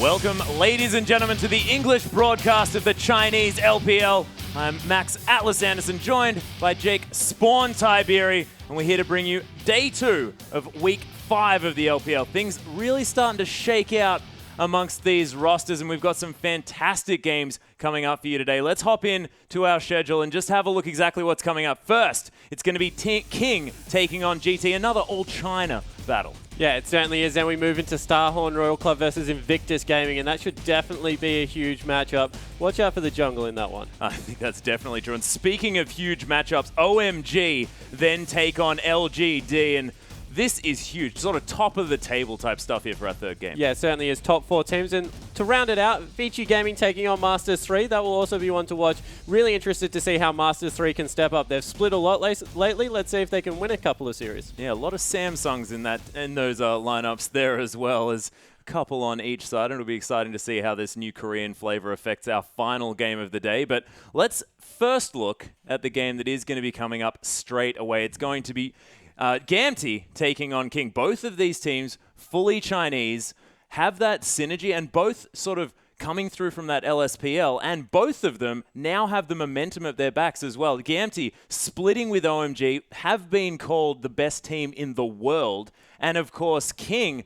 Welcome, ladies and gentlemen, to the English broadcast of the Chinese LPL. I'm Max Atlas Anderson, joined by Jake Spawn Tiberi, and we're here to bring you day 2 of week 5 of the LPL. Things really starting to shake out amongst these rosters, and we've got some fantastic games coming up for you today. Let's hop in to our schedule and just have a look exactly what's coming up. First, it's going to be King taking on GT, another all-China battle. Yeah, it certainly is. Then we move into Starhorn Royal Club versus Invictus Gaming, and that should definitely be a huge matchup. Watch out for the jungle in that one. I think that's definitely true. And speaking of huge matchups, OMG then take on LGD, and this is huge. Sort of top of the table type stuff here for our third game. Yeah, it certainly is. Top 4 teams. And to round it out, Vici Gaming taking on Masters 3. That will also be one to watch. Really interested to see how Masters 3 can step up. They've split a lot lately. Let's see if they can win a couple of series. Yeah, a lot of Samsungs in those lineups there, as well as a couple on each side. And it'll be exciting to see how this new Korean flavor affects our final game of the day. But let's first look at the game that is going to be coming up straight away. It's going to be Gamty taking on King. Both of these teams, fully Chinese, have that synergy and both sort of coming through from that LSPL, and both of them now have the momentum at their backs as well. Gamty splitting with OMG, have been called the best team in the world, and of course King,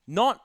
not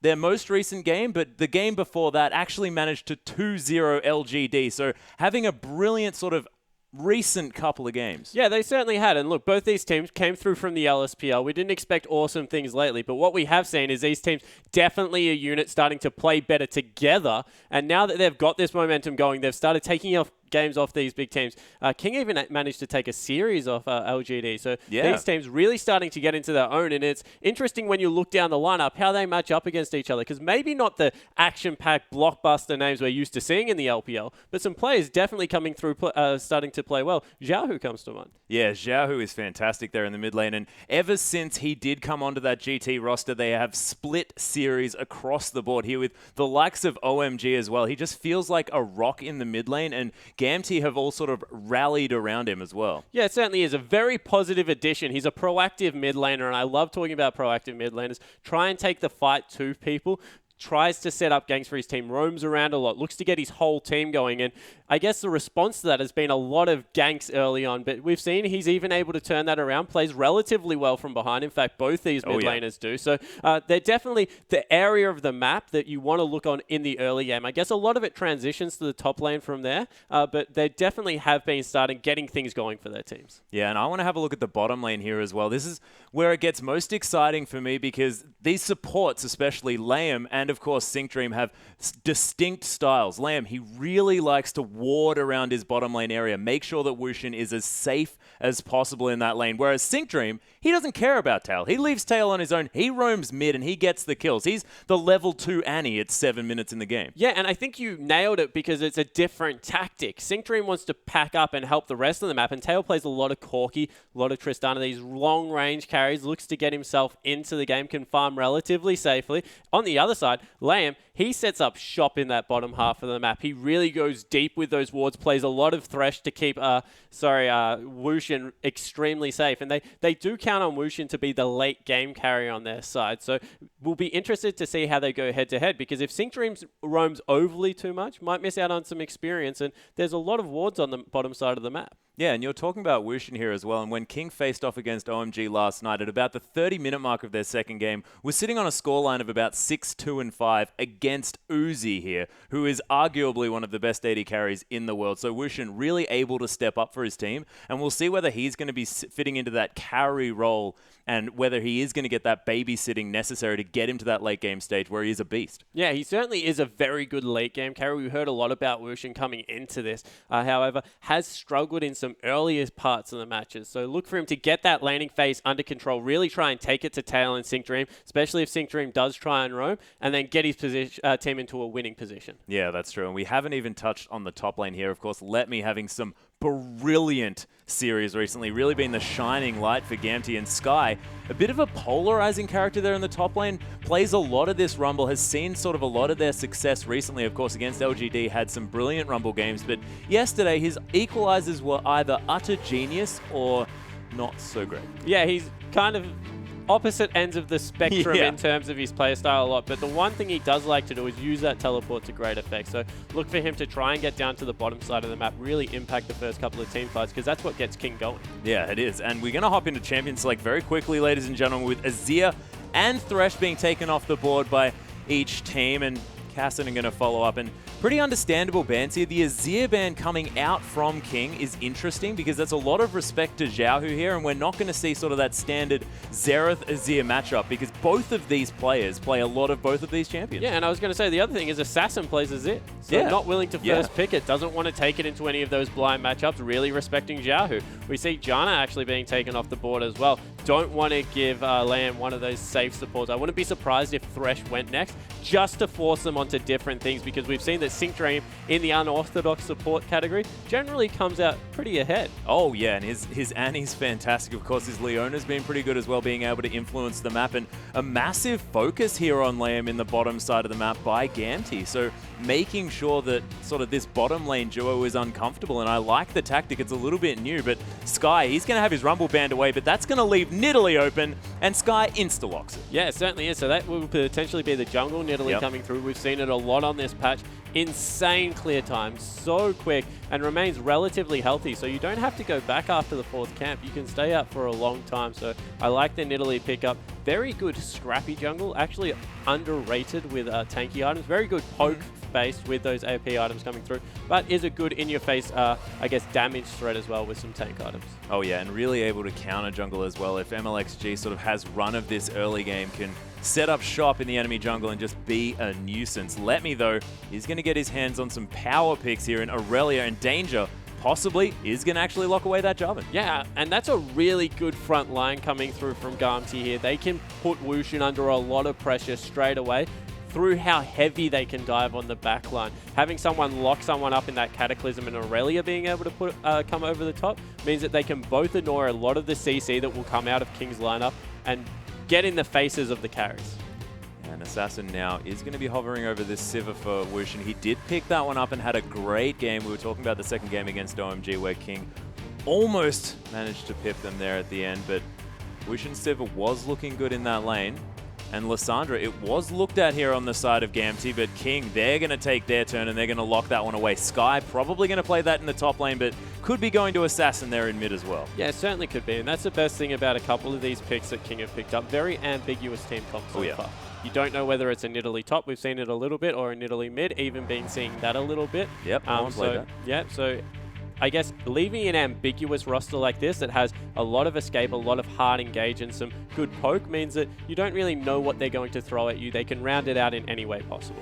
their most recent game, but the game before that actually managed to 2-0 LGD, so having a brilliant sort of recent couple of games. Yeah, they certainly had. And look, both these teams came through from the LSPL. We didn't expect awesome things lately, but what we have seen is these teams definitely a unit starting to play better together. And now that they've got this momentum going, they've started taking off games off these big teams. King even managed to take a series off LGD. So these teams really starting to get into their own. And it's interesting when you look down the lineup how they match up against each other. Because maybe not the action-packed blockbuster names we're used to seeing in the LPL, but some players definitely coming through, starting to play well. Xiaohu comes to mind. Yeah, Xiaohu is fantastic there in the mid lane. And ever since he did come onto that GT roster, they have split series across the board here with the likes of OMG as well. He just feels like a rock in the mid lane, and Gamty have all sort of rallied around him as well. Yeah, it certainly is a very positive addition. He's a proactive mid laner, and I love talking about proactive mid laners. Try and take the fight to people. Tries to set up ganks for his team, roams around a lot, looks to get his whole team going. And I guess the response to that has been a lot of ganks early on, but we've seen he's even able to turn that around, plays relatively well from behind. In fact, both these mid laners do. So they're definitely the area of the map that you want to look on in the early game. I guess a lot of it transitions to the top lane from there, but they definitely have been getting things going for their teams. Yeah, and I want to have a look at the bottom lane here as well. This is where it gets most exciting for me because these supports, especially Liam and of course Sync Dream, have distinct styles. Liam, he really likes to ward around his bottom lane area, make sure that Wushin is as safe as possible in that lane. Whereas Sync Dream, he doesn't care about Tail. He leaves Tail on his own. He roams mid and he gets the kills. He's the level 2 Annie at 7 minutes in the game. Yeah, and I think you nailed it because it's a different tactic. Sync Dream wants to pack up and help the rest of the map, and Tail plays a lot of Corki, a lot of Tristana, these long-range carries, looks to get himself into the game, can farm relatively safely. On the other side, Liam, he sets up shop in that bottom half of the map. He really goes deep with those wards, plays a lot of Thresh to keep Wushin extremely safe. And they do count on Wushin to be the late game carry on their side. So we'll be interested to see how they go head-to-head, because if Sync Dreams roams overly too much, might miss out on some experience. And there's a lot of wards on the bottom side of the map. Yeah, and you're talking about Wushin here as well, and when King faced off against OMG last night at about the 30-minute mark of their second game, we're sitting on a scoreline of about 6-2-5 against Uzi here, who is arguably one of the best AD carries in the world. So Wushin really able to step up for his team, and we'll see whether he's going to be fitting into that carry role and whether he is going to get that babysitting necessary to get him to that late game stage where he is a beast. Yeah, he certainly is a very good late game carry. We heard a lot about Wushin coming into this, however, has struggled in some earlier parts of the matches. So look for him to get that laning phase under control, really try and take it to Tail and Sync Dream, especially if Sync Dream does try and roam, and then get his team into a winning position. Yeah, that's true. And we haven't even touched on the top lane here. Of course, Let Me having some brilliant series recently, really been the shining light for Gamty, and Sky, a bit of a polarizing character there in the top lane, plays a lot of this Rumble, has seen sort of a lot of their success recently. Of course, against LGD, had some brilliant Rumble games, but yesterday his equalizers were either utter genius or not so great. Yeah, he's kind of opposite ends of the spectrum Yeah. in terms of his playstyle a lot, but the one thing he does like to do is use that teleport to great effect. So look for him to try and get down to the bottom side of the map, really impact the first couple of team fights, because that's what gets King going. Yeah, it is. And we're going to hop into Champion Select very quickly, ladies and gentlemen, with Azir and Thresh being taken off the board by each team, and Casson are going to follow up. And pretty understandable bans here. The Azir ban coming out from King is interesting because that's a lot of respect to Xiaohu here, and we're not going to see sort of that standard Xerath-Azir matchup because both of these players play a lot of both of these champions. Yeah, and I was going to say the other thing is Assassin plays Azir. So Yeah. not willing to first pick it, doesn't want to take it into any of those blind matchups, really respecting Xiaohu. We see Janna actually being taken off the board as well. Don't want to give Liam one of those safe supports. I wouldn't be surprised if Thresh went next, just to force them onto different things, because we've seen that Sync Dream in the unorthodox support category generally comes out pretty ahead. Oh yeah, and his Annie's fantastic. Of course, his Leona's been pretty good as well, being able to influence the map, and a massive focus here on Liam in the bottom side of the map by Gamti. So making sure that sort of this bottom lane duo is uncomfortable, and I like the tactic. It's a little bit new, but Sky, he's going to have his Rumble banned away, but that's going to leave Nidalee open, and Sky insta-locks it. Yeah, it certainly is. So that will potentially be the jungle. Nidalee coming through. We've seen it a lot on this patch. Insane clear time, so quick, and remains relatively healthy. So you don't have to go back after the fourth camp. You can stay out for a long time. So I like the Nidalee pickup. Very good scrappy jungle, actually underrated with tanky items. Very good poke based with those AP items coming through, but is a good in-your-face, I guess, damage threat as well with some tank items. Oh yeah, and really able to counter jungle as well. If MLXG sort of has run of this early game, can set up shop in the enemy jungle and just be a nuisance. Let me though, he's going to get his hands on some power picks here in Aurelia, and Danger possibly is going to actually lock away that Jarvan. Yeah, and that's a really good front line coming through from Gamti here. They can put Wushin under a lot of pressure straight away through how heavy they can dive on the back line. Having someone lock someone up in that Cataclysm and Aurelia being able to come over the top means that they can both ignore a lot of the CC that will come out of King's lineup and get in the faces of the carries. And Assassin now is going to be hovering over this Sivir for Wushin. He did pick that one up and had a great game. We were talking about the second game against OMG where King almost managed to pip them there at the end, but Wushin Sivir was looking good in that lane. And Lissandra, it was looked at here on the side of Gamti, but King, they're going to take their turn and they're going to lock that one away. Sky probably going to play that in the top lane, but could be going to Assassin there in mid as well. Yeah, it certainly could be, and that's the best thing about a couple of these picks that King have picked up. Very ambiguous team comp so far. You don't know whether it's a Nidalee top, we've seen it a little bit, or a Nidalee mid, even been seeing that a little bit. Yep, that. Yeah, so I guess leaving an ambiguous roster like this that has a lot of escape, a lot of hard engage, and some good poke means that you don't really know what they're going to throw at you. They can round it out in any way possible.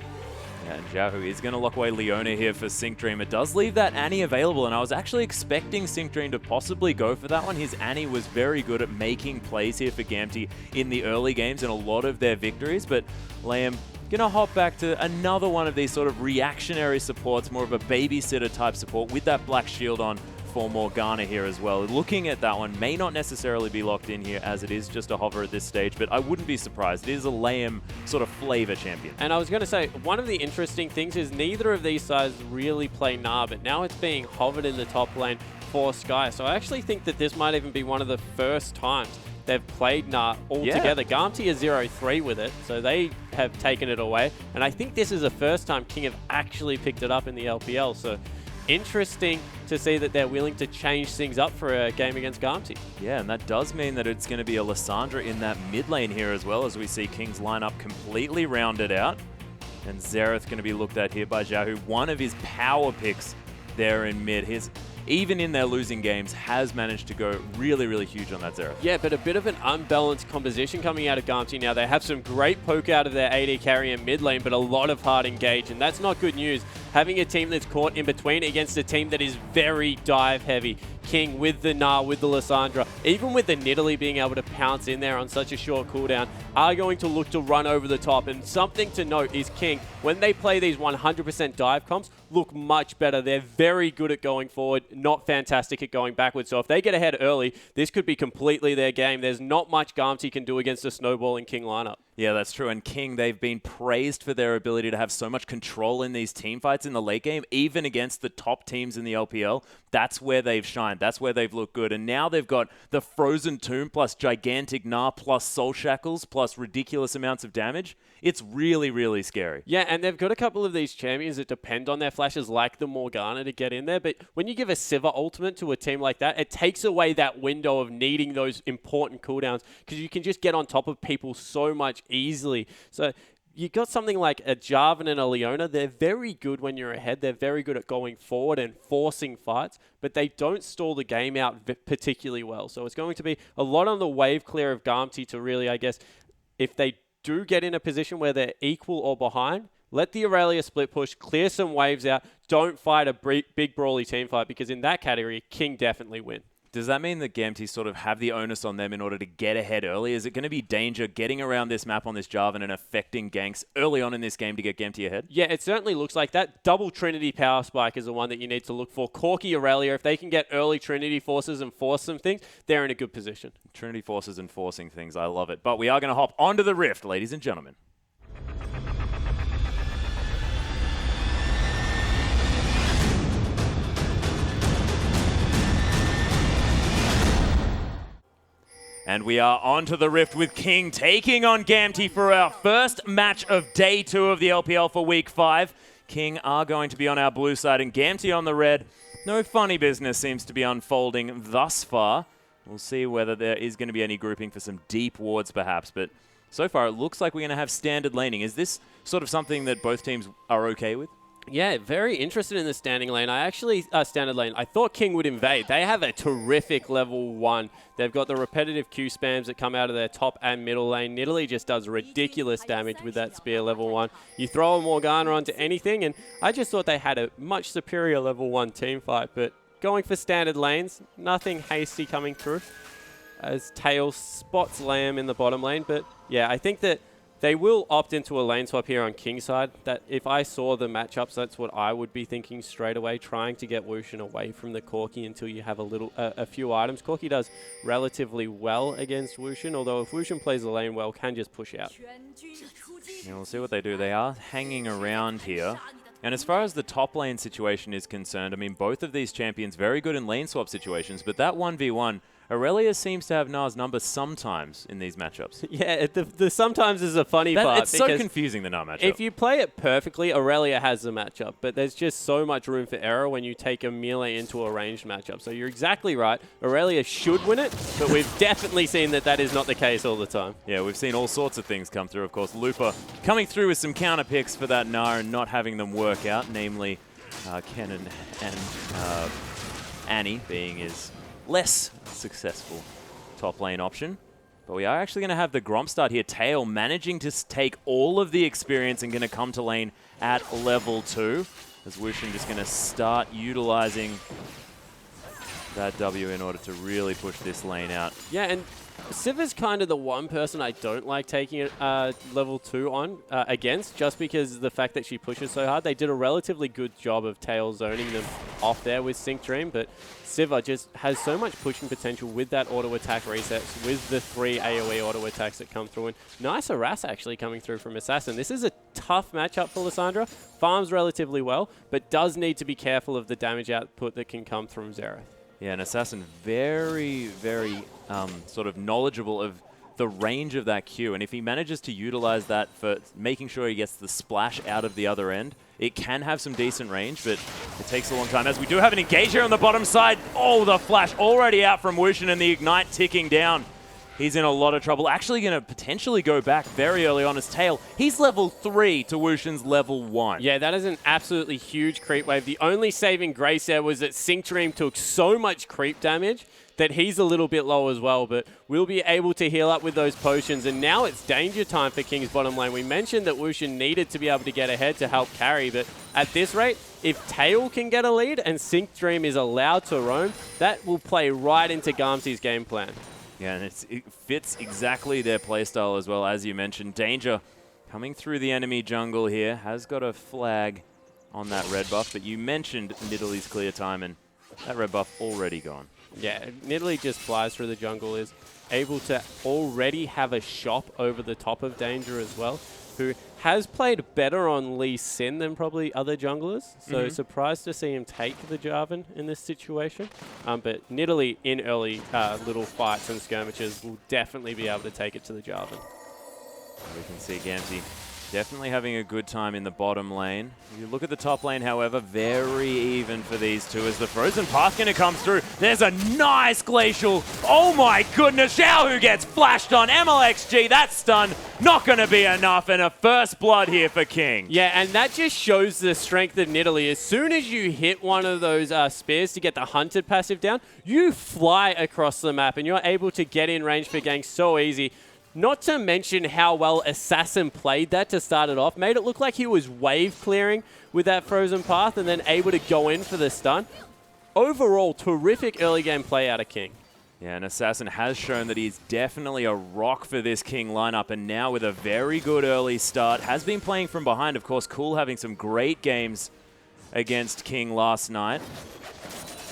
Yeah, and Xiaohu is going to lock away Leona here for Sync Dream. It does leave that Annie available, and I was actually expecting Sync Dream to possibly go for that one. His Annie was very good at making plays here for Gamti in the early games and a lot of their victories, but Liam gonna hop back to another one of these sort of reactionary supports, more of a babysitter type support with that black shield on for Morgana here as well. Looking at that one, may not necessarily be locked in here as it is just a hover at this stage, but I wouldn't be surprised. It is a Liam sort of flavor champion. And I was going to say, one of the interesting things is neither of these sides really play Gnar, but now it's being hovered in the top lane for Sky. So I actually think that this might even be one of the first times they've played Gnar all together. Gamti is 0-3 with it, so they have taken it away. And I think this is the first time King have actually picked it up in the LPL. So interesting to see that they're willing to change things up for a game against Gamti. Yeah, and that does mean that it's going to be a Lissandra in that mid lane here as well, as we see King's lineup completely rounded out. And Xerath going to be looked at here by Xiaohu. One of his power picks there in mid. Even in their losing games, has managed to go really, really huge on that Xerath. Yeah, but a bit of an unbalanced composition coming out of Gamti now. They have some great poke out of their AD carry in mid lane, but a lot of hard engage, and that's not good news. Having a team that's caught in between against a team that is very dive heavy. King with the Gnar, with the Lissandra, even with the Nidalee being able to pounce in there on such a short cooldown, are going to look to run over the top. And something to note is King, when they play these 100% dive comps, look much better. They're very good at going forward, not fantastic at going backwards. So if they get ahead early, this could be completely their game. There's not much Garmty can do against a snowballing King lineup. Yeah, that's true. And King, they've been praised for their ability to have so much control in these team fights in the late game, even against the top teams in the LPL. That's where they've shined. That's where they've looked good. And now they've got the Frozen Tomb plus Gigantic Gnar plus Soul Shackles plus ridiculous amounts of damage. It's really, really scary. Yeah, and they've got a couple of these champions that depend on their flashes like the Morgana to get in there. But when you give a Sivir ultimate to a team like that, it takes away that window of needing those important cooldowns because you can just get on top of people so much easily. So you got something like a Jarvan and a Leona. They're very good when you're ahead. They're very good at going forward and forcing fights, but they don't stall the game out particularly well. So it's going to be a lot on the wave clear of Garmty to really, I guess, if they do get in a position where they're equal or behind, let the Aurelia split push, clear some waves out. Don't fight a big brawly team fight because in that category, King definitely win. Does that mean that Gamty sort of have the onus on them in order to get ahead early? Is it going to be Danger getting around this map on this Jarvan and affecting ganks early on in this game to get Gamty ahead? Yeah, it certainly looks like that. Double Trinity Power Spike is the one that you need to look for. Corki, Aurelia, if they can get early Trinity Forces and force some things, they're in a good position. Trinity Forces and forcing things, I love it. But we are going to hop onto the Rift, ladies and gentlemen. And we are onto the Rift with King taking on Gamty for our first match of day 2 of the LPL for week 5. King are going to be on our blue side and Gamty on the red. No funny business seems to be unfolding thus far. We'll see whether there is going to be any grouping for some deep wards perhaps, but so far it looks like we're going to have standard laning. Is this sort of something that both teams are okay with? Yeah, very interested in the standing lane. Standard lane. I thought King would invade. They have a terrific level 1. They've got the repetitive Q spams that come out of their top and middle lane. Nidalee just does ridiculous damage with that spear level 1. You throw a Morgana onto anything, and I just thought they had a much superior level 1 team fight. But going for standard lanes, nothing hasty coming through as Tails spots Lamb in the bottom lane. But yeah, I think that they will opt into a lane swap here on King's side. That if I saw the matchups, that's what I would be thinking straight away, trying to get Wushin away from the Corki until you have a few items. Corki does relatively well against Wushin, although if Wushin plays the lane well, can just push out. Yeah, we'll see what they do. They are hanging around here. And as far as the top lane situation is concerned, I mean, both of these champions very good in lane swap situations, but that 1v1, Aurelia seems to have Gnar's number sometimes in these matchups. Yeah, the sometimes is a funny part. It's so confusing, the Gnar matchup. If you play it perfectly, Aurelia has the matchup, but there's just so much room for error when you take a melee into a ranged matchup. So you're exactly right. Aurelia should win it, but we've definitely seen that is not the case all the time. Yeah, we've seen all sorts of things come through. Of course, Lupa coming through with some counter picks for that Gnar and not having them work out, namely Kennen and Annie being his less successful top lane option. But we are actually going to have the Gromp start here. Tail managing to take all of the experience and going to come to lane at level 2. As Wushin just going to start utilizing that W in order to really push this lane out. Yeah, and Sivir's kind of the one person I don't like taking level 2 on against, just because of the fact that she pushes so hard. They did a relatively good job of tail zoning them off there with Sync Dream, but Sivir just has so much pushing potential with that auto attack resets, with the 3 AoE auto attacks that come through. And nice harass actually coming through from Assassin. This is a tough matchup for Lissandra. Farms relatively well, but does need to be careful of the damage output that can come from Xerath. Yeah, an Assassin very, very sort of knowledgeable of the range of that Q. And if he manages to utilize that for making sure he gets the splash out of the other end, it can have some decent range, but it takes a long time. As we do have an engage here on the bottom side. Oh, the flash already out from Wushin and the ignite ticking down. He's in a lot of trouble. Actually going to potentially go back very early on his tail. He's level 3 to Wushin's level 1. Yeah, that is an absolutely huge creep wave. The only saving grace there was that Sync Dream took so much creep damage that he's a little bit low as well, but we'll be able to heal up with those potions. And now it's danger time for King's bottom lane. We mentioned that Wushin needed to be able to get ahead to help carry, but at this rate, if Tail can get a lead and Sync Dream is allowed to roam, that will play right into Garmty's game plan. Yeah, and it fits exactly their playstyle as well, as you mentioned. Danger coming through the enemy jungle here, has got a flag on that red buff, but you mentioned Nidalee's clear time, and that red buff already gone. Yeah, Nidalee just flies through the jungle, is able to already have a shop over the top of Danger as well, who has played better on Lee Sin than probably other junglers. So surprised to see him take the Jarvan in this situation. But Nidalee in early little fights and skirmishes will definitely be able to take it to the Jarvan. We can see Gamzee definitely having a good time in the bottom lane. You look at the top lane, however, very even for these two as the Frozen Path going to come through. There's a nice Glacial. Oh my goodness, Xiao who gets flashed on. MLXG, that stun not going to be enough, and a first blood here for King. Yeah, and that just shows the strength of Nidalee. As soon as you hit one of those spears to get the Hunted passive down, you fly across the map and you're able to get in range for ganks so easy. Not to mention how well Assassin played that to start it off. Made it look like he was wave clearing with that Frozen Path and then able to go in for the stun. Overall, terrific early game play out of King. Yeah, and Assassin has shown that he's definitely a rock for this King lineup, and now with a very good early start, has been playing from behind. Of course, Cool having some great games against King last night,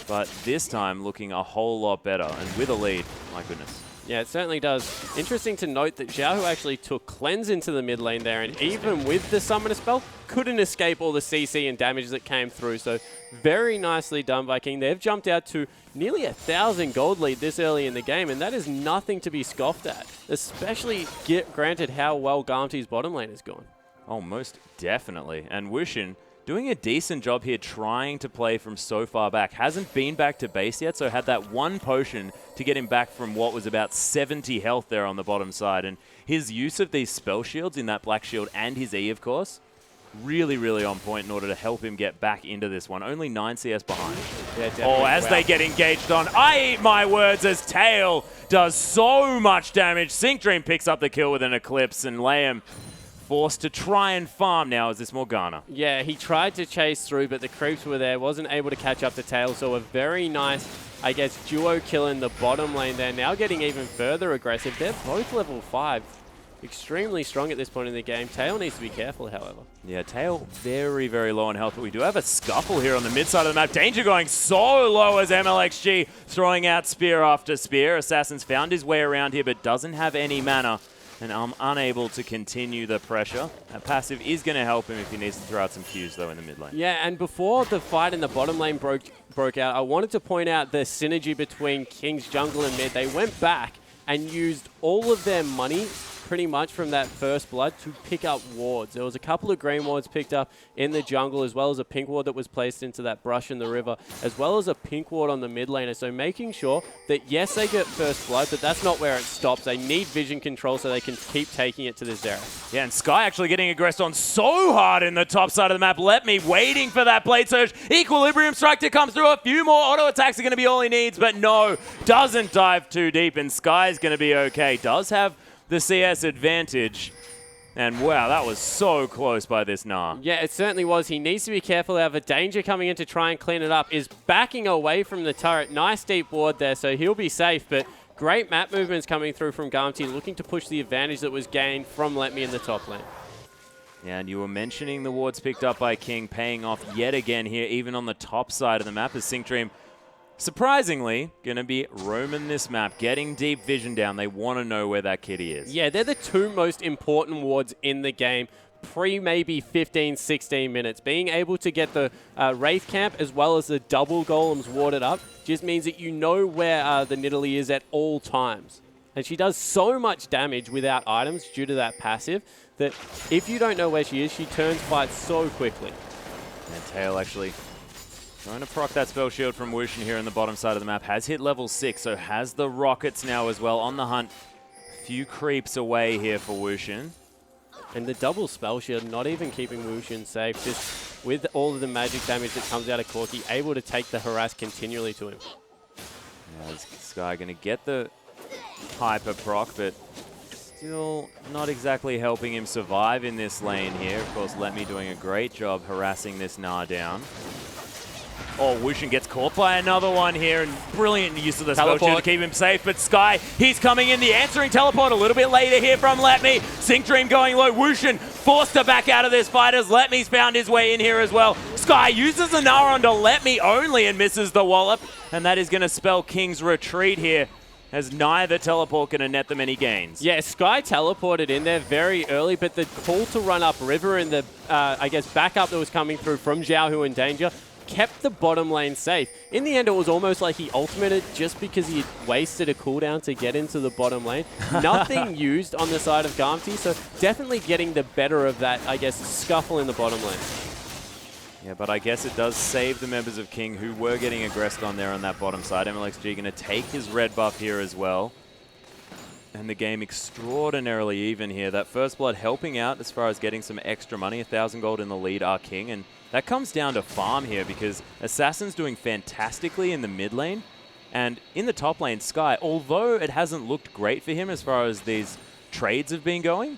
but this time looking a whole lot better, and with a lead, my goodness. Yeah, it certainly does. Interesting to note that Xiao, who actually took Cleanse into the mid lane there, and even with the Summoner spell, couldn't escape all the CC and damage that came through. So very nicely done by King. They've jumped out to nearly 1,000 gold lead this early in the game, and that is nothing to be scoffed at, especially granted how well Gamtee's bottom lane has gone. Oh, most definitely. And Wushin doing a decent job here trying to play from so far back. Hasn't been back to base yet, so had that one potion to get him back from what was about 70 health there on the bottom side. And his use of these spell shields in that black shield and his E, of course, really, really on point in order to help him get back into this one. Only 9 CS behind. Yeah, oh, as they get engaged on, I eat my words, as Tail does so much damage. Sync Dream picks up the kill with an Eclipse, and Liam forced to try and farm now as this Morgana. Yeah, he tried to chase through, but the creeps were there. Wasn't able to catch up to Tail, so a very nice, I guess, duo kill in the bottom lane there. Now getting even further aggressive. They're both level 5. Extremely strong at this point in the game. Tail needs to be careful, however. Yeah, Tail very, very low on health, but we do have a scuffle here on the mid side of the map. Danger going so low as MLXG throwing out spear after spear. Assassin's found his way around here, but doesn't have any mana, and I'm unable to continue the pressure. That passive is going to help him if he needs to throw out some Qs, though, in the mid lane. Yeah, and before the fight in the bottom lane broke out, I wanted to point out the synergy between King's jungle and mid. They went back and used all of their money pretty much from that first blood to pick up wards. There was a couple of green wards picked up in the jungle, as well as a pink ward that was placed into that brush in the river, as well as a pink ward on the mid laner. So making sure that, yes, they get first blood, but that's not where it stops. They need vision control so they can keep taking it to the Xerath. Yeah, and Sky actually getting aggressed on so hard in the top side of the map. Let me waiting for that Blade Surge. Equilibrium Strike to come through. A few more auto attacks are going to be all he needs, but no, doesn't dive too deep, and Sky's going to be okay. Does have the CS advantage. And wow, that was so close by this Nah. Yeah, it certainly was. He needs to be careful. However, Danger coming in to try and clean it up is backing away from the turret. Nice deep ward there, so he'll be safe. But great map movements coming through from Gamtee, looking to push the advantage that was gained from Let Me in the top lane. Yeah, and you were mentioning the wards picked up by King paying off yet again here, even on the top side of the map, as Sync Dream surprisingly going to be roaming this map, getting deep vision down. They want to know where that kitty is. Yeah, they're the two most important wards in the game, pre maybe 15, 16 minutes. Being able to get the Wraith Camp as well as the double golems warded up just means that you know where the Nidalee is at all times. And she does so much damage without items due to that passive that if you don't know where she is, she turns fights so quickly. And Tail actually trying to proc that spell shield from Wushin here in the bottom side of the map. Has hit level 6, so has the rockets now as well on the hunt. A few creeps away here for Wushin. And the double spell shield not even keeping Wushin safe, just with all of the magic damage that comes out of Corki, able to take the harass continually to him. Yeah, is Sky going to get the hyper proc, but still not exactly helping him survive in this lane here. Of course, Let Me doing a great job harassing this Nah down. Oh, Wushin gets caught by another one here, and brilliant use of the spell Teleport to keep him safe. But Sky, he's coming in. The answering teleport a little bit later here from Letme. Sync Dream going low. Wushin forced to back out of this fight as Letme's found his way in here as well. Sky uses a Nara onto Letme only and misses the wallop, and that is going to spell King's retreat here, as neither teleport going to net them any gains. Yeah, Sky teleported in there very early, but the call to run up river and the, I guess, backup that was coming through from Zhao, who in danger, kept the bottom lane safe. In the end, it was almost like he ultimated just because he had wasted a cooldown to get into the bottom lane. Nothing used on the side of Gamti, so definitely getting the better of that, I guess, scuffle in the bottom lane. Yeah, but I guess it does save the members of King who were getting aggressed on there on that bottom side. MLXG going to take his red buff here as well. And the game extraordinarily even here. That first blood helping out as far as getting some extra money. 1,000 gold in the lead are King. And that comes down to farm here because Assassin's doing fantastically in the mid lane. And in the top lane, Sky, although it hasn't looked great for him as far as these trades have been going,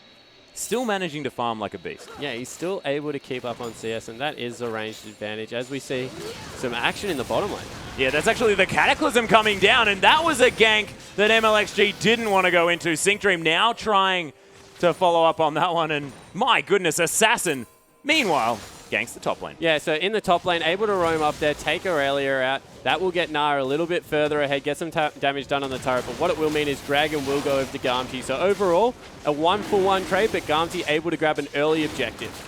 still managing to farm like a beast. Yeah, he's still able to keep up on CS, and that is a ranged advantage as we see some action in the bottom lane. Yeah, that's actually the Cataclysm coming down, and that was a gank that MLXG didn't want to go into. Sync Dream now trying to follow up on that one, and my goodness, Assassin, meanwhile, ganks the top lane. Yeah, so in the top lane, able to roam up there, take Aurelia out. That will get Nara a little bit further ahead, get some damage done on the turret, but what it will mean is Dragon will go over to Gamti. So overall, a 1-for-1 trade, but Gamti able to grab an early objective.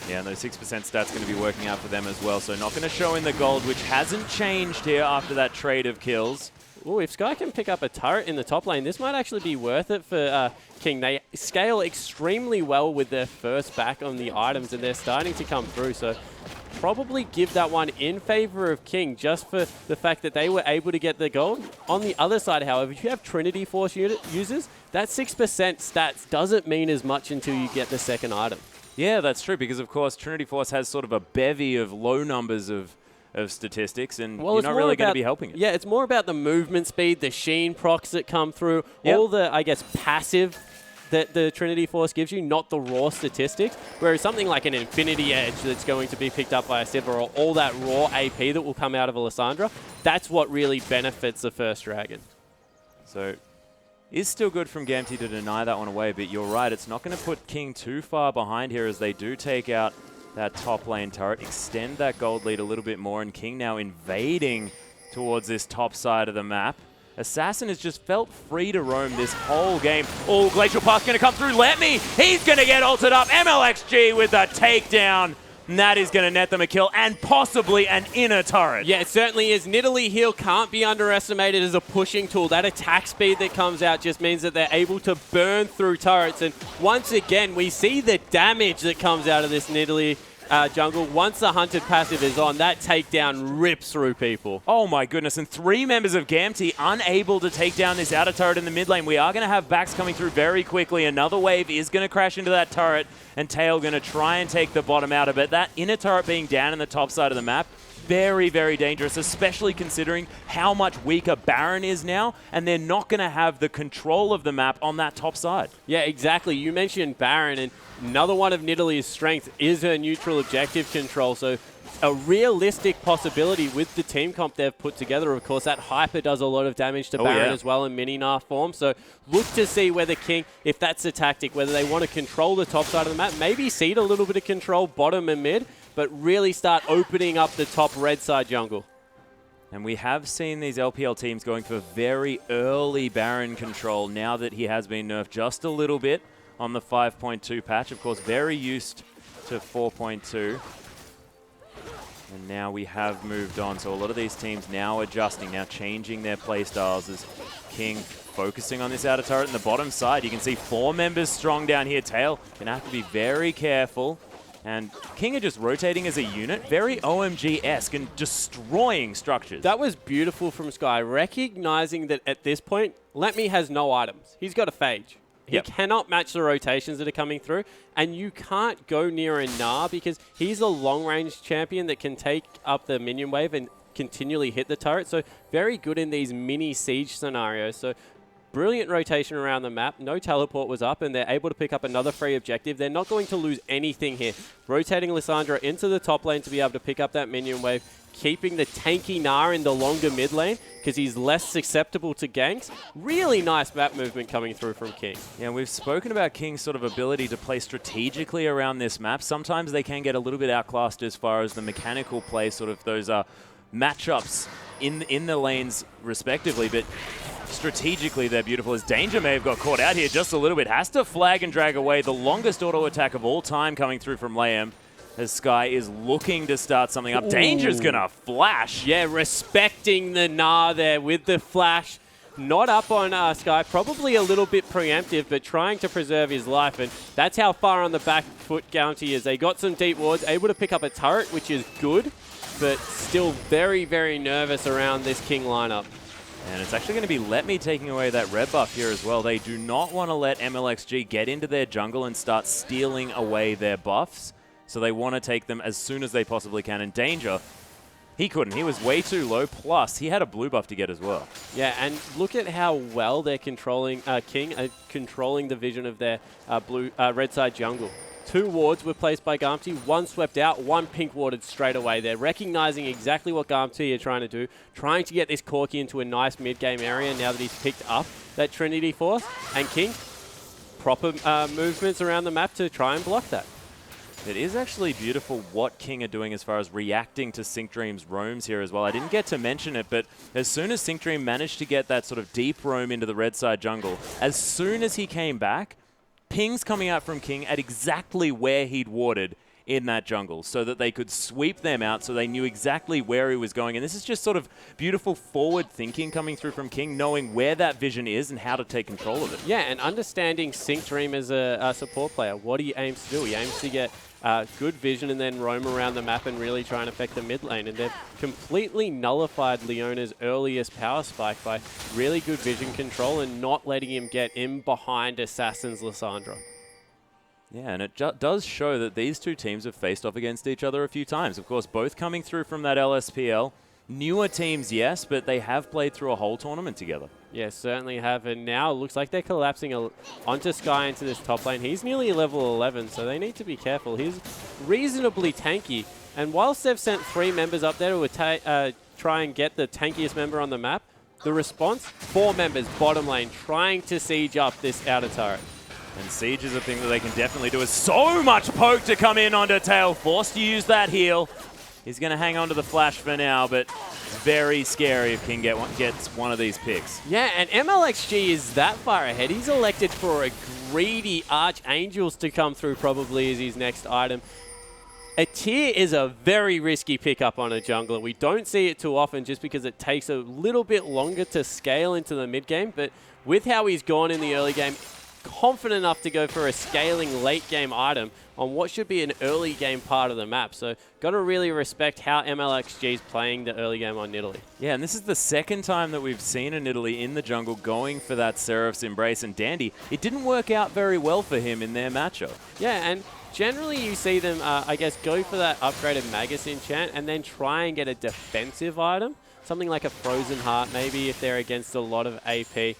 Yeah, and those 6% stats going to be working out for them as well, so not going to show in the gold, which hasn't changed here after that trade of kills. Ooh, if Sky can pick up a turret in the top lane, this might actually be worth it for King. They scale extremely well with their first back on the items, and they're starting to come through. So probably give that one in favor of King just for the fact that they were able to get the gold. On the other side, however, if you have Trinity Force users, that 6% stats doesn't mean as much until you get the second item. Yeah, that's true, because of course Trinity Force has sort of a bevy of low numbers of statistics, and you're not really going to be helping it. Yeah, it's more about the movement speed, the sheen procs that come through, all the, I guess, passive that the Trinity Force gives you, not the raw statistics. Whereas something like an Infinity Edge that's going to be picked up by a Sivir, or all that raw AP that will come out of a Lissandra, that's what really benefits the first Dragon. So, is still good from Gamti to deny that one away, but you're right, it's not going to put King too far behind here as they do take out that top lane turret, extend that gold lead a little bit more, and King now invading towards this top side of the map. Assassin has just felt free to roam this whole game. Oh, Glacial Path's going to come through. Let me. He's going to get ulted up. MLXG with the takedown. And that is going to net them a kill and possibly an inner turret. Yeah, it certainly is. Nidalee Heal can't be underestimated as a pushing tool. That attack speed that comes out just means that they're able to burn through turrets. And once again, we see the damage that comes out of this Nidalee jungle. Once the Hunted passive is on, that takedown rips through people. Oh my goodness, and 3 members of Gamti unable to take down this outer turret in the mid lane. We are going to have backs coming through very quickly. Another wave is going to crash into that turret, and Tail going to try and take the bottom out of it. That inner turret being down in the top side of the map, very, very dangerous, especially considering how much weaker Baron is now, and they're not going to have the control of the map on that top side. Yeah, exactly. You mentioned Baron, and another one of Nidalee's strengths is her neutral objective control. So a realistic possibility with the team comp they've put together. Of course, that Hyper does a lot of damage to Baron as well in mini-Nar form. So look to see whether King, if that's the tactic, whether they want to control the top side of the map, maybe cede a little bit of control bottom and mid, but really start opening up the top red side jungle. And we have seen these LPL teams going for very early Baron control now that he has been nerfed just a little bit on the 5.2 patch. Of course, very used to 4.2. And now we have moved on. So a lot of these teams now adjusting, now changing their play styles as King focusing on this outer turret in the bottom side. You can see 4 members strong down here. Tail gonna have to be very careful. And King are just rotating as a unit, very OMG-esque and destroying structures. That was beautiful from Sky, recognizing that at this point, Letme has no items. He's got a Phage. He cannot match the rotations that are coming through, and you can't go near a Gnar because he's a long-range champion that can take up the minion wave and continually hit the turret. So very good in these mini siege scenarios. So brilliant rotation around the map. No teleport was up, and they're able to pick up another free objective. They're not going to lose anything here. Rotating Lissandra into the top lane to be able to pick up that minion wave, keeping the tanky Gnar in the longer mid lane because he's less susceptible to ganks. Really nice map movement coming through from King. Yeah, we've spoken about King's sort of ability to play strategically around this map. Sometimes they can get a little bit outclassed as far as the mechanical play, sort of those matchups in the lanes respectively, but strategically they're beautiful. As Danger may have got caught out here just a little bit, has to flag and drag away the longest auto attack of all time coming through from Layem. As Sky is looking to start something up. Ooh. Danger's going to flash. Yeah, respecting the Gnar there with the flash. Not up on Sky, probably a little bit preemptive, but trying to preserve his life. And that's how far on the back foot Gaunty is. They got some deep wards, able to pick up a turret, which is good, but still very, very nervous around this King lineup. And it's actually going to be Let Me taking away that red buff here as well. They do not want to let MLXG get into their jungle and start stealing away their buffs. So they want to take them as soon as they possibly can. And Danger, he couldn't. He was way too low. Plus, he had a blue buff to get as well. Yeah, and look at how well they're controlling King, controlling the vision of their red side jungle. 2 wards were placed by Gaunty, 1 swept out, 1 pink warded straight away. They're recognizing exactly what Gaunty are trying to do, trying to get this Corki into a nice mid-game area now that he's picked up that Trinity Force. And King, proper movements around the map to try and block that. It is actually beautiful what King are doing as far as reacting to Sync Dream's roams here as well. I didn't get to mention it, but as soon as Sync Dream managed to get that sort of deep roam into the red side jungle, as soon as he came back, pings coming out from King at exactly where he'd warded in that jungle so that they could sweep them out so they knew exactly where he was going. And this is just sort of beautiful forward thinking coming through from King, knowing where that vision is and how to take control of it. Yeah, and understanding Sync Dream as a support player. What he aims to do, he aims to get good vision and then roam around the map and really try and affect the mid lane. And they've completely nullified Leona's earliest power spike by really good vision control and not letting him get in behind Assassin's Lissandra. Yeah, and it does show that these two teams have faced off against each other a few times. Of course, both coming through from that LSPL. Newer teams, yes, but they have played through a whole tournament together. Yeah, certainly have. And now it looks like they're collapsing onto Sky into this top lane. He's nearly level 11, so they need to be careful. He's reasonably tanky. And whilst they've sent 3 members up there to try and get the tankiest member on the map, the response, 4 members bottom lane trying to siege up this outer turret. And siege is a thing that they can definitely do. With so much poke to come in onto Tail, forced to use that heal. He's going to hang on to the flash for now, but it's very scary if King gets one of these picks. Yeah, and MLXG is that far ahead. He's elected for a greedy Archangels to come through probably as his next item. A tier is a very risky pickup on a jungler. We don't see it too often just because it takes a little bit longer to scale into the mid game, but with how he's gone in the early game, confident enough to go for a scaling late game item on what should be an early game part of the map. So got to really respect how MLXG is playing the early game on Nidalee. Yeah, and this is the second time that we've seen a Nidalee in the jungle going for that Seraph's Embrace. And Dandy, it didn't work out very well for him in their matchup. Yeah, and generally you see them, I guess, go for that upgraded Magus enchant and then try and get a defensive item. Something like a Frozen Heart, maybe if they're against a lot of AP.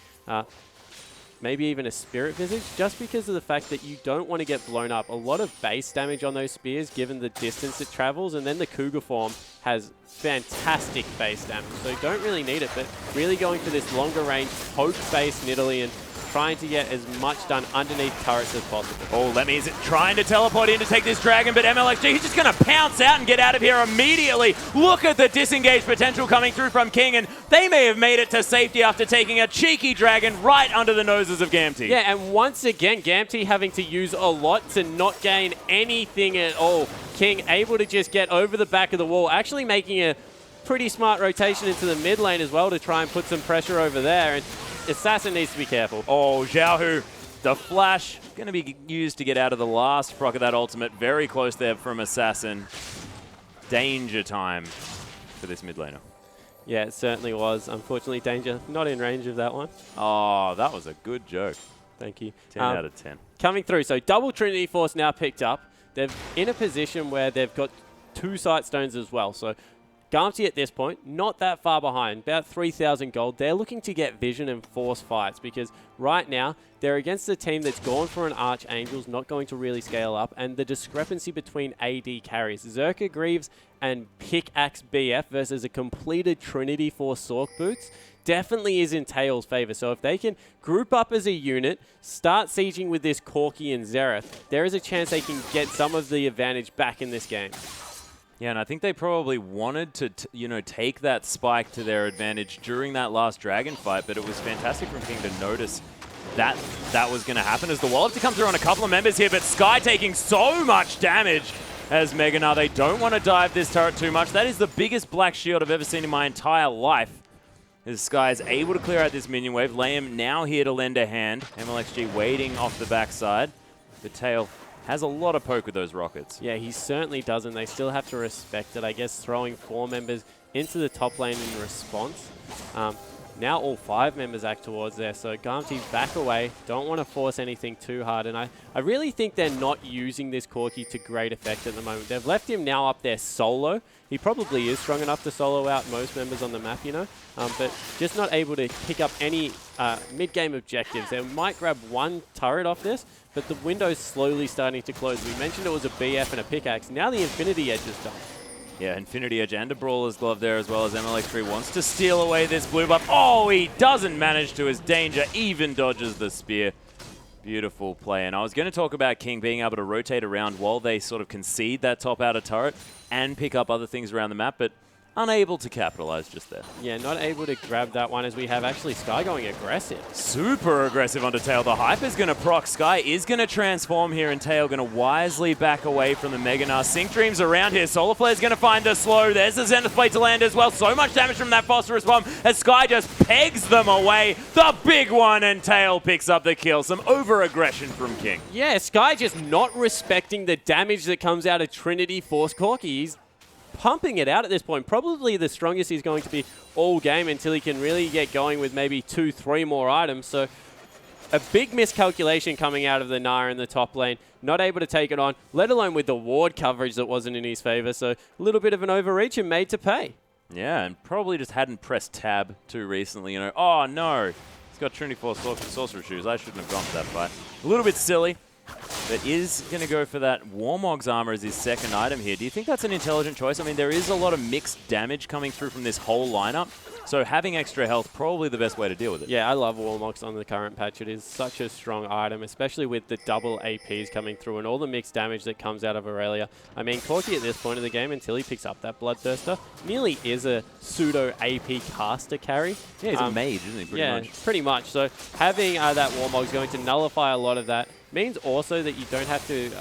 Maybe even a Spirit Visage, just because of the fact that you don't want to get blown up. A lot of base damage on those spears, given the distance it travels, and then the Cougar form has fantastic base damage, so don't really need it, but really going for this longer range, poke-based Nidalee and trying to get as much done underneath turrets as possible. Oh, Lemmy's trying to teleport in to take this dragon, but MLXG, he's just going to pounce out and get out of here immediately. Look at the disengaged potential coming through from King, and they may have made it to safety after taking a cheeky dragon right under the noses of Gampty. Yeah, and once again, Gampty having to use a lot to not gain anything at all. King able to just get over the back of the wall, actually making a pretty smart rotation into the mid lane as well to try and put some pressure over there. And Assassin needs to be careful. Oh, Xiaohu, the flash going to be used to get out of the last proc of that ultimate. Very close there from Assassin. Danger time for this mid laner. Yeah, it certainly was. Unfortunately, Danger not in range of that one. Oh, that was a good joke. Thank you. 10 out of 10. Coming through, so double Trinity Force now picked up. They're in a position where they've got 2 Sight Stones as well. So Garmty at this point, not that far behind, about 3,000 gold. They're looking to get vision and force fights because right now they're against a team that's gone for an Archangel's, not going to really scale up, and the discrepancy between AD carries. Zerker Greaves and Pickaxe BF versus a completed Trinity for Sork Boots definitely is in Tail's favor. So if they can group up as a unit, start sieging with this Corki and Xerath, there is a chance they can get some of the advantage back in this game. Yeah, and I think they probably wanted to, take that spike to their advantage during that last Dragon fight, but it was fantastic from King to notice that was going to happen as the Wallop to come through on a couple of members here, but Sky taking so much damage as Mega Gnar. They don't want to dive this turret too much. That is the biggest black shield I've ever seen in my entire life. As Sky is able to clear out this minion wave. Liam now here to lend a hand. MLXG waiting off the backside. The Tail has a lot of poke with those rockets. Yeah, he certainly doesn't. They still have to respect it. I guess throwing 4 members into the top lane in response. Now all 5 members act towards there, so Garmty back away. Don't want to force anything too hard, and I really think they're not using this Corki to great effect at the moment. They've left him now up there solo. He probably is strong enough to solo out most members on the map, but just not able to pick up any mid-game objectives. They might grab 1 turret off this, but the window's slowly starting to close. We mentioned it was a BF and a pickaxe. Now the Infinity Edge is done. Yeah, Infinity Edge and a Brawler's Glove there as well, as MLX3 wants to steal away this blue buff. Oh, he doesn't manage to. His danger even dodges the spear. Beautiful play. And I was going to talk about King being able to rotate around while they sort of concede that top outer turret and pick up other things around the map, but unable to capitalize just there. Yeah, not able to grab that one as we have actually Sky going aggressive. Super aggressive onto Tail. The hype is going to proc. Sky is going to transform here, and Tail going to wisely back away from the Mega Gnar. Sync Dream's around here. Solar Flare's going to find the slow. There's the Zenith Blade to land as well. So much damage from that Phosphorus Bomb as Sky just pegs them away. The big one, and Tail picks up the kill. Some over-aggression from King. Yeah, Sky just not respecting the damage that comes out of Trinity Force Corki. He's pumping it out at this point. Probably the strongest he's going to be all game until he can really get going with maybe 2-3 more items. So a big miscalculation coming out of the Gnar in the top lane. Not able to take it on, let alone with the ward coverage that wasn't in his favor. So a little bit of an overreach and made to pay. Yeah, and probably just hadn't pressed tab too recently. Oh no, he's got Trinity Force Sorcerer Shoes. I shouldn't have gone for that fight. A little bit silly. But is going to go for that Warmog's armor as his second item here. Do you think that's an intelligent choice? I mean, there is a lot of mixed damage coming through from this whole lineup. So having extra health, probably the best way to deal with it. Yeah, I love Warmog's on the current patch. It is such a strong item, especially with the double APs coming through and all the mixed damage that comes out of Aurelia. I mean, Corki at this point of the game, until he picks up that Bloodthirster, nearly is a pseudo AP caster carry. Yeah, he's a mage, isn't he, pretty much? Yeah, pretty much. So having that Warmog's going to nullify a lot of that. Means also that you don't have to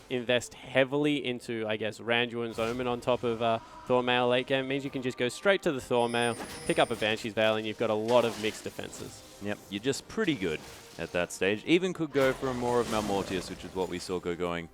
invest heavily into, I guess, Randuin's Omen on top of Thornmail late game. Means you can just go straight to the Thornmail, pick up a Banshee's Veil, and you've got a lot of mixed defenses. Yep, you're just pretty good at that stage. Even could go for more of Malmortius, which is what we saw going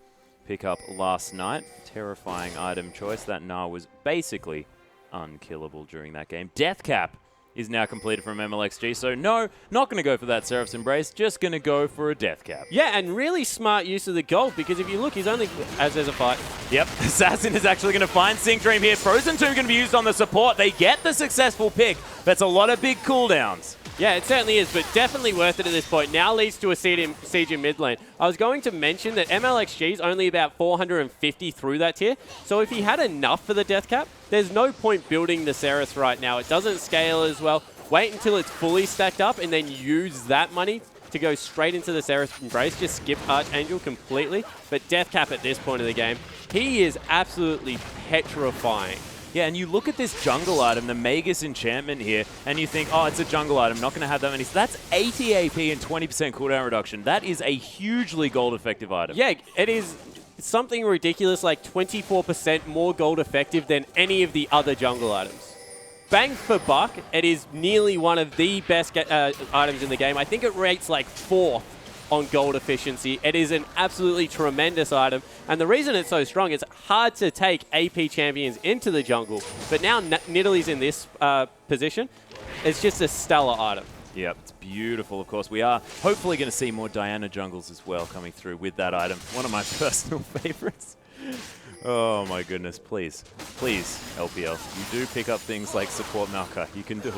pick up last night. Terrifying item choice. That Gnar was basically unkillable during that game. Death Cap is now completed from MLXG. So no, not going to go for that Seraph's Embrace, just going to go for a Death Cap. Yeah, and really smart use of the gold, because if you look, he's only, as there's a fight. Yep, Assassin is actually going to find Sync Dream here. Frozen 2 going to be used on the support. They get the successful pick. That's a lot of big cooldowns. Yeah, it certainly is, but definitely worth it at this point. Now leads to a siege in mid lane. I was going to mention that MLXG is only about 450 through that tier, so if he had enough for the death cap, there's no point building the Seraph right now. It doesn't scale as well. Wait until it's fully stacked up and then use that money to go straight into the Seraph's Embrace. Just skip Archangel completely, but death cap at this point of the game, he is absolutely petrifying. Yeah, and you look at this jungle item, the Magus Enchantment here, and you think, oh, it's a jungle item, not going to have that many. So that's 80 AP and 20% cooldown reduction. That is a hugely gold effective item. Yeah, it is something ridiculous, like 24% more gold effective than any of the other jungle items. Bang for buck, it is nearly one of the best items in the game. I think it rates like 4th on gold efficiency. It is an absolutely tremendous item, and the reason it's so strong, it's hard to take AP champions into the jungle, but now Nidalee's in this position. It's just a stellar item. Yep, it's beautiful. Of course, we are hopefully going to see more Diana jungles as well coming through with that item. One of my personal favorites. Oh my goodness, please. Please, LPL. You do pick up things like support Malka. You can do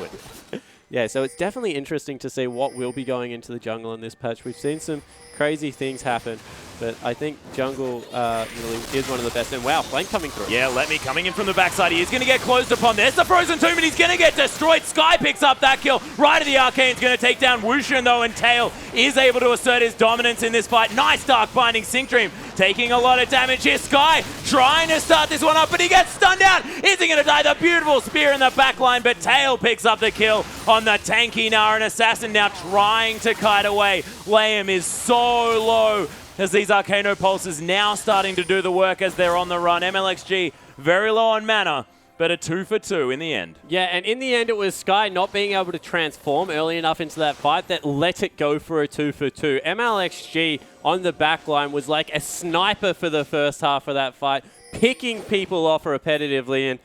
it. Yeah, so it's definitely interesting to see what will be going into the jungle in this patch. We've seen some crazy things happen, but I think jungle really is one of the best. And wow, flank coming through. Yeah, Let Me coming in from the backside. He is going to get closed upon. There's the Frozen Tomb, and he's going to get destroyed. Sky picks up that kill. Right of the Arcane's going to take down Wushin, though, and Tail is able to assert his dominance in this fight. Nice Dark Binding. Sync Dream taking a lot of damage here. Sky trying to start this one up, but he gets stunned out. Is he going to die? The beautiful spear in the back line, but Tail picks up the kill on the tanky Nara. Assassin now trying to kite away. Liam is so low as these Arcano Pulses now starting to do the work as they're on the run. MLXG very low on mana, but a 2 for 2 in the end. Yeah, and in the end, it was Sky not being able to transform early enough into that fight that let it go for a 2 for 2. MLXG on the back line was like a sniper for the first half of that fight, picking people off repetitively, and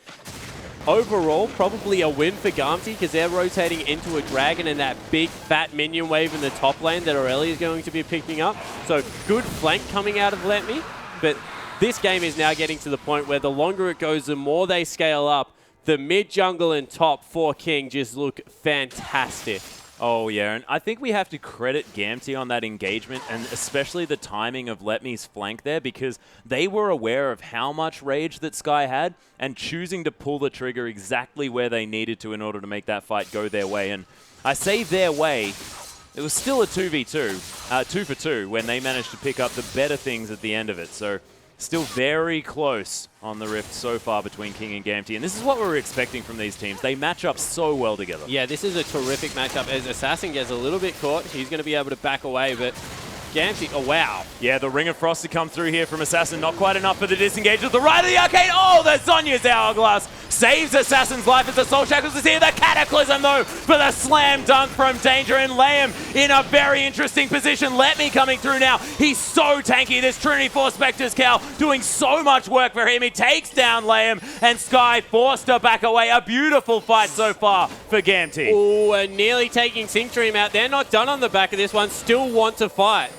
overall, probably a win for Gamti because they're rotating into a dragon and that big fat minion wave in the top lane that Aurelia is going to be picking up. So good flank coming out of Let Me, but this game is now getting to the point where the longer it goes, the more they scale up. The mid jungle and top for King just look fantastic. Oh, yeah, and I think we have to credit Gamti on that engagement, and especially the timing of Let Me's flank there, because they were aware of how much rage that Sky had, and choosing to pull the trigger exactly where they needed to in order to make that fight go their way. And I say their way, it was still a 2v2, 2 for 2, when they managed to pick up the better things at the end of it. So still very close on the rift so far between King and Gamti. And this is what we were expecting from these teams. They match up so well together. Yeah, this is a terrific matchup. As Assassin gets a little bit caught, he's going to be able to back away, but Gamti, oh wow. Yeah, the Ring of Frost to come through here from Assassin. Not quite enough for the disengage with the right of the Arcane. Oh, the Sonya's Hourglass saves Assassin's life as the Soul Shackles is here. The Cataclysm, though, for the slam dunk from Danger. And Liam in a very interesting position. Let Me coming through now. He's so tanky. This Trinity Force Spectre's Cow doing so much work for him. He takes down Liam, and Sky forced to back away. A beautiful fight so far for Gamti. Oh, and nearly taking Sync Dream out. They're not done on the back of this one. Still want to fight.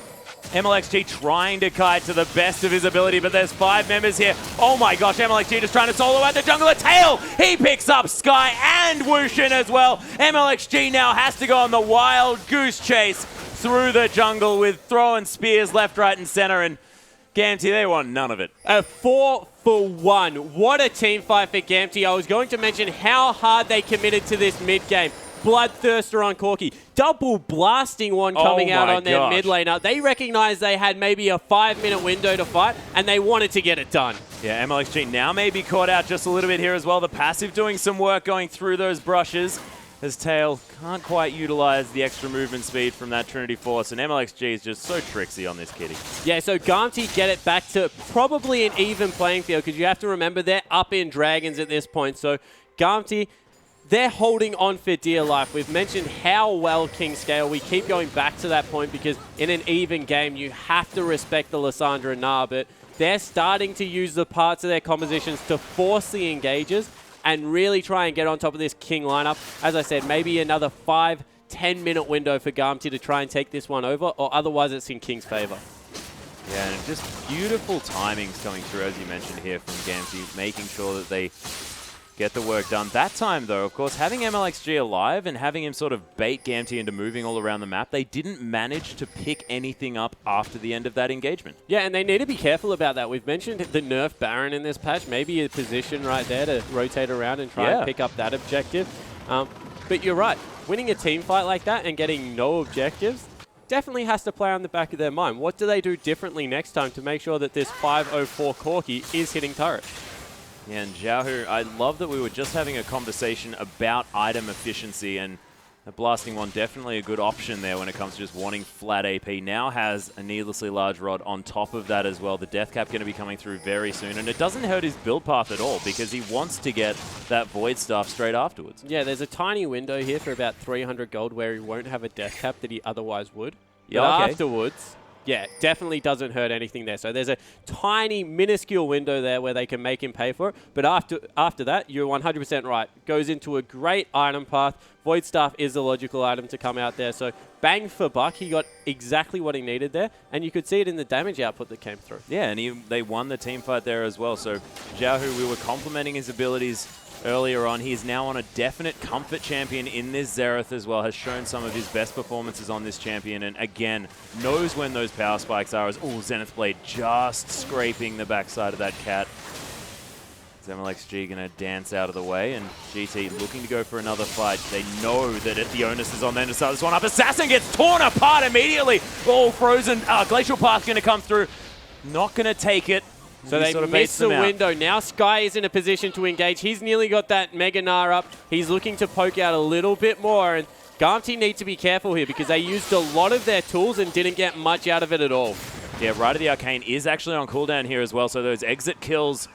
MLXG trying to kite to the best of his ability, but there's 5 members here. Oh my gosh, MLXG just trying to solo out the jungle. A Tail, he picks up Sky and Wushin as well. MLXG now has to go on the wild goose chase through the jungle with throwing spears left, right, and center. And Gamti, they want none of it. A 4 for 1. What a team fight for Gamti. I was going to mention how hard they committed to this mid game. Bloodthirster on Corki. Double blasting one coming out on their mid laner. They recognized they had maybe a 5-minute window to fight, and they wanted to get it done. Yeah, MLXG now may be caught out just a little bit here as well. The passive doing some work going through those brushes as Tail can't quite utilize the extra movement speed from that Trinity Force, and MLXG is just so tricksy on this kitty. Yeah, so Gamti get it back to probably an even playing field, because you have to remember they're up in dragons at this point. So Gamti, they're holding on for dear life. We've mentioned how well King scale. We keep going back to that point because in an even game, you have to respect the Lissandra Gnar, but they're starting to use the parts of their compositions to force the engages and really try and get on top of this King lineup. As I said, maybe another 5-10 minute window for Gamti to try and take this one over, or otherwise it's in King's favor. Yeah, and just beautiful timings coming through, as you mentioned here, from Gamti, making sure that they get the work done. That time, though, of course, having MLXG alive and having him sort of bait Gamti into moving all around the map, they didn't manage to pick anything up after the end of that engagement. Yeah, and they need to be careful about that. We've mentioned the nerf Baron in this patch. Maybe a position right there to rotate around and try and pick up that objective. But you're right. Winning a team fight like that and getting no objectives definitely has to play on the back of their mind. What do they do differently next time to make sure that this 504 Corki is hitting turret? Yeah, and Xiaohu, I love that we were just having a conversation about item efficiency, and the blasting one definitely a good option there when it comes to just wanting flat AP. Now has a needlessly large rod on top of that as well. The death cap going to be coming through very soon, and it doesn't hurt his build path at all because he wants to get that void staff straight afterwards. Yeah, there's a tiny window here for about 300 gold where he won't have a death cap that he otherwise would. Yeah, but okay. afterwards, Yeah, definitely doesn't hurt anything there. So there's a tiny, minuscule window there where they can make him pay for it. But after that, you're 100% right. Goes into a great item path. Void Staff is the logical item to come out there. So bang for buck, he got exactly what he needed there. And you could see it in the damage output that came through. Yeah, and they won the team fight there as well. So Zhao, who we were complimenting his abilities earlier on, he's now on a definite comfort champion in this Xerath as well, has shown some of his best performances on this champion, and again, knows when those power spikes are. As Zenith Blade just scraping the backside of that cat. XG going to dance out of the way, and GT looking to go for another fight. They know that the onus is on them to start this one up. Assassin gets torn apart immediately. Oh, frozen. Glacial Path going to come through. Not going to take it. So they miss the window. Now Sky is in a position to engage. He's nearly got that Mega Gnar up. He's looking to poke out a little bit more. And Garmty need to be careful here because they used a lot of their tools and didn't get much out of it at all. Yeah, Rite of the Arcane is actually on cooldown here as well. So those exit kills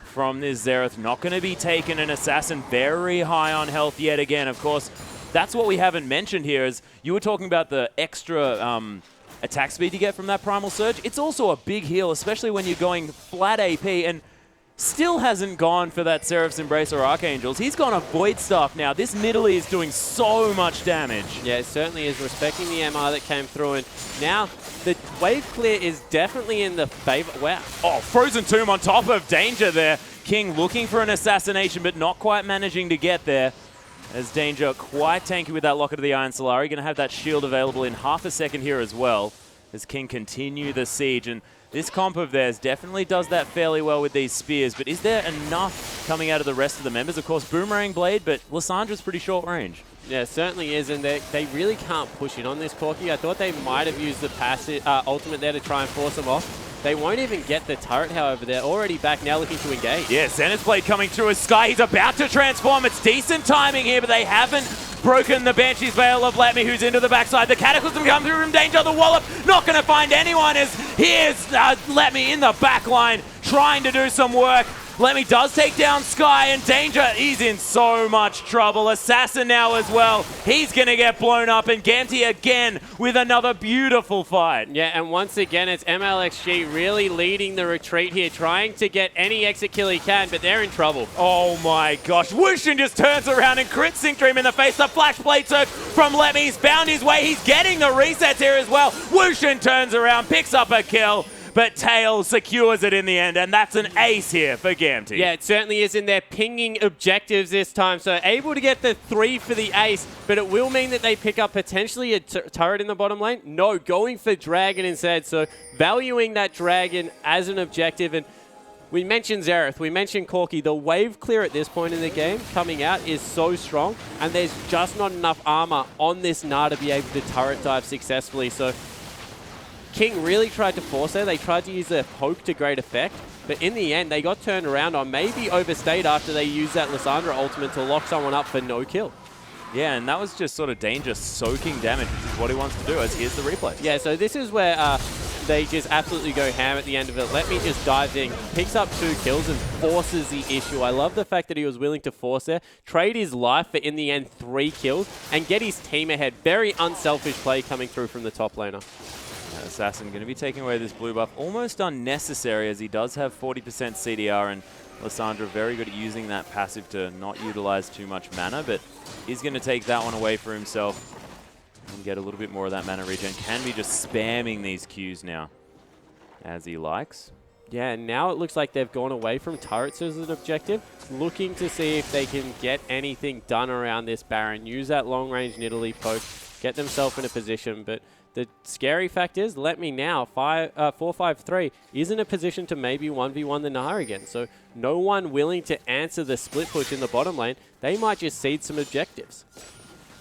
from this Xerath not going to be taken. An Assassin very high on health yet again. Of course, that's what we haven't mentioned here is you were talking about the extra attack speed you get from that Primal Surge. It's also a big heal, especially when you're going flat AP, and still hasn't gone for that Seraph's Embrace or Archangels. He's gone a Void Staff now. This Nidalee is doing so much damage. Yeah, it certainly is, respecting the MR that came through, and now the wave clear is definitely in the favor. Wow. Oh, Frozen Tomb on top of Danger there. King looking for an assassination, but not quite managing to get there. As Danger quite tanky with that Locket of the Iron Solari. Going to have that shield available in half a second here as well, as King continue the siege. And this comp of theirs definitely does that fairly well with these spears, but is there enough coming out of the rest of the members? Of course, Boomerang Blade, but Lyssandra's pretty short range. Yeah, it certainly is, and they really can't push in on this Corki. I thought they might have used the passive ultimate there to try and force them off. They won't even get the turret, however. They're already back now looking to engage. Yeah, Zenith Blade coming through as Sky. He's about to transform. It's decent timing here, but they haven't broken the Banshee's Veil of Let Me, who's into the backside. The Cataclysm comes through from Danger. The Wallop not going to find anyone as here's Let Me in the back line trying to do some work. Let Me does take down Sky, and Danger, he's in so much trouble. Assassin now as well. He's going to get blown up, and Gamty again with another beautiful fight. Yeah, and once again, it's MLXG really leading the retreat here, trying to get any exit kill he can, but they're in trouble. Oh my gosh. Wushin just turns around and crits Sync Dream in the face. The Flash Blade Surge from Let Me. He's found his way. He's getting the resets here as well. Wushin turns around, picks up a kill, but Tails secures it in the end, and that's an ace here for Gamty. Yeah, it certainly is, and they're pinging objectives this time, so able to get the 3 for the ace, but it will mean that they pick up potentially a turret in the bottom lane. No, going for Dragon instead, so valuing that Dragon as an objective. And we mentioned Xerath, we mentioned Corki. The wave clear at this point in the game coming out is so strong, and there's just not enough armor on this Gnar to be able to turret dive successfully. So King really tried to force there. They tried to use their poke to great effect, but in the end, they got turned around on, maybe overstayed after they used that Lysandra ultimate to lock someone up for no kill. Yeah, and that was just sort of Danger soaking damage, which is what he wants to do, as here's the replay. Yeah, so this is where they just absolutely go ham at the end of it. Let Me just dives in, picks up 2 kills, and forces the issue. I love the fact that he was willing to force there, trade his life for, in the end, 3 kills, and get his team ahead. Very unselfish play coming through from the top laner. Assassin going to be taking away this blue buff. Almost unnecessary, as he does have 40% CDR, and Lysandra very good at using that passive to not utilize too much mana, but he's going to take that one away for himself and get a little bit more of that mana regen. Can be just spamming these Qs now, as he likes. Yeah, and now it looks like they've gone away from turrets as an objective, looking to see if they can get anything done around this Baron, use that long-range Nidalee poke, get themselves in a position, but the scary fact is, Let Me now, 4-5-3, is in a position to maybe 1v1 the Gnar again. So no one willing to answer the split push in the bottom lane. They might just cede some objectives.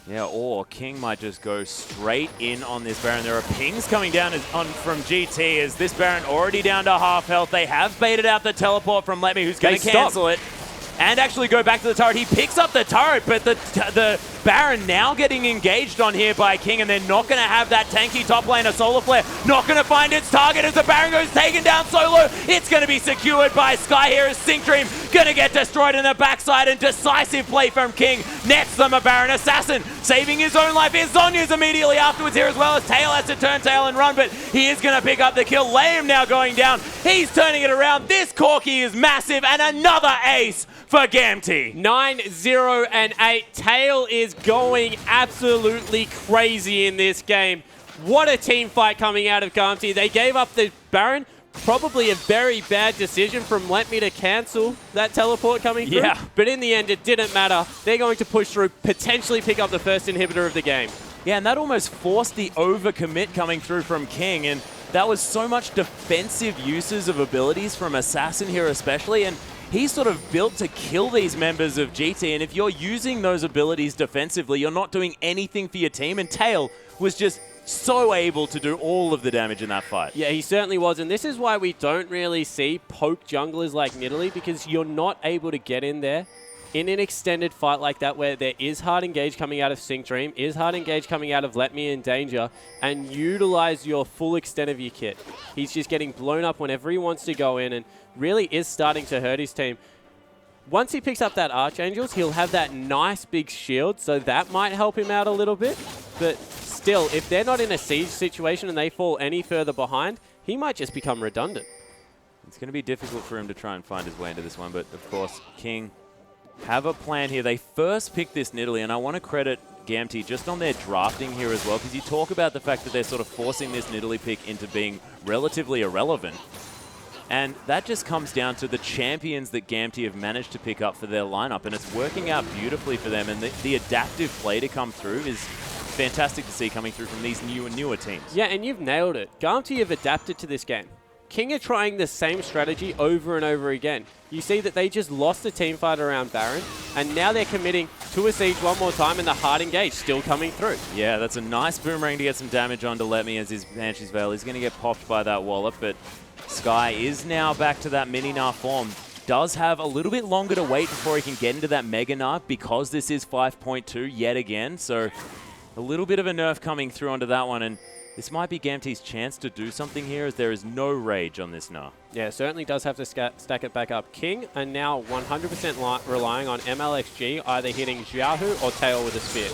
Yeah, or King might just go straight in on this Baron. There are pings coming down from GT as this Baron already down to half health. They have baited out the teleport from Let Me, who's going to cancel it and actually go back to the turret. He picks up the turret, but the Baron now getting engaged on here by King, and they're not going to have that tanky top laner. Solar Flare not going to find its target as the Baron goes taken down solo. It's going to be secured by Sky here as Sync Dream going to get destroyed in the backside, and decisive play from King nets them a Baron Assassin, saving his own life. Here's Zonya's immediately afterwards here as well, as Tail has to turn tail and run, but he is going to pick up the kill. Liam now going down. He's turning it around. This Corki is massive, and another ace for Gamty. 9-0-8. Tail is going absolutely crazy in this game. What a team fight coming out of Gamty. They gave up the Baron. Probably a very bad decision from Let Me to cancel that teleport coming through. Yeah. But in the end, it didn't matter. They're going to push through, potentially pick up the first inhibitor of the game. Yeah, and that almost forced the overcommit coming through from King, and that was so much defensive uses of abilities from Assassin here especially, and he's sort of built to kill these members of GT, and if you're using those abilities defensively, you're not doing anything for your team, and Tail was just so able to do all of the damage in that fight. Yeah, he certainly was, and this is why we don't really see poke junglers like Nidalee, because you're not able to get in there in an extended fight like that where there is hard engage coming out of Sync Dream, is hard engage coming out of Let Me in danger, and utilize your full extent of your kit. He's just getting blown up whenever he wants to go in, and really is starting to hurt his team. Once he picks up that Archangels, he'll have that nice big shield, so that might help him out a little bit. But still, if they're not in a siege situation and they fall any further behind, he might just become redundant. It's going to be difficult for him to try and find his way into this one, but of course, King have a plan here. They first picked this Nidalee, and I want to credit Gamty just on their drafting here as well, because you talk about the fact that they're sort of forcing this Nidalee pick into being relatively irrelevant. And that just comes down to the champions that Gamty have managed to pick up for their lineup, and it's working out beautifully for them, and the adaptive play to come through is fantastic to see coming through from these newer teams. Yeah, and you've nailed it. Gamty have adapted to this game. King are trying the same strategy over and over again. You see that they just lost the team fight around Baron, and now they're committing to a siege one more time, and the hard engage still coming through. Yeah, that's a nice boomerang to get some damage onto Let Me as his Banshee's Veil is going to get popped by that Wallop, but Sky is now back to that mini Gnar form. Does have a little bit longer to wait before he can get into that Mega Gnar because this is 5.2 yet again, so a little bit of a nerf coming through onto that one, and this might be Gamty's chance to do something here as there is no rage on this Gnar. Yeah, certainly does have to stack it back up. King are now 100% relying on MLXG either hitting Xiaohu or Tail with a spear.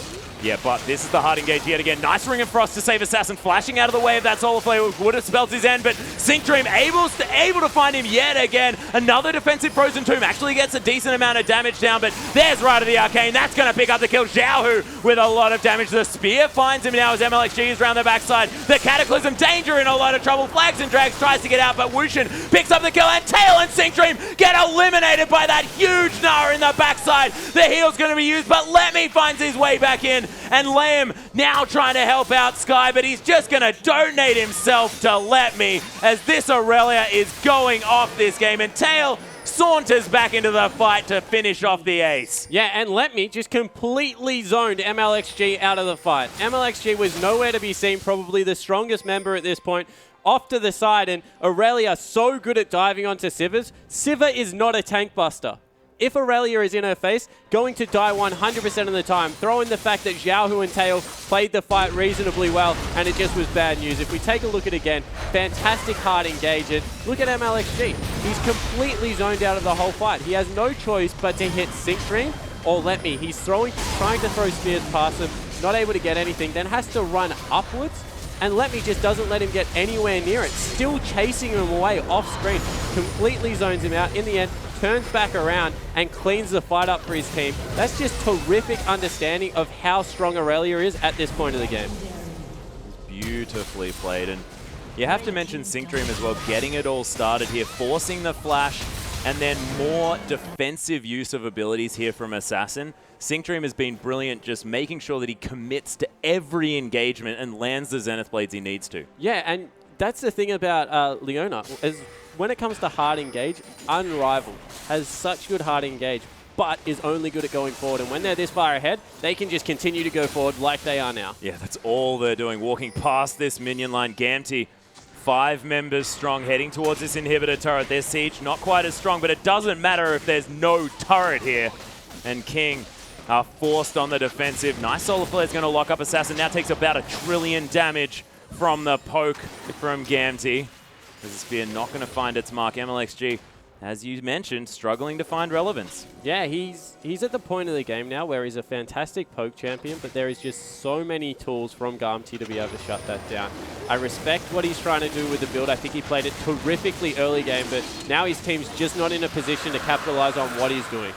Yeah, but this is the hard engage yet again. Nice Ring of Frost to save Assassin, flashing out of the way of that Solar Flare would have spelled his end, but Sync Dream able to find him yet again. Another defensive Frozen Tomb actually gets a decent amount of damage down, but there's Rite of the Arcane. That's going to pick up the kill. Xiaohu with a lot of damage. The spear finds him now as MLXG is around the backside. The Cataclysm, Danger in a lot of trouble. Flags and Drags tries to get out, but Wushin picks up the kill, and Tail and Sync Dream get eliminated by that huge Gnar in the backside. The heal's going to be used, but Let Me finds his way back in, and Liam now trying to help out Sky, but he's just going to donate himself to Let Me as this Aurelia is going off this game, and Tail saunters back into the fight to finish off the ace. Yeah, and Let Me just completely zoned MLXG out of the fight. MLXG was nowhere to be seen, probably the strongest member at this point. Off to the side, and Aurelia so good at diving onto Sivers. Sivir is not a tank buster. If Aurelia is in her face, going to die 100% of the time. Throw in the fact that Xiaohu and Tail played the fight reasonably well, and it just was bad news. If we take a look at it again, fantastic hard engage. And look at MLXG. He's completely zoned out of the whole fight. He has no choice but to hit Sync Dream or Let Me. He's trying to throw spears past him, not able to get anything, then has to run upwards. And Let Me just doesn't let him get anywhere near it. Still chasing him away off screen. Completely zones him out. In the end, turns back around and cleans the fight up for his team. That's just terrific understanding of how strong Aurelia is at this point of the game. Beautifully played. And you have to mention Sync Dream as well, getting it all started here, forcing the flash, and then more defensive use of abilities here from Assassin. Sync Dream has been brilliant, just making sure that he commits to every engagement and lands the Zenith Blades he needs to. Yeah, and that's the thing about Leona, is when it comes to hard engage, unrivaled. Has such good hard engage, but is only good at going forward. And when they're this far ahead, they can just continue to go forward like they are now. Yeah, that's all they're doing, walking past this minion line. Gamty, 5 members strong, heading towards this inhibitor turret. Their siege not quite as strong, but it doesn't matter if there's no turret here. And King are forced on the defensive. Nice Solar Flare is going to lock up Assassin. Now takes about 1 trillion damage from the poke from Gamti. As the Spear not going to find its mark. MLXG, as you mentioned, struggling to find relevance. Yeah, he's at the point of the game now where he's a fantastic poke champion, but there is just so many tools from Gamti to be able to shut that down. I respect what he's trying to do with the build. I think he played it terrifically early game, but now his team's just not in a position to capitalize on what he's doing.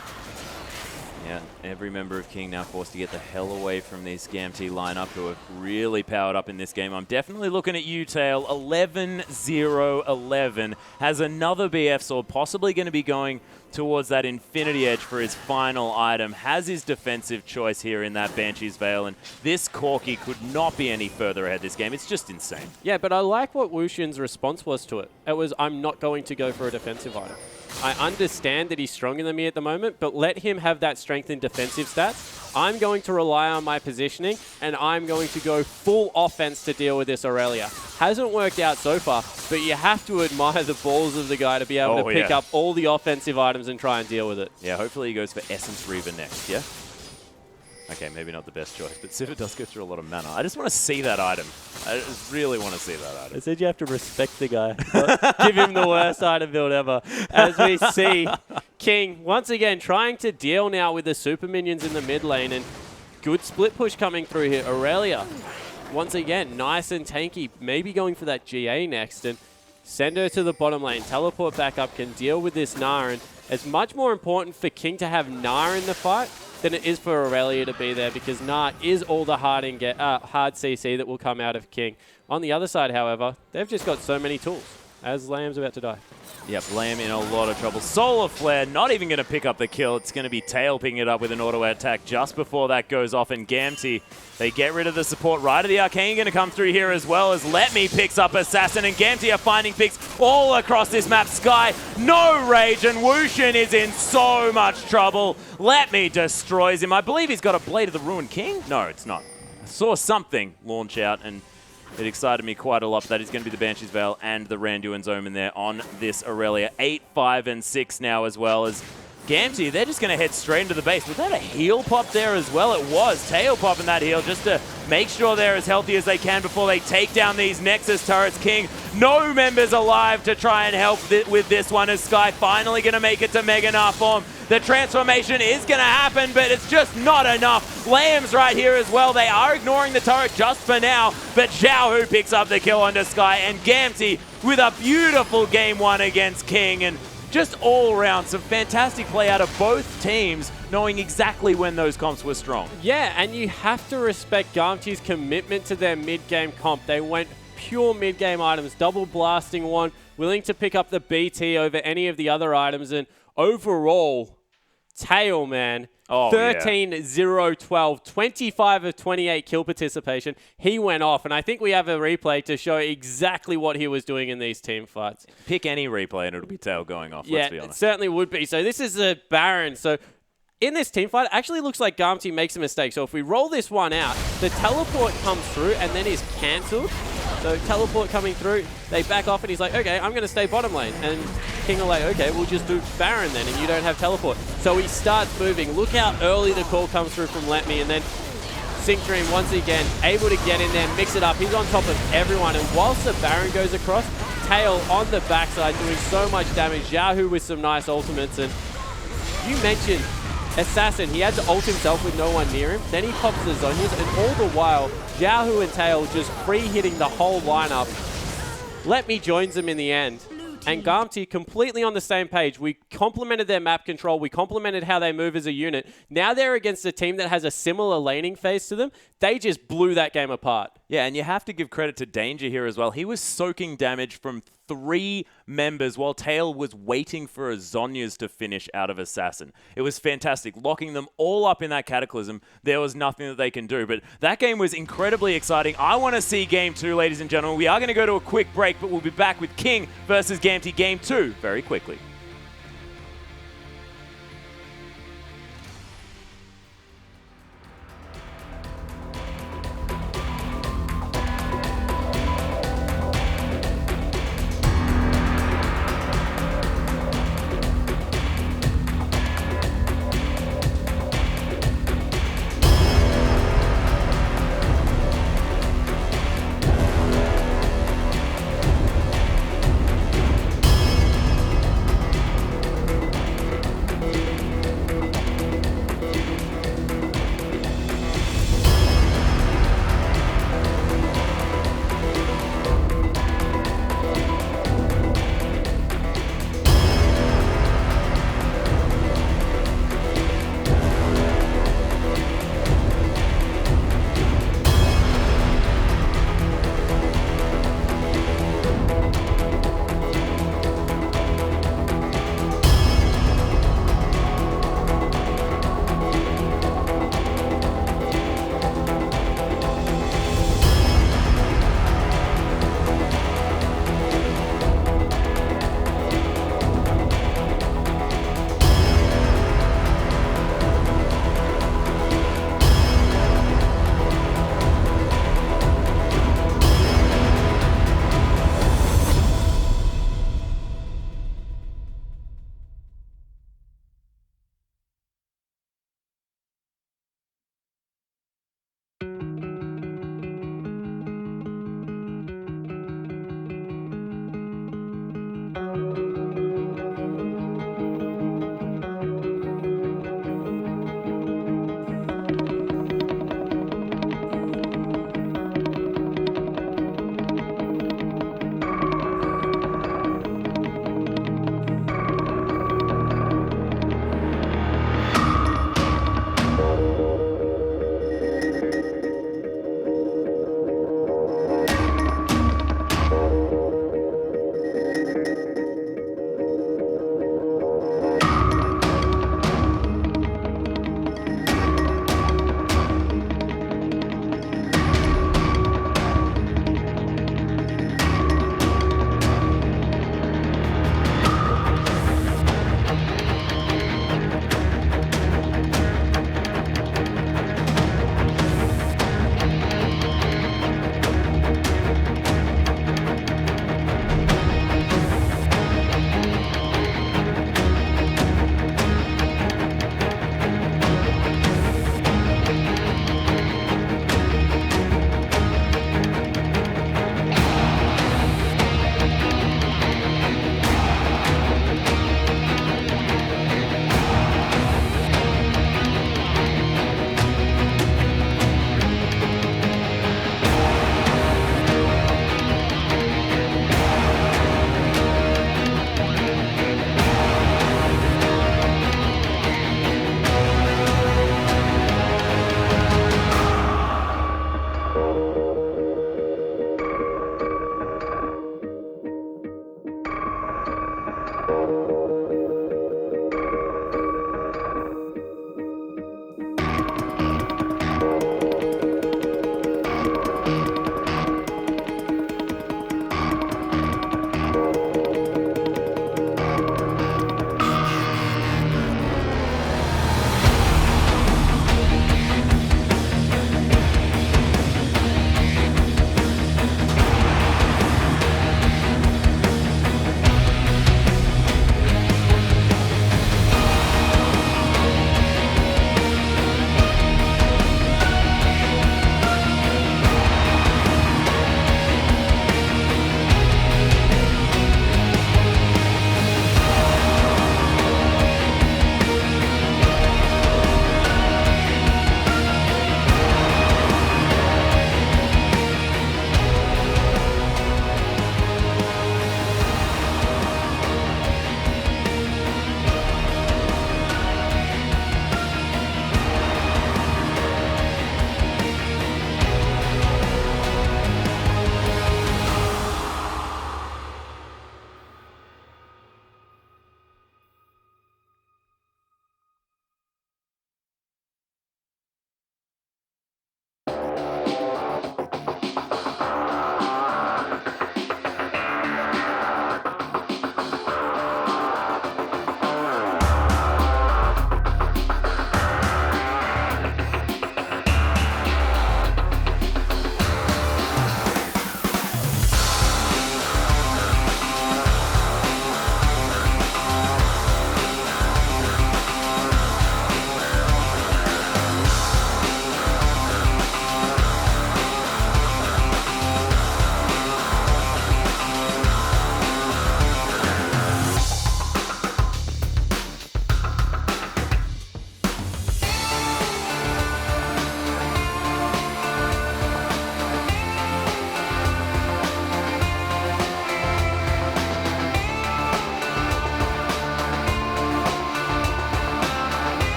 Yeah, every member of King now forced to get the hell away from this Gamti lineup who have really powered up in this game. I'm definitely looking at you, Tail. 11-0-11 has another BF sword, possibly going to be going towards that Infinity Edge for his final item. Has his defensive choice here in that Banshee's Veil, and this Corki could not be any further ahead this game. It's just insane. Yeah, but I like what Wushin's response was to it. It was, I'm not going to go for a defensive item. I understand that he's stronger than me at the moment, but let him have that strength in defensive stats. I'm going to rely on my positioning, and I'm going to go full offense to deal with this Aurelia. Hasn't worked out so far, but you have to admire the balls of the guy to be able to pick up all the offensive items and try and deal with it. Yeah, hopefully he goes for Essence Reaver next, yeah? Okay, maybe not the best choice, but Sivir does go through a lot of mana. I just want to see that item. I just really want to see that item. I said you have to respect the guy. Give him the worst item build ever. As we see King, once again, trying to deal now with the super minions in the mid lane, and good split push coming through here. Aurelia, once again, nice and tanky, maybe going for that GA next, and send her to the bottom lane. Teleport back up, can deal with this Gnar, and it's much more important for King to have Gnar in the fight than it is for Aurelia to be there, because Gnar is all the hard CC that will come out of King. On the other side, however, they've just got so many tools, as Lamb's about to die. Yep, Lamb in a lot of trouble. Solar Flare not even going to pick up the kill. It's going to be Tail picking it up with an auto attack just before that goes off. And Gamti, they get rid of the support. Right of the Arcane going to come through here as well, as Let Me picks up Assassin. And Gamti are finding picks all across this map. Sky, no rage, and Wushin is in so much trouble. Let Me destroys him. I believe he's got a Blade of the Ruined King. No, it's not. I saw something launch out, and it excited me quite a lot. That is going to be the Banshee's Veil and the Randuin's Omen there on this Aurelia. 8, 5, and 6 now, as well as Gamti. They're just going to head straight into the base. Was that a heal pop there as well? It was. Tail popping that heal just to make sure they're as healthy as they can before they take down these Nexus turrets. King, no members alive to try and help with this one, as Sky finally going to make it to Mega Gnar form. The transformation is going to happen, but it's just not enough. Lamb's right here as well. They are ignoring the turret just for now, but Zhao Hu picks up the kill onto Sky, and Gamti with a beautiful game one against King, and just all around some fantastic play out of both teams, knowing exactly when those comps were strong. Yeah, and you have to respect Gamti's commitment to their mid-game comp. They went pure mid-game items, double blasting one, willing to pick up the BT over any of the other items, and overall, Tail, man, 13-0-12, 25 of 28 kill participation. He went off, and I think we have a replay to show exactly what he was doing in these team fights. Pick any replay and it'll be Tail going off, yeah, let's be honest. It certainly would be. So this is a Baron. So in this team fight, it actually looks like Gamti makes a mistake. So if we roll this one out, the teleport comes through and then is cancelled. So teleport coming through, they back off, and he's like, okay, I'm going to stay bottom lane. And King are like, okay, we'll just do Baron then, and you don't have teleport. So he starts moving. Look how early the call comes through from Let Me, and then Sync Dream once again able to get in there, mix it up. He's on top of everyone, and whilst the Baron goes across, Tail on the backside doing so much damage. Zhao Hu with some nice ultimates, and you mentioned Assassin, he had to ult himself with no one near him. Then he pops the Zhonyas, and all the while, Zhao Hu and Tail just free-hitting the whole lineup. Let Me joins them in the end. And Gamti completely on the same page. We complemented their map control. We complemented how they move as a unit. Now they're against a team that has a similar laning phase to them. They just blew that game apart. Yeah, and you have to give credit to Danger here as well. He was soaking damage from 3 members while Tail was waiting for a Zhonya's to finish out of Assassin. It was fantastic. Locking them all up in that Cataclysm, there was nothing that they can do. But that game was incredibly exciting. I want to see Game 2, ladies and gentlemen. We are going to go to a quick break, but we'll be back with King versus Gamti Game 2 very quickly.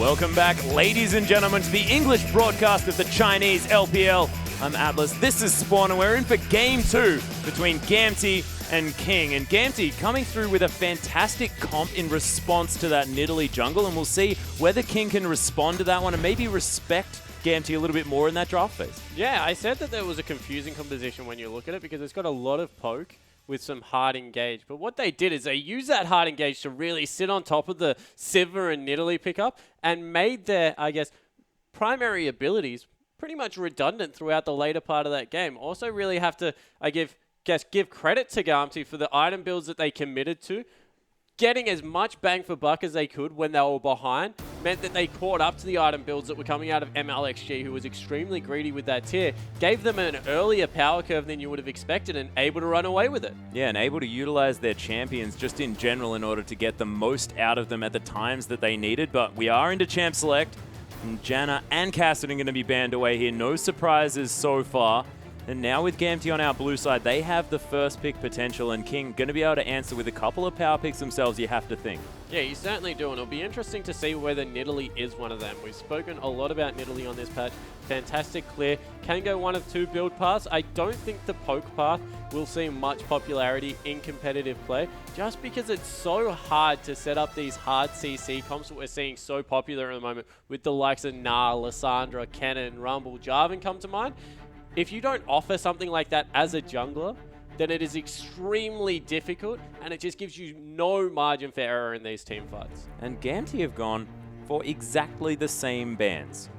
Welcome back, ladies and gentlemen, to the English broadcast of the Chinese LPL. I'm Atlas, this is Spawn, and we're in for Game 2 between Gamty and King. And Gamty coming through with a fantastic comp in response to that Nidalee jungle, and we'll see whether King can respond to that one and maybe respect Gamty a little bit more in that draft phase. Yeah, I said that there was a confusing composition when you look at it because it's got a lot of poke with some hard engage. But what they did is they used that hard engage to really sit on top of the Sivir and Nidalee pickup and made their, I guess, primary abilities pretty much redundant throughout the later part of that game. Also really have to, give credit to Gamty for the item builds that they committed to. Getting as much bang for buck as they could when they were behind meant that they caught up to the item builds that were coming out of MLXG, who was extremely greedy with that tier, gave them an earlier power curve than you would have expected and able to run away with it. Yeah, and able to utilize their champions just in general in order to get the most out of them at the times that they needed. But we are into Champ Select, and Janna and Cassidy are going to be banned away here. No surprises so far. And now with Gamty on our blue side, they have the first pick potential, and King going to be able to answer with a couple of power picks themselves, you have to think. Yeah, you certainly do, and it'll be interesting to see whether Nidalee is one of them. We've spoken a lot about Nidalee on this patch. Fantastic clear. Can go one of two build paths. I don't think the poke path will see much popularity in competitive play, just because it's so hard to set up these hard CC comps that we're seeing so popular at the moment with the likes of Nah, Lissandra, Kennen, Rumble, Jarvan come to mind. If you don't offer something like that as a jungler, then it is extremely difficult, and it just gives you no margin for error in these team fights. And Gamty have gone for exactly the same bans.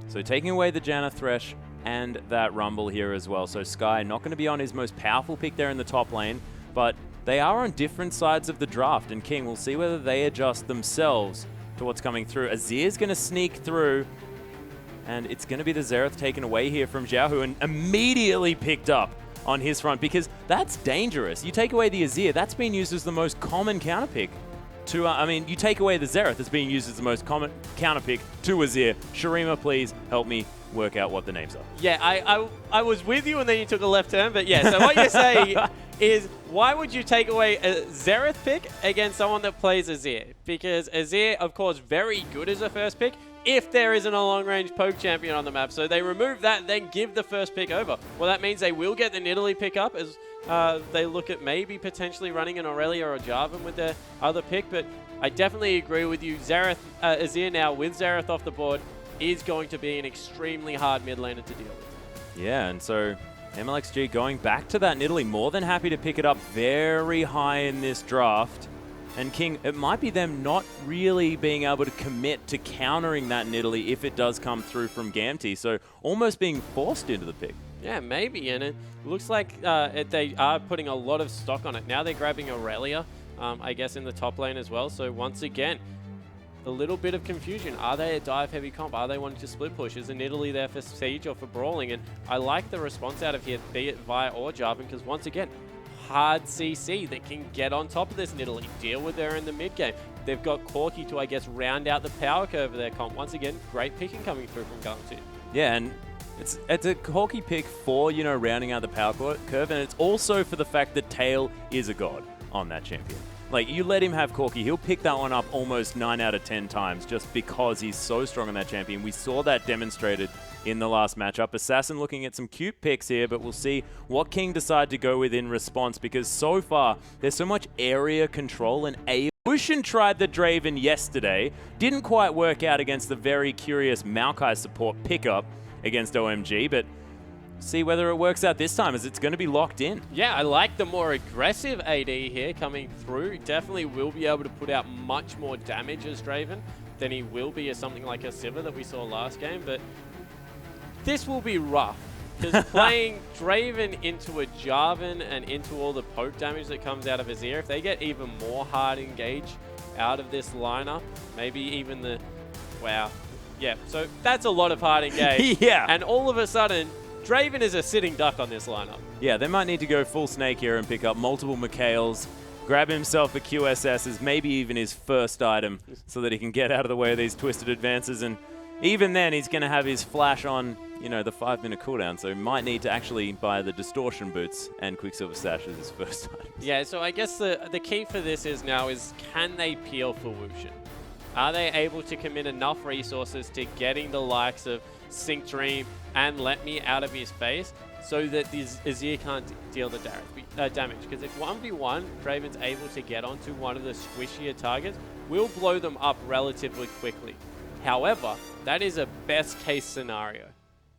So taking away the Janna Thresh and that Rumble here as well. So Sky not going to be on his most powerful pick there in the top lane, but they are on different sides of the draft, and King will see whether they adjust themselves to what's coming through. Azir's going to sneak through, and it's going to be the Xerath taken away here from Xiaohu and immediately picked up on his front, because that's dangerous. You take away the Azir, that's been used as the most common counter pick to, you take away the Xerath that's being used as the most common counter pick to Azir. Shurima, please help me work out what the names are. Yeah, I was with you and then you took a left turn, but yeah, so what you're saying is, why would you take away a Xerath pick against someone that plays Azir? Because Azir, of course, very good as a first pick, if there isn't a long-range poke champion on the map. So they remove that and then give the first pick over. Well, that means they will get the Nidalee pick up as they look at maybe potentially running an Aurelia or Jarvan with their other pick. But I definitely agree with you. Azir now with Xerath off the board is going to be an extremely hard mid laner to deal with. Yeah, and so MLXG going back to that Nidalee, more than happy to pick it up very high in this draft. And King, it might be them not really being able to commit to countering that Nidalee if it does come through from Gamty. So almost being forced into the pick. Yeah, maybe. And it looks like they are putting a lot of stock on it. Now they're grabbing Aurelia, I guess, in the top lane as well. So once again, a little bit of confusion. Are they a dive-heavy comp? Are they wanting to split push? Is a Nidalee there for Siege or for Brawling? And I like the response out of here, be it Vi or Jarvan, because once again, hard CC that can get on top of this Nidalee, deal with her in the mid game. They've got Corki to, I guess, round out the power curve of their comp. Once again, great picking coming through from Gamty. Yeah, and it's a Corki pick for, rounding out the power curve, and it's also for the fact that Tail is a god on that champion. Like, you let him have Corki, he'll pick that one up almost 9 out of 10 times just because he's so strong on that champion. We saw that demonstrated in the last matchup. Assassin looking at some cute picks here, but we'll see what King decide to go with in response, because so far there's so much area control and Ocean tried the Draven yesterday. Didn't quite work out against the very curious Maokai support pickup against OMG, but see whether it works out this time, as it's going to be locked in. Yeah, I like the more aggressive AD here coming through. Definitely will be able to put out much more damage as Draven than he will be as something like a Sivir that we saw last game, but this will be rough, because playing Draven into a Jarvan and into all the poke damage that comes out of Azir, if they get even more hard engage out of this lineup, maybe even the... Wow. Yeah, so that's a lot of hard engage. Yeah. And all of a sudden, Draven is a sitting duck on this lineup. Yeah, they might need to go full snake here and pick up multiple Mikhails, grab himself a QSS as maybe even his first item so that he can get out of the way of these twisted advances. And even then, he's going to have his flash on, the 5-minute cooldown, so he might need to actually buy the distortion boots and Quicksilver Sash as his first items. Yeah, so I guess the key for this is now is, can they peel for Wushin? Are they able to commit enough resources to getting the likes of Sync Dream and Let Me out of his face so that this Azir can't deal the damage? Because if 1v1, Draven's able to get onto one of the squishier targets, we'll blow them up relatively quickly. However, that is a best case scenario.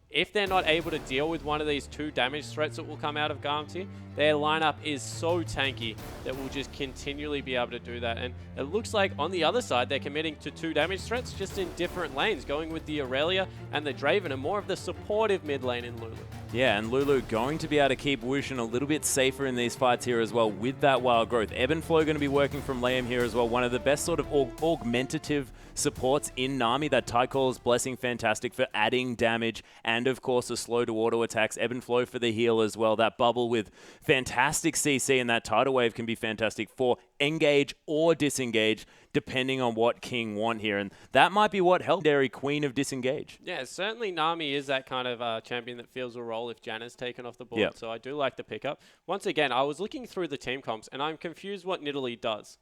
If they're not able to deal with one of these 2 damage threats that will come out of Garmty, their lineup is so tanky that we'll just continually be able to do that. And it looks like on the other side, they're committing to 2 damage threats just in different lanes, going with the Aurelia and the Draven and more of the supportive mid lane in Lulu. Yeah, and Lulu going to be able to keep Wushin a little bit safer in these fights here as well with that wild growth. Ebb and Flow going to be working from Liam here as well. One of the best sort of augmentative supports in Nami. That Tide Call's Blessing, fantastic for adding damage, and of course a slow to auto attacks. Ebb and Flow for the heal as well. That bubble with fantastic CC, and that Tidal Wave can be fantastic for engage or disengage, depending on what King want here. And that might be what helped Legendary Queen of Disengage. Yeah, certainly Nami is that kind of champion that feels a role if Janna's taken off the board. Yep. So I do like the pickup. Once again, I was looking through the team comps, and I'm confused what Nidalee does.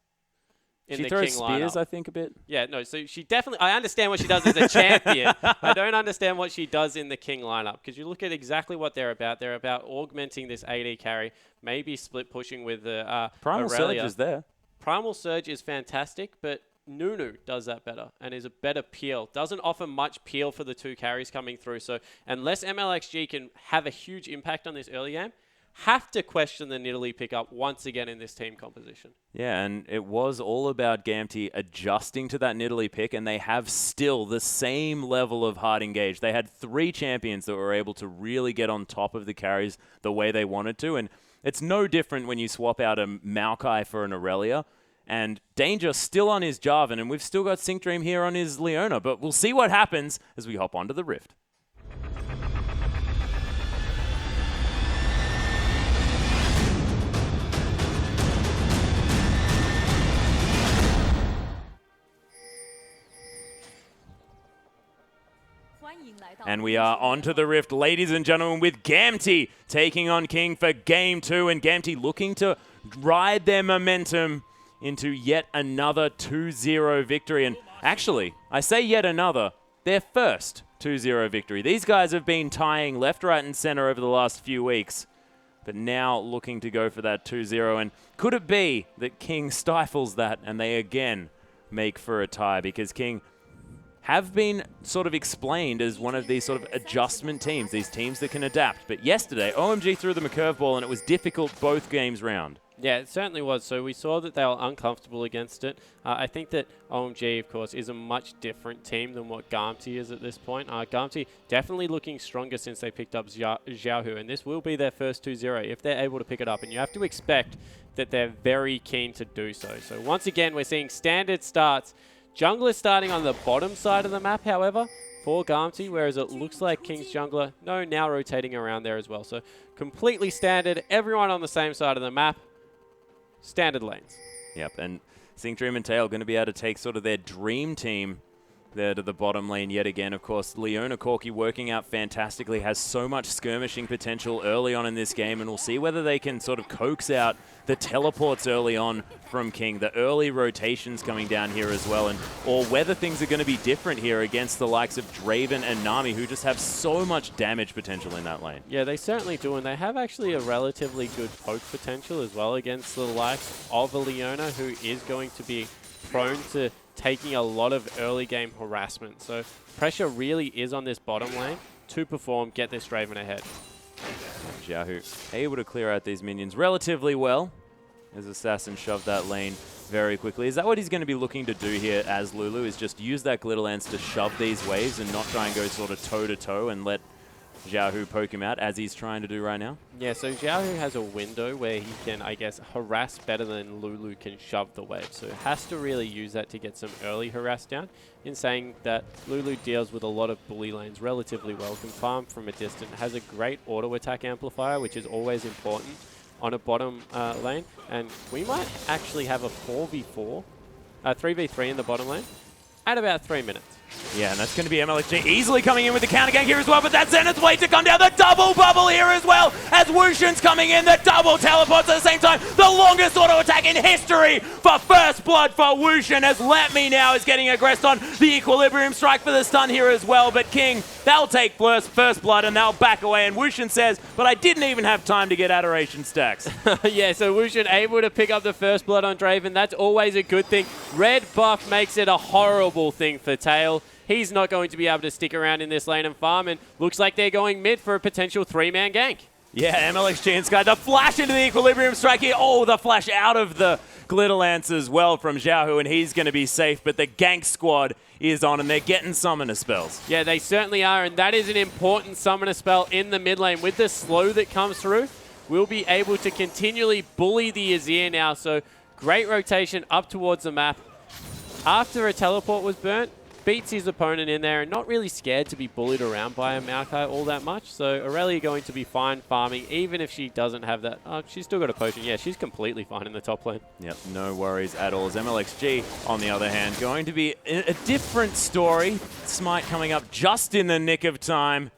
She throws spears, I think, a bit. Yeah, no, so she definitely... I understand what she does as a champion. I don't understand what she does in the King lineup, because you look at exactly what they're about. They're about augmenting this AD carry, maybe split pushing with the Primal Aurelia. Surge is there. Primal Surge is fantastic, but Nunu does that better and is a better peel. Doesn't offer much peel for the 2 carries coming through. So unless MLXG can have a huge impact on this early game, have to question the Nidalee pickup once again in this team composition. Yeah, and it was all about Gamty adjusting to that Nidalee pick, and they have still the same level of hard engage. They had 3 champions that were able to really get on top of the carries the way they wanted to, and it's no different when you swap out a Maokai for an Aurelia. And Danger still on his Jarvan, and we've still got Sync Dream here on his Leona, but we'll see what happens as we hop onto the Rift. And we are onto the Rift, ladies and gentlemen, with Gamty taking on King for Game 2, and Gamty looking to ride their momentum into yet another 2-0 victory. And actually, I say yet another, their first 2-0 victory. These guys have been tying left, right, and center over the last few weeks, but now looking to go for that 2-0. And could it be that King stifles that and they again make for a tie? Because King have been sort of explained as one of these sort of adjustment teams, these teams that can adapt. But yesterday, OMG threw them a curveball and it was difficult both games round. Yeah, it certainly was. So we saw that they were uncomfortable against it. I think that OMG, of course, is a much different team than what Garmty is at this point. Garmty definitely looking stronger since they picked up Xiaohu, and this will be their first 2-0 if they're able to pick it up. And you have to expect that they're very keen to do so. So once again, we're seeing standard starts. Jungler starting on the bottom side of the map, however, for Garmty, whereas it looks like King's jungler, now rotating around there as well. So completely standard, everyone on the same side of the map. Standard lanes. Yep, and Sync Dream and Tail going to be able to take sort of their dream team there to the bottom lane yet again. Of course, Leona Corki working out fantastically, has so much skirmishing potential early on in this game, and we'll see whether they can sort of coax out the teleports early on from King, the early rotations coming down here as well, and or whether things are going to be different here against the likes of Draven and Nami, who just have so much damage potential in that lane. Yeah, they certainly do, and they have actually a relatively good poke potential as well against the likes of a Leona, who is going to be prone to taking a lot of early game harassment. So pressure really is on this bottom lane to perform, get this Draven ahead. Xiaohu able to clear out these minions relatively well as Assassin shoved that lane very quickly. Is that what he's going to be looking to do here as Lulu, is just use that Glitter Lance to shove these waves and not try and go sort of toe-to-toe and let Xiaohu poke him out as he's trying to do right now? Yeah, so Xiaohu has a window where he can, I guess, harass better than Lulu can shove the wave. So has to really use that to get some early harass down. In saying that, Lulu deals with a lot of bully lanes relatively well, can farm from a distance, has a great auto attack amplifier, which is always important on a bottom lane. And we might actually have a 3v3 in the bottom lane at about 3 minutes. Yeah, and that's going to be MLXG easily coming in with the counter gank here as well, but that's Zenith's way to come down. The double bubble here as well, as Wushin's coming in, the double teleports at the same time. The longest auto attack in history for first blood for Wushin, as Let Me Now is getting aggressed on the equilibrium strike for the stun here as well, but King, they'll take first blood and they'll back away, and Wushin says, but I didn't even have time to get adoration stacks. Yeah, so Wushin able to pick up the first blood on Draven. That's always a good thing. Red buff makes it a horrible thing for Tail. He's not going to be able to stick around in this lane and farm, and looks like they're going mid for a potential 3-man gank. Yeah, MLXG and Sky, the flash into the equilibrium strike here. Oh, the flash out of the Glitter Lance as well from Xiaohu, and he's going to be safe, but the gank squad is on, and they're getting summoner spells. Yeah, they certainly are, and that is an important summoner spell in the mid lane. With the slow that comes through, we'll be able to continually bully the Azir now, so great rotation up towards the map. After a teleport was burnt, beats his opponent in there and not really scared to be bullied around by a Maokai all that much. So Aurelia going to be fine farming, even if she doesn't have that. Oh, she's still got a potion. Yeah, she's completely fine in the top lane. Yep, no worries at all. As MLXG, on the other hand, going to be a different story. Smite coming up just in the nick of time.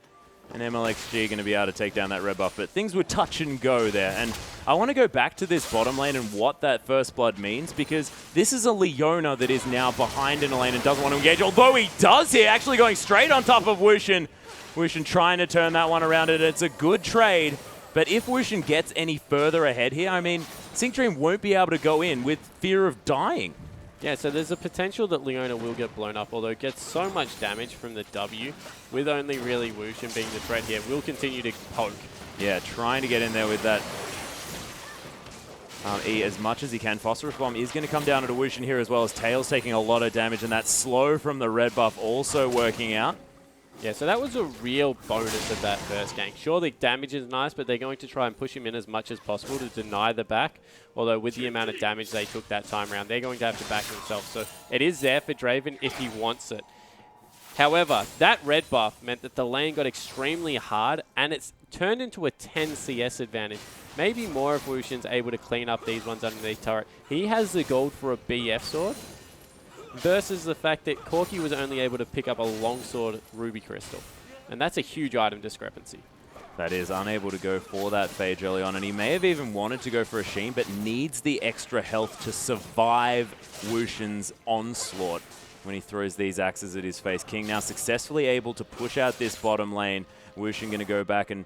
And MLXG going to be able to take down that red buff. But things were touch and go there. And I want to go back to this bottom lane and what that first blood means, because this is a Leona that is now behind in a lane and doesn't want to engage. Although he does here, actually going straight on top of Wushin. Wushin trying to turn that one around, and it's a good trade. But if Wushin gets any further ahead here, I mean, Syncdream won't be able to go in with fear of dying. Yeah, so there's a potential that Leona will get blown up, although it gets so much damage from the W, with only really Wushin being the threat here. Will continue to poke. Yeah, trying to get in there with that E as much as he can. Phosphorus Bomb is going to come down to Wushin here, as well as Tails taking a lot of damage, and that slow from the red buff also working out. Yeah, so that was a real bonus of that first gank. Sure, the damage is nice, but they're going to try and push him in as much as possible to deny the back. Although with the amount of damage they took that time around, they're going to have to back themselves. So it is there for Draven if he wants it. However, that red buff meant that the lane got extremely hard, and it's turned into a 10 CS advantage. Maybe more if Wushin's able to clean up these ones underneath turret. He has the gold for a BF sword, versus the fact that Corki was only able to pick up a longsword Ruby Crystal. And that's a huge item discrepancy. That is, unable to go for that Phage early on, and he may have even wanted to go for a Sheen, but needs the extra health to survive Wushin's onslaught when he throws these axes at his face. King now successfully able to push out this bottom lane. Wushin going to go back and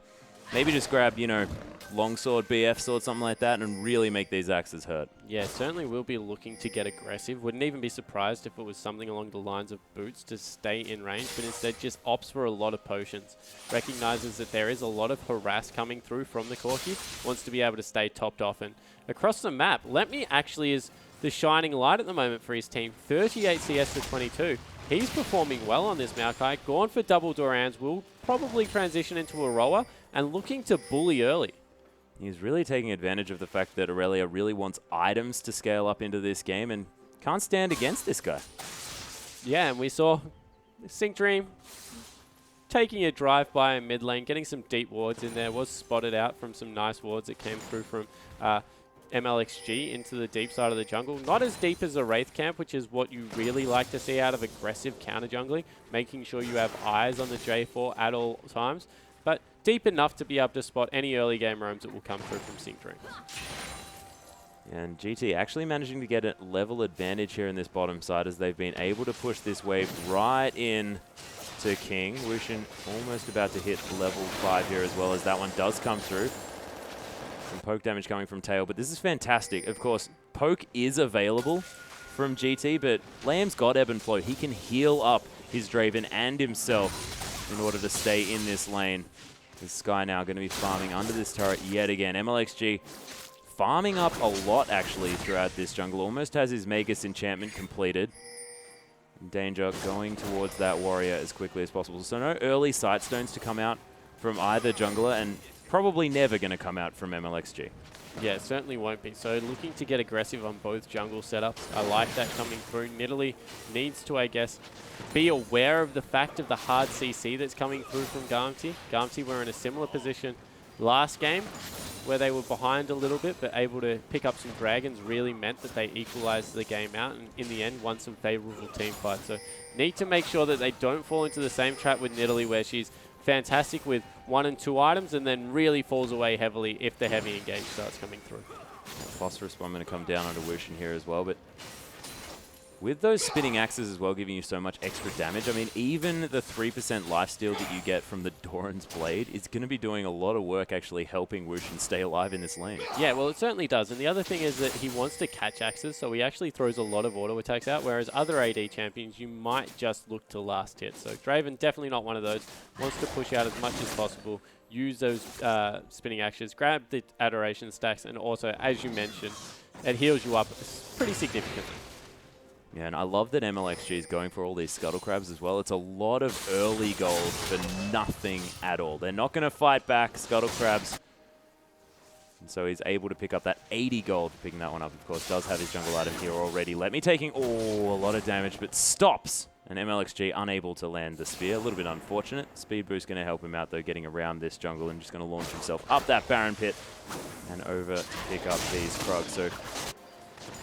maybe just grab, you know, longsword, BF sword, something like that, and really make these axes hurt. Yeah, certainly will be looking to get aggressive. Wouldn't even be surprised if it was something along the lines of boots to stay in range, but instead just opts for a lot of potions. Recognizes that there is a lot of harass coming through from the Corki, wants to be able to stay topped off. And across the map, Let Me actually is the shining light at the moment for his team. 38 CS to 22. He's performing well on this Maokai. Gone for double Dorans, will probably transition into a Roa, and looking to bully early. He's really taking advantage of the fact that Aurelia really wants items to scale up into this game and can't stand against this guy. Yeah, and we saw Syncdream taking a drive by in mid lane, getting some deep wards in there, was spotted out from some nice wards that came through from MLXG into the deep side of the jungle. Not as deep as a Wraith camp, which is what you really like to see out of aggressive counter jungling, making sure you have eyes on the J4 at all times, but deep enough to be able to spot any early game roams that will come through from Syncdream. And GT actually managing to get a level advantage here in this bottom side, as they've been able to push this wave right in to King. Wushin almost about to hit level 5 here, as well as that one does come through. Some poke damage coming from Tail, but this is fantastic. Of course, poke is available from GT, but Liam's got ebb and flow. He can heal up his Draven and himself in order to stay in this lane. This Sky now going to be farming under this turret yet again. MLXG farming up a lot, actually, throughout this jungle. Almost has his Magus enchantment completed. Danger going towards that warrior as quickly as possible. So no early sight stones to come out from either jungler, and probably never going to come out from MLXG. Yeah, it certainly won't be. So looking to get aggressive on both jungle setups. I like that coming through. Nidalee needs to, I guess, be aware of the fact of the hard CC that's coming through from Garmty. Garmty were in a similar position last game. where they were behind a little bit, but able to pick up some dragons really meant that they equalized the game out and in the end won some favorable team fights. So need to make sure that they don't fall into the same trap with Nidalee where she's fantastic with 1 and 2 items and then really falls away heavily if the heavy engage starts coming through. Phosphorus Bomb going to come down onto Wushin here as well, but with those spinning axes as well giving you so much extra damage, I mean, even the 3% lifesteal that you get from the Doran's Blade is going to be doing a lot of work actually helping Wushin stay alive in this lane. Yeah, well, it certainly does. And the other thing is that he wants to catch axes, so he actually throws a lot of auto attacks out, whereas other AD champions, you might just look to last hit. So Draven, definitely not one of those. Wants to push out as much as possible, use those spinning axes, grab the adoration stacks, and also, as you mentioned, it heals you up pretty significantly. Yeah, and I love that MLXG is going for all these Scuttle Crabs as well. It's a lot of early gold for nothing at all. They're not going to fight back, Scuttle Crabs. And so he's able to pick up that 80 gold, picking that one up, of course. Does have his jungle item here already. Let me taking, a lot of damage, but stops. And MLXG unable to land the spear. A little bit unfortunate. Speed boost going to help him out, though, getting around this jungle and just going to launch himself up that Baron Pit and over to pick up these Krugs. So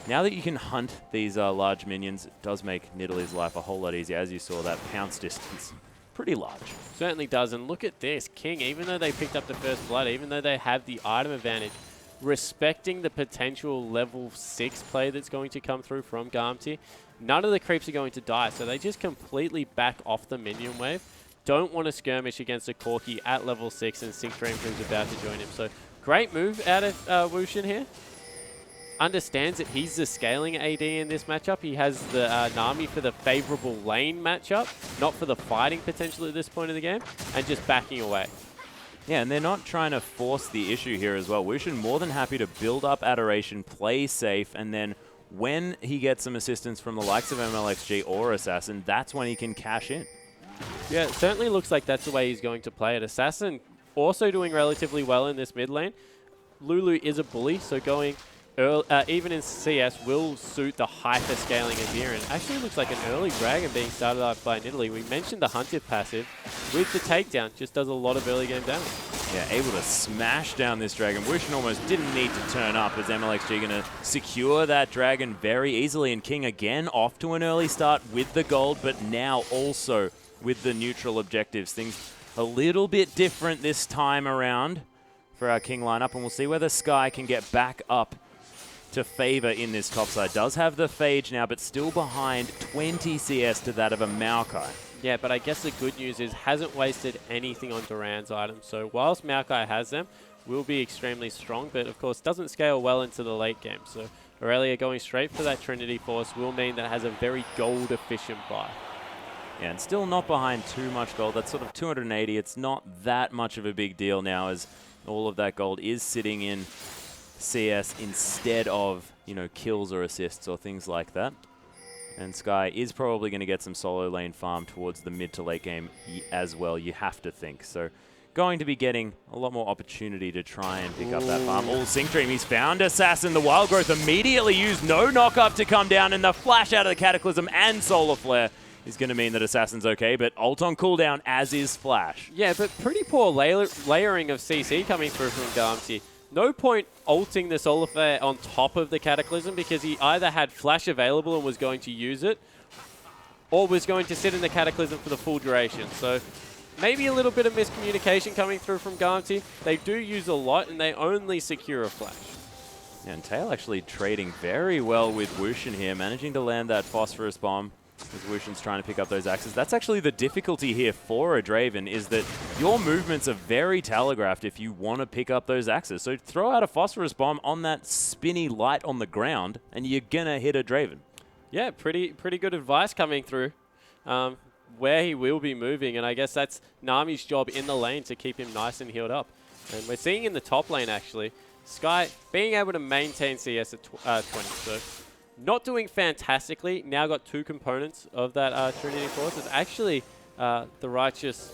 now that you can hunt these large minions, it does make Nidalee's life a whole lot easier. As you saw, that pounce distance, pretty large. Certainly does. And look at this. King, even though they picked up the first blood, even though they have the item advantage, respecting the potential level 6 play that's going to come through from Garmty, none of the creeps are going to die. So they just completely back off the minion wave. Don't want to skirmish against a Corki at level 6 and Sync Dream, who's about to join him. So great move out of Wushin here. Understands that he's the scaling AD in this matchup. He has the Nami for the favorable lane matchup, not for the fighting potential at this point of the game, and just backing away. Yeah, and they're not trying to force the issue here as well. Wushin more than happy to build up Adoration, play safe, and then when he gets some assistance from the likes of MLXG or Assassin, that's when he can cash in. Yeah, it certainly looks like that's the way he's going to play it. Assassin also doing relatively well in this mid lane. Lulu is a bully, so going even in CS will suit the hyper scaling Azir, and actually looks like an early dragon being started up by Nidalee. We mentioned the hunted passive with the takedown, just does a lot of early game damage. Yeah, able to smash down this dragon. Wushin almost didn't need to turn up as MLXG going to secure that dragon very easily, and King again off to an early start with the gold, but now also with the neutral objectives. Things a little bit different this time around for our King lineup, and we'll see whether Sky can get back up to favor in this top side. Does have the Phage now, but still behind 20 CS to that of a Maokai. Yeah, but I guess the good news is hasn't wasted anything on Duran's items. So whilst Maokai has them, will be extremely strong, but of course doesn't scale well into the late game. So Aurelia going straight for that Trinity Force will mean that it has a very gold efficient buy. Yeah, and still not behind too much gold. That's sort of 280. It's not that much of a big deal now, as all of that gold is sitting in CS instead of, you know, kills or assists or things like that. And Sky is probably going to get some solo lane farm towards the mid to late game as well, you have to think. So going to be getting a lot more opportunity to try and pick up that farm. All Sync Dream, he's found Assassin. The Wild Growth immediately used, no knock-up to come down, and the flash out of the Cataclysm and Solar Flare is going to mean that Assassin's okay, but ult on cooldown, as is Flash. Yeah, but pretty poor layering of CC coming through from Garmty. No point ulting the Solar Flare on top of the Cataclysm because he either had Flash available and was going to use it, or was going to sit in the Cataclysm for the full duration. So maybe a little bit of miscommunication coming through from Garmty. They do use a lot, and they only secure a Flash. Yeah, and Tail actually trading very well with Wushin here, managing to land that Phosphorus Bomb. As Wushin's trying to pick up those axes. That's actually the difficulty here for a Draven, is that your movements are very telegraphed if you want to pick up those axes. So throw out a Phosphorus Bomb on that spinny light on the ground, and you're going to hit a Draven. Yeah, pretty good advice coming through. Where he will be moving, and I guess that's Nami's job in the lane to keep him nice and healed up. And we're seeing in the top lane, actually, Sky being able to maintain CS at 20. So not doing fantastically. Now got 2 components of that Trinity Force. It's actually the Righteous...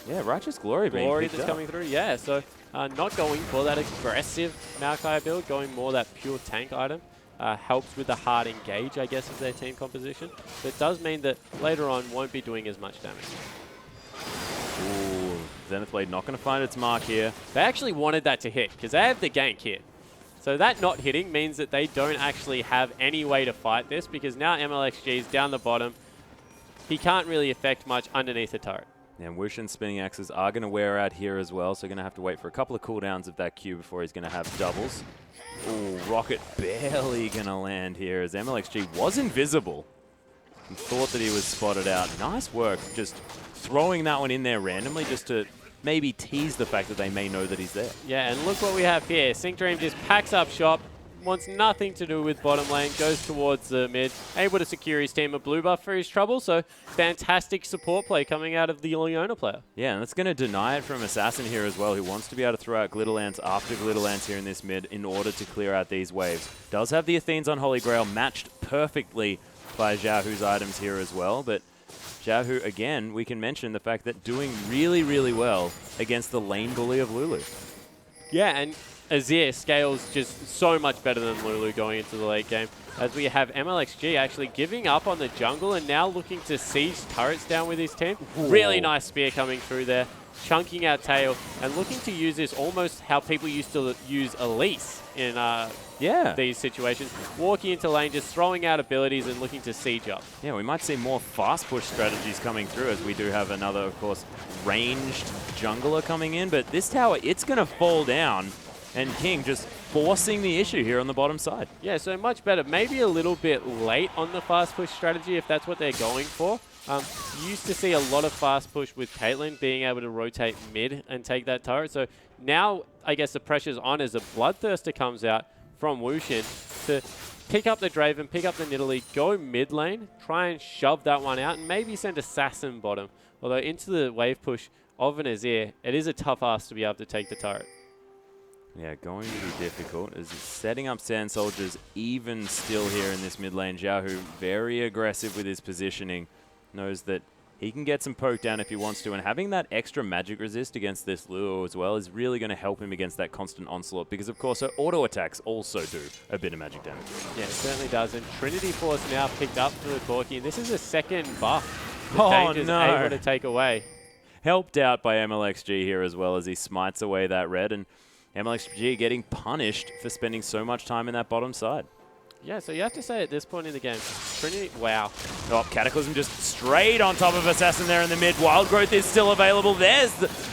Yeah, Righteous Glory that's coming through. Yeah, so not going for that aggressive Maokai build, going more that pure tank item. Helps with the hard engage, I guess, of their team composition. But it does mean that later on won't be doing as much damage. Ooh, Zenith Blade not going to find its mark here. They actually wanted that to hit because they have the gank here. So that not hitting means that they don't actually have any way to fight this because now MLXG is down the bottom. He can't really affect much underneath the turret. And Wish and Spinning Axes are going to wear out here as well, so going to have to wait for a couple of cooldowns of that Q before he's going to have doubles. Ooh, Rocket barely going to land here as MLXG was invisible and thought that he was spotted out. Nice work just throwing that one in there randomly just to maybe tease the fact that they may know that he's there. Yeah, and look what we have here. Sync Dream just packs up shop, wants nothing to do with bottom lane, goes towards the mid, able to secure his team a blue buff for his trouble, so fantastic support play coming out of the Leona player. Yeah, and that's going to deny it from Assassin here as well, who wants to be able to throw out Glitterlance after Glitterlance here in this mid in order to clear out these waves. Does have the Athene's on Holy Grail matched perfectly by Xiaohu's items here as well, but Xiaohu, again, we can mention the fact that doing really, really well against the lane bully of Lulu. Yeah, and Azir scales just so much better than Lulu going into the late game, as we have MLXG actually giving up on the jungle and now looking to siege turrets down with his team. Ooh. Really nice spear coming through there, chunking out tail, and looking to use this almost how people used to use Elise in these situations. Walking into lane, just throwing out abilities and looking to siege up. Yeah, we might see more fast push strategies coming through as we do have another, of course, ranged jungler coming in, but this tower, it's going to fall down. And King just forcing the issue here on the bottom side. Yeah, so much better. Maybe a little bit late on the fast push strategy if that's what they're going for. You used to see a lot of fast push with Caitlyn being able to rotate mid and take that turret. So now I guess the pressure's on as a Bloodthirster comes out from Wushin to pick up the Draven, pick up the Nidalee, go mid lane, try and shove that one out, and maybe send Assassin bottom. Although into the wave push of an Azir, it is a tough ask to be able to take the turret. Yeah, going to be difficult as he's setting up Sand Soldiers even still here in this mid lane. Xiaohu very aggressive with his positioning, knows that he can get some poke down if he wants to, and having that extra magic resist against this Lure as well is really going to help him against that constant onslaught because, of course, her auto attacks also do a bit of magic damage. Yeah, it certainly does, and Trinity Force now picked up for the Corki, and this is a second buff that Danger's able to take away. Helped out by MLXG here as well as he smites away that red, and MLXG getting punished for spending so much time in that bottom side. Yeah, so you have to say at this point in the game, Trinity, wow. Oh, Cataclysm just straight on top of Assassin there in the mid. Wild Growth is still available. There's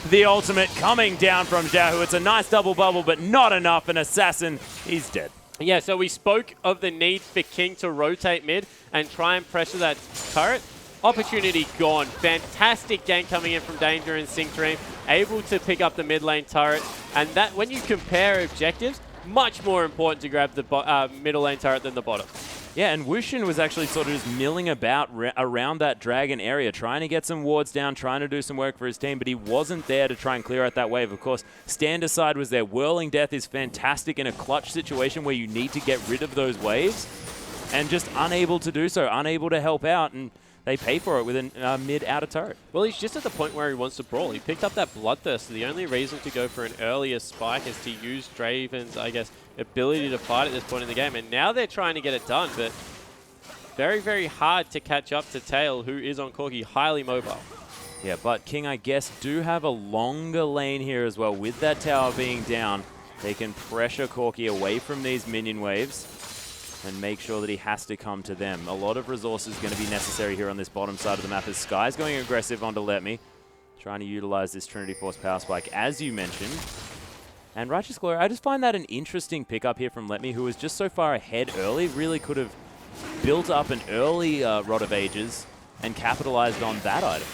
the ultimate coming down from Xiaohu. It's a nice double bubble, but not enough, and Assassin, he's dead. Yeah, so we spoke of the need for King to rotate mid and try and pressure that turret. Opportunity gone. Fantastic gank coming in from Danger and Sync Dream, able to pick up the mid lane turret. And that, when you compare objectives, much more important to grab the middle lane turret than the bottom. Yeah, and Wushin was actually sort of just milling about around that dragon area, trying to get some wards down, trying to do some work for his team, but he wasn't there to try and clear out that wave. Of course, Stand Aside was there. Whirling Death is fantastic in a clutch situation where you need to get rid of those waves, and just unable to do so, unable to help out, and they pay for it with a mid-outer turret. Well, he's just at the point where he wants to brawl. He picked up that Bloodthirster. The only reason to go for an earlier spike is to use Draven's, I guess, ability to fight at this point in the game. And now they're trying to get it done, but very, very hard to catch up to Tail, who is on Corki, highly mobile. Yeah, but King, I guess, do have a longer lane here as well. With that tower being down, they can pressure Corki away from these minion waves and make sure that he has to come to them. A lot of resources going to be necessary here on this bottom side of the map as Sky's going aggressive onto Let Me, trying to utilize this Trinity Force power spike, as you mentioned. And Righteous Glory, I just find that an interesting pickup here from Let Me, who was just so far ahead early, really could have built up an early Rod of Ages and capitalized on that item.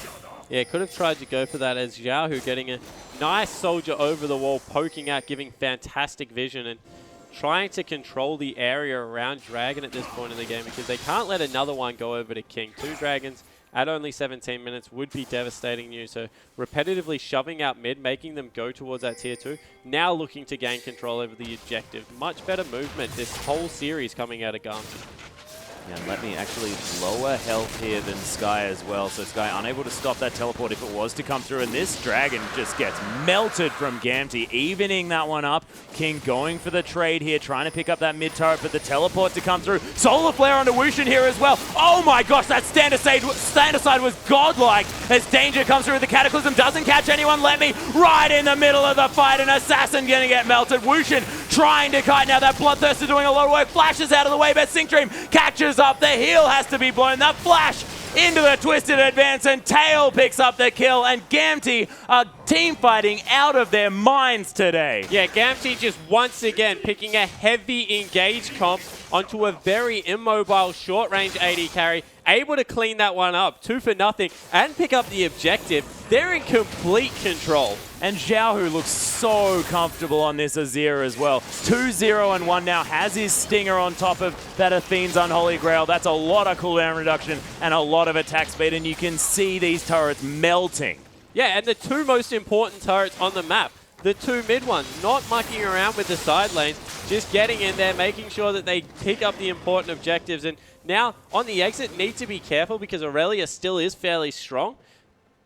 Yeah, could have tried to go for that as Xiaohu getting a nice soldier over the wall, poking out, giving fantastic vision, and trying to control the area around Dragon at this point in the game because they can't let another one go over to King. 2 Dragons at only 17 minutes would be devastating news. So repetitively shoving out mid, making them go towards that tier 2. Now looking to gain control over the objective. Much better movement this whole series coming out of Garm. And let me actually lower health here than Sky as well. So Sky unable to stop that teleport if it was to come through. And this Dragon just gets melted from Gamty, evening that one up. King going for the trade here, trying to pick up that mid turret, but the teleport to come through. Solar Flare onto Wushin here as well. Oh my gosh, that stand aside was godlike as Danger comes through with the Cataclysm. Doesn't catch anyone. Let me right in the middle of the fight. An Assassin gonna get melted. Wushin trying to kite now. That Bloodthirster doing a lot of work. Flashes out of the way, but Sync Dream catches up. The heal has to be blown. That flash into the twisted advance, and Tail picks up the kill, and Gamty are team fighting out of their minds today. Yeah, Gamty just once again picking a heavy engage comp onto a very immobile short-range AD carry, able to clean that one up, 2 for nothing, and pick up the objective. They're in complete control. And Xiaohu looks so comfortable on this Azir as well. 2-0-1 now, has his Stinger on top of that Athene's Unholy Grail. That's a lot of cooldown reduction and a lot of attack speed, and you can see these turrets melting. Yeah, and the 2 most important turrets on the map, the 2 mid ones, not mucking around with the side lanes, just getting in there, making sure that they pick up the important objectives. And now, on the exit, need to be careful because Aurelia still is fairly strong.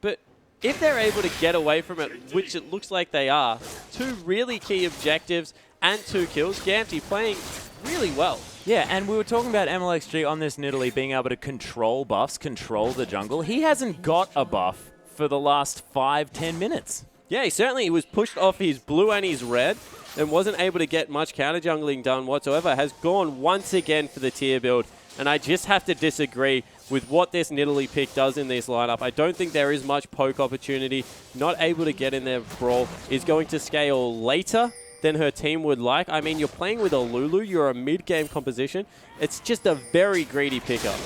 But if they're able to get away from it, which it looks like they are, 2 really key objectives and 2 kills, Gamty playing really well. Yeah, and we were talking about MLXG on this Nidalee being able to control buffs, control the jungle. He hasn't got a buff for the last 5-10 minutes. Yeah, he was pushed off his blue and his red and wasn't able to get much counter jungling done whatsoever. Has gone once again for the tier build, and I just have to disagree with what this Nidalee pick does in this lineup. I don't think there is much poke opportunity. Not able to get in there. Brawl is going to scale later than her team would like. I mean, you're playing with a Lulu. You're a mid-game composition. It's just a very greedy pickup.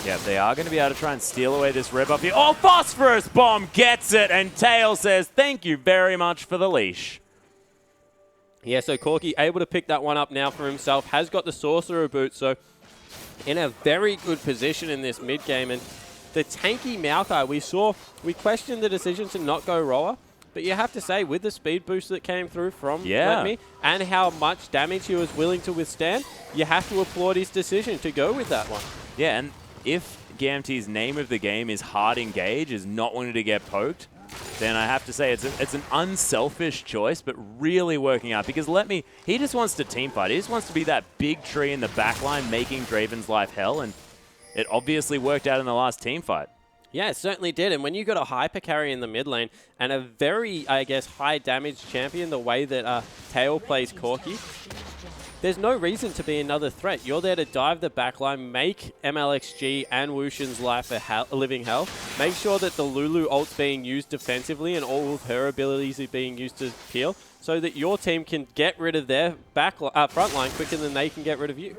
Yeah, they are going to be able to try and steal away this red buff here. Oh, Phosphorus Bomb gets it, and Tail says, thank you very much for the leash. Yeah, so Corki able to pick that one up now for himself. Has got the Sorcerer boot, so in a very good position in this mid-game. And the tanky Maokai, we questioned the decision to not go Roa, but you have to say, with the speed boost that came through from Redmi and how much damage he was willing to withstand, you have to applaud his decision to go with that one. Yeah, and if Gamty's name of the game is hard engage, is not wanting to get poked, then I have to say it's an unselfish choice, but really working out. Because he just wants to team fight. He just wants to be that big tree in the backline, making Draven's life hell, and it obviously worked out in the last team fight. Yeah, it certainly did. And when you got a hyper carry in the mid lane and a very, I guess, high damage champion, the way that Tail plays Corki, there's no reason to be another threat. You're there to dive the backline, make MLXG and Wushin's life a living hell. Make sure that the Lulu ult's being used defensively and all of her abilities are being used to peel so that your team can get rid of their front line quicker than they can get rid of you.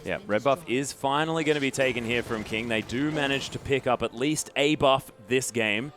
Yeah, red buff is finally going to be taken here from King. They do manage to pick up at least a buff this game.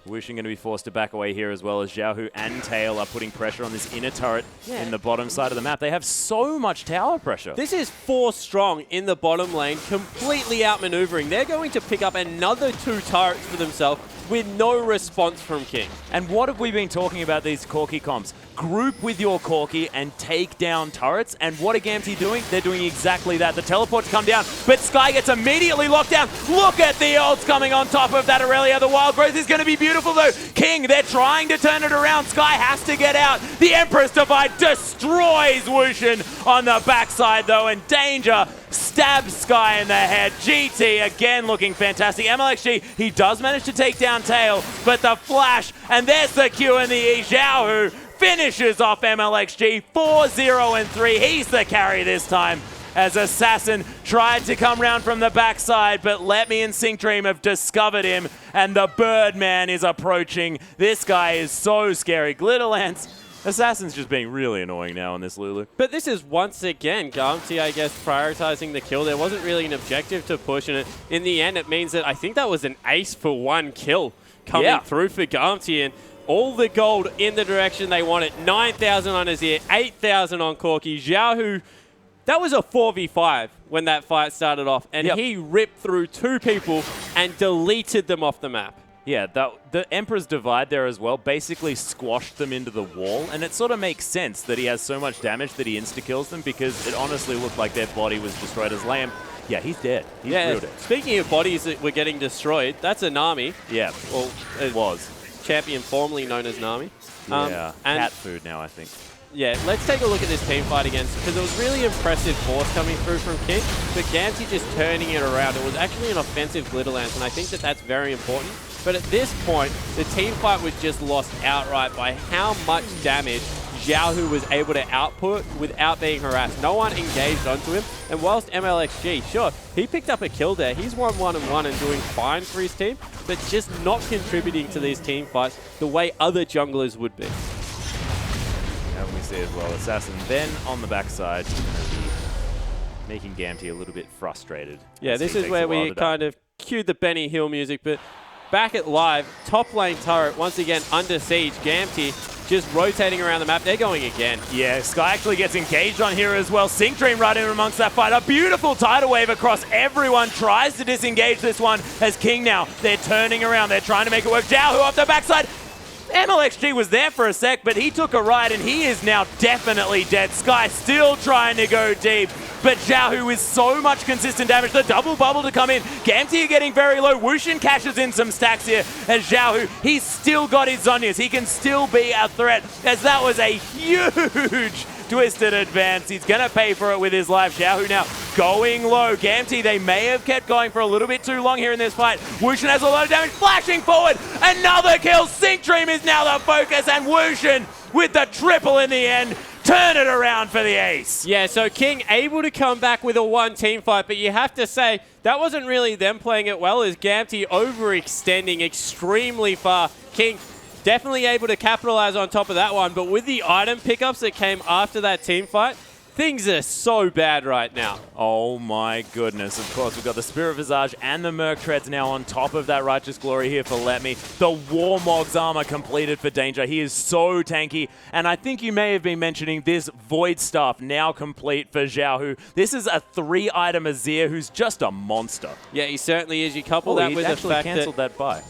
Wushin going to be forced to back away here as well as Xiaohu and Tail are putting pressure on this inner turret in the bottom side of the map. They have so much tower pressure. This is 4 strong in the bottom lane, completely outmaneuvering. They're going to pick up another 2 turrets for themselves with no response from King. And what have we been talking about these Corki comps? Group with your Corki and take down turrets. And what are Gamty doing? They're doing exactly that. The teleports come down, but Sky gets immediately locked down. Look at the ults coming on top of that Aurelia. The wild growth is going to be beautiful though. King, they're trying to turn it around. Sky has to get out. The Empress Divide destroys Wushin on the backside though, and Danger stabs Sky in the head. GT again looking fantastic. MLXG, he does manage to take down Tail, but the flash, and there's the Q and the E. Xiaohu finishes off MLXG 4-0-3. He's the carry this time as Assassin tried to come round from the backside, but Letme and Sync Dream have discovered him, and the Birdman is approaching. This guy is so scary. Glitterlance, Assassin's just being really annoying now on this Lulu. But this is once again Gamty, I guess, prioritizing the kill. There wasn't really an objective to push, and in the end it means that I think that was an ace for 1 kill coming through for Gamty, and all the gold in the direction they wanted. 9,000 on Azir, 8,000 on Corki. Xiaohu, that was a 4v5 when that fight started off, and he ripped through 2 people and deleted them off the map. Yeah, the Emperor's Divide there as well basically squashed them into the wall, and it sort of makes sense that he has so much damage that he insta-kills them, because it honestly looked like their body was destroyed as Lamb Yeah, he's dead. He's real dead. Speaking of bodies that were getting destroyed, that's a Nami. Yeah, Well, it was. Champion formerly known as Nami. Yeah, and cat food now, I think. yeah, let's take a look at this team fight against, because it was really impressive force coming through from King, but Gamty just turning it around. It was actually an offensive glitter lance, and I think that that's very important. But at this point, the team fight was just lost outright by how much damage Xiaohu was able to output without being harassed. No one engaged onto him, and whilst MLXG, sure, he picked up a kill there. He's 1-1-1 and doing fine for his team, but just not contributing to these team fights the way other junglers would be. And we see as well Assassin then on the backside, making Gamty a little bit frustrated. Yeah, this is where we kind of cued the Benny Hill music, but back at live, top lane turret once again under siege. Gamty just rotating around the map. They're going again. Yeah, Sky actually gets engaged on here as well. Sync Dream right in amongst that fight. A beautiful tidal wave across everyone. Tries to disengage this one as King now. They're turning around. They're trying to make it work. Xiaohu off the backside. MLXG was there for a sec, but he took a ride and he is now definitely dead. Sky still trying to go deep, but Xiaohu is so much consistent damage. The double bubble to come in. Gamty getting very low. Wushin cashes in some stacks here as Xiaohu. He's still got his Zhonya's. He can still be a threat as that was a huge twisted advance. He's going to pay for it with his life. Xiaohu now going low. Gamty, they may have kept going for a little bit too long here in this fight. Wushin has a lot of damage. Flashing forward. Another kill. Sync Dream is now the focus, and Wushin with the triple in the end. Turn it around for the ace. Yeah, so King able to come back with a one team fight, but you have to say that wasn't really them playing it well, as Gamty overextending extremely far. King definitely able to capitalize on top of that one, but with the item pickups that came after that team fight, things are so bad right now. Oh my goodness. Of course, we've got the Spirit Visage and the Merc Treads now on top of that Righteous Glory here for Let Me. The Warmog's armor completed for Danger. He is so tanky. And I think you may have been mentioning this Void Staff now complete for Xiaohu. This is a 3-item Azir who's just a monster. Yeah, he certainly is. You couple that with the fact cancelled that buy.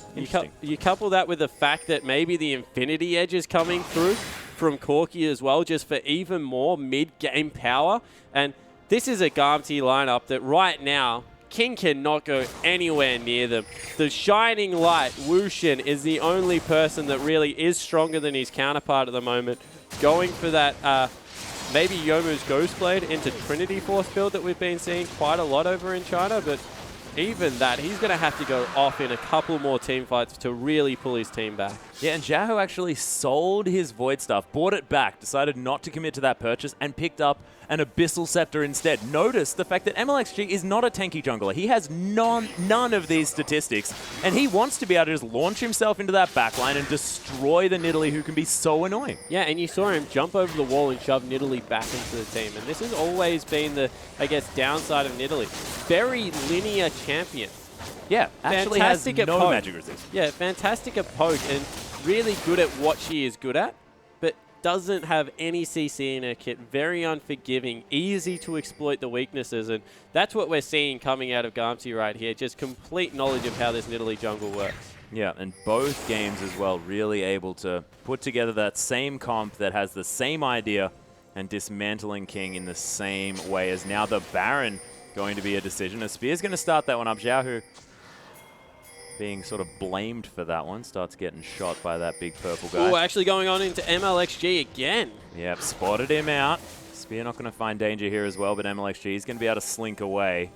You couple that with the fact that maybe the Infinity Edge is coming through from Corki as well, just for even more mid-game power. And this is a Gamty lineup that right now, King cannot go anywhere near them. The Shining Light, Wushin, is the only person that really is stronger than his counterpart at the moment. Going for that maybe Yomu's Ghostblade into Trinity Force build that we've been seeing quite a lot over in China, but even that, he's going to have to go off in a couple more team fights to really pull his team back. Yeah, and Xiaohu actually sold his Void Stuff, bought it back, decided not to commit to that purchase, and picked up an Abyssal Scepter instead. Notice the fact that MLXG is not a tanky jungler. He has none of these statistics, and he wants to be able to just launch himself into that backline and destroy the Nidalee, who can be so annoying. Yeah, and you saw him jump over the wall and shove Nidalee back into the team, and this has always been the, I guess, downside of Nidalee. Very linear champion. Yeah, actually fantastic has no poke. magic resist. Yeah, fantastic at poke and really good at what she is good at, but doesn't have any CC in her kit. Very unforgiving, easy to exploit the weaknesses, and that's what we're seeing coming out of Gamty right here. Just complete knowledge of how this Nidalee jungle works. Yeah, and both games as well really able to put together that same comp that has the same idea and dismantling King in the same way as now the Baron going to be a decision. A Spear's going to start that one up. Xiaohu being sort of blamed for that one. Starts getting shot by that big purple guy. Oh, actually going on into MLXG again. Yep, spotted him out. Spear not going to find danger here as well, but MLXG is going to be able to slink away.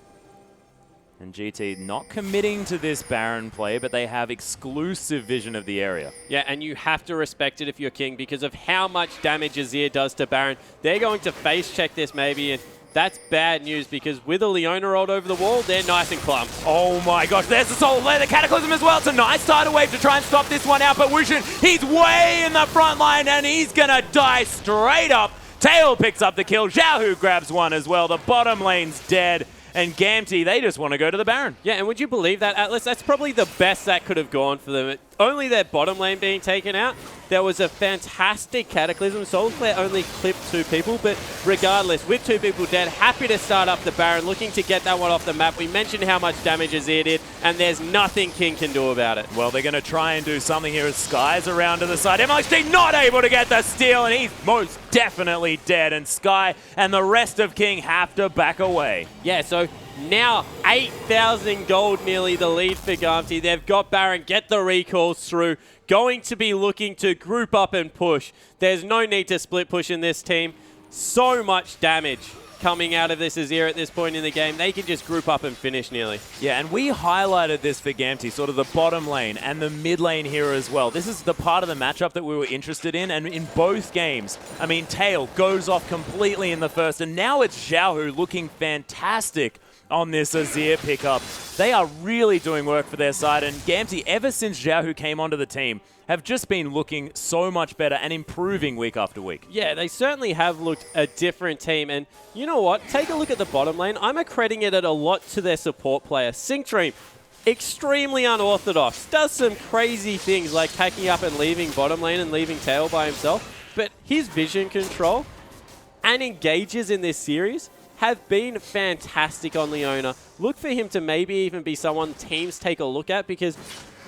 And GT not committing to this Baron play, but they have exclusive vision of the area. Yeah, and you have to respect it if you're King because of how much damage Azir does to Baron. They're going to face check this maybe, and that's bad news because with a Leona rolled over the wall, they're nice and clump. Oh my gosh, there's the Soul Lair, the Cataclysm as well. It's a nice tidal wave to try and stop this one out, but Wushin, he's way in the front line and he's gonna die straight up. Tail picks up the kill, Xiaohu grabs one as well. The bottom lane's dead. And Gamty, they just want to go to the Baron. Yeah, and would you believe that, Atlas? That's probably the best that could have gone for them. Only their bottom lane being taken out. There was a fantastic Cataclysm. Soulflare only clipped 2 people, but regardless, with 2 people dead, happy to start up the Baron, looking to get that one off the map. We mentioned how much damage Azir did, and there's nothing King can do about it. Well, they're going to try and do something here as Sky's around to the side. MLXG not able to get the steal, and he's most definitely dead. And Sky and the rest of King have to back away. Yeah, so Now 8,000 gold nearly the lead for Gamti. They've got Baron, get the recalls through. Going to be looking to group up and push. There's no need to split push in this team. So much damage coming out of this Azir at this point in the game. They can just group up and finish nearly. Yeah, and we highlighted this for Gamti, sort of the bottom lane and the mid lane here as well. This is the part of the matchup that we were interested in, and in both games, I mean, Tail goes off completely in the first, and now it's Xiaohu looking fantastic on this Azir pickup. They are really doing work for their side, and Gamti, ever since Xiaohu came onto the team, have just been looking so much better and improving week after week. Yeah, they certainly have looked a different team. And you know what? Take a look at the bottom lane. I'm accrediting it a lot to their support player. Syncdream, extremely unorthodox. Does some crazy things like packing up and leaving bottom lane and leaving Tail by himself. But his vision control and engages in this series have been fantastic on Leona. Look for him to maybe even be someone teams take a look at, because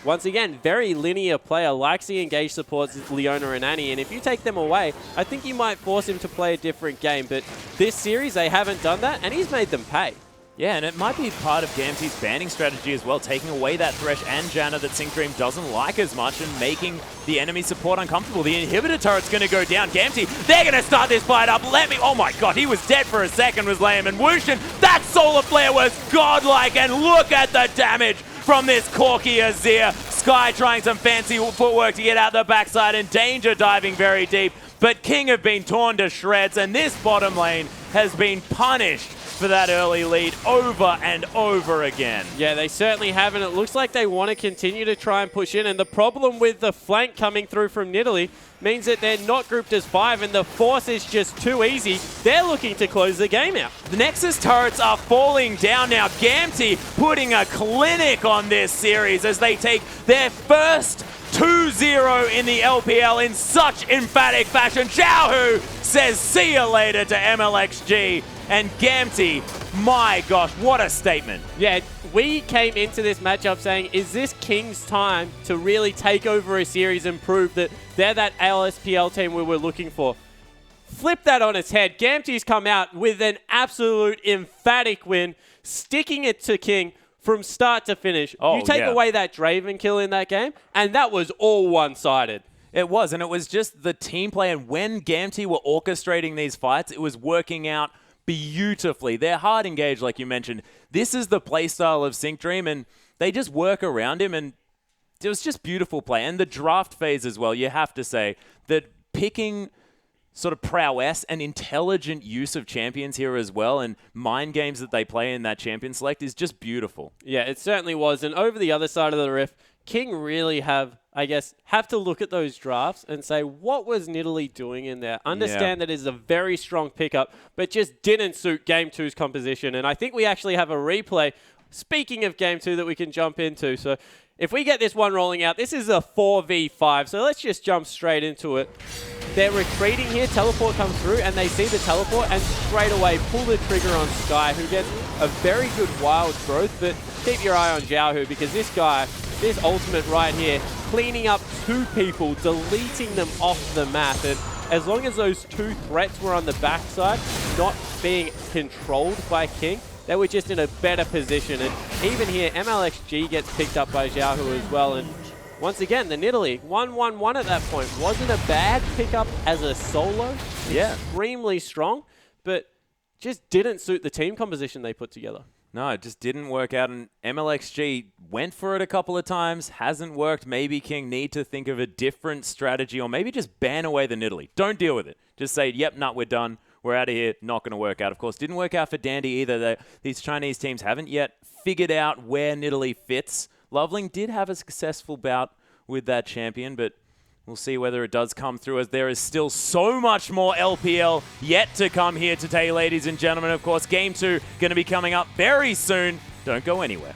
once again, very linear player, likes the engage supports Leona and Annie, and if you take them away, I think you might force him to play a different game. But this series, they haven't done that, and he's made them pay. Yeah, and it might be part of Gamti's banning strategy as well, taking away that Thresh and Janna that Syncdream doesn't like as much and making the enemy support uncomfortable. The inhibitor turret's going to go down. Gamti, they're going to start this fight up. Oh my god, he was dead for a second, was Liam. And Wushin, that solar flare was godlike, and look at the damage from this Corki Azir. Sky trying some fancy footwork to get out the backside, and Danger diving very deep. But King have been torn to shreds, and this bottom lane has been punished for that early lead over and over again. Yeah, they certainly have, and it looks like they want to continue to try and push in. And the problem with the flank coming through from Nidalee means that they're not grouped as 5, and the force is just too easy. They're looking to close the game out. The Nexus turrets are falling down now. Gamti putting a clinic on this series as they take their first 2-0 in the LPL in such emphatic fashion. Xiaohu says see you later to MLXG. And Gamti, my gosh, what a statement. Yeah, we came into this matchup saying, is this King's time to really take over a series and prove that they're that LSPL team we were looking for? Flip that on its head. Gamti's come out with an absolute emphatic win, sticking it to King from start to finish. You take away that Draven kill in that game, and that was all one-sided. It was, and it was just the team play, and when Gamti were orchestrating these fights, it was working out beautifully. They're hard engaged, like you mentioned. This is the playstyle of Syncdream, and they just work around him, and it was just beautiful play. And the draft phase as well, you have to say that picking sort of prowess and intelligent use of champions here as well, and mind games that they play in that champion select is just beautiful. Yeah, it certainly was. And over the other side of the rift, King really have to look at those drafts and say, what was Nidalee doing in there? Understand that it is a very strong pickup, but just didn't suit Game 2's composition. And I think we actually have a replay, speaking of Game 2, that we can jump into. So if we get this one rolling out, this is a 4v5. So let's just jump straight into it. They're retreating here, teleport comes through, and they see the teleport and straight away pull the trigger on Sky, who gets a very good wild growth. But keep your eye on Xiaohu, because this guy, this ultimate right here, cleaning up 2 people, deleting them off the map. And as long as those 2 threats were on the backside, not being controlled by King, they were just in a better position. And even here, MLXG gets picked up by Xiaohu as well. And once again, the Nidalee, 1-1-1 at that point. Wasn't a bad pickup as a solo. Yeah. Extremely strong, but just didn't suit the team composition they put together. No, it just didn't work out, and MLXG went for it a couple of times, hasn't worked. Maybe King need to think of a different strategy, or maybe just ban away the Nidalee. Don't deal with it. Just say, yep, nah, we're done. We're out of here. Not going to work out. Of course, didn't work out for Dandy either. These Chinese teams haven't yet figured out where Nidalee fits. Loveling did have a successful bout with that champion, but we'll see whether it does come through, as there is still so much more LPL yet to come here today, ladies and gentlemen. Of course, Game 2 going to be coming up very soon. Don't go anywhere.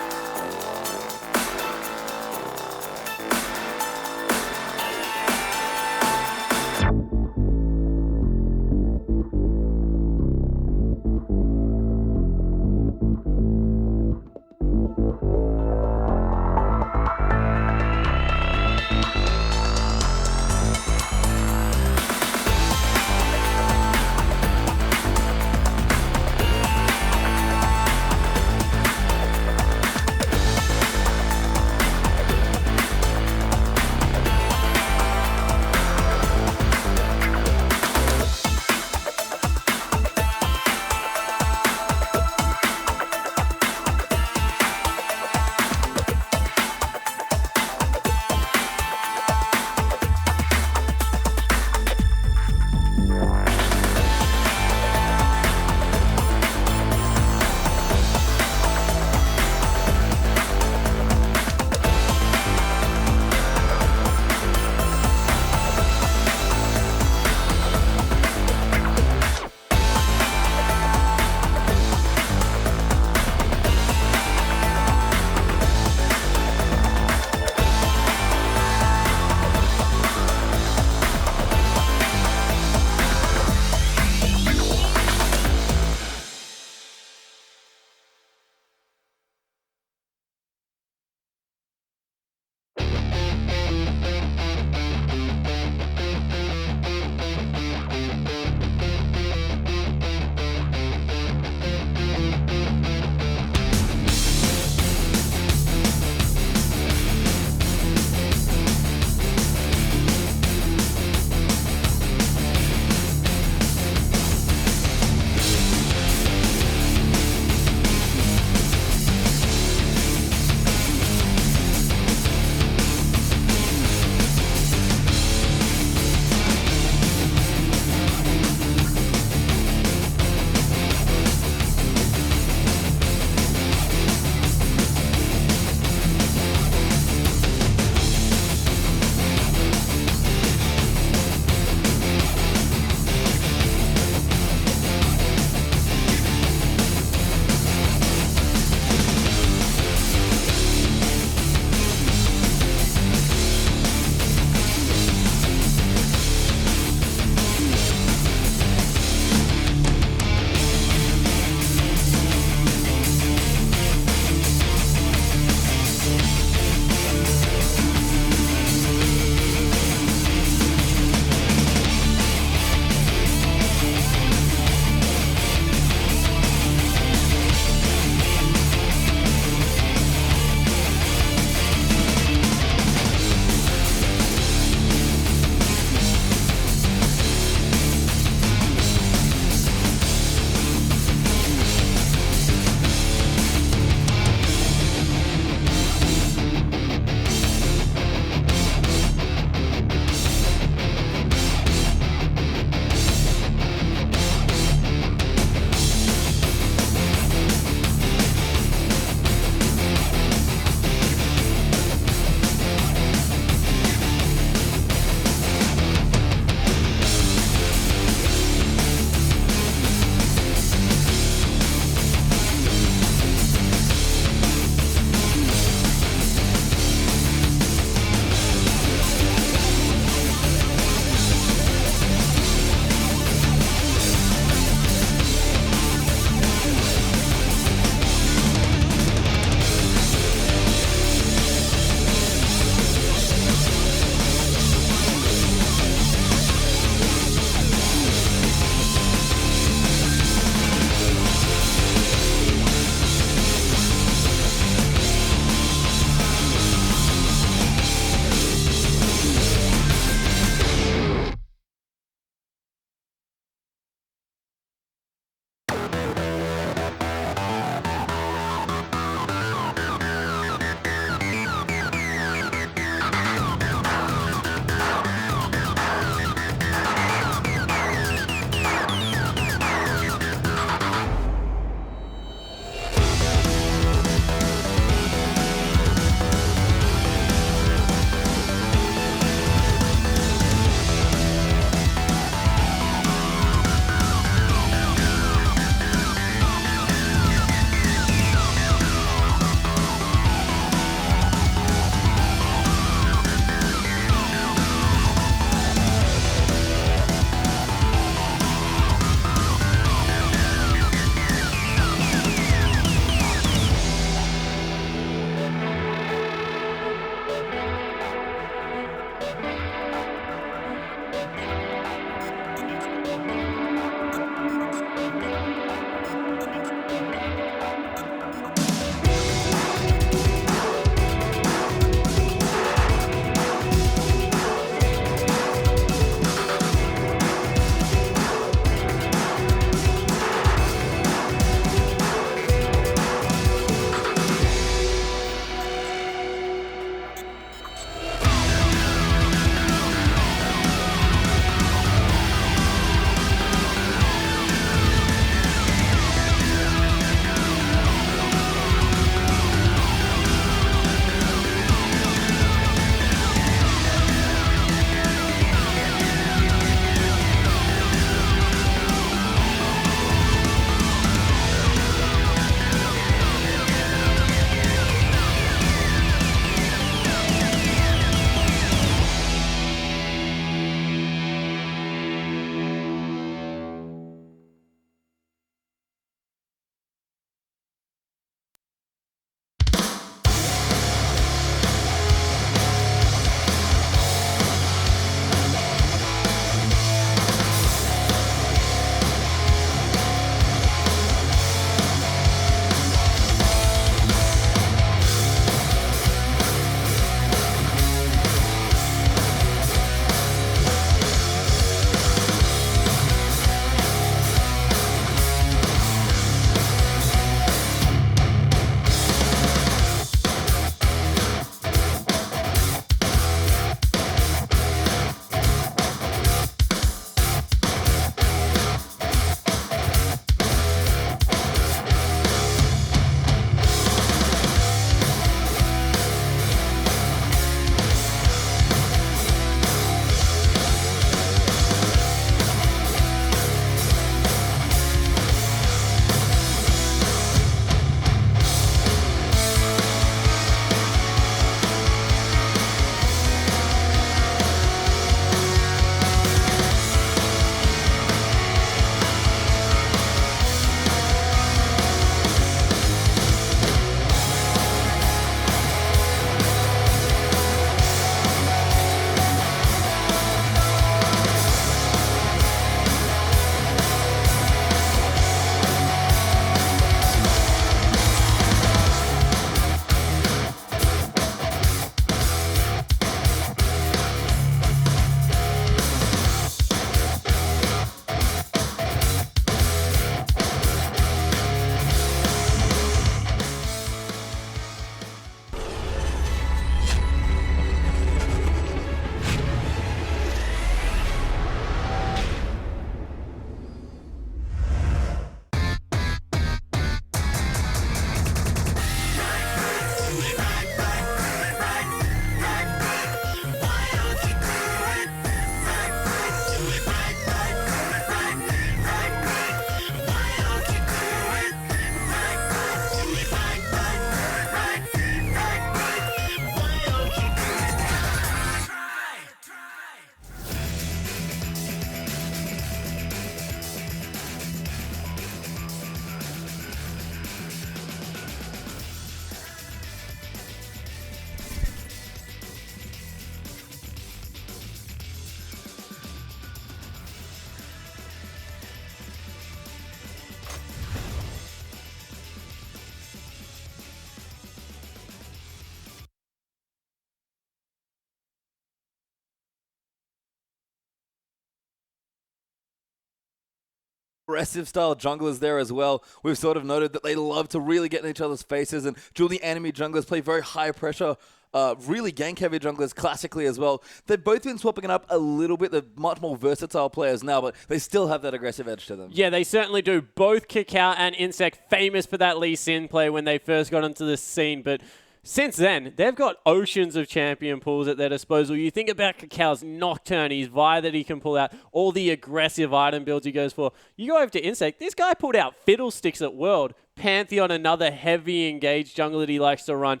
aggressive style junglers there as well. We've sort of noted that they love to really get in each other's faces, and dually enemy junglers play very high pressure, really gank heavy junglers classically as well. They've both been swapping it up a little bit. They're much more versatile players now, but they still have that aggressive edge to them. Yeah, they certainly do. Both Kakao and Insect famous for that Lee Sin play when they first got into the scene, but since then, they've got oceans of champion pools at their disposal. You think about Kakao's Nocturne, his Vi that he can pull out, all the aggressive item builds he goes for. You go over to Insect, this guy pulled out Fiddlesticks at World. Pantheon, another heavy engaged jungle that he likes to run.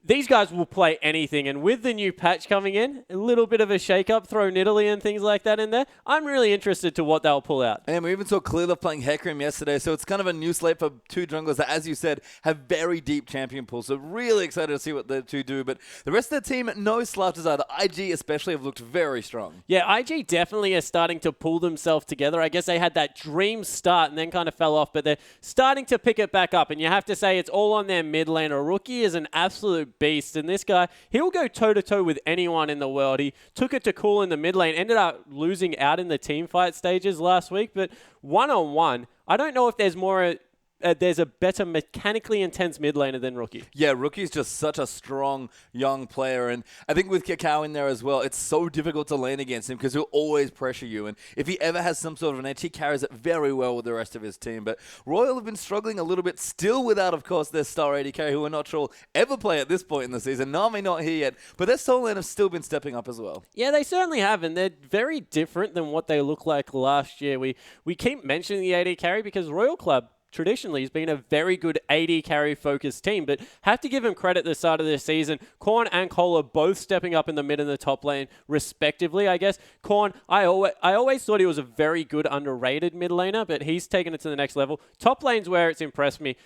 These guys will play anything, and with the new patch coming in, a little bit of a shake-up, throw Nidalee and things like that in there, I'm really interested to what they'll pull out. And we even saw Clearlove playing Hecarim yesterday, so it's kind of a new slate for two junglers that, as you said, have very deep champion pools. So really excited to see what the two do, but the rest of the team, no slouches either. IG especially have looked very strong. Yeah, IG definitely are starting to pull themselves together. I guess they had that dream start and then kind of fell off, but they're starting to pick it back up, and you have to say it's all on their mid laner. Rookie is an absolute beast, and this guy, he'll go toe-to-toe with anyone in the world. He took it to Cool in the mid lane, ended up losing out in the team fight stages last week, but one-on-one, I don't know if there's more... there's a better mechanically intense mid laner than Rookie. Yeah, Rookie's just such a strong young player, and I think with Kakao in there as well, it's so difficult to lane against him because he'll always pressure you, and if he ever has some sort of an edge, he carries it very well with the rest of his team. But Royal have been struggling a little bit, still without, of course, their star AD carry, who we're not sure will ever play at this point in the season. Nami not here yet, but their solo lane have still been stepping up as well. Yeah, they certainly have, and they're very different than what they looked like last year. We keep mentioning the AD carry because Royal Club traditionally has been a very good AD carry focused team, but have to give him credit at the start of this season. Korn and Cole are both stepping up in the mid and the top lane respectively, I guess. Korn, I always thought he was a very good underrated mid laner, but he's taken it to the next level. Top lane's where it's impressed me.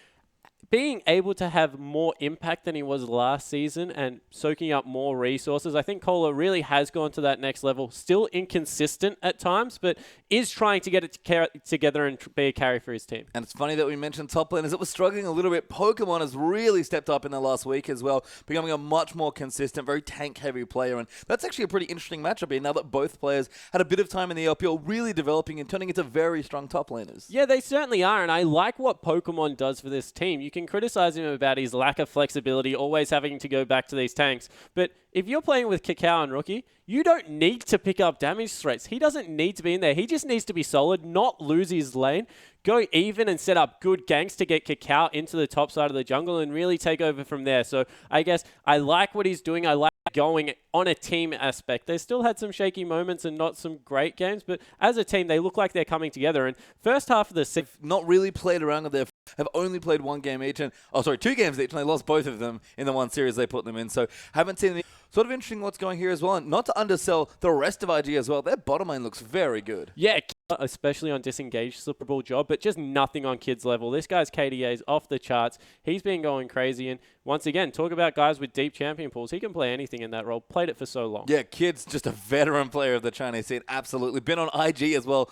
Being able to have more impact than he was last season and soaking up more resources, I think Kohler really has gone to that next level. Still inconsistent at times, but is trying to get it together and be a carry for his team. And it's funny that we mentioned top lane as it was struggling a little bit. Pokemon has really stepped up in the last week as well, becoming a much more consistent, very tank-heavy player. And that's actually a pretty interesting matchup here now that both players had a bit of time in the LPL really developing and turning into very strong top laners. Yeah, they certainly are, and I like what Pokemon does for this team. You can criticize him about his lack of flexibility, always having to go back to these tanks, but if you're playing with Kakao and Rookie, you don't need to pick up damage threats. He doesn't need to be in there. He just needs to be solid, not lose his lane, go even and set up good ganks to get Kakao into the top side of the jungle and really take over from there. So I guess I like what he's doing. I like going on a team aspect. They still had some shaky moments and not some great games, but as a team, they look like they're coming together. And first half of the season, not really played around with their have only played one game each, and 2 games each, and they lost both of them in the one series they put them in. So haven't seen the sort of interesting what's going here as well. And not to undersell the rest of IG as well, their bottom lane looks very good. Yeah, especially on disengaged Super Bowl job, but just nothing on kids level. This guy's KDA is off the charts. He's been going crazy, and once again, talk about guys with deep champion pools. He can play anything in that role. Played it for so long. Yeah, Kid's just a veteran player of the Chinese scene. Absolutely. Been on IG as well.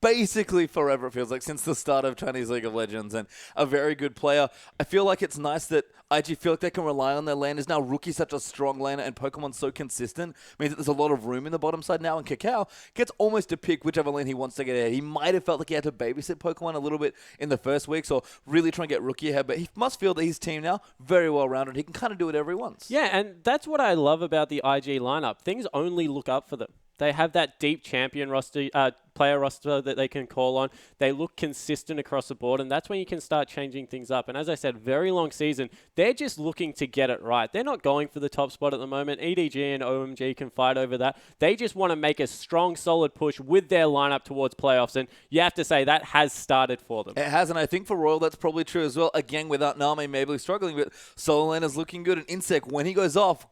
Basically forever, it feels like, since the start of Chinese League of Legends, and a very good player. I feel like it's nice that IG feel like they can rely on their laners now. Rookie's such a strong laner, and Pokemon's so consistent, means that there's a lot of room in the bottom side now, and Kakao gets almost to pick whichever lane he wants to get ahead. He might have felt like he had to babysit Pokemon a little bit in the first weeks, or really try and get Rookie ahead, but he must feel that his team now, very well-rounded. He can kind of do whatever he wants. Yeah, and that's what I love about the IG lineup. Things only look up for them. They have that deep champion roster, player roster that they can call on. They look consistent across the board, and that's when you can start changing things up. And as I said, very long season. They're just looking to get it right. They're not going for the top spot at the moment. EDG and OMG can fight over that. They just want to make a strong, solid push with their lineup towards playoffs, and you have to say that has started for them. It has, and I think for Royal, that's probably true as well. Again, without Nami maybe struggling, but solo lane is looking good, and Insect, when he goes off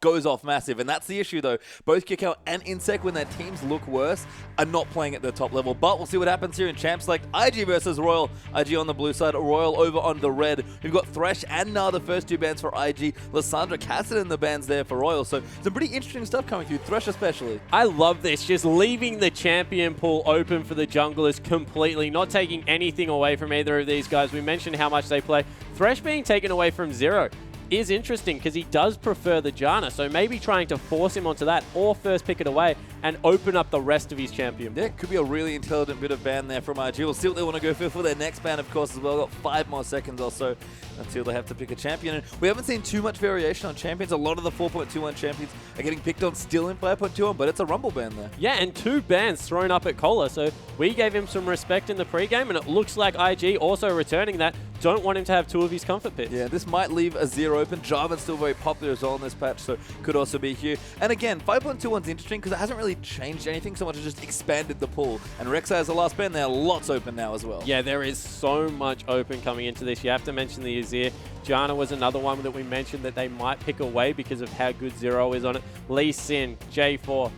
massive. And that's the issue, though. Both Kakao and Insect, when their teams look worse, are not playing at the top level. But we'll see what happens here in Champs Select. IG versus Royal. IG on the blue side, Royal over on the red. We've got Thresh and Na, the first 2 bans for IG. Lysandra Cassidy in the bans there for Royal. So some pretty interesting stuff coming through, Thresh especially. I love this, just leaving the champion pool open for the junglers completely, not taking anything away from either of these guys. We mentioned how much they play. Thresh being taken away from 0. is interesting because he does prefer the Janna, so maybe trying to force him onto that or first pick it away and open up the rest of his champion. Yeah, could be a really intelligent bit of ban there from IG. We'll see what they want to go for their next ban, of course, as well. Got 5 more seconds or so until they have to pick a champion. And we haven't seen too much variation on champions. A lot of the 4.21 champions are getting picked on still in 5.21, but it's a Rumble ban there. Yeah, and 2 bans thrown up at Kola, so we gave him some respect in the pregame, and it looks like IG also returning that. Don't want him to have 2 of his comfort picks. Yeah, this might leave Azir open. Jarvan's still very popular as well in this patch, so could also be here. And again, 5.21's interesting because it hasn't really changed anything so much as just expanded the pool. And Rek'Sai has the last ban. There are lots open now as well. Yeah, there is so much open coming into this. You have to mention the Azir. Janna was another one that we mentioned that they might pick away because of how good Zero is on it. Lee Sin, J4.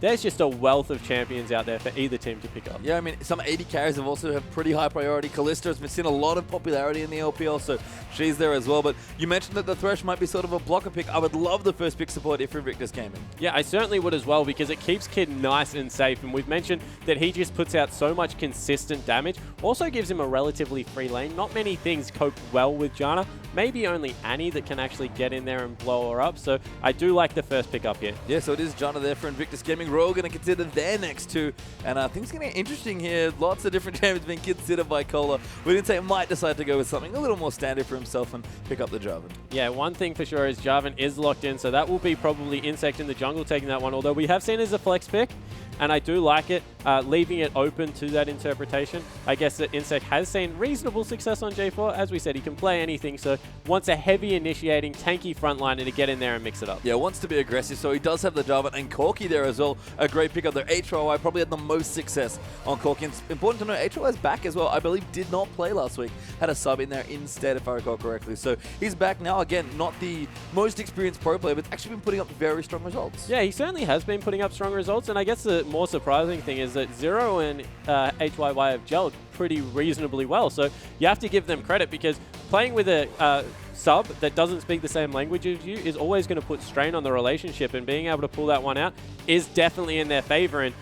There's just a wealth of champions out there for either team to pick up. Yeah, I mean, some AD carries have also have pretty high priority. Kalista has been seeing a lot of popularity in the LPL, so she's there as well. But you mentioned that the Thresh might be sort of a blocker pick. I would love the first pick support if Invictus came in. Yeah, I certainly would as well because it keeps Kid nice and safe. And we've mentioned that he just puts out so much consistent damage. Also gives him a relatively free lane. Not many things cope well with Janna. Maybe only Annie that can actually get in there and blow her up. So I do like the first pick up here. Yeah, so it is Janna there for Invictus Gaming. Royal going to consider their next 2. And things going to get interesting here. Lots of different champions being considered by Kola. We didn't say it might decide to go with something a little more standard for himself and pick up the Jarvan. Yeah, one thing for sure is Jarvan is locked in. So that will be probably Insect in the jungle taking that one. Although we have seen it as a flex pick. And I do like it, leaving it open to that interpretation. I guess that Insect has seen reasonable success on J4. As we said, he can play anything, so wants a heavy initiating, tanky frontliner to get in there and mix it up. Yeah, wants to be aggressive, so he does have the Jarvan and Corki there as well. A great pick up there. HRY probably had the most success on Corki. And it's important to know, HRY's back as well. I believe did not play last week. Had a sub in there instead, if I recall correctly. So he's back now. Again, not the most experienced pro player, but actually been putting up very strong results. Yeah, he certainly has been putting up strong results, and I guess the more surprising thing is that Zero and HYY have gelled pretty reasonably well. So you have to give them credit because playing with a sub that doesn't speak the same language as you is always going to put strain on the relationship, and being able to pull that one out is definitely in their favor. And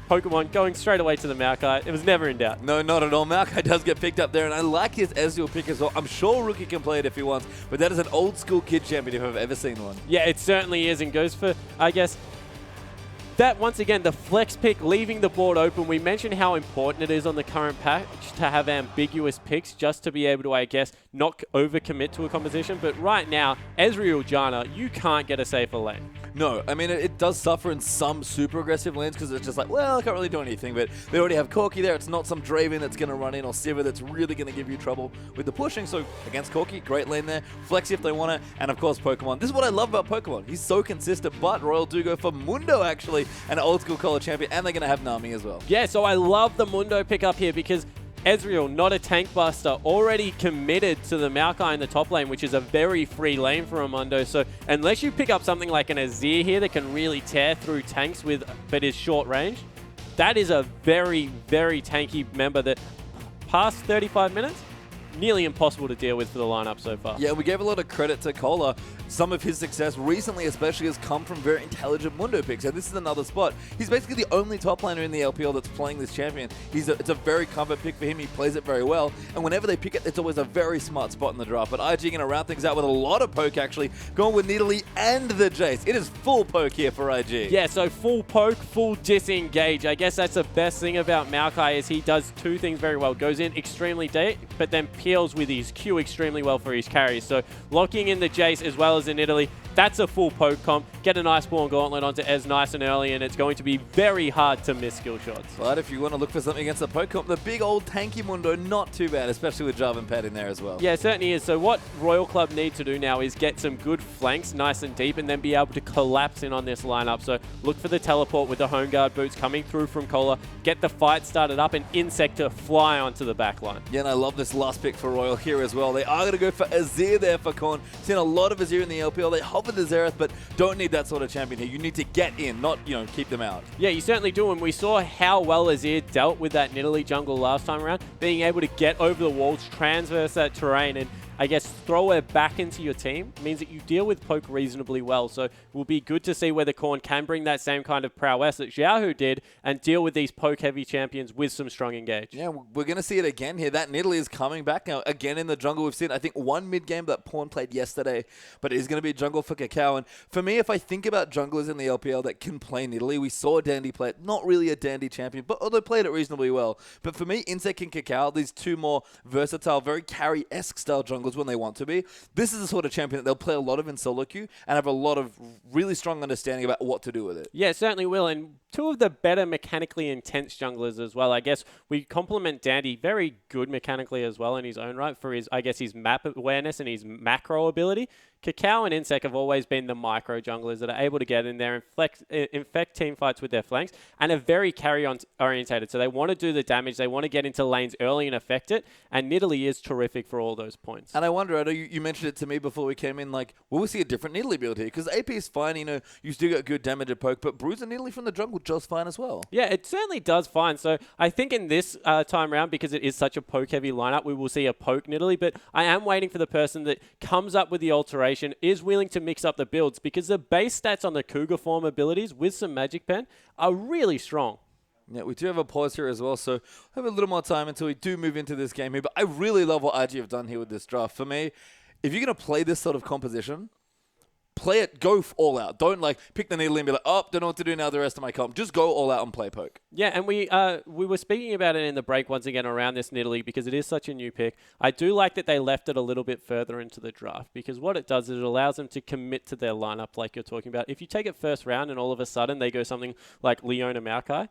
Pokemon going straight away to the Maokai. It was never in doubt. No, not at all. Maokai does get picked up there, and I like his Ezreal pick as well. I'm sure Rookie can play it if he wants, but that is an old school kid champion if I've ever seen one. Yeah, it certainly is, and goes for, I guess, that, once again, the flex pick, leaving the board open. We mentioned how important it is on the current patch to have ambiguous picks just to be able to, I guess, not overcommit to a composition. But right now, Ezreal Janna, you can't get a safer lane. No, I mean, it does suffer in some super aggressive lanes because it's just like, well, I can't really do anything. But they already have Corki there. It's not some Draven that's going to run in or Sivir that's really going to give you trouble with the pushing. So against Corki, great lane there. Flexi if they want it. And of course, Pokemon. This is what I love about Pokemon. He's so consistent. But Royal do go for Mundo, actually, an old school color champion. And they're going to have Nami as well. Yeah, so I love the Mundo pickup here because Ezreal, not a tank buster, already committed to the Maokai in the top lane, which is a very free lane for a Mundo. So unless you pick up something like an Azir here that can really tear through tanks but is short range, that is a very, very tanky member that past 35 minutes, nearly impossible to deal with for the lineup so far. Yeah, we gave a lot of credit to Kola. Some of his success recently especially has come from very intelligent Mundo picks. And this is another spot. He's basically the only top laner in the LPL that's playing this champion. It's a very comfort pick for him. He plays it very well. And whenever they pick it, it's always a very smart spot in the draft. But IG going to round things out with a lot of poke, actually. Going with Nidalee and the Jace. It is full poke here for IG. Yeah, so full poke, full disengage. I guess that's the best thing about Maokai is he does 2 things very well. Goes in extremely deep, but then peels with his Q extremely well for his carries. So locking in the Jace as well as in Italy, that's a full poke comp. Get an Iceborne Gauntlet onto Ez nice and early, and it's going to be very hard to miss skill shots. But if you want to look for something against the poke comp, the big old tanky Mundo, not too bad, especially with Jarvan Pad in there as well. Yeah, it certainly is. So what Royal Club need to do now is get some good flanks nice and deep and then be able to collapse in on this lineup. So look for the teleport with the Home Guard boots coming through from Kola, get the fight started up, and Insect to fly onto the back line. Yeah, and I love this last pick for Royal here as well. They are going to go for Azir there for Korn. Seen a lot of Azir in the LPL. They hover the Xerath, but don't need that sort of champion here. You need to get in, not, keep them out. Yeah, you certainly do, and we saw how well Azir dealt with that Nidalee jungle last time around, being able to get over the walls, transverse that terrain, and I guess, throw her back into your team means that you deal with poke reasonably well. So it will be good to see whether Korn can bring that same kind of prowess that Xiaohu did and deal with these poke-heavy champions with some strong engage. Yeah, we're going to see it again here. That Nidalee is coming back now again in the jungle. We've seen, I think, one mid-game that Pawn played yesterday, but it is going to be jungle for Kakao. And for me, if I think about junglers in the LPL that can play Nidalee, we saw Dandy play it. Not really a Dandy champion, but although played it reasonably well. But for me, Insec and Kakao, these two more versatile, very carry-esque style junglers when they want to be, this is the sort of champion that they'll play a lot of in solo queue and have a lot of really strong understanding about what to do with it. Yeah, it certainly will. And two of the better mechanically intense junglers as well. I guess we compliment Dandy, very good mechanically as well in his own right for his, I guess, his map awareness and his macro ability. Kakao and Insec have always been the micro junglers that are able to get in there and infect team fights with their flanks and are very carry-orientated. So they want to do the damage. They want to get into lanes early and affect it. And Nidalee is terrific for all those points. And I wonder, I know you mentioned it to me before we came in, like, will we see a different Nidalee build here? Because AP is fine, you know, you still got good damage at poke, but Bruiser Nidalee from the jungle just fine as well. Yeah, it certainly does fine. So I think in this time round, because it is such a poke-heavy lineup, we will see a poke Nidalee. But I am waiting for the person that comes up with the alteration, is willing to mix up the builds, because the base stats on the Cougar form abilities with some Magic Pen are really strong. Yeah, we do have a pause here as well, so have a little more time until we do move into this game here. But I really love what IG have done here with this draft. For me, if you're going to play this sort of composition, play it, go all out. Don't like pick the Nidalee and be like, oh, don't know what to do now the rest of my comp. Just go all out and play poke. Yeah, and we were speaking about it in the break once again around this Nidalee because it is such a new pick. I do like that they left it a little bit further into the draft because what it does is it allows them to commit to their lineup like you're talking about. If you take it first round and all of a sudden they go something like Leona Maokai,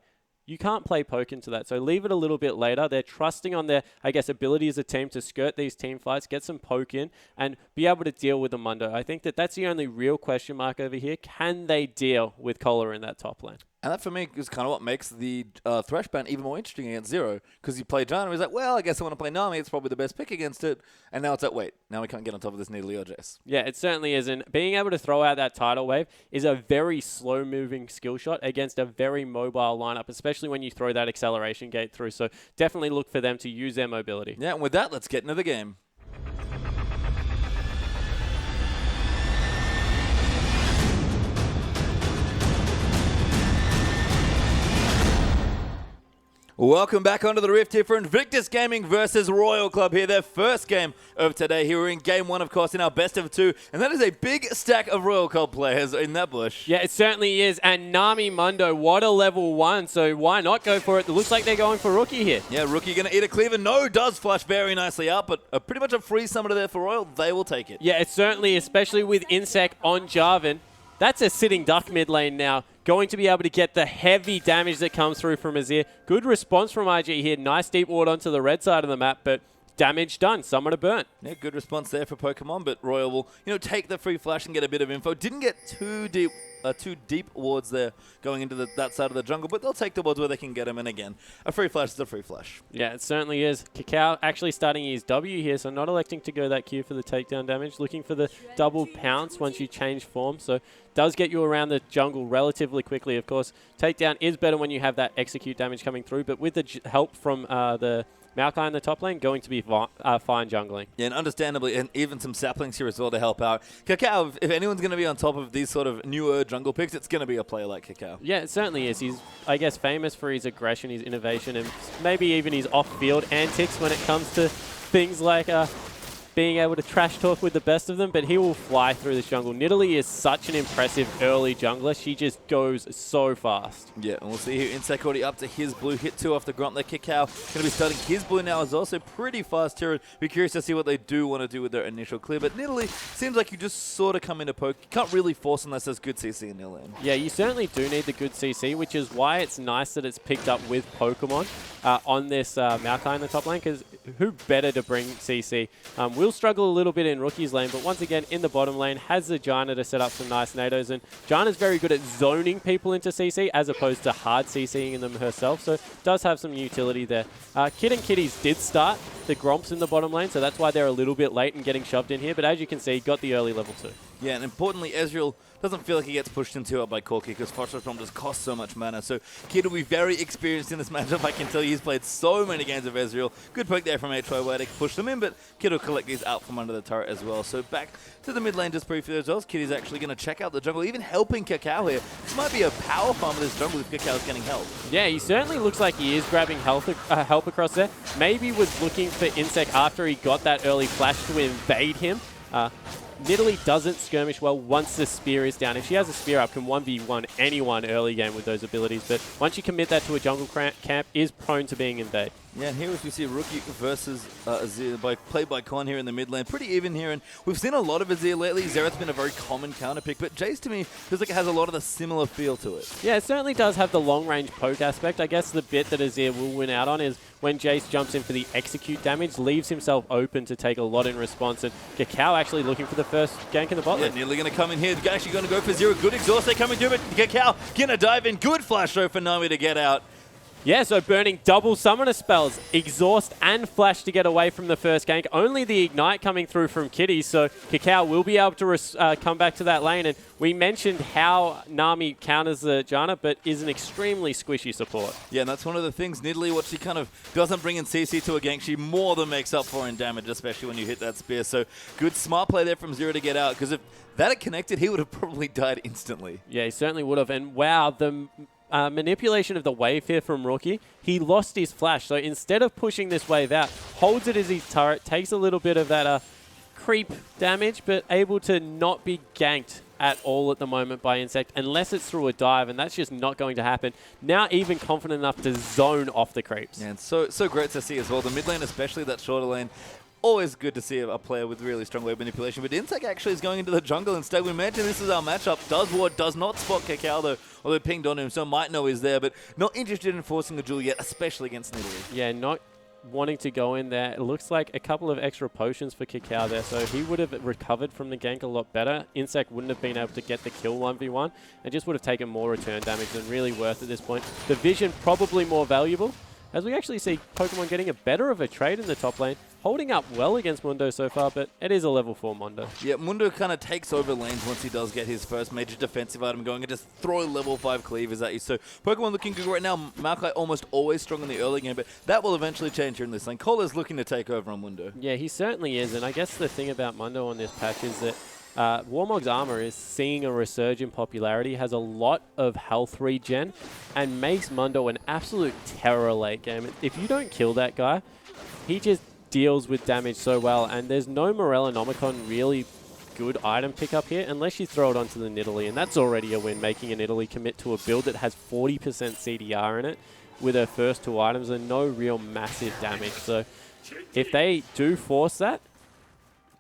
you can't play poke into that. So leave it a little bit later. They're trusting on their, I guess, ability as a team to skirt these team fights, get some poke in, and be able to deal with the Mundo. I think that that's the only real question mark over here. Can they deal with Kohler in that top lane? And that, for me, is kind of what makes the Thresh ban even more interesting against Zero. Because you play Janna, and he's like, well, I guess I want to play Nami. It's probably the best pick against it. And now it's like, wait, now we can't get on top of this Nidalee or Jess. Yeah, it certainly is. And being able to throw out that tidal wave is a very slow-moving skill shot against a very mobile lineup, especially when you throw that acceleration gate through. So definitely look for them to use their mobility. Yeah, and with that, let's get into the game. Welcome back onto the Rift here for Invictus Gaming versus Royal Club here. Their first game of today. Here we're in game one, of course, in our best of two. And that is a big stack of Royal Club players in that bush. Yeah, it certainly is. And Nami Mundo, what a level one. So why not go for it? It looks like they're going for Rookie here. Yeah, Rookie going to eat a cleaver. No, does flush very nicely out, but pretty much a free summoner there for Royal. They will take it. Yeah, it certainly, especially with Insec on Jarvan. That's a sitting duck mid lane now. Going to be able to get the heavy damage that comes through from Azir. Good response from IG here. Nice deep ward onto the red side of the map, but damage done. Summoner burnt. Yeah, good response there for Pokemon, but Royal will, take the free flash and get a bit of info. Didn't get too deep wards there going into that side of the jungle, but they'll take the wards where they can get them. And again, a free flash is a free flash. Yeah, it certainly is. Kakao actually starting his W here, so not electing to go that Q for the takedown damage. Looking for the double pounce once you change form, so does get you around the jungle relatively quickly. Of course, takedown is better when you have that execute damage coming through, but with the help from the Maokai in the top lane, going to be fine jungling. Yeah, and understandably, and even some saplings here as well to help out. Kakao, if anyone's going to be on top of these sort of newer jungle picks, it's going to be a player like Kakao. Yeah, it certainly is. He's, I guess, famous for his aggression, his innovation, and maybe even his off-field antics when it comes to things like being able to trash talk with the best of them, but he will fly through this jungle. Nidalee is such an impressive early jungler. She just goes so fast. Yeah, and we'll see here. Insec already up to his blue. Hit 2 off the grunt there. Kakao going to be starting his blue now. Is also pretty fast here. Be curious to see what they do want to do with their initial clear. But Nidalee seems like you just sort of come into poke. You can't really force unless there's good CC in your lane. Yeah, you certainly do need the good CC, which is why it's nice that it's picked up with Pokemon on this Maokai in the top lane, because who better to bring CC? We'll struggle a little bit in Rookie's lane, but once again, in the bottom lane, has the Janna to set up some nice nados, and Janna's very good at zoning people into CC as opposed to hard CCing them herself, so does have some utility there. Kid and Kitties did start the Gromps in the bottom lane, so that's why they're a little bit late in getting shoved in here, but as you can see, got the early level 2. Yeah, and importantly, Ezreal doesn't feel like he gets pushed into it by Corki because Phosphorus Bomb just costs so much mana. So Kid will be very experienced in this matchup. I can tell you he's played so many games of Ezreal. Good poke there from HY where to push them in, but Kid will collect these out from under the turret as well. So back to the mid lane just briefly as well. Kid is actually going to check out the jungle, even helping Kakao here. This might be a power farm of this jungle if Kakao is getting help. Yeah, he certainly looks like he is grabbing help across there. Maybe was looking for Insect after he got that early flash to invade him. Nidalee doesn't skirmish well once the spear is down. If she has a spear up, can 1v1 anyone early game with those abilities. But once you commit that to a jungle camp, is prone to being invaded. Yeah, and here as we see Rookie versus Azir, played by Con here in the mid lane. Pretty even here, and we've seen a lot of Azir lately. Xerath's been a very common counter pick, but Jace to me feels like it has a lot of the similar feel to it. Yeah, it certainly does have the long-range poke aspect. I guess the bit that Azir will win out on is when Jace jumps in for the execute damage, leaves himself open to take a lot in response, and Kakao actually looking for the first gank in the bot lane. Yeah, nearly going to come in here. Actually going to go for Zero. Good exhaust. They're coming through, but Kakao going to dive in. Good flash though for Nami to get out. Yeah, so burning double summoner spells, exhaust and flash to get away from the first gank. Only the ignite coming through from Kitty, so Kakao will be able to come back to that lane. And we mentioned how Nami counters the Janna, but is an extremely squishy support. Yeah, and that's one of the things. Nidalee, what she kind of doesn't bring in CC to a gank, she more than makes up for in damage, especially when you hit that spear. So good smart play there from Zero to get out, because if that had connected, he would have probably died instantly. Yeah, he certainly would have. And wow, the manipulation of the wave here from Rookie, he lost his flash. So instead of pushing this wave out, holds it as his turret, takes a little bit of that creep damage, but able to not be ganked at all at the moment by Insect, unless it's through a dive, and that's just not going to happen. Now even confident enough to zone off the creeps. Yeah, and so great to see as well. The mid lane, especially that shorter lane, always good to see a player with really strong wave manipulation. But Insect actually is going into the jungle instead. We mentioned this is our matchup. Does ward, does not spot Kakao though, although pinged on him, so might know he's there, but not interested in forcing a duel yet, especially against Nidalee. Yeah, not wanting to go in there. It looks like a couple of extra potions for Kakao there, so he would have recovered from the gank a lot better. Insect wouldn't have been able to get the kill 1v1 and just would have taken more return damage than really worth at this point. The vision probably more valuable, as we actually see Pokemon getting a better of a trade in the top lane, holding up well against Mundo so far, but it is a level 4 Mundo. Yeah, Mundo kind of takes over lanes once he does get his first major defensive item going and just throw level 5 cleavers at you. So Pokemon looking good right now. Maokai almost always strong in the early game, but that will eventually change here in this lane. Cole is looking to take over on Mundo. Yeah, he certainly is, and I guess the thing about Mundo on this patch is that Warmog's armor is seeing a resurge in popularity, has a lot of health regen, and makes Mundo an absolute terror late game. If you don't kill that guy, he just deals with damage so well, and there's no Morellonomicon really good item pickup here unless you throw it onto the Nidalee, and that's already a win, making a Nidalee commit to a build that has 40% CDR in it with her first 2 items and no real massive damage. So if they do force that,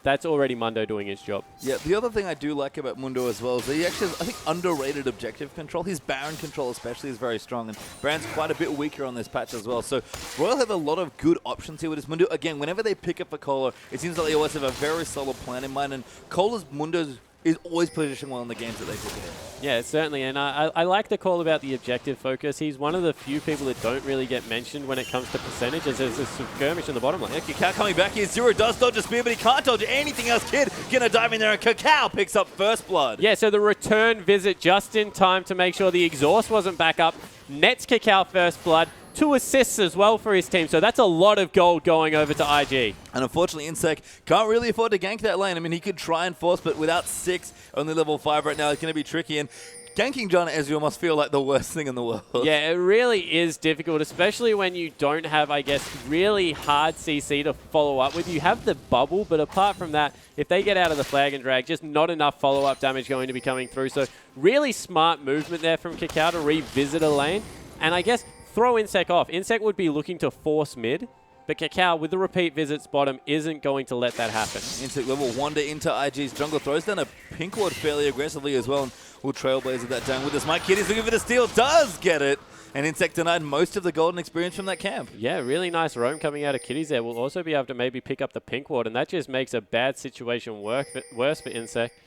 that's already Mundo doing his job. Yeah, the other thing I do like about Mundo as well is that he actually has, I think, underrated objective control. His Baron control especially is very strong, and Baron's quite a bit weaker on this patch as well. So Royal have a lot of good options here with his Mundo. Again, whenever they pick up a Cola, it seems like they always have a very solid plan in mind, and Cola's Mundo's is always positioned well in the games that they pick ahead. Yeah, certainly, and I like the call about the objective focus. He's one of the few people that don't really get mentioned when it comes to percentages. There's a skirmish in the bottom lane. Yeah, Kakao coming back here. Zero does dodge a spear, but he can't dodge anything else. Kid gonna dive in there, and Kakao picks up first blood. Yeah, so the return visit just in time to make sure the exhaust wasn't back up. Nets Kakao first blood. 2 assists as well for his team, so that's a lot of gold going over to IG. And unfortunately, Insect can't really afford to gank that lane. I mean, he could try and force, but without 6, only level 5 right now, it's going to be tricky. And ganking Janna Ezreal must feel like the worst thing in the world. Yeah, it really is difficult, especially when you don't have, I guess, really hard CC to follow up with. You have the bubble, but apart from that, if they get out of the flag and drag, just not enough follow-up damage going to be coming through. So really smart movement there from Kakao to revisit a lane. And I guess throw Insect off. Insect would be looking to force mid, but Kakao, with the repeat visits bottom, isn't going to let that happen. Insect level 1 into IG's jungle. Throws down a pink ward fairly aggressively as well, and will trailblaze that down with this. Mike Kitty's looking for the steal, does get it, and Insect denied most of the golden experience from that camp. Yeah, really nice roam coming out of Kitty's there. We'll also be able to maybe pick up the pink ward, and that just makes a bad situation worse for Insect.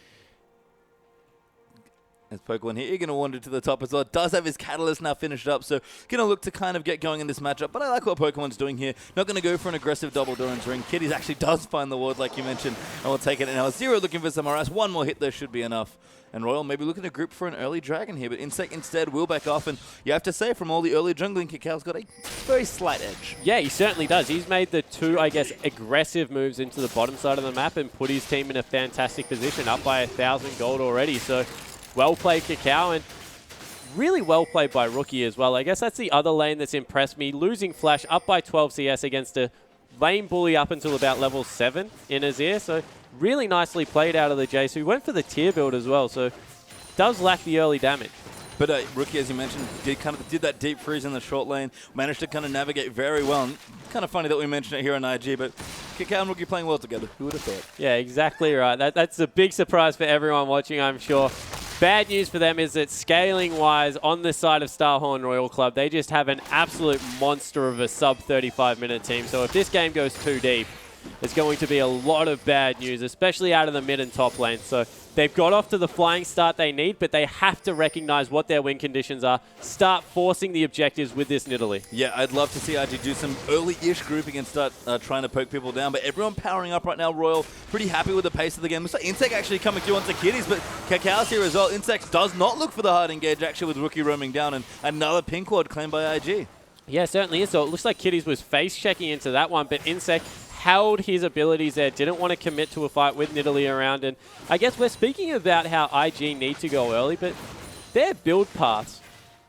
As Pokemon here, going to wander to the top as well. Does have his Catalyst now finished up, so going to look to kind of get going in this matchup. But I like what Pokemon's doing here. Not going to go for an aggressive double Doran's Ring. Kitties actually does find the ward, like you mentioned, and will take it. And now Zero looking for some harass. One more hit there should be enough. And Royal maybe looking to group for an early Dragon here, but Insect instead will back off. And you have to say, from all the early jungling, Kakal's got a very slight edge. Yeah, he certainly does. He's made the two, I guess, aggressive moves into the bottom side of the map and put his team in a fantastic position, up by 1,000 gold already. So well played, Kakao, and really well played by Rookie as well. I guess that's the other lane that's impressed me. Losing Flash up by 12 CS against a lane bully up until about level 7 in Azir. So really nicely played out of the Jace, who went for the tier build as well. So does lack the early damage. But Rookie, as you mentioned, did that deep freeze in the short lane, managed to kind of navigate very well. And kind of funny that we mentioned it here on IG, but Kakao and Rookie playing well together. Who would have thought? Yeah, exactly right. That's a big surprise for everyone watching, I'm sure. Bad news for them is that scaling-wise, on the side of Starhorn Royal Club, they just have an absolute monster of a sub-35-minute team. So if this game goes too deep, there's going to be a lot of bad news, especially out of the mid and top lane. So they've got off to the flying start they need, but they have to recognize what their win conditions are, start forcing the objectives with this Nidalee. Yeah, I'd love to see IG do some early-ish grouping and start trying to poke people down, but everyone powering up right now. Royal pretty happy with the pace of the game. Looks like Insect actually coming through onto Kitties, but Kakao's here as well. Insect does not look for the hard engage, actually, with Rookie roaming down, and another pink ward claimed by IG. Yeah, certainly is. So it looks like Kitties was face-checking into that one, but Insect held his abilities there, didn't want to commit to a fight with Nidalee around. And I guess we're speaking about how IG need to go early, but their build paths,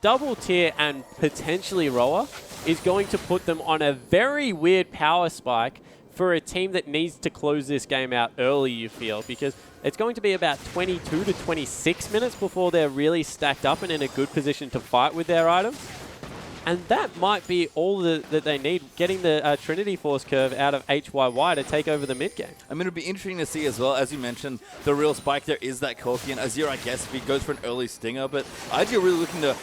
double tier and potentially Roa, is going to put them on a very weird power spike for a team that needs to close this game out early, you feel, because it's going to be about 22 to 26 minutes before they're really stacked up and in a good position to fight with their items. And that might be all that they need, getting the Trinity Force curve out of HYY to take over the mid game. I mean, it'd be interesting to see as well. As you mentioned, the real spike there is that Corki, and Azir, I guess, if he goes for an early stinger. But IG are really looking to,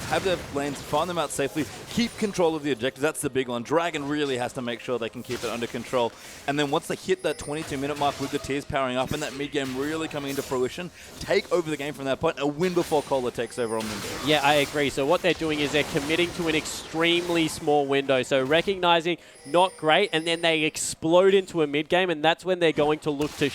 have their lanes, farm them out safely, keep control of the objectives. That's the big one. Dragon really has to make sure they can keep it under control. And then once they hit that 22-minute mark with the tiers powering up and that mid game really coming into fruition, take over the game from that point. A win before Cola takes over on mid. Yeah, I agree. So what they're doing is they're committing to an extremely small window. So recognizing not great, and then they explode into a mid game, and that's when they're going to look to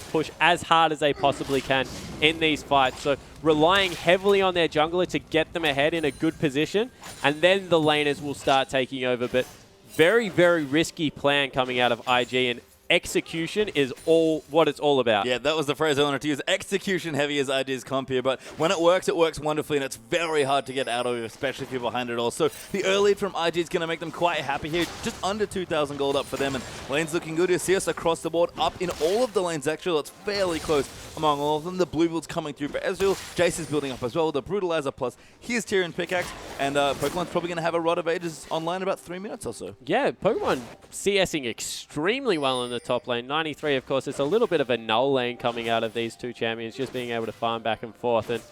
push as hard as they possibly can in these fights. So relying heavily on their jungler to get them ahead in a good position, and then the laners will start taking over. But very, very risky plan coming out of IG, and execution is all what it's all about. Yeah, that was the phrase I wanted to use. Execution heavy is IG's comp here, but when it works wonderfully, and it's very hard to get out of, especially if you're behind it all. So the early lead from IG is going to make them quite happy here. Just under 2,000 gold up for them, and lanes looking good. You see us across the board, up in all of the lanes, actually. It's fairly close among all of them. The blue build's coming through for Ezreal. Jace is building up as well with the Brutalizer plus his tier and pickaxe, and Pokemon's probably going to have a Rod of Ages online in about 3 minutes or so. Yeah, Pokemon CSing extremely well in the top lane. 93, of course, it's a little bit of a null lane coming out of these two champions, just being able to farm back and forth. And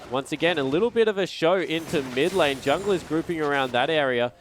once again, a little bit of a show into mid lane. Junglers grouping around that area.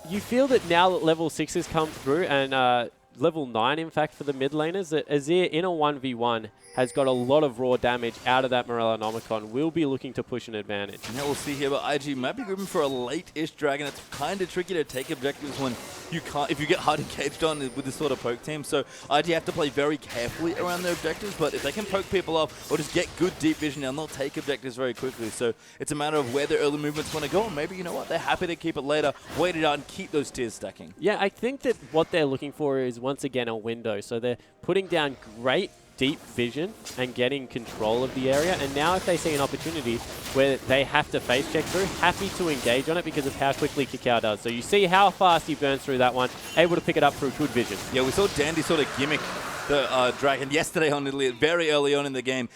You feel that now that level 6 has come through, and level 9, in fact, for the mid laners, that Azir in a 1v1 has got a lot of raw damage out of that Morellonomicon. Will be looking to push an advantage. Yeah, we'll see here, but IG might be grouping for a late-ish Dragon. It's kind of tricky to take objectives when you can't, if you get hard engaged on with this sort of poke team. So IG have to play very carefully around their objectives, but if they can poke people off or just get good deep vision down, they'll take objectives very quickly. So it's a matter of where their early movements want to go, or maybe, you know what, they're happy to keep it later, wait it out, and keep those tiers stacking. Yeah, I think that what they're looking for is, once again, a window. So they're putting down great deep vision and getting control of the area, and now if they see an opportunity where they have to face check through, happy to engage on it because of how quickly Kakao does. So you see how fast he burns through that one, able to pick it up through good vision. Yeah, we saw Dandy sort of gimmick the Dragon yesterday on Nidalee very early on in the game.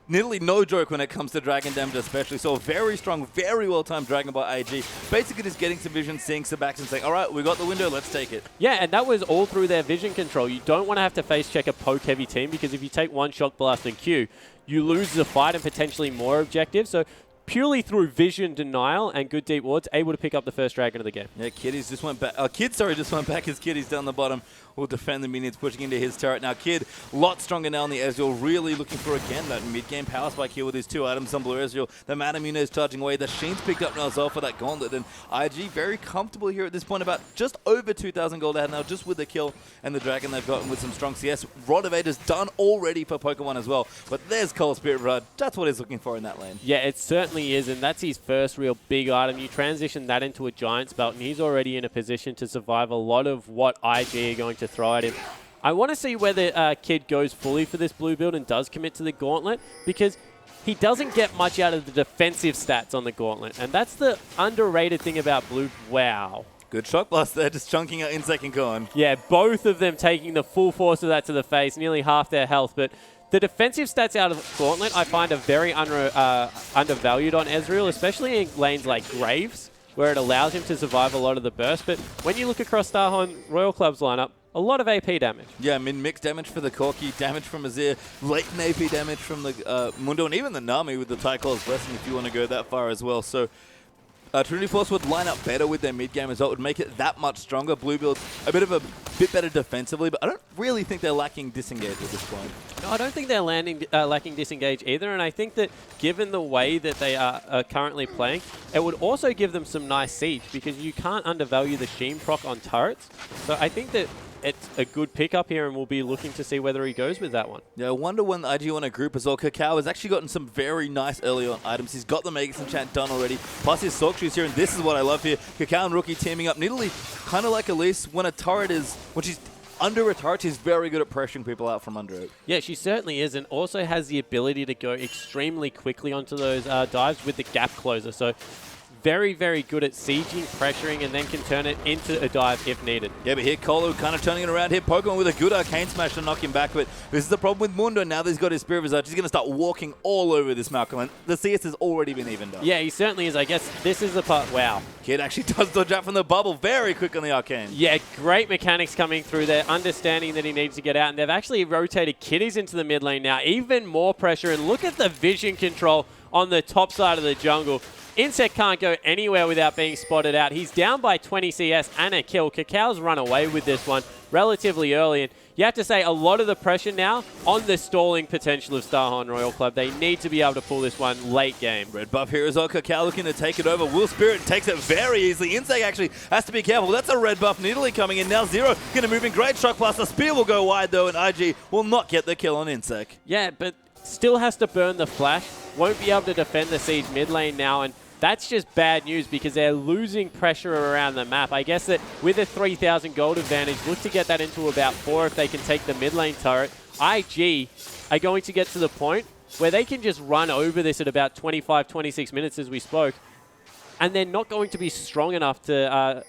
Nidalee no joke when it comes to Dragon damage especially, so a very strong, very well-timed Dragon by IG. Basically just getting some vision, seeing some backs and saying, all right, we got the window, let's take it. Yeah, and that was all through their vision control. You don't want to have to face check a poke-heavy team, because if you take one Shock Blast and Q, you lose the fight and potentially more objectives. So purely through vision denial and good deep wards, able to pick up the first dragon of the game. Yeah, Kiddies just went back. Kid, just went back as Kiddies down the bottom will defend the minions, pushing into his turret. Now, Kid, a lot stronger now on the Ezreal, really looking for, again, that mid-game power spike here with his 2 items on blue Ezreal. The Manamune is charging away. The Sheen's picked up now as well for that gauntlet, and IG very comfortable here at this point, about just over 2,000 gold ahead now, just with the kill and the dragon they've gotten with some strong CS. Rod of Ages done already for Pokemon as well, but there's Cold Spirit Rod. That's what he's looking for in that lane. Yeah, it certainly is, and that's his first real big item. You transition that into a Giant's Belt, and he's already in a position to survive a lot of what IG are going to throw at him. I want to see whether Kid goes fully for this blue build and does commit to the Gauntlet, because he doesn't get much out of the defensive stats on the Gauntlet, and that's the underrated thing about blue. Wow. Good shock blast there, just chunking out Insect and gone. Yeah, both of them taking the full force of that to the face, nearly half their health, but the defensive stats out of Gauntlet I find are very undervalued on Ezreal, especially in lanes like Graves, where it allows him to survive a lot of the burst. But when you look across Starhorn Royal Club's lineup, a lot of AP damage. Yeah, I mean, mixed damage for the Corki, damage from Azir, latent AP damage from the Mundo, and even the Nami with the Tyclaw's Blessing if you want to go that far as well. So Trinity Force would line up better with their mid-game as well. It would make it that much stronger. Blue build a bit better defensively, but I don't really think they're lacking disengage at this point. No, I don't think they're lacking disengage either, and I think that given the way that they are currently playing, it would also give them some nice siege, because you can't undervalue the Sheen proc on turrets. So I think that it's a good pickup here, and we'll be looking to see whether he goes with that one. Yeah, I wonder when IG want to group as well. Kakao has actually gotten some very nice early on items. He's got the Magus Enchant done already, plus his Sork Shoes here, and this is what I love here. Kakao and Rookie teaming up. Nidalee, kind of like Elise, when she's under a turret, she's very good at pressuring people out from under it. Yeah, she certainly is, and also has the ability to go extremely quickly onto those dives with the gap closer. So very, very good at sieging, pressuring, and then can turn it into a dive if needed. Yeah, but here Kolo kind of turning it around here. Pokemon with a good Arcane Smash to knock him back, but this is the problem with Mundo. Now that he's got his Spirit Visage, he's going to start walking all over this Malcolm, and the CS has already been evened up. Yeah, he certainly is. I guess this is the part. Wow. Kid actually does dodge out from the bubble very quick on the Arcane. Yeah, great mechanics coming through there, understanding that he needs to get out, and they've actually rotated Kitties into the mid lane now. Even more pressure, and look at the vision control on the top side of the jungle. Insect can't go anywhere without being spotted out. He's down by 20 CS and a kill. Cakao's run away with this one relatively early, and you have to say a lot of the pressure now on the stalling potential of Starhorn Royal Club. They need to be able to pull this one late game. Red buff here as well. Kakao looking to take it over. Will Spirit takes it very easily. Insect actually has to be careful. That's a red buff. Nidalee coming in now. Zero going to move in. Great shock blast. The spear will go wide though, and IG will not get the kill on Insect. Yeah, but still has to burn the flash. Won't be able to defend the siege mid lane now, and that's just bad news because they're losing pressure around the map. I guess that with a 3,000 gold advantage, look to get that into about 4 if they can take the mid lane turret. IG are going to get to the point where they can just run over this at about 25, 26 minutes as we spoke, and they're not going to be strong enough to...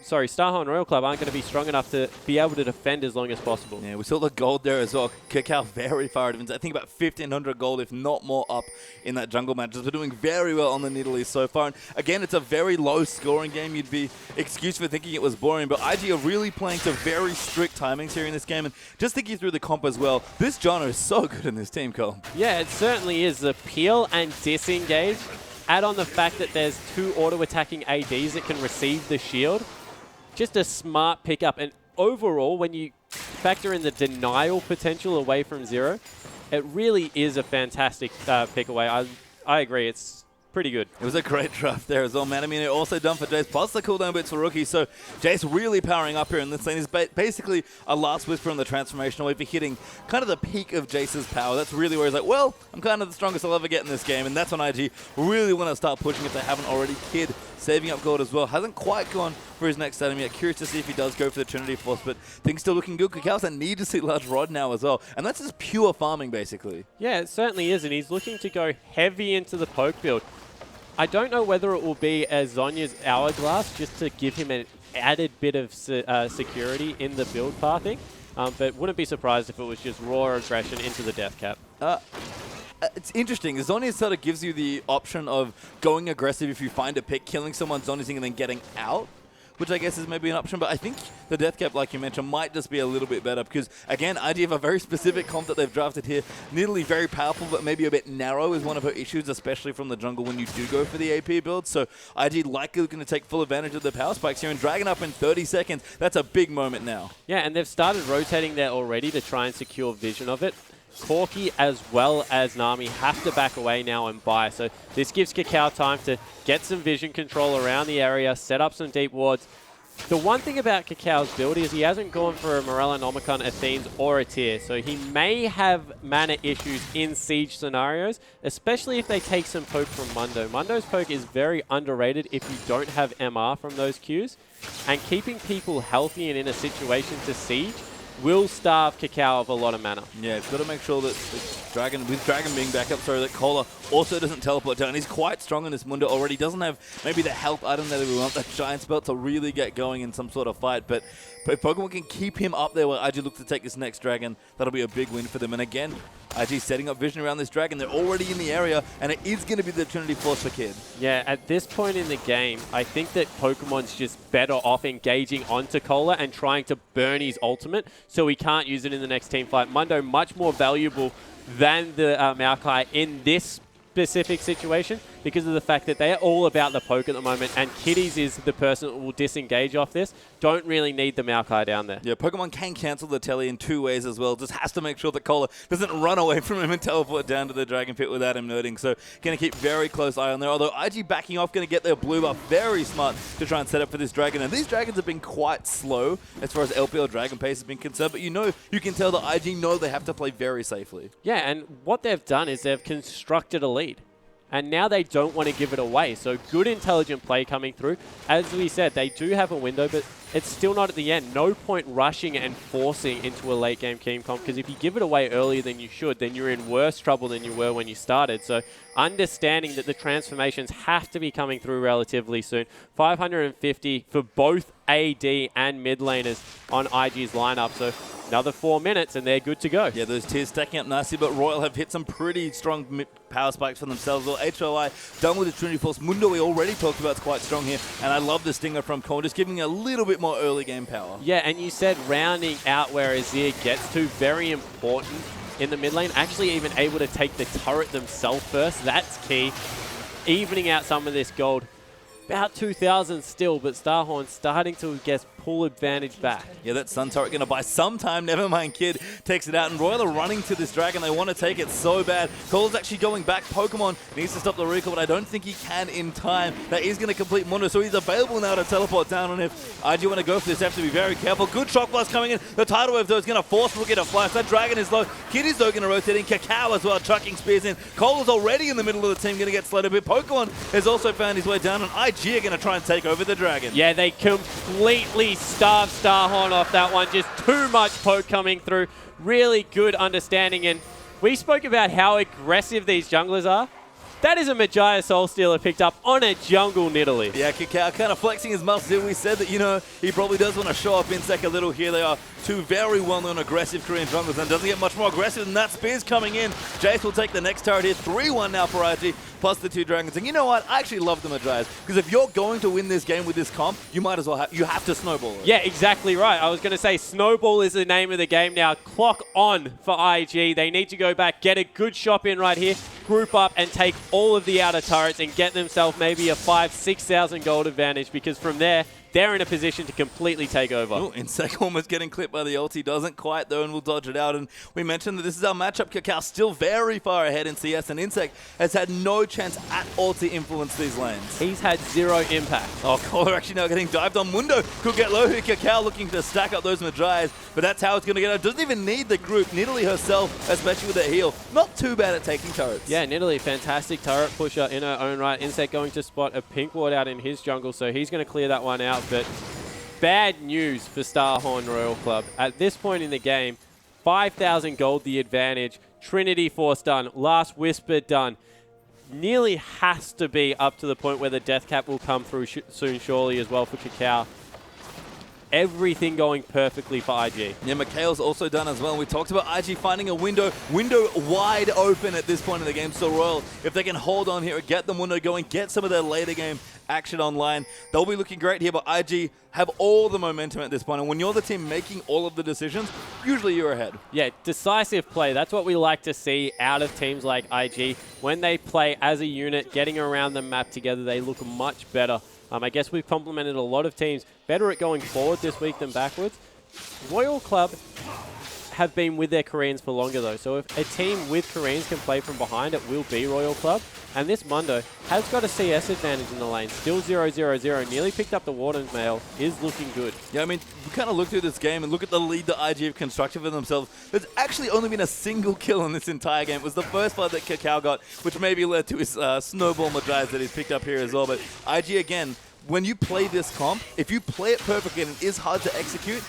Starhorn Royal Club aren't going to be strong enough to be able to defend as long as possible. Yeah, we saw the gold there as well. Kakao very far advanced. I think about 1,500 gold, if not more, up in that jungle match. They're doing very well on the Nidalee so far. And again, it's a very low-scoring game. You'd be excused for thinking it was boring, but IG are really playing to very strict timings here in this game. And just thinking through the comp as well, this Jono is so good in this team comp. Yeah, it certainly is. The peel and disengage, add on the fact that there's 2 auto-attacking ADs that can receive the shield. Just a smart pickup, and overall, when you factor in the denial potential away from Zero, it really is a fantastic pick away. I agree, it's pretty good. It was a great draft there as well, man. I mean, it also done for Jace, plus the cooldown bits for Rookie. So Jace really powering up here in this lane. Is basically a last whisper on the transformation away for hitting kind of the peak of Jace's power. That's really where he's like, well, I'm kind of the strongest I'll ever get in this game. And that's when IG really want to start pushing if they haven't already. Kid saving up gold as well. Hasn't quite gone for his next item yet. Curious to see if he does go for the Trinity Force, but things still looking good. Kakao's a need to see large rod now as well. And that's just pure farming, basically. Yeah, it certainly is. And he's looking to go heavy into the poke build. I don't know whether it will be as Zhonya's Hourglass just to give him an added bit of security in the build pathing, but wouldn't be surprised if it was just raw aggression into the death cap. It's interesting. Zhonya sort of gives you the option of going aggressive if you find a pick, killing someone, Zhonya's and then getting out. which I guess is maybe an option. But I think the death cap, like you mentioned, might just be a little bit better because, again, IG have a very specific comp that they've drafted here. Nidalee very powerful, but maybe a bit narrow is one of her issues, especially from the jungle when you do go for the AP build. So IG likely going to take full advantage of the power spikes here, and Dragon up in 30 seconds. That's a big moment now. Yeah, and they've started rotating there already to try and secure vision of it. Corki as well as Nami have to back away now and buy. So this gives Kakao time to get some vision control around the area, set up some deep wards. The one thing about Kakao's build is he hasn't gone for a Morella, Nomicon, Athenes, or a Tier. So he may have mana issues in siege scenarios, especially if they take some poke from Mundo. Mundo's poke is very underrated if you don't have MR from those Qs. And keeping people healthy and in a situation to siege will starve Kakao of a lot of mana. Yeah, it's got to make sure that Dragon being back up, that Kohler also doesn't teleport down. He's quite strong in this Mundo already. Doesn't have maybe the health item that we want, that Giant Spell, to really get going in some sort of fight. But if Pokemon can keep him up there while IG look to take this next Dragon, that'll be a big win for them. And again, IG setting up vision around this Dragon. They're already in the area, and it is going to be the Trinity Force for Kid. Yeah, at this point in the game, I think that Pokemon's just better off engaging onto Kohler and trying to burn his ultimate so he can't use it in the next team fight. Mundo much more valuable than the Maokai in this specific situation because of the fact that they're all about the poke at the moment, and Kitties is the person that will disengage off this. Don't really need the Maokai down there. Yeah, Pokemon can cancel the telly in 2 ways as well. Just has to make sure that Kohler doesn't run away from him and teleport down to the Dragon Pit without him noting. So going to keep very close eye on there. Although IG backing off, going to get their blue buff. Very smart to try and set up for this Dragon. And these Dragons have been quite slow as far as LPL Dragon pace has been concerned. But you can tell that IG know they have to play very safely. Yeah, and what they've done is they've constructed a lead. And now they don't want to give it away. So good intelligent play coming through. As we said, they do have a window, but it's still not at the end. No point rushing and forcing into a late game team comp, because if you give it away earlier than you should, then you're in worse trouble than you were when you started. So understanding that the transformations have to be coming through relatively soon. 550 for both AD and mid laners on IG's lineup. So another 4 minutes and they're good to go. Yeah, those tiers stacking up nicely, but Royal have hit some pretty strong power spikes for themselves. Well, HOI done with the Trinity Force. Mundo we already talked about is quite strong here, and I love the stinger from Cole, just giving a little bit more early game power. Yeah, and you said rounding out where Azir gets to, very important in the mid lane. Actually even able to take the turret themselves first, that's key. Evening out some of this gold. About 2,000 still, but Starhorn starting to get pull advantage back. Yeah, that Sun Turret going to buy some time. Never mind, Kid takes it out. And Royal are running to this Dragon. They want to take it so bad. Cole's actually going back. Pokemon needs to stop the recall, but I don't think he can in time. That is going to complete Mundo, so he's available now to teleport down. And if IG want to go for this, they have to be very careful. Good Shock Blast coming in. The Tidal Wave, though, is going to force Rookie to flash. That Dragon is low. Kid is, though, going to rotate in. Kakao as well, chucking spears in. Cole is already in the middle of the team, going to get slowed a bit. Pokemon has also found his way down, and IG are going to try and take over the Dragon. Yeah, they completely starved Starhorn off that one. Just too much poke coming through. Really good understanding. And we spoke about how aggressive these junglers are. That is a Majaya Soul Stealer picked up on a jungle Nidalee. Yeah, Kakao kind of flexing his muscles here. We said that, he probably does want to show up in sec a little here. They are two very well-known aggressive Korean junglers, and doesn't get much more aggressive than that. Spears coming in. Jace will take the next turret here. 3-1 now for IG, plus the two Dragons. And you know what? I actually love the Majayas, because if you're going to win this game with this comp, you might as well you have to snowball it. Yeah, exactly right. I was going to say Snowball is the name of the game now. Clock on for IG. They need to go back, get a good shop in right here, group up and take all of the outer turrets and get themselves maybe a 5,000-6,000 gold advantage, because from there, they're in a position to completely take over. Ooh, Insec almost getting clipped by the ulti. Doesn't quite, though, and will dodge it out. And we mentioned that this is our matchup. Kakao still very far ahead in CS, and Insec has had no chance at all to influence these lanes. He's had zero impact. Oh, Kohler actually now getting dived on. Mundo could get low here. Kakao looking to stack up those Majayas, but that's how it's going to get out. Doesn't even need the group. Nidalee herself, especially with her heal, not too bad at taking turrets. Yeah, Nidalee, fantastic turret pusher in her own right. Insec going to spot a pink ward out in his jungle, so he's going to clear that one out. But bad news for Starhorn Royal Club. At this point in the game, 5,000 gold the advantage. Trinity Force done. Last Whisper done. Nearly has to be up to the point where the death cap will come through soon surely as well for Kakao. Everything going perfectly for IG. Yeah, Mikhail's also done as well. We talked about IG finding a window wide open at this point in the game. So Royal, if they can hold on here, get the window going, get some of their later game action online. They'll be looking great here, but IG have all the momentum at this point. And when you're the team making all of the decisions, usually you're ahead. Yeah, decisive play. That's what we like to see out of teams like IG. When they play as a unit, getting around the map together, they look much better. I guess we've complimented a lot of teams better at going forward this week than backwards. Royal Club have been with their Koreans for longer, though. So if a team with Koreans can play from behind, it will be Royal Club. And this Mundo has got a CS advantage in the lane. Still 0-0-0. Nearly picked up the Warden's mail. Is looking good. Yeah, I mean, we kind of look through this game and look at the lead that IG have constructed for themselves. There's actually only been a single kill in this entire game. It was the first blood that Kakao got, which maybe led to his snowball Madrais that he's picked up here as well. But IG, again, when you play this comp, if you play it perfectly and it is hard to execute,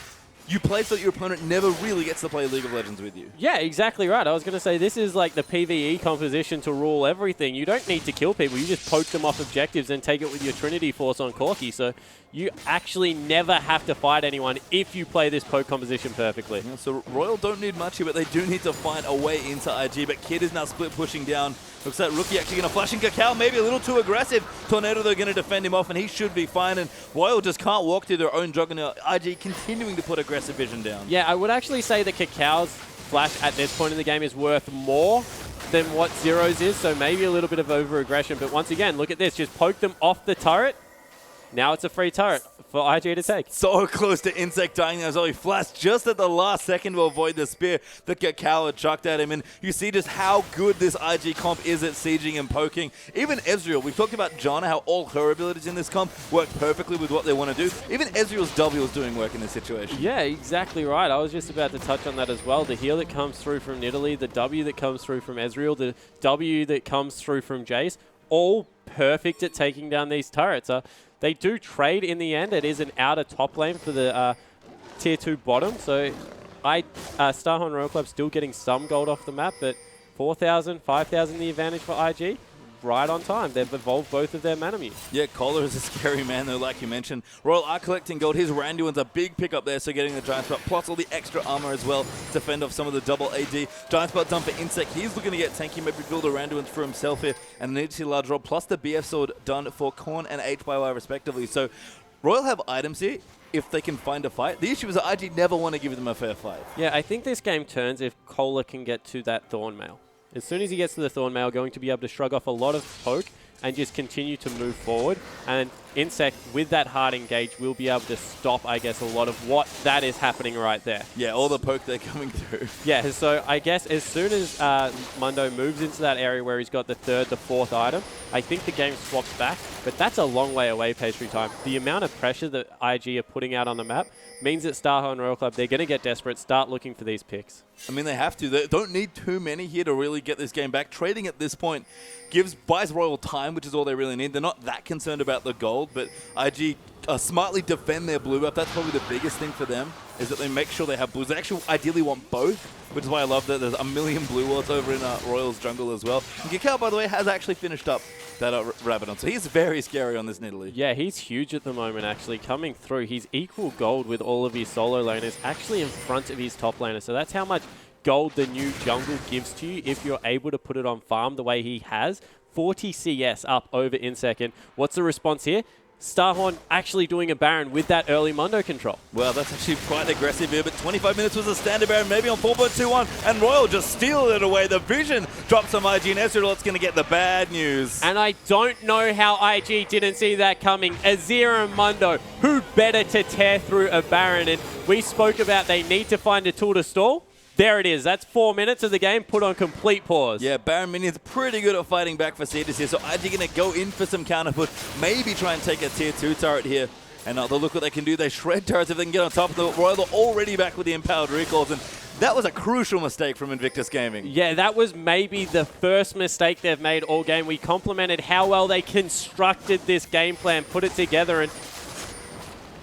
you play so that your opponent never really gets to play League of Legends with you. Yeah, exactly right. I was going to say this is like the PvE composition to rule everything. You don't need to kill people. You just poke them off objectives and take it with your Trinity Force on Corki. So you actually never have to fight anyone if you play this poke composition perfectly. Yeah, so Royal don't need much here, but they do need to find a way into IG. But Kid is now split pushing down. Looks like Rookie actually going to flash in Kakao, maybe a little too aggressive. Tornado, they're going to defend him off, and he should be fine. And Royal just can't walk through their own juggernaut. IG continuing to put aggressive vision down. Yeah, I would actually say that Kakao's flash at this point in the game is worth more than what Zero's is, so maybe a little bit of over-aggression. But once again, look at this. Just poke them off the turret. Now it's a free turret for IG to take. So close to Insect dying as well. He flashed just at the last second to avoid the spear that Kakao had chucked at him. And you see just how good this IG comp is at sieging and poking. Even Ezreal, we've talked about Janna, how all her abilities in this comp work perfectly with what they want to do. Even Ezreal's W is doing work in this situation. Yeah, exactly right. I was just about to touch on that as well. The heal that comes through from Nidalee, the W that comes through from Ezreal, the W that comes through from Jace, all perfect at taking down these turrets. They do trade in the end. It is an outer top lane for the tier 2 bottom. So Starhorn Royal Club still getting some gold off the map, but 4,000, 5,000 the advantage for IG. Right on time. They've evolved both of their Manamute. Yeah, Kohler is a scary man, though, like you mentioned. Royal are collecting gold. His Randuin's a big pickup there, so getting the Giant Spot, plus all the extra armor as well to fend off some of the double AD. Giant Spot done for Insect. He's looking to get tanky, maybe build a Randuin for himself here, and need to see a large roll, plus the BF Sword done for Korn and HYY respectively. So Royal have items here if they can find a fight. The issue is that IG never want to give them a fair fight. Yeah, I think this game turns if Kohler can get to that Thorn Mail. As soon as he gets to the Thorn Mail, going to be able to shrug off a lot of poke and just continue to move forward. And Insect, with that hard engage, will be able to stop, I guess, a lot of what that is happening right there. Yeah, all the poke they're coming through. Yeah, so I guess as soon as Mundo moves into that area where he's got the third, the fourth item, I think the game swaps back. But that's a long way away, Pastry Time. The amount of pressure that IG are putting out on the map means that Starhorn Royal Club, they're going to get desperate, start looking for these picks. I mean, they have to. They don't need too many here to really get this game back. Trading at this point buys Royal time, which is all they really need. They're not that concerned about the gold, but IG smartly defend their blue buff. That's probably the biggest thing for them, is that they make sure they have blues. They actually ideally want both, which is why I love that there's a million blue wards over in Royal's jungle as well. And Kakao, by the way, has actually finished up that Rabadon, so he's very scary on this Nidalee. Yeah, he's huge at the moment, actually. Coming through, he's equal gold with all of his solo laners, actually in front of his top laner. So that's how much gold the new jungle gives to you if you're able to put it on farm the way he has. 40 CS up over in second. What's the response here? Starhorn actually doing a Baron with that early Mundo control. Well, that's actually quite aggressive here, but 25 minutes was a standard Baron, maybe on 4.21, and Royal just steal it away. The vision drops on IG, and Ezreal is going to get the bad news. And I don't know how IG didn't see that coming. Azir and Mundo, who better to tear through a Baron? And we spoke about they need to find a tool to stall. There it is. That's 4 minutes of the game put on complete pause. Yeah, Baron Minion's pretty good at fighting back for Cetus here, so IG going to go in for some counter push, maybe try and take a tier 2 turret here. And they'll look what they can do. They shred turrets if they can get on top of the Royal. They're already back with the empowered recalls, and that was a crucial mistake from Invictus Gaming. Yeah, that was maybe the first mistake they've made all game. We complimented how well they constructed this game plan, put it together, and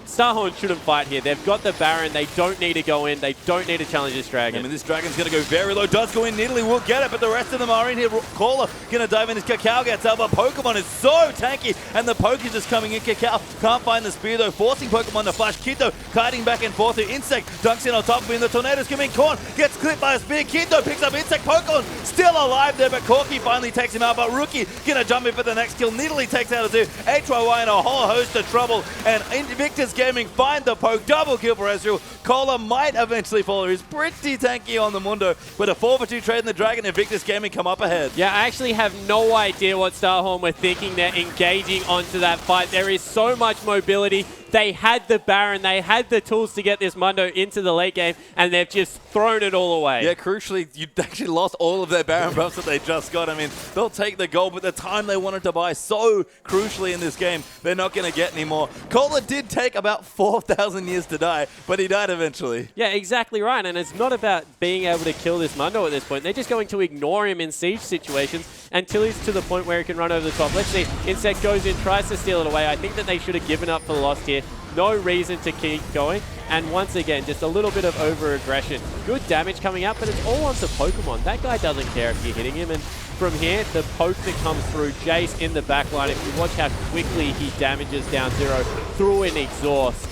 Starhorn shouldn't fight here. They've got the Baron. They don't need to go in. They don't need to challenge this Dragon. I mean, this Dragon's going to go very low. Does go in. Nidalee will get it, but the rest of them are in here. Caller going to dive in as Kakao gets out, but Pokemon is so tanky, and the poke is just coming in. Kakao can't find the spear, though, forcing Pokemon to flash. Kiddo kiting back and forth. Insect dunks in on top of him. The Tornado's coming. Korn gets clipped by a spear. Kiddo picks up Insect. Pokemon still alive there, but Corki finally takes him out, but Rookie going to jump in for the next kill. Nidalee takes out a 2. HYY in a whole host of trouble, and Invictus Gaming find the poke. Double kill for Ezreal. Kohler might eventually follow. He's pretty tanky on the Mundo. With a 4-for-2 trade in the Dragon, Invictus Gaming come up ahead. Yeah, I actually have no idea what Starhorn were thinking. They're engaging onto that fight. There is so much mobility. They had the Baron. They had the tools to get this Mundo into the late game, and they've just thrown it all away. Yeah, crucially, you actually lost all of their Baron buffs that they just got. I mean, they'll take the gold, but the time they wanted to buy so crucially in this game, they're not going to get any more. Kohler did take about 4,000 years to die, but he died eventually. Yeah, exactly right. And it's not about being able to kill this Mundo at this point. They're just going to ignore him in siege situations until he's to the point where he can run over the top. Let's see. Insect goes in, tries to steal it away. I think that they should have given up for the loss here. No reason to keep going. And once again, just a little bit of over-aggression. Good damage coming out, but it's all onto Pokemon. That guy doesn't care if you're hitting him. And from here, the poke that comes through, Jace in the backline. If you watch how quickly he damages down 0 through an exhaust.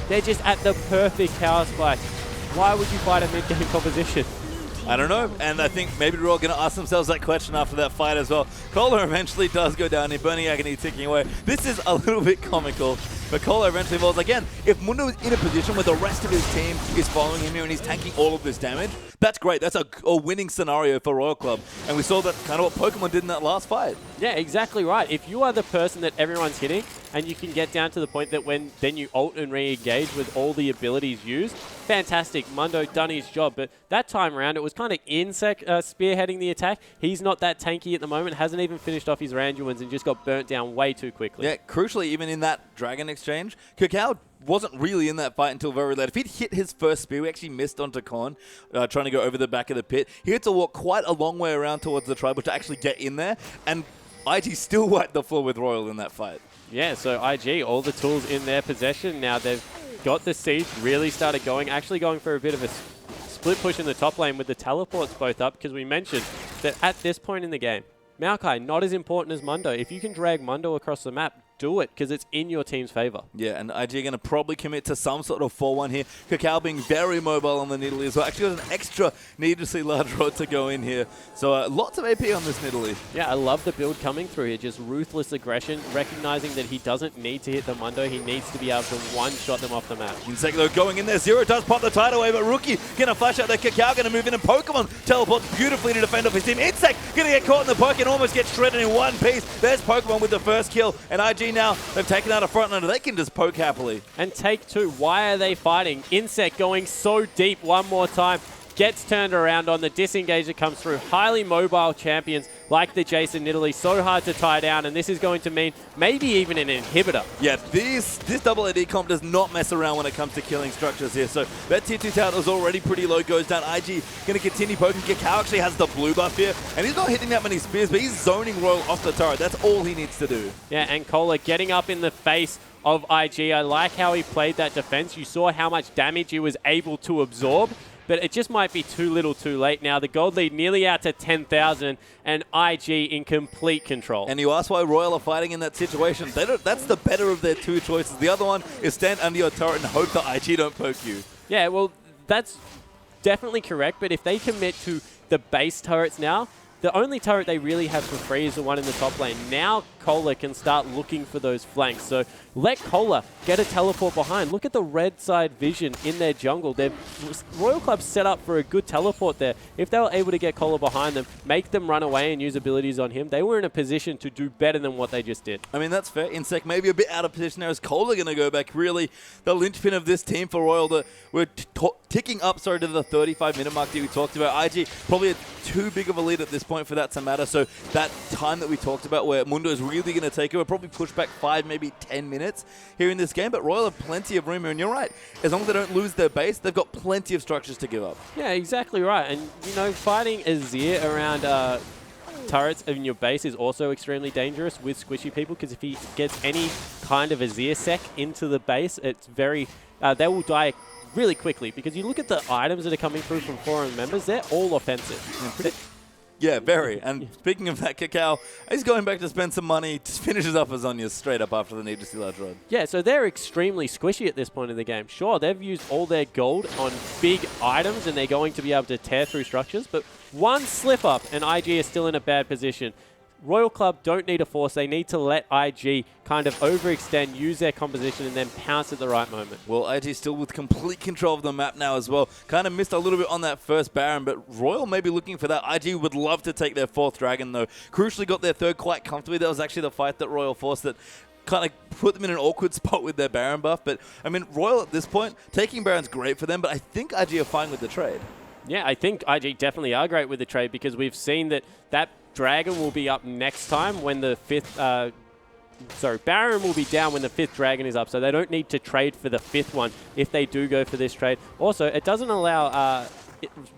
They're just at the perfect power spike. Why would you fight a mid-game composition? I don't know, and I think maybe we're all going to ask themselves that question after that fight as well. Kohler eventually does go down here, Burning Agony ticking away. This is a little bit comical, but Kohler eventually falls. Again, if Mundo is in a position where the rest of his team is following him here and he's tanking all of this damage, that's great. That's a winning scenario for Royal Club, and we saw that kind of what Pokemon did in that last fight. Yeah, exactly right. If you are the person that everyone's hitting, and you can get down to the point that then you ult and re-engage with all the abilities used, fantastic. Mundo done his job, but that time around it was kind of Insect spearheading the attack. He's not that tanky at the moment, hasn't even finished off his Randuins and just got burnt down way too quickly. Yeah, crucially, even in that Dragon exchange, Kakao wasn't really in that fight until very late. If he'd hit his first spear, we actually missed onto Korn, trying to go over the back of the pit. He had to walk quite a long way around towards the tribal to actually get in there, and IG still wiped the floor with Royal in that fight. Yeah, so IG, all the tools in their possession. Now they've got the siege, really started going, actually going for a bit of a split push in the top lane with the teleports both up, because we mentioned that at this point in the game, Maokai, not as important as Mundo. If you can drag Mundo across the map, do it, because it's in your team's favor. Yeah, and IG are going to probably commit to some sort of 4-1 here. Kakao being very mobile on the Nidalee as well. Actually got an extra needlessly large rod to go in here. So lots of AP on this Nidalee. Yeah, I love the build coming through here. Just ruthless aggression, recognizing that he doesn't need to hit the Mundo. He needs to be able to one-shot them off the map. Insect though going in there. 0 does pop the tide away, but Rookie going to flash out there. Kakao going to move in, and Pokemon teleports beautifully to defend off his team. Insect going to get caught in the poke and almost get shredded in one piece. There's Pokemon with the first kill, and IG now, they've taken out a front runner. They can just poke happily. And take 2. Why are they fighting? Insect going so deep one more time. Gets turned around on the disengage that comes through. Highly mobile champions like the Jason Nidalee. So hard to tie down, and this is going to mean maybe even an inhibitor. Yeah, this double AD comp does not mess around when it comes to killing structures here. So that tier 2 tower is already pretty low, goes down. IG going to continue poking. Kakao actually has the blue buff here, and he's not hitting that many spears, but he's zoning Royal off the turret. That's all he needs to do. Yeah, and Kohler getting up in the face of IG. I like how he played that defense. You saw how much damage he was able to absorb, but it just might be too little too late now. The gold lead nearly out to 10,000, and IG in complete control. And you ask why Royal are fighting in that situation. That's the better of their 2 choices. The other one is stand under your turret and hope that IG don't poke you. Yeah, well, that's definitely correct, but if they commit to the base turrets now, the only turret they really have for free is the one in the top lane. Now Kohler can start looking for those flanks. So let Kohler get a teleport behind. Look at the red side vision in their jungle. Royal Club set up for a good teleport there. If they were able to get Kohler behind them, make them run away and use abilities on him, they were in a position to do better than what they just did. I mean, that's fair. Insect maybe a bit out of position there. Is Kohler going to go back? Really, the linchpin of this team for Royal. We're ticking up, to the 35-minute mark that we talked about. IG probably too big of a lead at this point for that to matter. So that time that we talked about where Mundo is really going to take it, we'll probably push back 5, maybe 10 minutes here in this game. But Royal have plenty of room here, and you're right. As long as they don't lose their base, they've got plenty of structures to give up. Yeah, exactly right. And, you know, fighting Azir around turrets in your base is also extremely dangerous with squishy people, because if he gets any kind of a Sec into the base, it's very... they will die really quickly, because you look at the items that are coming through from forum members, they're all offensive. Yeah, very. And speaking of that, Kakao, he's going back to spend some money, just finishes up as Anya straight up after the need to steal large rod. Yeah, so they're extremely squishy at this point in the game. Sure, they've used all their gold on big items, and they're going to be able to tear through structures, but one slip up and IG is still in a bad position. Royal Club don't need a force. They need to let IG kind of overextend, use their composition, and then pounce at the right moment. Well, IG still with complete control of the map now as well. Kind of missed a little bit on that first Baron, but Royal may be looking for that. IG would love to take their 4th Dragon, though. Crucially got their 3rd quite comfortably. That was actually the fight that Royal forced that kind of put them in an awkward spot with their Baron buff. But, I mean, Royal at this point, taking Baron's great for them, but I think IG are fine with the trade. Yeah, I think IG definitely are great with the trade, because we've seen that Dragon will be up next time when the 5th... Baron will be down when the 5th Dragon is up, so they don't need to trade for the 5th one if they do go for this trade. Also, it doesn't allow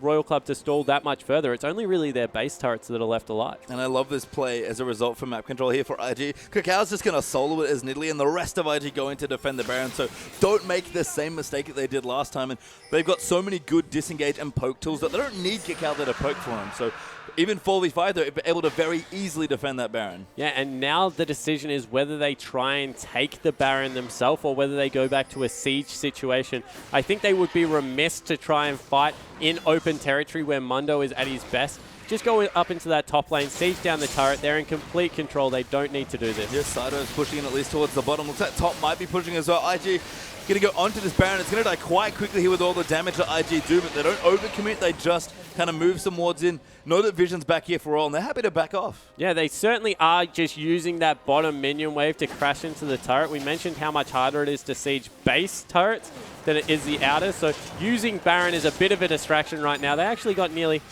Royal Club to stall that much further. It's only really their base turrets that are left alive. And I love this play as a result from map control here for IG. Kakao's just going to solo it as Nidalee, and the rest of IG going to defend the Baron, so don't make the same mistake that they did last time. And they've got so many good disengage and poke tools that they don't need Kakao there to poke for him. So even 4v5, they're able to very easily defend that Baron. Yeah, and now the decision is whether they try and take the Baron themselves or whether they go back to a siege situation. I think they would be remiss to try and fight in open territory where Mundo is at his best. Just go up into that top lane, siege down the turret. They're in complete control. They don't need to do this. Yes, Saito's pushing in at least towards the bottom. Looks like top might be pushing as well. IG going to go onto this Baron. It's going to die quite quickly here with all the damage that IG do, but they don't overcommit. They just kind of move some wards in. Know that Vision's back here for all, and they're happy to back off. Yeah, they certainly are just using that bottom minion wave to crash into the turret. We mentioned how much harder it is to siege base turrets than it is the outer, so using Baron is a bit of a distraction right now. They actually got nearly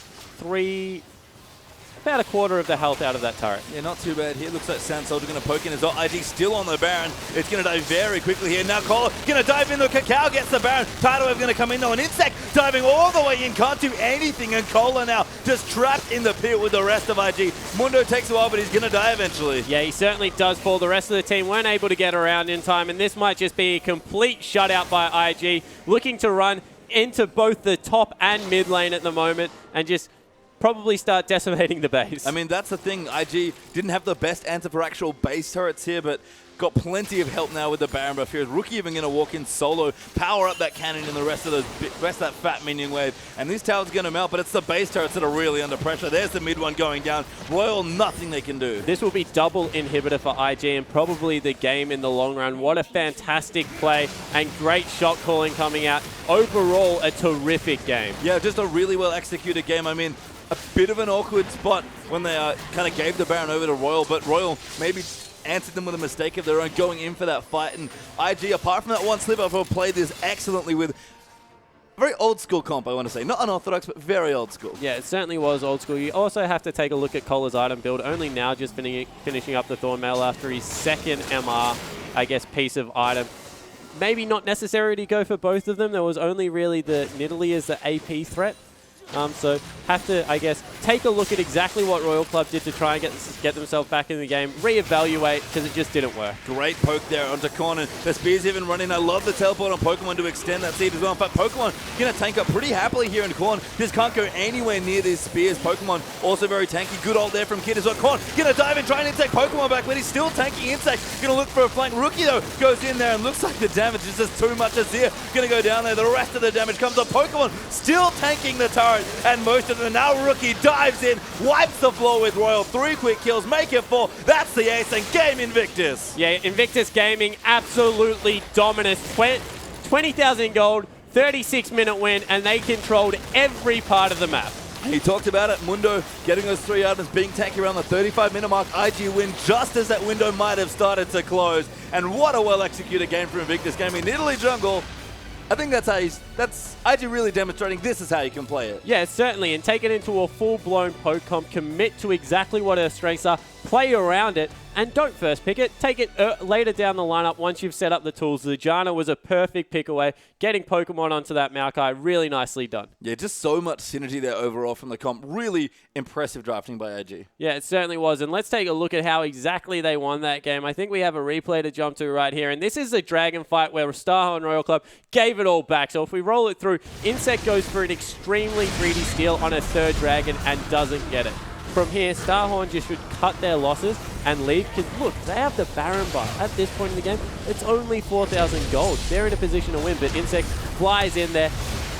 about a quarter of the health out of that turret. Yeah, not too bad here. Looks like Sand Soldier going to poke in as well. IG still on the Baron. It's going to die very quickly here. Now Kola going to dive in. The Kakao gets the Baron. Tidal Wave going to come in though. An Insect diving all the way in. Can't do anything. And Kola now just trapped in the pit with the rest of IG. Mundo takes a while, but he's going to die eventually. Yeah, he certainly does fall. The rest of the team weren't able to get around in time, and this might just be a complete shutout by IG, looking to run into both the top and mid lane at the moment and just probably start decimating the base. I mean, that's the thing. IG didn't have the best answer for actual base turrets here, but got plenty of help now with the Baron buff here. Rookie even going to walk in solo, power up that cannon and the rest of that fat minion wave. And this tower's going to melt, but it's the base turrets that are really under pressure. There's the mid one going down. Royal, nothing they can do. This will be double inhibitor for IG and probably the game in the long run. What a fantastic play and great shot calling coming out. Overall, a terrific game. Yeah, just a really well executed game. I mean, a bit of an awkward spot when they kind of gave the Baron over to Royal, but Royal maybe answered them with a mistake of their own going in for that fight. And IG, apart from that one slip-up, have played this excellently with very old school comp, I want to say. Not unorthodox, but very old school. Yeah, it certainly was old school. You also have to take a look at Cola's item build. Only now just finishing up the Thornmail after his second MR, I guess, piece of item. Maybe not necessary to go for both of them. There was only really the Nidalee as the AP threat. So have to, I guess, take a look at exactly what Royal Club did to try and get themselves back in the game, reevaluate, because it just didn't work. Great poke there onto Korn, and the spear's even running. I love the teleport on Pokemon to extend that seed as well. In fact, Pokemon going to tank up pretty happily here in Korn. Just can't go anywhere near these spears. Pokemon also very tanky. Good ult there from Kid as well. Korn going to dive in, try and insect Pokemon back, but he's still tanking insect. Going to look for a flank. Rookie, though, goes in there and looks like the damage is just too much. Azir going to go down there. The rest of the damage comes up. Pokemon still tanking the turret, and most of them. Now Rookie dives in, wipes the floor with Royal. 3 quick kills, make it 4. That's the ace, and game Invictus. Yeah, Invictus Gaming, absolutely dominant. 20,000 gold, 36-minute win, and they controlled every part of the map. He talked about it, Mundo getting those 3 items, being tanky around the 35-minute mark. IG win just as that window might have started to close. And what a well-executed game from Invictus Gaming. Nidalee Jungle, I think that's IG really demonstrating this is how you can play it. Yeah, certainly, and take it into a full-blown poke comp, commit to exactly what her strengths are, play around it, And don't first pick it. Take it later down the lineup once you've set up the tools. The Janna was a perfect pick away. Getting Pokemon onto that Maokai, really nicely done. Yeah, just so much synergy there overall from the comp. Really impressive drafting by IG. Yeah, it certainly was. And let's take a look at how exactly they won that game. I think we have a replay to jump to right here. And this is a Dragon fight where Starho and Royal Club gave it all back. So if we roll it through, Insect goes for an extremely greedy steal on a third Dragon and doesn't get it. From here, Starhorn just should cut their losses and leave, because look, they have the Baron bar. At this point in the game, it's only 4,000 gold. They're in a position to win, but Insect flies in there,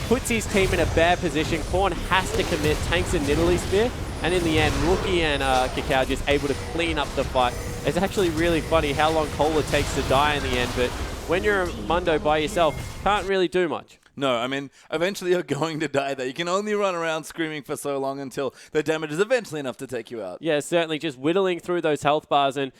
puts his team in a bad position. Korn has to commit, tanks a Nidalee Spear, and in the end, Rookie and Kakao just able to clean up the fight. It's actually really funny how long Kohler takes to die in the end, but when you're a Mundo by yourself, can't really do much. No, I mean, eventually you're going to die there. You can only run around screaming for so long until the damage is eventually enough to take you out. Yeah, certainly just whittling through those health bars, and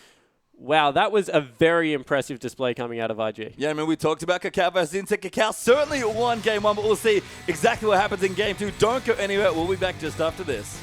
wow, that was a very impressive display coming out of IG. Yeah, I mean, we talked about Kakao versus Insect. Kakao certainly won game 1, but we'll see exactly what happens in game 2. Don't go anywhere. We'll be back just after this.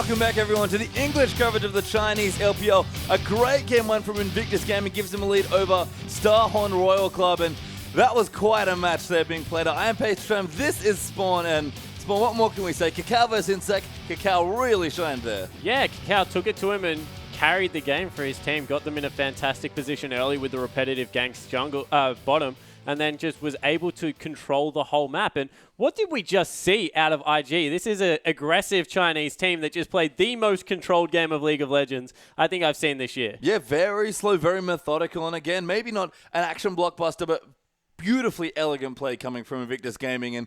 Welcome back, everyone, to the English coverage of the Chinese LPL. A great game one from Invictus Gaming gives them a lead over Starhorn Royal Club, and that was quite a match there being played. I am Pastram. This is Spawn, and Spawn, what more can we say? Cacao versus Insec. Cacao really shined there. Yeah, Cacao took it to him and carried the game for his team, got them in a fantastic position early with the repetitive ganks jungle bottom, and then just was able to control the whole map. And what did we just see out of IG? This is an aggressive Chinese team that just played the most controlled game of League of Legends I think I've seen this year. Yeah, very slow, very methodical, and again, maybe not an action blockbuster, but beautifully elegant play coming from Invictus Gaming, and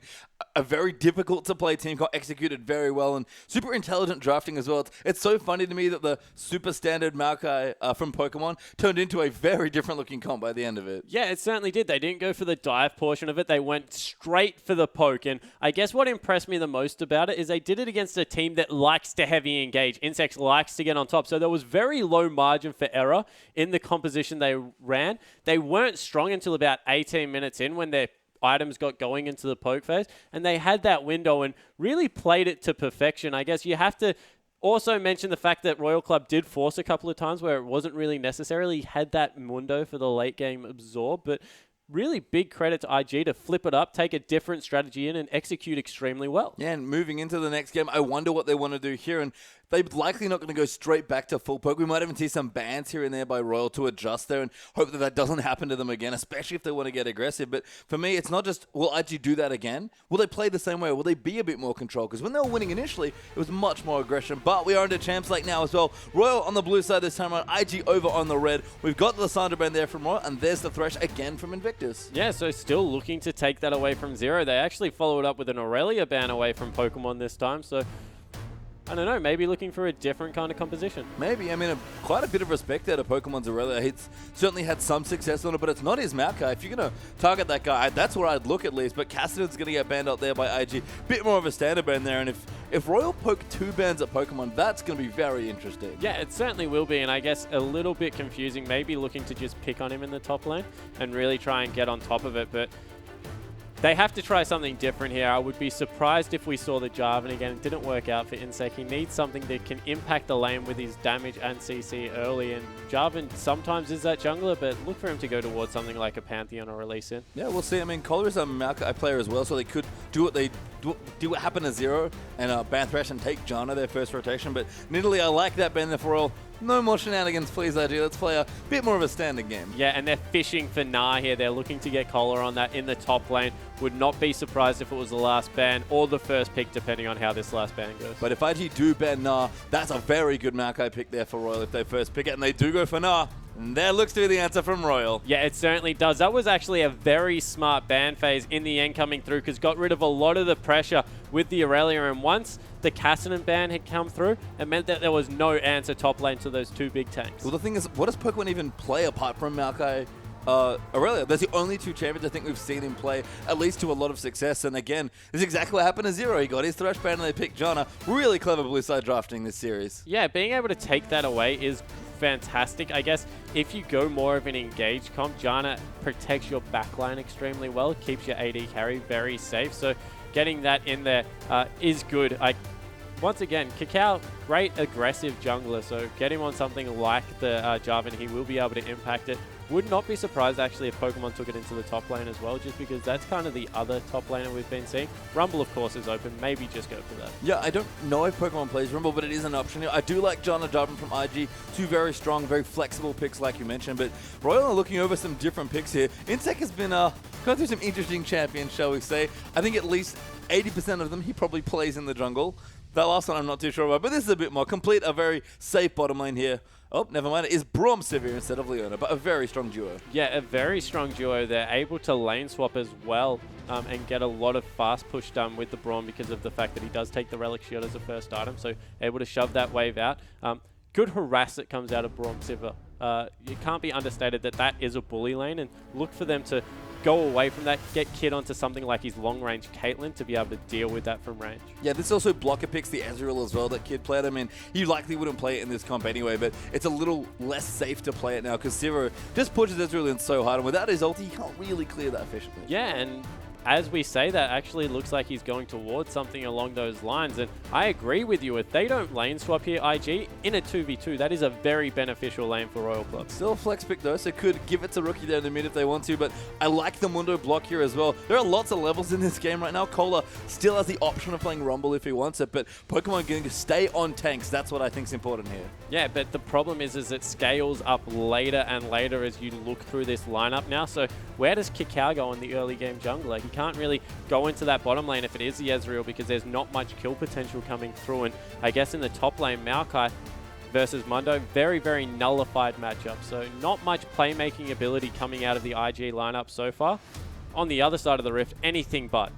a very difficult to play team executed very well, and super intelligent drafting as well. It's so funny to me that the super standard Maokai from Pokemon turned into a very different looking comp by the end of it. Yeah, it certainly did. They didn't go for the dive portion of it. They went straight for the poke. And I guess what impressed me the most about it is they did it against a team that likes to heavy engage. Insects likes to get on top. So there was very low margin for error in the composition they ran. They weren't strong until about 18 minutes in when their items got going into the poke phase, and they had that window and really played it to perfection. I guess you have to also mention the fact that Royal Club did force a couple of times where it wasn't really necessarily had that window for the late game absorb, but really big credit to IG to flip it up, take a different strategy in, and execute extremely well. Yeah, and moving into the next game, I wonder what they want to do here, and they're likely not going to go straight back to full poke. We might even see some bans here and there by Royal to adjust there and hope that that doesn't happen to them again, especially if they want to get aggressive. But for me, it's not just, will IG do that again? Will they play the same way? Will they be a bit more control? Because when they were winning initially, it was much more aggression. But we are into Champs League now as well. Royal on the blue side this time around, IG over on the red. We've got the Lissandra ban there from Royal, and there's the Thresh again from Invictus. Yeah, so still looking to take that away from Zero. They actually followed up with an Aurelia ban away from Pokemon this time, so I don't know, maybe looking for a different kind of composition. Maybe. I mean, quite a bit of respect there to Pokemon's Aurelia. He's certainly had some success on it, but it's not his Maokai. If you're going to target that guy, that's where I'd look at least. But Cassidon's going to get banned out there by IG. Bit more of a standard ban there. And if Royal poke 2 bans at Pokemon, that's going to be very interesting. Yeah, it certainly will be. And I guess a little bit confusing, maybe looking to just pick on him in the top lane and really try and get on top of it. But they have to try something different here. I would be surprised if we saw the Jarvan again. It didn't work out for Insec. He needs something that can impact the lane with his damage and CC early. And Jarvan sometimes is that jungler, but look for him to go towards something like a Pantheon or a Lee Sin. Yeah, we'll see. I mean, Kohler is a Maokai player as well, so they could do what happened to Zero and ban Thresh and take Janna their first rotation. But Nidalee, I like that ban there for Royal. No more shenanigans, please, IG. Let's play a bit more of a standard game. Yeah, and they're fishing for Gnar here. They're looking to get Kohler on that in the top lane. Would not be surprised if it was the last ban or the first pick, depending on how this last ban goes. But if IG do ban Gnar, that's a very good Maokai pick there for Royal if they first pick it, and they do go for Gnar. And there looks to be the answer from Royal. Yeah, it certainly does. That was actually a very smart ban phase in the end coming through, because got rid of a lot of the pressure with the Aurelia, and once the Cassidon ban had come through, it meant that there was no answer top lane to those 2 big tanks. Well, the thing is, what does Pokemon even play apart from Maokai Aurelia? There's the only 2 champions I think we've seen him play, at least to a lot of success. And again, this is exactly what happened to Zero. He got his Thresh ban and they picked Janna. Really clever blue side drafting this series. Yeah, being able to take that away is fantastic. I guess if you go more of an engaged comp, Janna protects your backline extremely well, keeps your AD carry very safe. So getting that in there is good. Once again, Cacao, great aggressive jungler, so get him on something like the Jarvan, he will be able to impact it. Would not be surprised actually if Pokemon took it into the top lane as well, just because that's kind of the other top laner we've been seeing. Rumble, of course, is open. Maybe just go for that. Yeah, I don't know if Pokemon plays Rumble, but it is an option. I do like John and Jarvan from IG. 2 very strong, very flexible picks like you mentioned, but Royal are looking over some different picks here. Insec has been going through some interesting champions, shall we say. I think at least 80% of them he probably plays in the jungle. That last one I'm not too sure about, but this is a bit more complete, a very safe bottom lane here. Oh, never mind. It is Braum Severe instead of Leona, but a very strong duo. Yeah, a very strong duo. They're able to lane swap as well and get a lot of fast push done with the Braum because of the fact that he does take the Relic Shield as a first item, so able to shove that wave out. Good harass that comes out of Braum Sivir. It can't be understated that that is a bully lane, and look for them to go away from that, get Kid onto something like his long-range Caitlyn to be able to deal with that from range. Yeah, this also blocker picks the Ezreal as well that Kid played. I mean, you likely wouldn't play it in this comp anyway, but it's a little less safe to play it now because Zero just pushes Ezreal in so hard, and without his ulti, he can't really clear that efficiently. Yeah, and as we say that, actually looks like he's going towards something along those lines. And I agree with you. If they don't lane swap here, IG, in a 2v2, that is a very beneficial lane for Royal Club. Still a flex pick though, so could give it to Rookie there in the mid if they want to, but I like the Mundo block here as well. There are lots of levels in this game right now. Cola still has the option of playing Rumble if he wants it, but Pokemon going to stay on tanks. That's what I think is important here. Yeah, but the problem is it scales up later and later as you look through this lineup now. So where does Kakao go in the early game jungler? He can't really go into that bottom lane if it is the Ezreal because there's not much kill potential coming through. And I guess in the top lane, Maokai versus Mundo, very, very nullified matchup. So not much playmaking ability coming out of the IG lineup so far. On the other side of the Rift, anything but.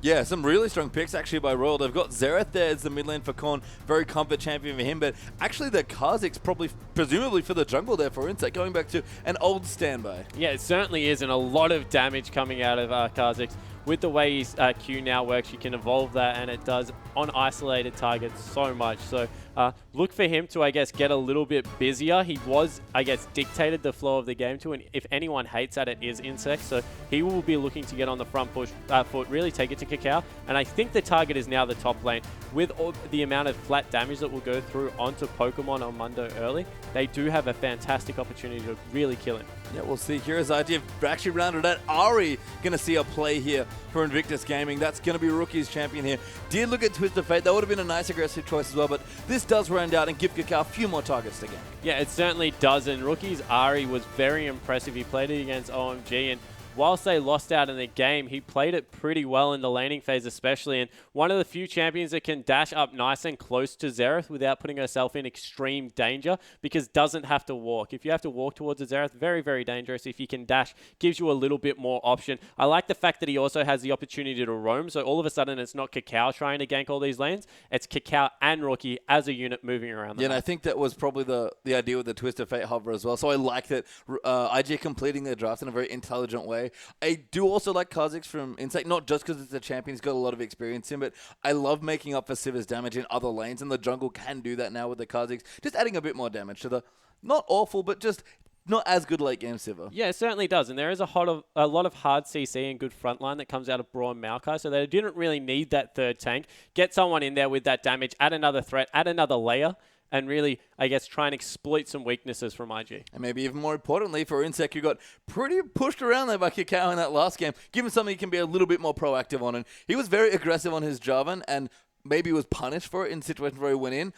Yeah, some really strong picks actually by Royal. They've got Xerath there as the mid lane for Korn. Very comfort champion for him, but actually the Kha'Zix probably, presumably for the jungle there for Insect, going back to an old standby. Yeah, it certainly is, and a lot of damage coming out of Kha'Zix. With the way his Q now works, you can evolve that, and it does on isolated targets so much. So look for him to, I guess, get a little bit busier. He was, I guess, dictated the flow of the game to, and if anyone hates at it is Insect. So he will be looking to get on the front foot, really take it to Kakao. And I think the target is now the top lane. With all the amount of flat damage that will go through onto Pokemon on Mundo early, they do have a fantastic opportunity to really kill him. Yeah, we'll see. Here's idea actually rounded out. Ari going to see a play here for Invictus Gaming. That's going to be Rookie's champion here. Did look at Twisted Fate. That would have been a nice aggressive choice as well, but this does round out and give Kakao a few more targets to gain. Yeah, it certainly does, and Rookie's Ari was very impressive. He played it against OMG, and whilst they lost out in the game, he played it pretty well in the laning phase especially, and one of the few champions that can dash up nice and close to Xerath without putting herself in extreme danger because doesn't have to walk. If you have to walk towards a Xerath, very, very dangerous. If you can dash, gives you a little bit more option. I like the fact that he also has the opportunity to roam, so all of a sudden it's not Kakao trying to gank all these lanes, it's Kakao and Rookie as a unit moving around the Yeah, map. and I think that was probably the idea with the Twisted Fate hover as well, so I like that IG completing their draft in a very intelligent way. I do also like Kha'Zix from Insect, not just because it's a champion, he's got a lot of experience in, but I love making up for Sivir's damage in other lanes, and the jungle can do that now with the Kha'Zix, just adding a bit more damage to the, not awful, but just not as good late game Sivir. Yeah, it certainly does, and there is a lot of hard CC and good frontline that comes out of Braun Maokai, so they didn't really need that third tank. Get someone in there with that damage, add another threat, add another layer, and really, I guess, try and exploit some weaknesses from IG. And maybe even more importantly for Insect, who got pretty pushed around there by Kakao in that last game, give him something he can be a little bit more proactive on. And he was very aggressive on his Jarvan, and maybe was punished for it in situations where he went in.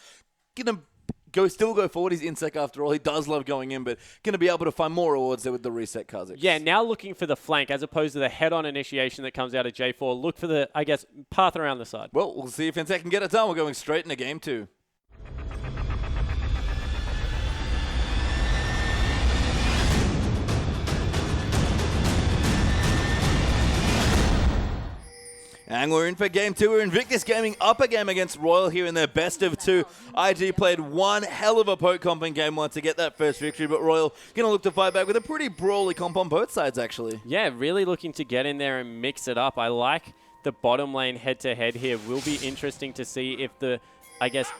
Still go forward. He's Insect after all. He does love going in, but going to be able to find more rewards there with the reset Kha'Zix. Yeah, now looking for the flank as opposed to the head-on initiation that comes out of J4. Look for the, I guess, path around the side. Well, we'll see if Insect can get it done. We're going straight into game 2. And we're in for game 2. We're Invictus Gaming up a game against Royal here in their best of 2. IG played one hell of a poke comp in game 1 to get that first victory, but Royal going to look to fight back with a pretty brawly comp on both sides, actually. Yeah, really looking to get in there and mix it up. I like the bottom lane head-to-head here. Will be interesting to see if the, I guess,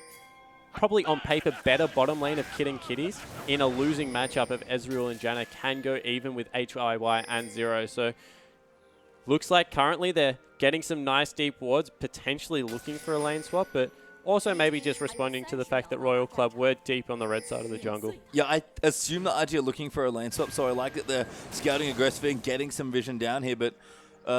probably on paper better bottom lane of Kid and Kitties in a losing matchup of Ezreal and Janna can go even with HIY and Zero. So looks like currently they're getting some nice deep wards, potentially looking for a lane swap, but also maybe just responding to the fact that Royal Club were deep on the red side of the jungle. Yeah, I assume that IG are looking for a lane swap, so I like that they're scouting aggressively and getting some vision down here, but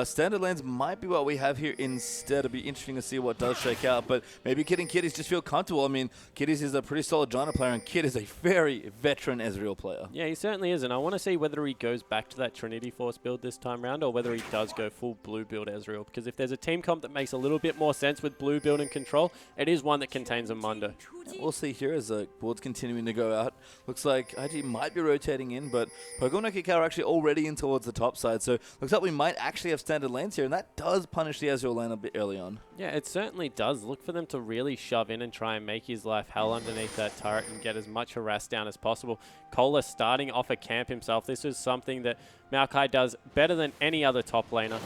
standard lanes might be what we have here instead. It'll be interesting to see what does shake out, but maybe Kid and Kitties just feel comfortable. I mean, Kitties is a pretty solid Janna player, and Kid is a very veteran Ezreal player. Yeah, he certainly is, and I want to see whether he goes back to that Trinity Force build this time around or whether he does go full blue build Ezreal, because if there's a team comp that makes a little bit more sense with blue build and control, it is one that contains a Mundo. We'll see here as the board's continuing to go out. Looks like IG might be rotating in, but Pokemon and Kakao are actually already in towards the top side, so looks like we might actually have standard lanes here, and that does punish the Ezreal lane a bit early on. Yeah, it certainly does. Look for them to really shove in and try and make his life hell underneath that turret and get as much harass down as possible. Cola starting off a camp himself. This is something that Maokai does better than any other top laner.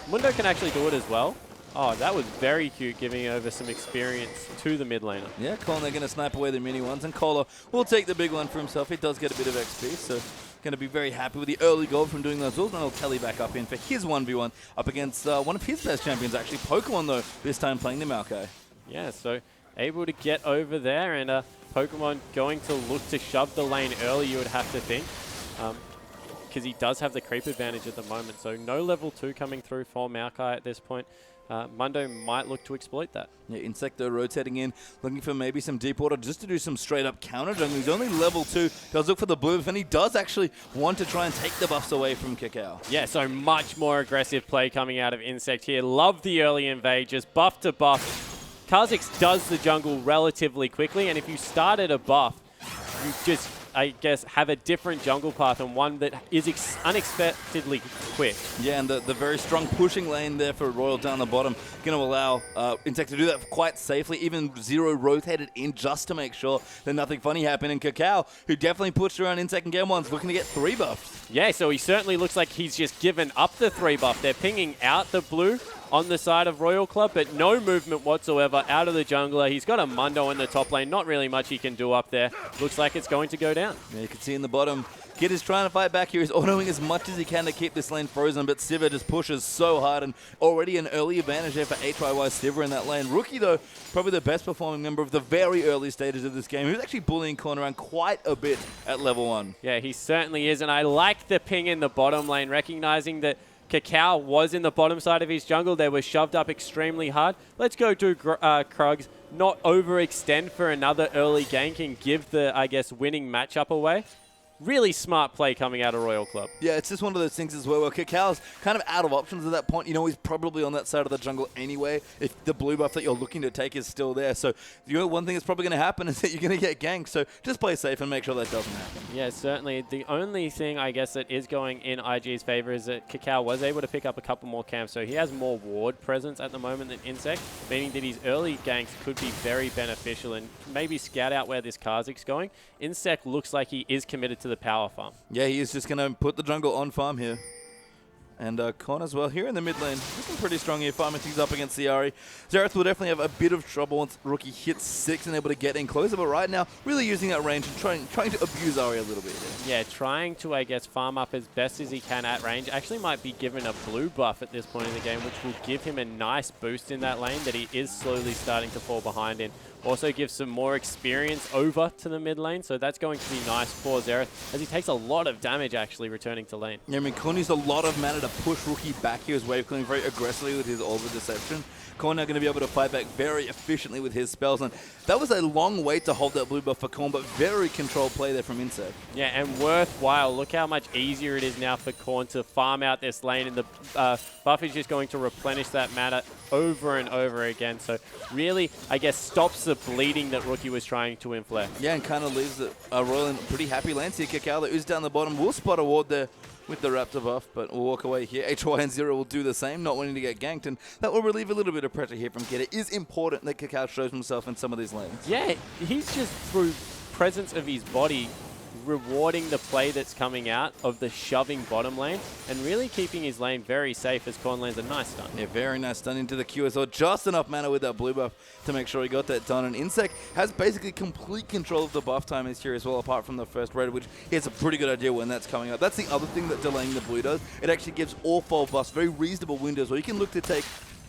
Mundo can actually do it as well. Oh, that was very cute, giving over some experience to the mid laner. Yeah, Colin, they're going to snipe away the mini ones, and Cola will take the big one for himself. He does get a bit of XP, so going to be very happy with the early goal from doing those ult, and he'll tally back up in for his 1v1 up against one of his best champions, actually, Pokemon, though, this time playing the Maokai. Yeah, so able to get over there, and Pokemon going to look to shove the lane early, you would have to think, because he does have the creep advantage at the moment. So no level 2 coming through for Maokai at this point. Mundo might look to exploit that. Yeah, Insecto rotating in, looking for maybe some deep water just to do some straight up counter jungle. He's only level 2, does look for the blue buff, and he does actually want to try and take the buffs away from Kakao. Yeah, so much more aggressive play coming out of Insect here. Love the early invade, just buff to buff. Kha'Zix does the jungle relatively quickly, and if you start at a buff, you just, I guess, have a different jungle path and one that is unexpectedly quick. Yeah, and the very strong pushing lane there for Royal down the bottom going to allow Insect to do that quite safely. Even Zero rotated in just to make sure that nothing funny happened. And Kakao, who definitely pushed around Insect in game 1, is looking to get 3 buffs. Yeah, so he certainly looks like he's just given up the 3 buff. They're pinging out the blue on the side of Royal Club, but no movement whatsoever out of the jungler. He's got a Mundo in the top lane. Not really much he can do up there. Looks like it's going to go down. Yeah, you can see in the bottom, Kid is trying to fight back here. He's autoing as much as he can to keep this lane frozen, but Sivir just pushes so hard, and already an early advantage there for HYY Sivir in that lane. Rookie, though, probably the best performing member of the very early stages of this game. He was actually bullying Corner around quite a bit at level 1. Yeah, he certainly is, and I like the ping in the bottom lane, recognizing that Kakao was in the bottom side of his jungle. They were shoved up extremely hard. Let's go to Krugs, not overextend for another early gank and give the, I guess, winning matchup away. Really smart play coming out of Royal Club. Yeah, it's just one of those things as well where Kakao's kind of out of options at that point. You know, he's probably on that side of the jungle anyway if the blue buff that you're looking to take is still there. So, you know, one thing that's probably going to happen is that you're going to get ganked. So just play safe and make sure that doesn't happen. Yeah, certainly. The only thing, I guess, that is going in IG's favor is that Kakao was able to pick up a couple more camps. So he has more ward presence at the moment than Insect, meaning that his early ganks could be very beneficial and maybe scout out where this Kha'Zix's going. Insect looks like he is committed to the power farm. Yeah, he is just going to put the jungle on farm here. And Con as well here in the mid lane. Looking pretty strong here, farming things up against Ciari. Xerath will definitely have a bit of trouble once Rookie hits 6 and able to get in closer, but right now, really using that range and trying to abuse Ari a little bit here. Yeah, trying to, I guess, farm up as best as he can at range. Actually might be given a blue buff at this point in the game, which will give him a nice boost in that lane that he is slowly starting to fall behind in. Also gives some more experience over to the mid lane, so that's going to be nice for Xerath, as he takes a lot of damage actually returning to lane. Yeah, I mean, Con used a lot of mana to push Rookie back here as wave cleaning very aggressively with his Orb of Deception. Korn now going to be able to fight back very efficiently with his spells, and that was a long wait to hold that blue buff for Korn, but very controlled play there from Insect. Yeah, and worthwhile. Look how much easier it is now for Korn to farm out this lane, and the buff is just going to replenish that mana over and over again. So really, I guess, stops the bleeding that Rookie was trying to inflict. Yeah, and kind of leaves the Royal in pretty happy lanes here. Kakao that is down the bottom. Will spot a ward there with the Raptor buff, but we'll walk away here. HY and Zero will do the same, not wanting to get ganked, and that will relieve a little bit of pressure here from Kid. It is important that Kakao shows himself in some of these lanes. Yeah, he's just, through presence of his body, rewarding the play that's coming out of the shoving bottom lane and really keeping his lane very safe as Korn lands a nice stun. Yeah, very nice stun into the Q as well. Just enough mana with that blue buff to make sure he got that done. And Insect has basically complete control of the buff timings here as well, apart from the first raid, which he has a pretty good idea when that's coming up. That's the other thing that delaying the blue does. It actually gives all 4 buffs very reasonable windows where you can look to take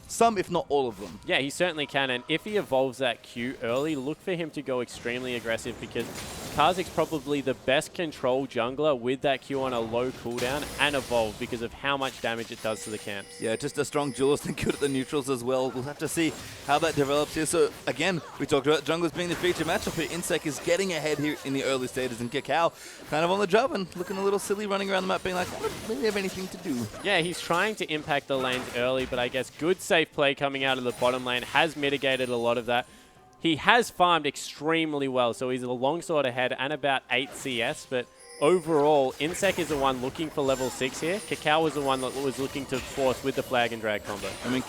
some, if not all of them. Yeah, he certainly can, and if he evolves that Q early, look for him to go extremely aggressive, because Kha'Zix's probably the best control jungler with that Q on a low cooldown and evolve because of how much damage it does to the camps. Yeah, just a strong duelist and good at the neutrals as well. We'll have to see how that develops here. So again, we talked about junglers being the feature matchup here. Insect is getting ahead here in the early stages, and Kakao kind of on the job and looking a little silly running around the map being like, I don't really have anything to do. Yeah, he's trying to impact the lanes early, but I guess good safe play coming out of the bottom lane has mitigated a lot of that. He has farmed extremely well, so he's a longsword ahead and about 8 CS, but overall, Insect is the one looking for level 6 here. Kakao was the one that was looking to force with the flag and drag combo. I mean,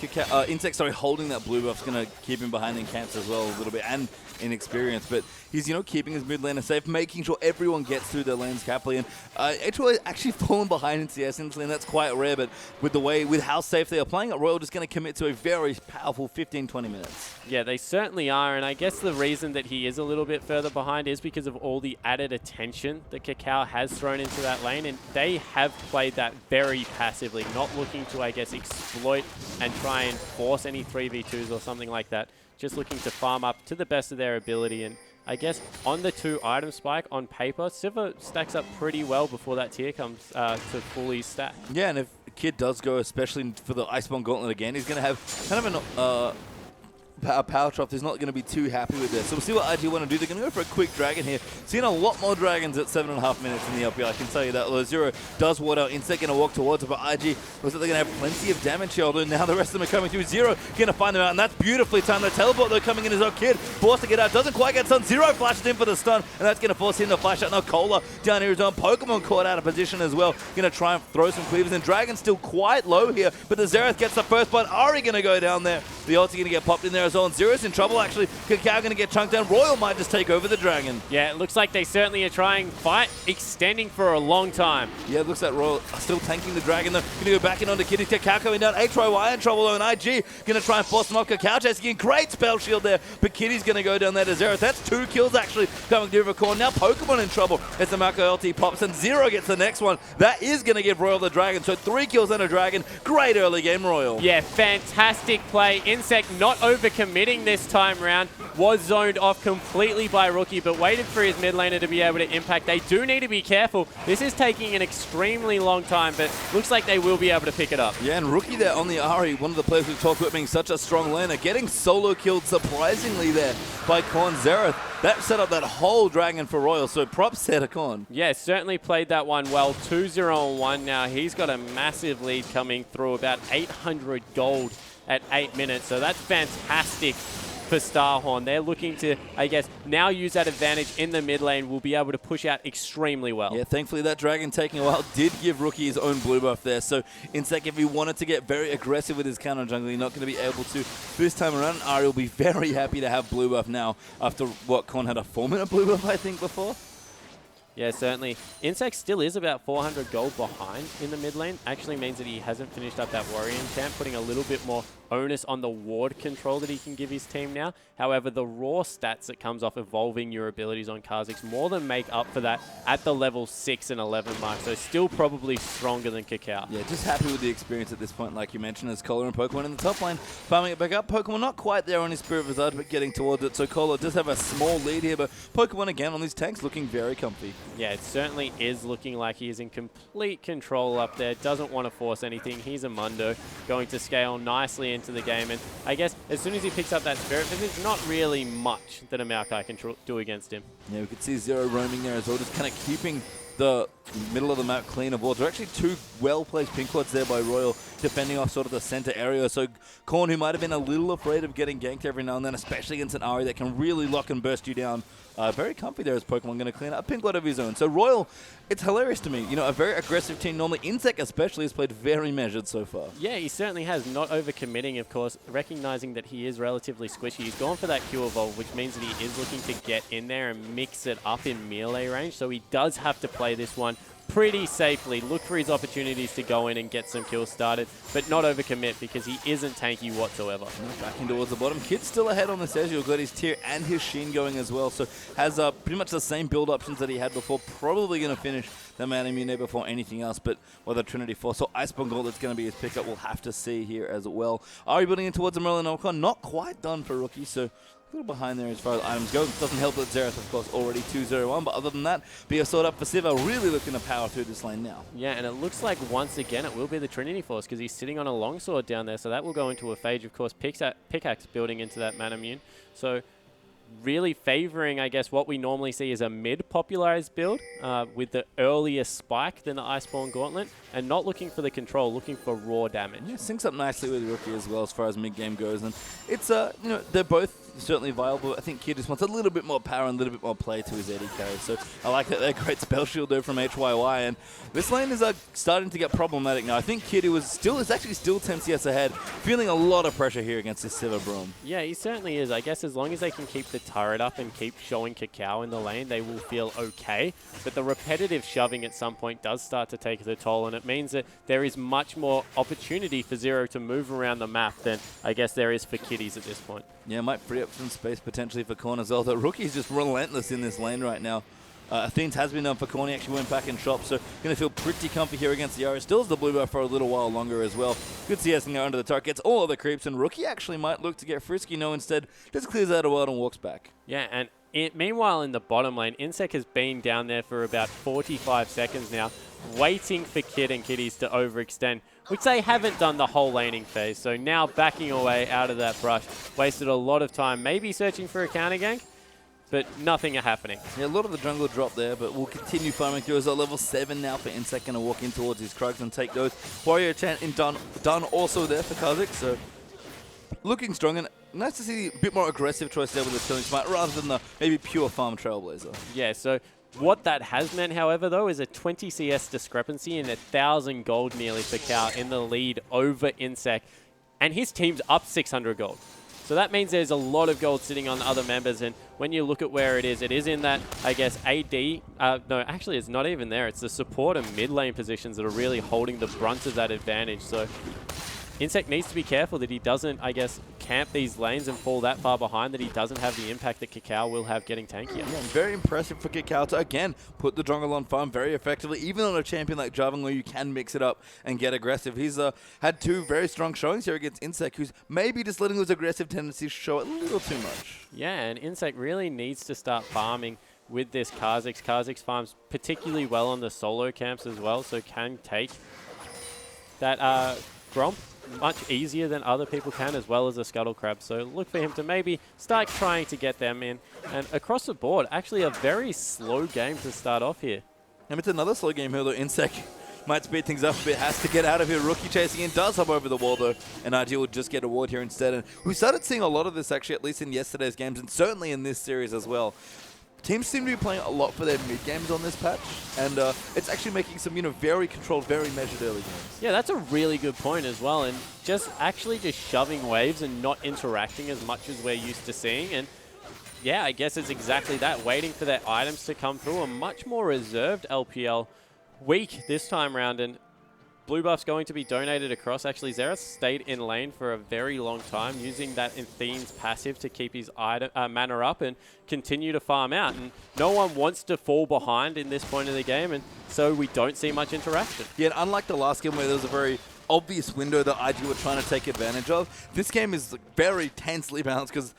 Insect, holding that blue buff is going to keep him behind in camps as well a little bit. And inexperience, but he's, keeping his mid laner safe, making sure everyone gets through their lanes happily. And H.O. actually fallen behind in CS instantly, and that's quite rare, but with how safe they are playing it, Royal just going to commit to a very powerful 15-20 minutes. Yeah, they certainly are, and I guess the reason that he is a little bit further behind is because of all the added attention that Kakao has thrown into that lane, and they have played that very passively, not looking to, I guess, exploit and try and force any 3v2s or something like that, just looking to farm up to the best of their ability. And I guess on the 2-item spike on paper, Sivir stacks up pretty well before that tier comes to fully stack. Yeah, and if Kid does go, especially for the Iceborne Gauntlet again, he's going to have kind of an power trough. He's not going to be too happy with this. So we'll see what IG want to do. They're going to go for a quick dragon here. Seeing a lot more dragons at 7.5 minutes in the LPL, I can tell you that. Although Zero does ward out. Insect going to walk towards it, but IG looks like they're going to have plenty of damage here. Although now the rest of them are coming through. Zero going to find them out, and that's beautifully timed. The teleport, though, coming in as well. Kid forced to get out. Doesn't quite get stunned. Zero flashes in for the stun, and that's going to force him to flash out. Now Cola down here is on. Pokemon caught out of position as well. Going to try and throw some cleavers, and Dragon's still quite low here, but the Xerath gets the first blood. Ari going to go down there. The ult's going to get popped in there as well, and Zero's in trouble. Actually, Kakao going to get chunked down. Royal might just take over the dragon. Yeah, it looks like they certainly are trying fight, extending for a long time. Yeah, it looks like Royal are still tanking the dragon, though. Going to go back in onto Kitty. Kakao coming down. HYY in trouble, though, and IG going to try and force them off. Kakao chasing in. Great spell shield there, but Kitty's going to go down there to Xerath. That's 2 kills, actually, coming through the corner. Now Pokemon in trouble as the Mako LT pops, and Zero gets the next one. That is going to give Royal the dragon, so 3 kills and a dragon. Great early game, Royal. Yeah, fantastic play. Insect not overcommitting this time around. Was zoned off completely by Rookie, but waited for his mid laner to be able to impact. They do need to be careful. This is taking an extremely long time, but looks like they will be able to pick it up. Yeah, and Rookie there on the Ari, one of the players we've talked about being such a strong laner, getting solo killed surprisingly there by Korn Xerath. That set up that whole dragon for Royal, so props to Korn. Yeah, certainly played that one well. 2-0 on 1 now. He's got a massive lead coming through, about 800 gold at 8 minutes, so that's fantastic for Starhorn. They're looking to, I guess, now use that advantage in the mid lane. Will be able to push out extremely well. Yeah, thankfully that dragon taking a while did give Rookie his own blue buff there. So Insect, if he wanted to get very aggressive with his counter jungling, not going to be able to this time around. Ari will be very happy to have blue buff now after what Korn had a 4-minute blue buff, I think, before. Yeah, certainly. Insect still is about 400 gold behind in the mid lane. Actually means that he hasn't finished up that warrior camp, putting a little bit more onus on the ward control that he can give his team now. However, the raw stats that comes off evolving your abilities on Kha'Zix more than make up for that at the level 6 and 11 mark. So still probably stronger than Kakao. Yeah, just happy with the experience at this point, like you mentioned, as Cola and Pokemon in the top lane, farming it back up. Pokemon not quite there on his Spirit Visage, but getting towards it. So Cola does have a small lead here, but Pokemon again on these tanks looking very comfy. Yeah, it certainly is looking like he is in complete control up there. Doesn't want to force anything. He's a Mundo, going to scale nicely into the game. And I guess as soon as he picks up that Spirit Visage, not really much that a Maokai can do against him. Yeah, we could see Zero roaming there as well, just kind of keeping the middle of the map clean of wards. There are actually 2 well-placed pink wards there by Royal, defending off sort of the center area. So Korn, who might have been a little afraid of getting ganked every now and then, especially against an Ari that can really lock and burst you down, very comfy there as Pokemon going to clean up a pink ward of his own. So Royal, it's hilarious to me. You know, a very aggressive team. Normally, Insect especially has played very measured so far. Yeah, he certainly has. Not overcommitting, of course, recognizing that he is relatively squishy. He's gone for that Q Evolve, which means that he is looking to get in there and mix it up in melee range. So he does have to play this one pretty safely, look for his opportunities to go in and get some kills started, but not overcommit because he isn't tanky whatsoever. Back in towards the bottom. Kid's still ahead on the Ezreal. Got his tier and his Sheen going as well, so has pretty much the same build options that he had before. Probably going to finish the Man Immune before anything else, but with a Trinity Force. So Iceborne Gold, that's going to be his pickup. We'll have to see here as well. Ari building in towards the Merlin Alcon. Not quite done for Rookie, so a little behind there as far as items go. Doesn't help that Xerath, of course, already 2-0-1, but other than that, be a sword up for Siva, really looking to power through this lane now. Yeah, and it looks like once again it will be the Trinity Force because he's sitting on a longsword down there, so that will go into a phage. Of course, Pickaxe building into that Man Immune. So really favoring, I guess, what we normally see as a mid-popularized build with the earlier spike than the Iceborne Gauntlet, and not looking for the control, looking for raw damage. Yeah, syncs up nicely with Rookie as well as far as mid-game goes, and it's, you know, they're both certainly viable. I think Kid just wants a little bit more power and a little bit more play to his AD carry. So I like that they're great spell shield there from HYY. And this lane is starting to get problematic now. I think Kid, who is actually still 10 CS ahead, feeling a lot of pressure here against this Sivir Broom. Yeah, he certainly is. I guess as long as they can keep the turret up and keep showing Kakao in the lane, they will feel okay. But the repetitive shoving at some point does start to take the toll, and it means that there is much more opportunity for Zero to move around the map than I guess there is for Kiddies at this point. Yeah, might free up some space potentially for Korn as well. The rookie's just relentless in this lane right now. Athene's has been done for Korn. He actually went back and shop, so going to feel pretty comfy here against the Yara. Still has the blue buff for a little while longer as well. Good CSing out under the turret. Gets all of the creeps, and Rookie actually might look to get frisky. No, instead just clears out a world and walks back. Yeah, and meanwhile in the bottom lane, Insec has been down there for about 45 seconds now, waiting for Kid and Kiddies to overextend, which they haven't done the whole laning phase. So now backing away out of that brush, wasted a lot of time, maybe searching for a counter gank, but nothing happening. Yeah, a lot of the jungle drop there, but we'll continue farming through as a level 7 now for Insec, going to walk in towards his Krugs and take those. Warrior chant in done also there for Kazik, so looking strong, and nice to see a bit more aggressive choice there with the Killing Smite rather than the maybe pure farm Trailblazer. Yeah, so what that has meant, however, though, is a 20 CS discrepancy and 1,000 gold nearly for Cow in the lead over Insec, and his team's up 600 gold. So that means there's a lot of gold sitting on other members, and when you look at where it is in that, I guess, AD, no, actually it's not even there. It's the support and mid lane positions that are really holding the brunt of that advantage. So Insec needs to be careful that he doesn't, I guess, camp these lanes and fall that far behind, that he doesn't have the impact that Kakao will have getting tankier. Yeah, very impressive for Kakao to, again, put the jungle on farm very effectively, even on a champion like Jarvan where you can mix it up and get aggressive. He's had two very strong showings here against Insec, who's maybe just letting those aggressive tendencies show a little too much. Yeah, and Insec really needs to start farming with this Kha'Zix. Kha'Zix farms particularly well on the solo camps as well, so can take that Gromp much easier than other people can, as well as a Scuttle Crab. So look for him to maybe start trying to get them in. And across the board, actually a very slow game to start off here. And it's another slow game here, though. Insec might speed things up a bit, has to get out of here. Rookie chasing in, does hop over the wall, though, and RG will just get a ward here instead. And we started seeing a lot of this, actually, at least in yesterday's games, and certainly in this series as well. Teams seem to be playing a lot for their mid games on this patch, and it's actually making some, very controlled, very measured early games. Yeah, that's a really good point as well, and just shoving waves and not interacting as much as we're used to seeing. And yeah, I guess it's exactly that, waiting for their items to come through. A much more reserved LPL week this time round, and blue buff's going to be donated across. Actually, Xerath stayed in lane for a very long time, using that Athene's passive to keep his mana up and continue to farm out. And no one wants to fall behind in this point of the game, and so we don't see much interaction. Yeah, and unlike the last game where there was a very obvious window that IG were trying to take advantage of, this game is very tensely balanced because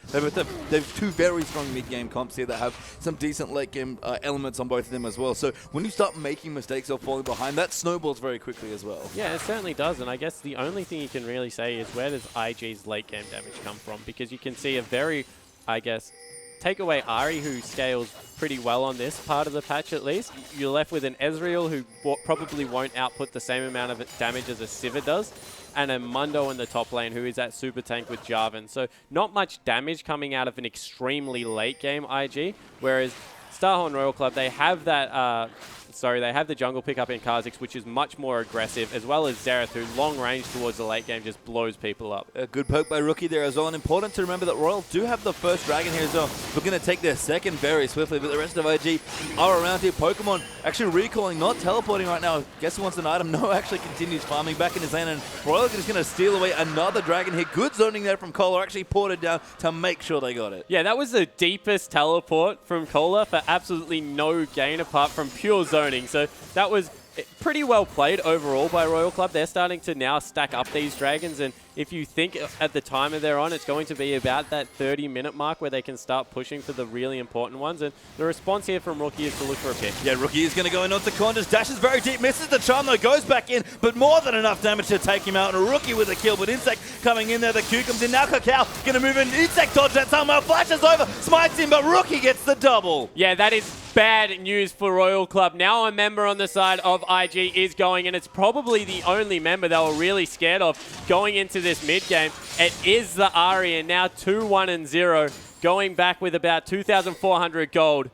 they've two very strong mid-game comps here that have some decent late-game elements on both of them as well. So when you start making mistakes or falling behind, that snowballs very quickly as well. Yeah, it certainly does, and I guess the only thing you can really say is where does IG's late-game damage come from? Because you can see a very, I guess, take away Ari, who scales pretty well on this part of the patch at least. You're left with an Ezreal who probably won't output the same amount of damage as a Sivir does, and a Mundo in the top lane who is that super tank with Jarvan. So not much damage coming out of an extremely late game IG, whereas Starhorn Royal Club, they have that they have the jungle pickup in Kha'Zix, which is much more aggressive, as well as Xerath, who long range towards the late game just blows people up. A good poke by Rookie there as well, and important to remember that Royal do have the first dragon here as well. We're going to take their second very swiftly, but the rest of IG are around here. Pokemon actually recalling, not teleporting right now. Guess who wants an item? No, actually continues farming back in his lane, and Royal is going to steal away another dragon here. Good zoning there from Kohler, actually ported down to make sure they got it. Yeah, that was the deepest teleport from Kohler for absolutely no gain apart from pure zoning. So that was pretty well played overall by Royal Club. They're starting to now stack up these dragons, and if you think at the time they're on, it's going to be about that 30-minute mark where they can start pushing for the really important ones. And the response here from Rookie is to look for a pick. Yeah, Rookie is going to go in onto Korn, just dashes very deep, misses the charm though, goes back in, but more than enough damage to take him out. And Rookie with a kill, but Insec coming in there, the Q comes in, now Kakao going to move in, Insec dodge that somehow, flashes over, smites him, but Rookie gets the double. Yeah, that is bad news for Royal Club. Now a member on the side of IG is going, and it's probably the only member they were really scared of going into this mid-game. It is the Ari, and now 2-1-0, going back with about 2,400 gold.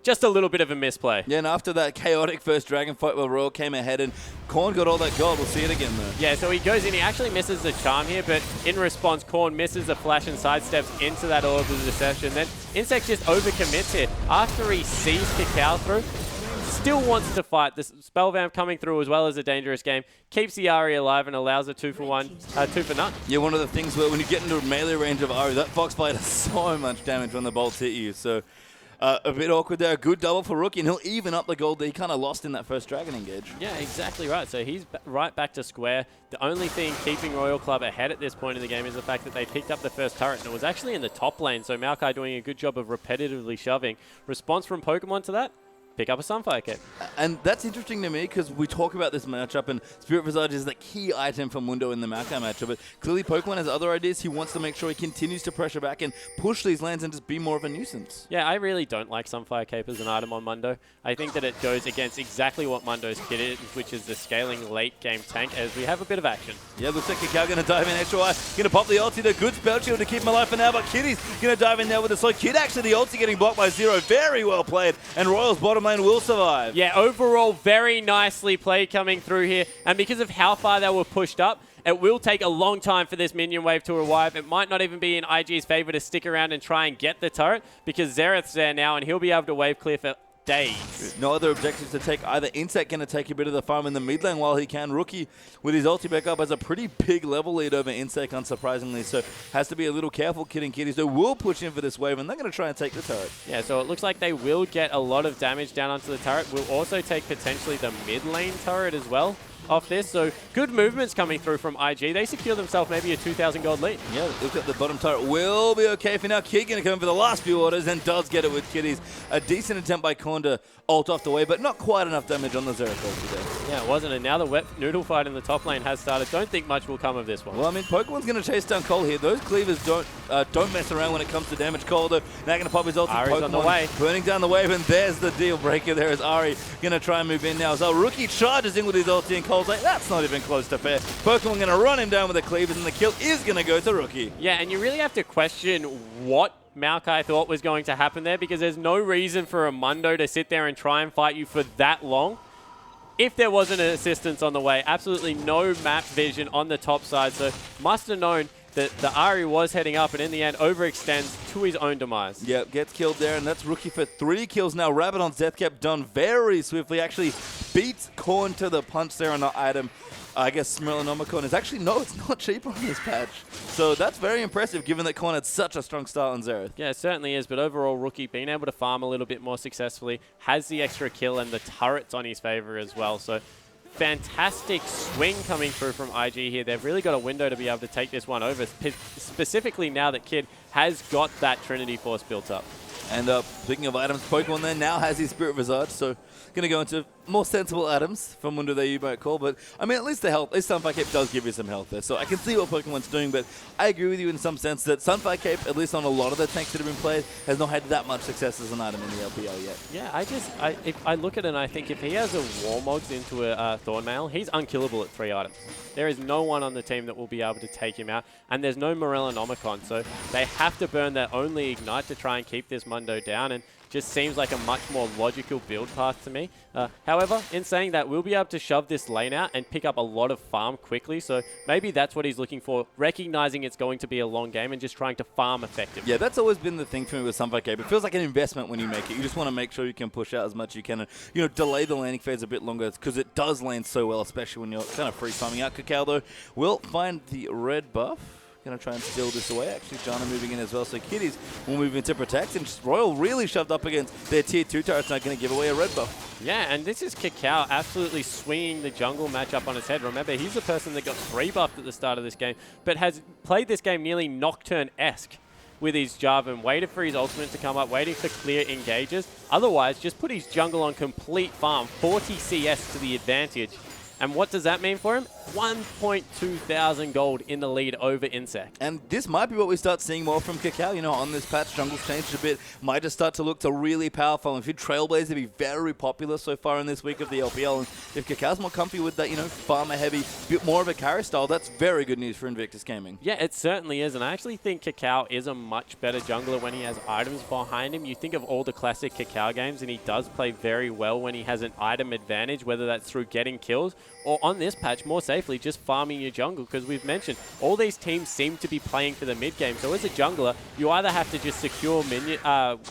Just a little bit of a misplay. Yeah, and after that chaotic first Dragon fight where Royal came ahead and Korn got all that gold, we'll see it again though. Yeah, so he goes in, he actually misses the charm here, but in response, Korn misses a flash and sidesteps into that Orb of Deception. Then Insect just overcommits here. After he sees Kakao through, still wants to fight. This spell vamp coming through as well as a dangerous game. Keeps the Ari alive and allows a 2 for none. Yeah, one of the things where when you get into melee range of Ari, that Foxblade does so much damage when the bolts hit you. So a bit awkward there. A good double for Rookie, and he'll even up the gold that he kind of lost in that first Dragon engage. Yeah, exactly right. So he's right back to square. The only thing keeping Royal Club ahead at this point in the game is the fact that they picked up the first turret, and it was actually in the top lane, so Maokai doing a good job of repetitively shoving. Response from Pokemon to that? Pick up a Sunfire Cape. And that's interesting to me because we talk about this matchup, and Spirit Visage is the key item for Mundo in the Maokai matchup, but clearly Pokemon has other ideas. He wants to make sure he continues to pressure back and push these lanes and just be more of a nuisance. Yeah, I really don't like Sunfire Cape as an item on Mundo. I think that it goes against exactly what Mundo's kit is, which is the scaling late game tank, as we have a bit of action. Yeah, looks like Kakao going to dive in extra wide. Going to pop the ulti, the good spell shield to keep him alive for now, but Kitty's going to dive in there with a slow. Kid actually the ulti getting blocked by Zero. Very well played, and Royal's bottom lane will survive. Yeah, overall, very nicely played coming through here. And because of how far they were pushed up, it will take a long time for this minion wave to arrive. It might not even be in IG's favor to stick around and try and get the turret, because Xerath's there now, and he'll be able to wave clear for days. No other objectives to take either. Insect going to take a bit of the farm in the mid lane while he can. Rookie with his ulti back up has a pretty big level lead over Insect, unsurprisingly, so has to be a little careful kidding kitties. They will push in for this wave, and they're going to try and take the turret. Yeah, so it looks like they will get a lot of damage down onto the turret. Will also take potentially the mid lane turret as well off this, so good movements coming through from IG. They secure themselves maybe a 2,000 gold lead. Yeah, look at the bottom turret. Will be okay for now. Kid going to come in for the last few orders and does get it with Kitties. A decent attempt by Korn to ult off the way, but not quite enough damage on the Xerath ulti there. Yeah, it wasn't, and now the wet noodle fight in the top lane has started. Don't think much will come of this one. Well, I mean, Pokemon's going to chase down Cole here. Those cleavers don't mess around when it comes to damage. Cole, though, now going to pop his ulti. Ari's Pokemon on the way. Burning down the wave, and there's the deal breaker. There is Ari going to try and move in now. So Rookie charges in with his ulti, and Cole's like, that's not even close to fair. Pokemon going to run him down with the cleavers, and the kill is going to go to Rookie. Yeah, and you really have to question what Maokai thought was going to happen there, because there's no reason for a Mundo to sit there and try and fight you for that long if there wasn't an assistance on the way. Absolutely no map vision on the top side, so must have known that the Ari was heading up, and in the end overextends to his own demise. Yep, gets killed there, and that's Rookie for 3 kills now. Rabbit on Zethcap done very swiftly. Actually beats Korn to the punch there on the item. I guess Smirlanomicon is actually, no, it's not cheaper on this patch. So that's very impressive given that Korn had such a strong start on Xerath. Yeah, it certainly is, but overall Rookie being able to farm a little bit more successfully, has the extra kill and the turrets on his favor as well. So fantastic swing coming through from IG here. They've really got a window to be able to take this one over, specifically now that Kid has got that Trinity Force built up. And speaking of items, Pokemon then now has his Spirit Visage, so going to go into more sensible items from Mundo that you might call, but I mean, at least the health, at least Sunfire Cape does give you some health there, so I can see what Pokemon's doing, but I agree with you in some sense that Sunfire Cape, at least on a lot of the tanks that have been played, has not had that much success as an item in the LPL yet. Yeah, if I look at it and I think if he has a Warmogs into a Thornmail, he's unkillable at 3 items. There is no one on the team that will be able to take him out, and there's no Morellonomicon, so they have to burn their only Ignite to try and keep this Mundo down, and just seems like a much more logical build path to me. However, in saying that, we'll be able to shove this lane out and pick up a lot of farm quickly, so maybe that's what he's looking for, recognizing it's going to be a long game and just trying to farm effectively. Yeah, that's always been the thing for me with Sunfire Cape. It feels like an investment when you make it. You just want to make sure you can push out as much as you can and, you know, delay the landing phase a bit longer because it does land so well, especially when you're kind of free farming out. Kakao, though, will find the red buff. Going to try and steal this away. Actually, Jana moving in as well. So Kitties will move into protect. And Royal really shoved up against their tier 2 turrets. Not going to give away a red buff. Yeah, and this is Kakao absolutely swinging the jungle matchup on his head. Remember, he's the person that got 3 buffed at the start of this game, but has played this game nearly Nocturne-esque with his Jarvan, waited for his ultimate to come up, waiting for clear engages. Otherwise, just put his jungle on complete farm, 40 CS to the advantage. And what does that mean for him? 1.2 thousand gold in the lead over Insect. And this might be what we start seeing more from Kakao. You know, on this patch, jungle's changed a bit. Might just start to look to really powerful. And if you Trailblazer, to be very popular so far in this week of the LPL. And if Kakao's more comfy with that, you know, farmer-heavy, bit more of a carry style, that's very good news for Invictus Gaming. Yeah, it certainly is. And I actually think Kakao is a much better jungler when he has items behind him. You think of all the classic Kakao games, and he does play very well when he has an item advantage, whether that's through getting kills or on this patch, more safely, just farming your jungle, because we've mentioned all these teams seem to be playing for the mid game. So as a jungler, you either have to just secure minion,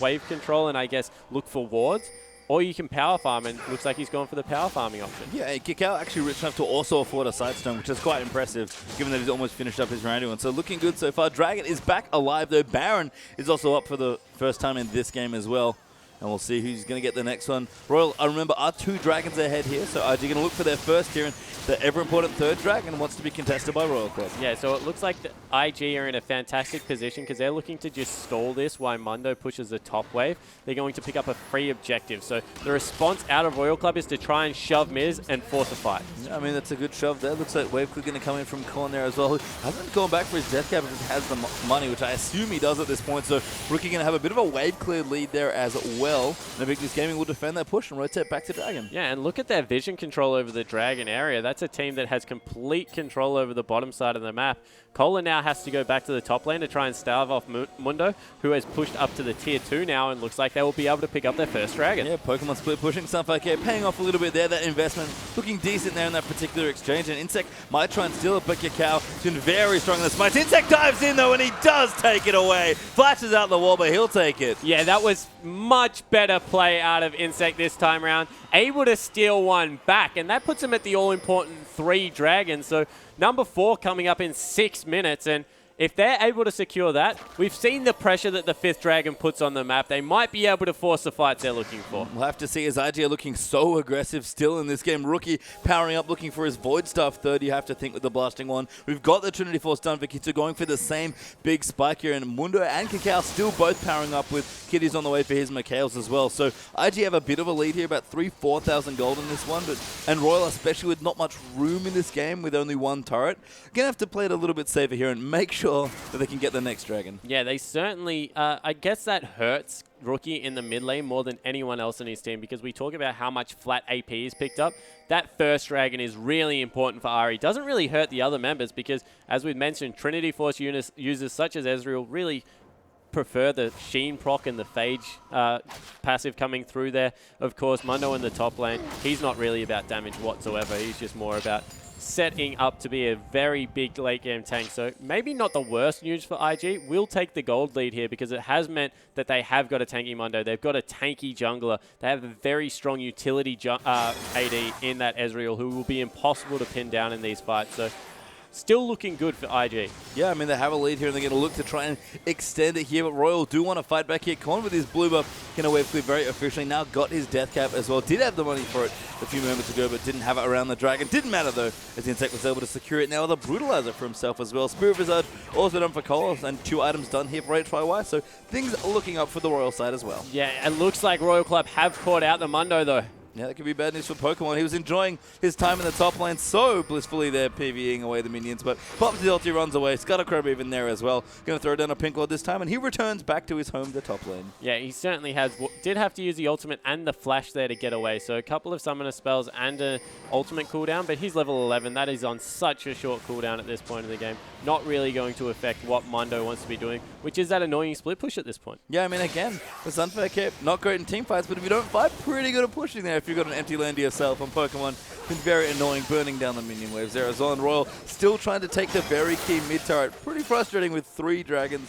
wave control and I guess look for wards, or you can power farm, and looks like he's gone for the power farming option. Yeah, Kakao actually rich enough to also afford a sidestone, which is quite impressive, given that he's almost finished up his round 1. So looking good so far. Dragon is back alive, though. Baron is also up for the first time in this game as well. And we'll see who's going to get the next one. Royal, I remember, are 2 dragons ahead here, so are you going to look for their first here? And the ever-important third dragon wants to be contested by Royal Club. Yeah, so it looks like the IG are in a fantastic position because they're looking to just stall this while Mundo pushes the top wave. They're going to pick up a free objective. So the response out of Royal Club is to try and shove Miz and force a fight. Yeah, I mean, that's a good shove there. Looks like Waveclick going to come in from corner there as well. Who hasn't gone back for his death cap, just has the money, which I assume he does at this point. So Rookie going to have a bit of a wave clear lead there as well. And Invictus Gaming will defend that push and rotate back to Dragon. Yeah, and look at their vision control over the Dragon area. That's a team that has complete control over the bottom side of the map. Cola now has to go back to the top lane to try and starve off Mundo, who has pushed up to the tier 2 now, and looks like they will be able to pick up their first dragon. Yeah, Pokemon Split pushing FLICKR, paying off a little bit there. That investment looking decent there in that particular exchange. And Insect might try and steal it, but Kakao has been very strong in the smites. Insect dives in though, and he does take it away. Flashes out the wall, but he'll take it. Yeah, that was much better play out of Insect this time around. Able to steal one back, and that puts him at the all-important 3 dragons. So number 4 coming up in 6 minutes, and if they're able to secure that, we've seen the pressure that the 5th dragon puts on the map. They might be able to force the fights they're looking for. We'll have to see, as IG are looking so aggressive still in this game. Rookie powering up, looking for his Void Staff third, you have to think, with the blasting one. We've got the Trinity Force done for Kitsu, going for the same big spike here, and Mundo and Kakao still both powering up, with Kitty's on the way for his Mikhails as well. So IG have a bit of a lead here, about 3,000-4,000 gold in this one, and Royal, especially with not much room in this game, with only 1 turret, gonna have to play it a little bit safer here and make sure that they can get the next dragon. Yeah, they certainly, I guess that hurts Rookie in the mid lane more than anyone else in his team, because we talk about how much flat AP is picked up. That first dragon is really important for Ari. Doesn't really hurt the other members because, as we've mentioned, Trinity Force users such as Ezreal really prefer the Sheen proc and the Phage passive coming through there. Of course, Mundo in the top lane, he's not really about damage whatsoever. He's just more about setting up to be a very big late game tank. So maybe not the worst news for IG. We'll take the gold lead here because it has meant that they have got a tanky Mundo. They've got a tanky jungler. They have a very strong utility AD in that Ezreal, who will be impossible to pin down in these fights. So still looking good for IG. Yeah, I mean, they have a lead here, and they're going to look to try and extend it here, but Royal do want to fight back here. Con with his blue buff, can wave clear very officially. Now got his death cap as well. Did have the money for it a few moments ago, but didn't have it around the dragon. Didn't matter, though, as Insect was able to secure it now with a Brutalizer for himself as well. Spirit Visage also done for Cole, and 2 items done here for HYY, so things are looking up for the Royal side as well. Yeah, it looks like Royal Club have caught out the Mundo, though. Yeah, that could be bad news for Pokemon. He was enjoying his time in the top lane so blissfully there, PvEing away the minions, but pops the ulti, runs away. Scuttercrab even there as well. Going to throw down a pink ward this time, and he returns back to his home, the top lane. Yeah, he certainly has. Did have to use the ultimate and the flash there to get away, so a couple of summoner spells and an ultimate cooldown, but he's level 11. That is on such a short cooldown at this point in the game. Not really going to affect what Mundo wants to be doing, which is that annoying split push at this point. Yeah, I mean, again, it's unfair cap, not great in team fights, but if you don't fight, pretty good at pushing there if you've got an empty land to yourself on Pokemon. Been very annoying, burning down the minion waves there as well. And Royal still trying to take the very key mid turret. Pretty frustrating with 3 dragons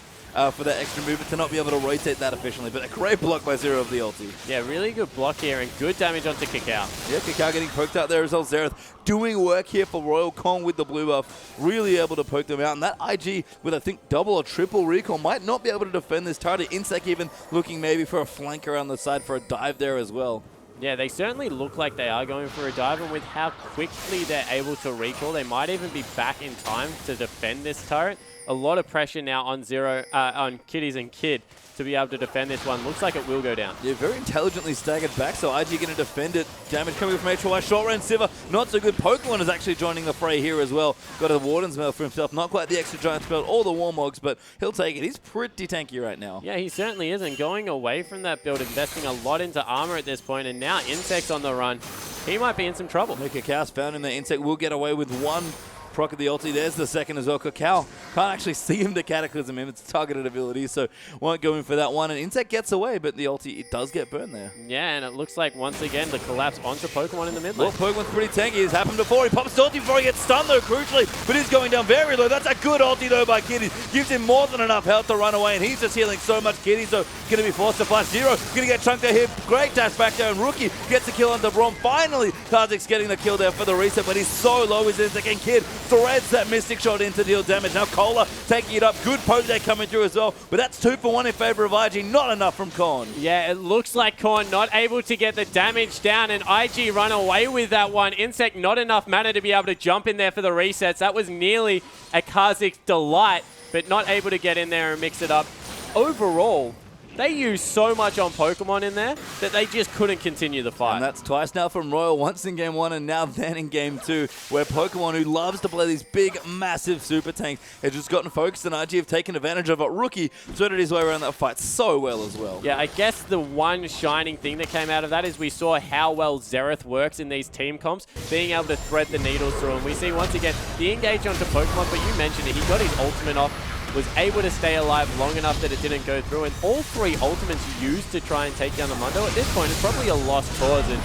for that extra movement to not be able to rotate that efficiently. But a great block by Zero of the ulti. Yeah, really good block here and good damage onto Kakao. Yeah, Kakao getting poked out there as well. Zereth doing work here for Royal. Kong with the blue buff, really able to poke them out. And that IG with, I think, double or triple recall might not be able to defend this turret. Insect even looking maybe for a flank around the side for a dive there as well. Yeah, they certainly look like they are going for a dive, and with how quickly they're able to recall, they might even be back in time to defend this turret. A lot of pressure now on on Kitties and Kid to be able to defend this one. Looks like it will go down. Yeah, very intelligently staggered back, so IG going to defend it. Damage coming from HY. Short range Sivir, not so good. Pokemon is actually joining the fray here as well. Got a Warden's Mail for himself. Not quite the extra giant spell or the Warmogs, but he'll take it. He's pretty tanky right now. Yeah, he certainly is, and going away from that build, investing a lot into armor at this point, and now Insect's on the run. He might be in some trouble. Cacao found in there. Insect will get away with one proc of the ulti. There's the second as well. Cacao can't actually see him to Cataclysm him. It's targeted ability, so won't go in for that one. And Insect gets away, but the ulti, it does get burned there. Yeah, and it looks like once again the collapse onto Pokemon in the mid lane. Well, Pokemon's pretty tanky. It's happened before. He pops the ulti before he gets stunned though, crucially, but he's going down very low. That's a good ulti though by Kitty. Gives him more than enough health to run away, and he's just healing so much. Kitty, so going to be forced to flash. Zero going to get chunked out here. Great dash back there, and Rookie gets the kill onto Braum. Finally, Kazik's getting the kill there for the reset, but he's so low. His Insect, and Kid threads that Mystic Shot in to deal damage. Now Cola taking it up. Good poke there coming through as well, but that's 2 for 1 in favor of IG. Not enough from Korn. Yeah, it looks like Korn not able to get the damage down, and IG run away with that one. Insect not enough mana to be able to jump in there for the resets. That was nearly a Kazik's delight, but not able to get in there and mix it up. Overall, they used so much on Pokemon in there that they just couldn't continue the fight. And that's twice now from Royal, once in Game 1 and now then in Game 2, where Pokemon, who loves to play these big, massive super tanks, has just gotten focused, and IG have taken advantage of it. Rookie threaded his way around that fight so well as well. Yeah, I guess the one shining thing that came out of that is we saw how well Xerath works in these team comps, being able to thread the needles through. And we see once again the engage onto Pokemon, but you mentioned it, he got his ultimate off, was able to stay alive long enough that it didn't go through, and all 3 ultimates used to try and take down the Mundo. At this point, it's probably a lost cause, and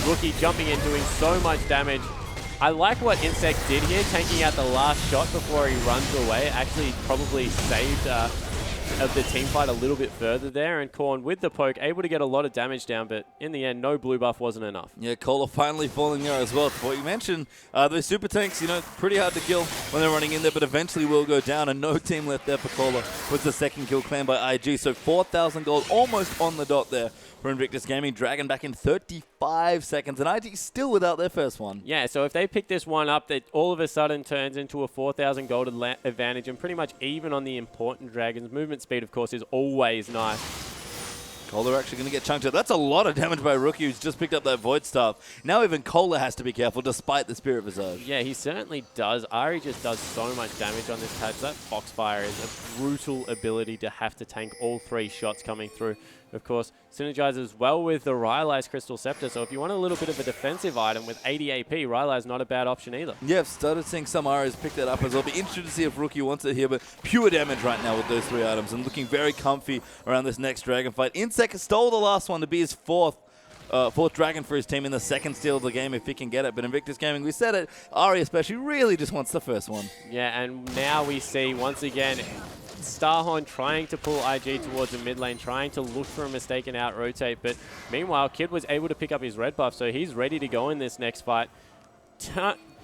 Rookie jumping in, doing so much damage. I like what Insect did here, taking out the last shot before he runs away. Actually, probably saved of the team fight a little bit further there, and Korn with the poke able to get a lot of damage down, but in the end no blue buff wasn't enough. Yeah, Cola finally falling there as well. What you mentioned, those super tanks, you know, pretty hard to kill when they're running in there, but eventually will go down, and no team left there for Cola. Was the second kill claimed by IG, so 4,000 gold almost on the dot there for Invictus Gaming. Dragon back in 35 seconds, and IG still without their first one. Yeah, so if they pick this one up, that all of a sudden turns into a 4,000 gold advantage, and pretty much even on the important dragons. Movement speed, of course, is always nice. Cola actually going to get chunked out. That's a lot of damage by Rookie, who's just picked up that Void Staff. Now even Cola has to be careful, despite the Spirit Visage. Yeah, he certainly does. Ari just does so much damage on this patch. That Foxfire is a brutal ability to have to tank all 3 shots coming through. Of course, synergizes well with the Rylai's Crystal Scepter, so if you want a little bit of a defensive item with 80 AP, Rylai's not a bad option either. Yeah, I've started seeing some Arias pick that up as well. Be interested to see if Rookie wants it here, but pure damage right now with those 3 items, and looking very comfy around this next Dragon fight. Insect stole the last one to be his fourth Dragon for his team in the second steal of the game if he can get it. But Invictus Gaming, we said it, Ari especially really just wants the first one. Yeah, and now we see once again Starhorn trying to pull IG towards the mid lane, trying to look for a mistake and out-rotate, but meanwhile, Kid was able to pick up his red buff, so he's ready to go in this next fight.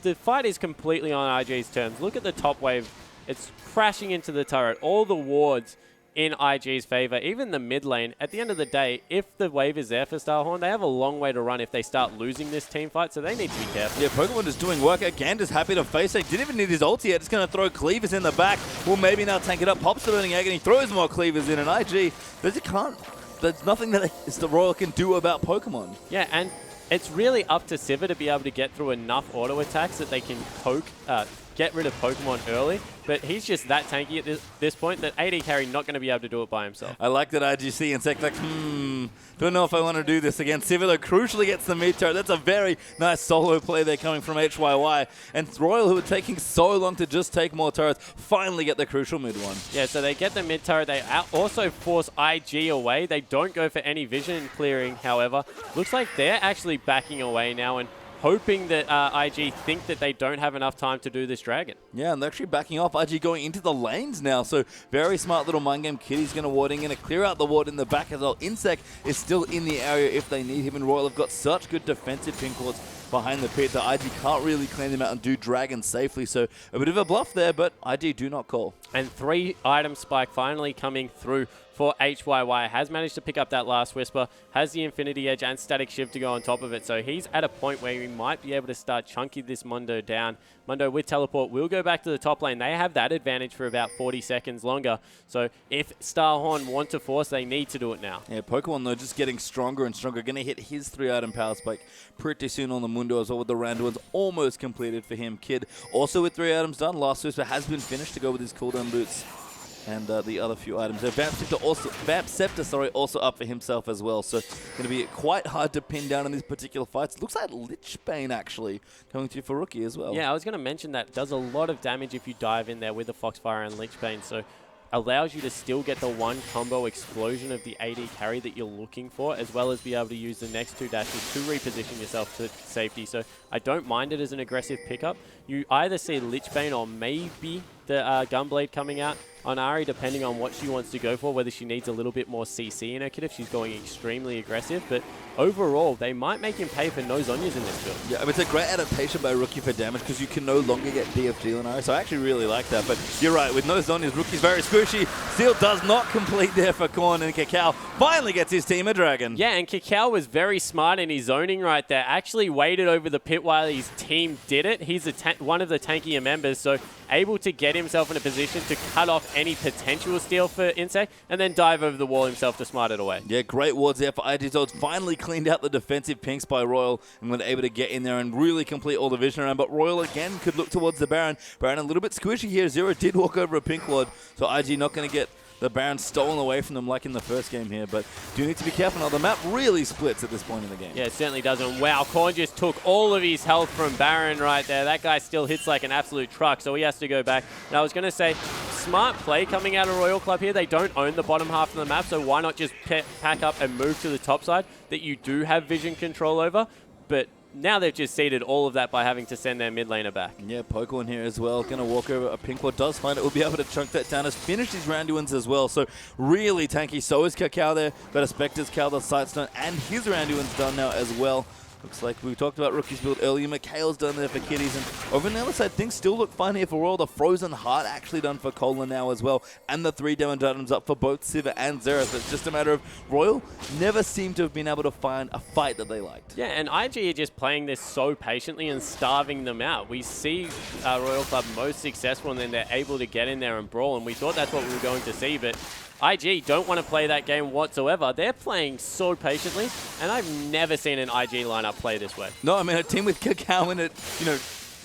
The fight is completely on IG's terms. Look at the top wave. It's crashing into the turret. All the wards in IG's favor, even the mid lane. At the end of the day, if the wave is there for Starhorn, they have a long way to run if they start losing this team fight, so they need to be careful. Yeah, Pokemon is doing work. Again, just happy to face it. Didn't even need his ulti yet. Just going to throw Cleavers in the back. Will maybe now tank it up. Pops the Burning Agony, throws more Cleavers in, and IG, there's nothing that the Royal can do about Pokemon. Yeah, and it's really up to Sivir to be able to get through enough auto attacks that they can get rid of Pokemon early, but he's just that tanky at this point that AD carry not going to be able to do it by himself. I like that IGC Insect like, don't know if I want to do this again. Sivir though crucially gets the mid turret. That's a very nice solo play there coming from HYY. And Royal, who are taking so long to just take more turrets, finally get the crucial mid one. Yeah, so they get the mid turret. They also force IG away. They don't go for any vision clearing, however. Looks like they're actually backing away now and hoping that IG think that they don't have enough time to do this dragon. Yeah, and they're actually backing off. IG going into the lanes now, so very smart little mind game. Kitty's going to warding in, clear out the ward in the back as well. Insect is still in the area if they need him, and Royal have got such good defensive pin cords behind the pit that IG can't really claim them out and do dragon safely, so a bit of a bluff there, but IG do not call. And 3 item spike finally coming through for HYY. Has managed to pick up that last Whisper, has the Infinity Edge and Static Shiv to go on top of it. So he's at a point where he might be able to start chunking this Mundo down. Mundo with Teleport will go back to the top lane. They have that advantage for about 40 seconds longer. So if Starhorn want to force, they need to do it now. Yeah, Pokemon, though, just getting stronger and stronger. Going to hit his 3-item power spike pretty soon on the Mundo as well, with the Randuin's almost completed for him. Kid also with 3 items done. Last Whisper has been finished to go with his cooldown boots and the other few items. Vamp Scepter also up for himself as well. So going to be quite hard to pin down in these particular fights. Looks like Lichbane actually coming through for Rookie as well. Yeah, I was going to mention that does a lot of damage if you dive in there with the Foxfire and Lichbane. So allows you to still get the one combo explosion of the AD carry that you're looking for, as well as be able to use the next 2 dashes to reposition yourself to safety. So I don't mind it as an aggressive pickup. You either see Lichbane or maybe the Gunblade coming out on Ahri, depending on what she wants to go for, whether she needs a little bit more CC in her kit if she's going extremely aggressive. But overall, they might make him pay for no Zhonya's in this build. Yeah, I mean, it's a great adaptation by Rookie for damage because you can no longer get DFG on Ahri, so I actually really like that. But you're right, with no Zhonya's, Rookie's very squishy. Steel does not complete there for Korn, and Kakao finally gets his team a dragon. Yeah, and Kakao was very smart in his zoning right there. Actually waited over the pit while his team did it. He's one of the tankier members, so able to get himself in a position to cut off any potential steal for Insect and then dive over the wall himself to smart it away. Yeah, great wards there for IG. So it's finally cleaned out the defensive pinks by Royal and was able to get in there and really complete all the vision around. But Royal again could look towards the Baron. Baron a little bit squishy here. Zero did walk over a pink ward, so IG not going to get the Baron stolen away from them like in the first game here, but do need to be careful now. The map really splits at this point in the game. Yeah, it certainly does. And wow, Korn just took all of his health from Baron right there. That guy still hits like an absolute truck, so he has to go back. And I was going to say, smart play coming out of Royal Club here. They don't own the bottom half of the map, so why not just pack up and move to the top side that you do have vision control over? But now they've just ceded all of that by having to send their mid laner back. Yeah, Pokemon here as well. Going to walk over a pink ward. Does find it. Will be able to chunk that down. Has finished his Randuins as well. So really tanky. So is Kakao there. But a Spectre's Cal, the Sightstone, and his Randuins done now as well. Looks like we talked about Rookie's build earlier. Mikhail's done there for Kitties. And over on the other side, things still look fine here for Royal. The Frozen Heart actually done for Cola now as well. And the 3 damage items up for both Sivir and Xerath. It's just a matter of Royal never seem to have been able to find a fight that they liked. Yeah, and IG are just playing this so patiently and starving them out. We see Royal Club most successful and then they're able to get in there and brawl. And we thought that's what we were going to see, but IG don't want to play that game whatsoever. They're playing so patiently, and I've never seen an IG lineup play this way. No, I mean, a team with Kakao in it,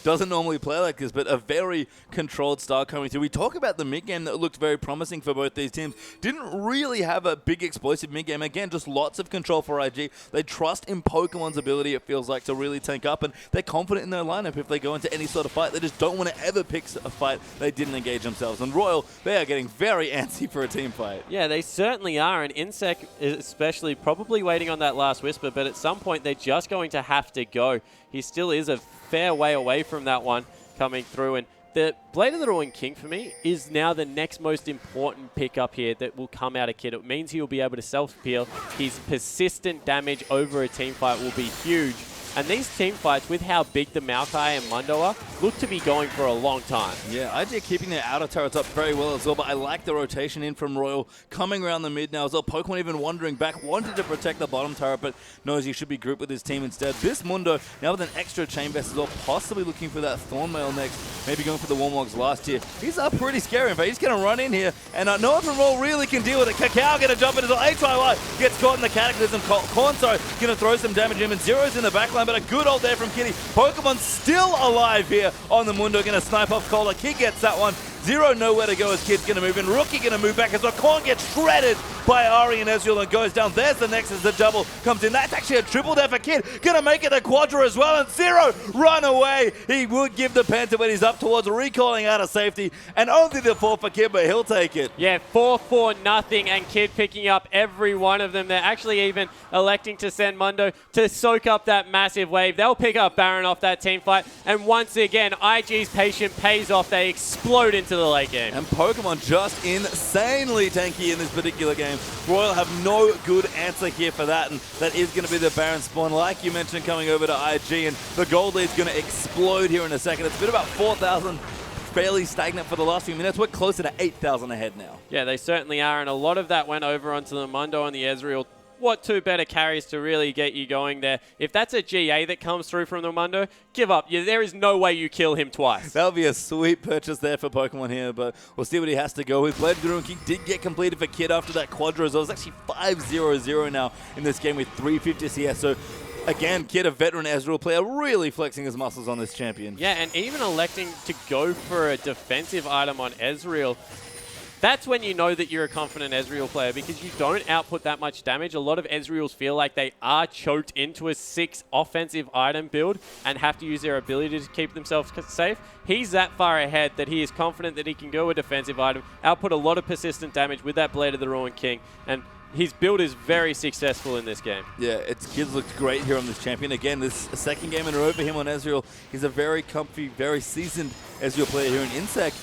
doesn't normally play like this, but a very controlled style coming through. We talk about the mid-game that looked very promising for both these teams. Didn't really have a big explosive mid-game. Again, just lots of control for IG. They trust in Pokemon's ability, it feels like, to really tank up, and they're confident in their lineup if they go into any sort of fight. They just don't want to ever pick a fight they didn't engage themselves. And Royal, they are getting very antsy for a team fight. Yeah, they certainly are, and Insect especially probably waiting on that last Whisper, but at some point they're just going to have to go. He still is a fair way away from that one coming through, and the Blade of the Ruined King for me is now the next most important pickup here that will come out of Kid. It means he will be able to self-peel. His persistent damage over a team fight will be huge. And these team fights, with how big the Maokai and Mundo are, look to be going for a long time. Yeah, IG keeping their outer turrets up very well as well, but I like the rotation in from Royal coming around the mid now as well. Pokemon even wandering back, wanted to protect the bottom turret, but knows he should be grouped with his team instead. This Mundo, now with an extra Chain Vest as well, possibly looking for that Thornmail next, maybe going for the Warmogs last year. He's up pretty scary, in fact. He's going to run in here, and no one from Royal really can deal with it. Kakao going to jump in as well. HYY gets caught in the Cataclysm. Korn, sorry, going to throw some damage in, and Zero's in the backline, but a good ult there from Kitty. Pokemon still alive here on the Mundo. Going to snipe off Cola. Kid gets that one. Zero nowhere to go as Kid's going to move in. Rookie going to move back as well. Korn gets shredded by Ari and Ezreal and goes down. There's the Nexus. The double comes in. That's actually a triple there for Kid. Going to make it a quadra as well. And Zero run away. He would give the Panther when he's up towards recalling out of safety. And only the 4 for Kid, but he'll take it. Yeah, 4-4-0 and Kid picking up every one of them. They're actually even electing to send Mundo to soak up that massive wave. They'll pick up Baron off that team fight. And once again, IG's patience pays off. They explode into the late game. And Pokemon just insanely tanky in this particular game. Royal have no good answer here for that, and that is going to be the Baron spawn, like you mentioned, coming over to IG, and the gold lead's going to explode here in a second. It's been about 4,000 fairly stagnant for the last few minutes. We're closer to 8,000 ahead now. Yeah, they certainly are, and a lot of that went over onto the Mundo and the Ezreal. What two better carries to really get you going there? If that's a GA that comes through from the Mundo, give up. There is no way you kill him twice. That would be a sweet purchase there for Pokemon here, but we'll see what he has to go with. Blade Guru King did get completed for Kid after that Quadra as well. It's actually 5-0-0 now in this game with 350 CS. So again, Kid, a veteran Ezreal player, really flexing his muscles on this champion. Yeah, and even electing to go for a defensive item on Ezreal, that's when you know that you're a confident Ezreal player, because you don't output that much damage. A lot of Ezreals feel like they are choked into a 6 offensive item build and have to use their ability to keep themselves safe. He's that far ahead that he is confident that he can go a defensive item, output a lot of persistent damage with that Blade of the Ruined King, and his build is very successful in this game. Yeah, Kid looked great here on this champion. Again, this second game in a row for him on Ezreal. He's a very comfy, very seasoned Ezreal player here in Insect.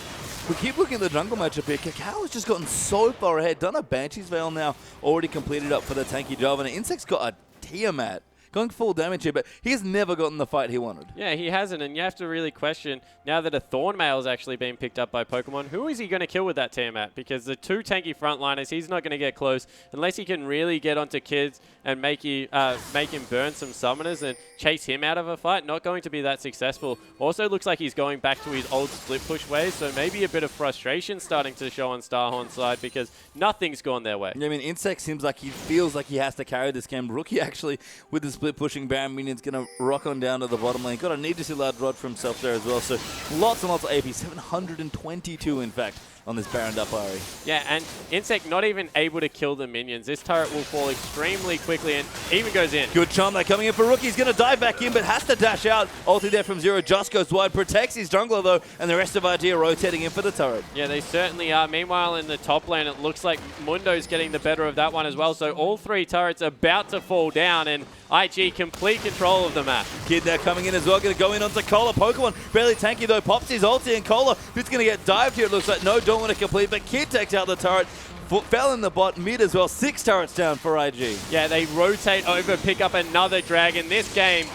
We keep looking at the jungle matchup here. Kakao has just gotten so far ahead. Done a Banshee's Veil now, already completed up for the tanky job, and Insect's got a Tiamat. Going full damage here, but he's never gotten the fight he wanted. Yeah, he hasn't, and you have to really question, now that a Thornmail is actually being picked up by Pokemon, who is he going to kill with that Tiamat? Because the 2 tanky frontliners, he's not going to get close unless he can really get onto Kids and make him burn some summoners and chase him out of a fight. Not going to be that successful. Also looks like he's going back to his old split push ways, so maybe a bit of frustration starting to show on Starhorn's side because nothing's gone their way. Yeah, I mean, Insect seems like he feels like he has to carry this game. Rookie actually, with the split pushing Baron minion's going to rock on down to the bottom lane. Got a need to see large rod for himself there as well. So lots and lots of AP, 722 in fact, on this Baron Dapari. Yeah, and Insect not even able to kill the minions. This turret will fall extremely quickly and even goes in. Good charm there coming in for Rookie. He's going to dive back in, but has to dash out. Ulti there from Zero, just goes wide, protects his jungler though, and the rest of RG are rotating in for the turret. Yeah, they certainly are. Meanwhile, in the top lane, it looks like Mundo's getting the better of that one as well. So all 3 turrets about to fall down, and IG complete control of the map. Kid there coming in as well, going to go in onto Cola. Pokemon barely tanky though, pops his ulti, and Cola, who's going to get dived here, it looks like. No, don't want to complete, but Kid takes out the turret. Fell in the bot mid as well. 6 turrets down for IG. Yeah, they rotate over, pick up another dragon. This game,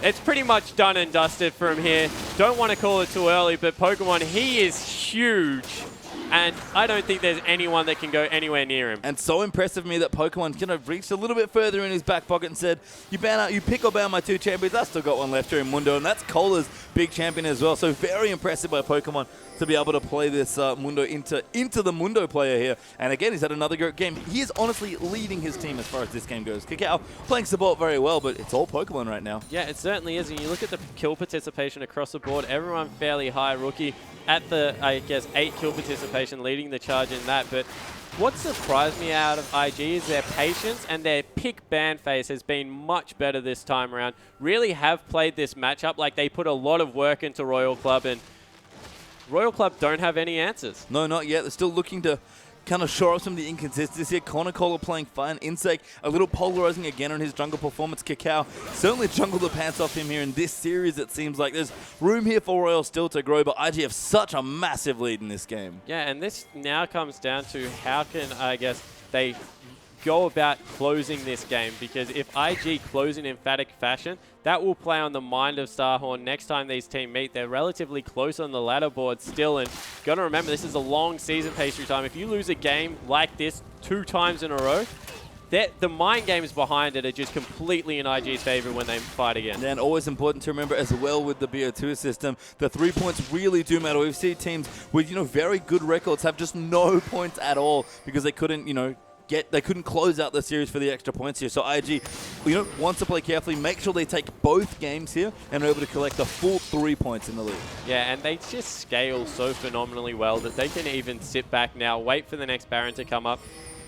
it's pretty much done and dusted from here. Don't want to call it too early, but Pokemon, he is huge. And I don't think there's anyone that can go anywhere near him. And so impressive to me that Pokemon kind of reached a little bit further in his back pocket and said, you pick or ban my 2 champions. I still got one left here in Mundo, and that's Cola's big champion as well. So very impressive by Pokemon to be able to play this Mundo into the Mundo player here. And again, he's had another great game. He is honestly leading his team as far as this game goes. Kakao playing support very well, but it's all Pokemon right now. Yeah, it certainly is. And you look at the kill participation across the board, everyone fairly high. Rookie at the, I guess, 8 kill participation, leading the charge in that. But what surprised me out of IG is their patience, and their pick ban phase has been much better this time around. Really have played this matchup like they put a lot of work into Royal Club, and Royal Club don't have any answers. No, not yet. They're still looking to kind of shore up some of the inconsistency here. Cola playing fine. Insect a little polarizing again on his jungle performance. Kakao certainly jungled the pants off him here in this series. It seems like there's room here for Royal still to grow, but IG have such a massive lead in this game. Yeah, and this now comes down to how can, I guess, they go about closing this game, because if IG close in emphatic fashion, that will play on the mind of Starhorn next time these teams meet. They're relatively close on the ladder board still, and got to remember, this is a long season pastry time. If you lose a game like this 2 times in a row, the mind games behind it are just completely in IG's favor when they fight again. And always important to remember as well with the BO2 system, the 3 points really do matter. We've seen teams with, very good records have just no points at all because they couldn't, they couldn't close out the series for the extra points here. So IG, wants to play carefully, make sure they take both games here and are able to collect the full 3 points in the lead. Yeah, and they just scale so phenomenally well that they can even sit back now, wait for the next Baron to come up.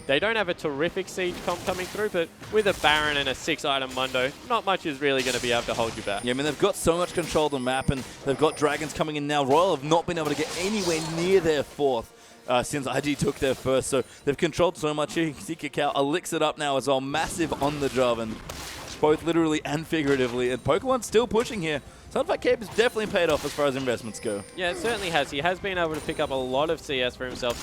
They don't have a terrific siege comp coming through, but with a Baron and a 6-item Mundo, not much is really going to be able to hold you back. Yeah, I mean, they've got so much control of the map, and they've got dragons coming in now. Royal have not been able to get anywhere near their 4th. Since IG took their first, so they've controlled so much here. You can see Kakao licks it up now as well, massive on the job, and both literally and figuratively, and Pokemon's still pushing here. Sunfight Cape has definitely paid off as far as investments go. Yeah, it certainly has. He has been able to pick up a lot of CS for himself,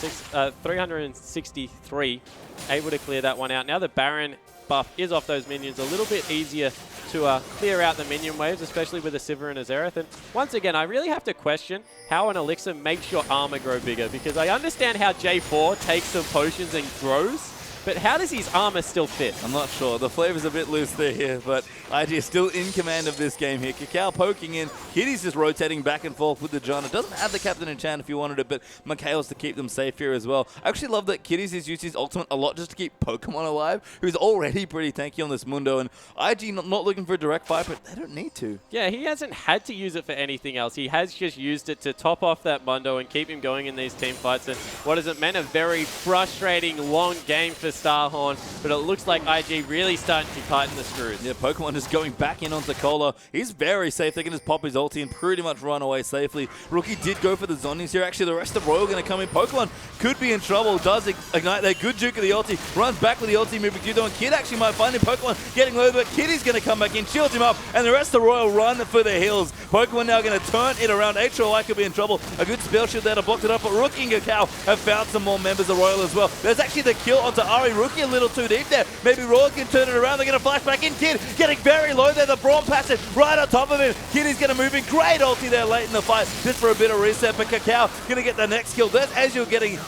363, able to clear that one out. Now the Baron buff is off those minions, a little bit easier to clear out the minion waves, especially with a Sivir and a Xerath. And once again, I really have to question how an Elixir makes your armor grow bigger, because I understand how J4 takes some potions and grows, but how does his armor still fit? I'm not sure. The flavor's a bit loose there here, but IG is still in command of this game here. Kakao poking in. Kitty's just rotating back and forth with the John. It doesn't have the Captain Enchant if you wanted it, but Mikhail's to keep them safe here as well. I actually love that Kitty's has used his ultimate a lot just to keep Pokemon alive, who's already pretty tanky on this Mundo, and IG not looking for a direct fight, but they don't need to. Yeah, he hasn't had to use it for anything else. He has just used it to top off that Mundo and keep him going in these team fights. And what has it meant? A very frustrating long game for Starhorn, but it looks like IG really starting to tighten the screws. Yeah, Pokemon just going back in onto Cola. He's very safe. They can just pop his ulti and pretty much run away safely. Rookie did go for the Zonies here. Actually, the rest of Royal going to come in. Pokemon could be in trouble. Does ignite there. Good juke of the ulti. Runs back with the ulti moving Judo, and Kid actually might find him. Pokemon getting low, but Kitty's going to come back in, shields him up, and the rest of Royal run for the hills. Pokemon now going to turn it around. HOI could be in trouble. A good spell shield there to block it up, but Rookie and Kakao have found some more members of Royal as well. There's actually the kill onto Ari. Rookie a little too deep there. Maybe Royal can turn it around. They're going to flash back in. Kid getting very low there. The Brawn passive right on top of him. Kid is going to move in. Great ulti there late in the fight just for a bit of reset. But Kakao going to get the next kill. That's as you're getting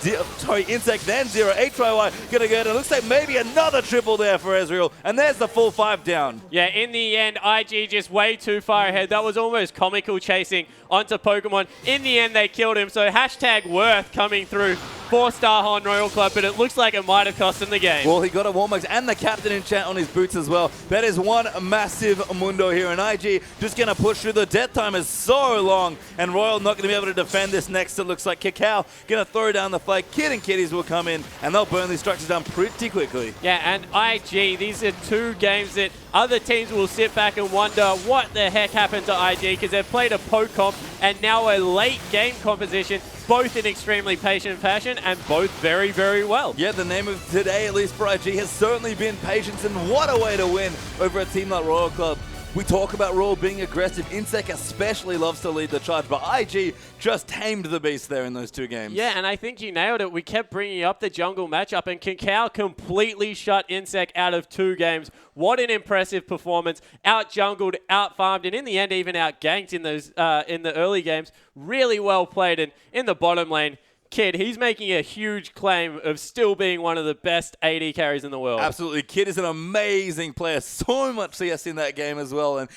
Insect, then Zero. HYY going to go, and it looks like maybe another triple there for Ezreal. And there's the full 5 down. Yeah, in the end, IG just way too far ahead. That was almost comical chasing onto Pokemon. In the end, they killed him. So hashtag worth coming through for Starhorn Royal Club, but it looks like it might have cost him the game. Well, he got a Warmax and the Captain Enchant on his boots as well. That is one massive Mundo here, and IG just going to push through. The death time is so long, and Royal not going to be able to defend this next. It looks like Kakao going to throw down the flag. Kid and Kitties will come in, and they'll burn these structures down pretty quickly. Yeah, and IG, these are two games that other teams will sit back and wonder what the heck happened to IG, because they've played a poke comp and now a late game composition, both in extremely patient fashion and both very, very well. Yeah, the name of today, at least for IG, has certainly been patience, and what a way to win over a team like Royal Club. We talk about Royal being aggressive. Insect especially loves to lead the charge, but IG just tamed the beast there in those two games. Yeah, and I think you nailed it. We kept bringing up the jungle matchup, and Kakao completely shut Insect out of 2 games. What an impressive performance. Out-jungled, out-farmed, and in the end, even out-ganked in those in the early games. Really well played, and in the bottom lane, Kid, he's making a huge claim of still being one of the best AD carries in the world. Absolutely. Kid is an amazing player. So much CS in that game as well. And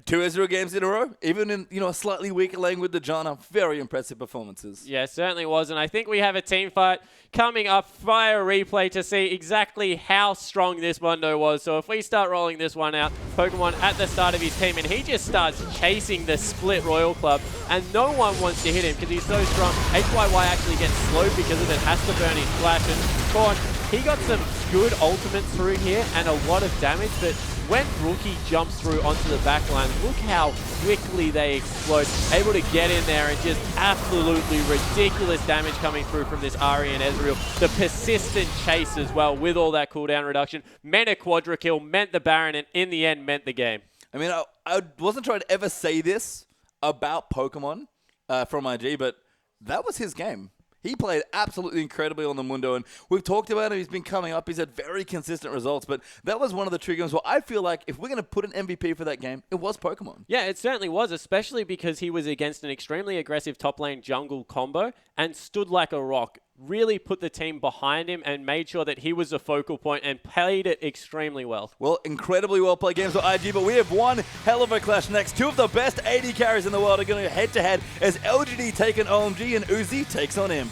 2 Ezreal games in a row, even in a slightly weaker lane with the Janna. Very impressive performances. Yeah, certainly was. And I think we have a team fight coming up via replay to see exactly how strong this Mundo was. So if we start rolling this one out, Pokemon at the start of his team, and he just starts chasing the split Royal Club, and no one wants to hit him because he's so strong. HYY actually gets slowed because of it, has to burn his flash. And Corn, he got some good ultimates through here and a lot of damage, but when Rookie jumps through onto the backline, look how quickly they explode. Able to get in there and just absolutely ridiculous damage coming through from this Ari and Ezreal. The persistent chase as well with all that cooldown reduction meant a quadra kill, meant the Baron, and in the end meant the game. I mean, I wasn't trying to ever say this about Pokemon from IG, but that was his game. He played absolutely incredibly on the Mundo, and we've talked about him. He's been coming up. He's had very consistent results, but that was one of the true games where I feel like if we're going to put an MVP for that game, it was Pokemon. Yeah, it certainly was, especially because he was against an extremely aggressive top lane jungle combo and stood like a rock. Really put the team behind him and made sure that he was the focal point and played it extremely well. Well, incredibly well played games for IG, but we have one hell of a clash next. 2 of the best AD carries in the world are going to go head-to-head as LGD take on OMG and Uzi takes on him.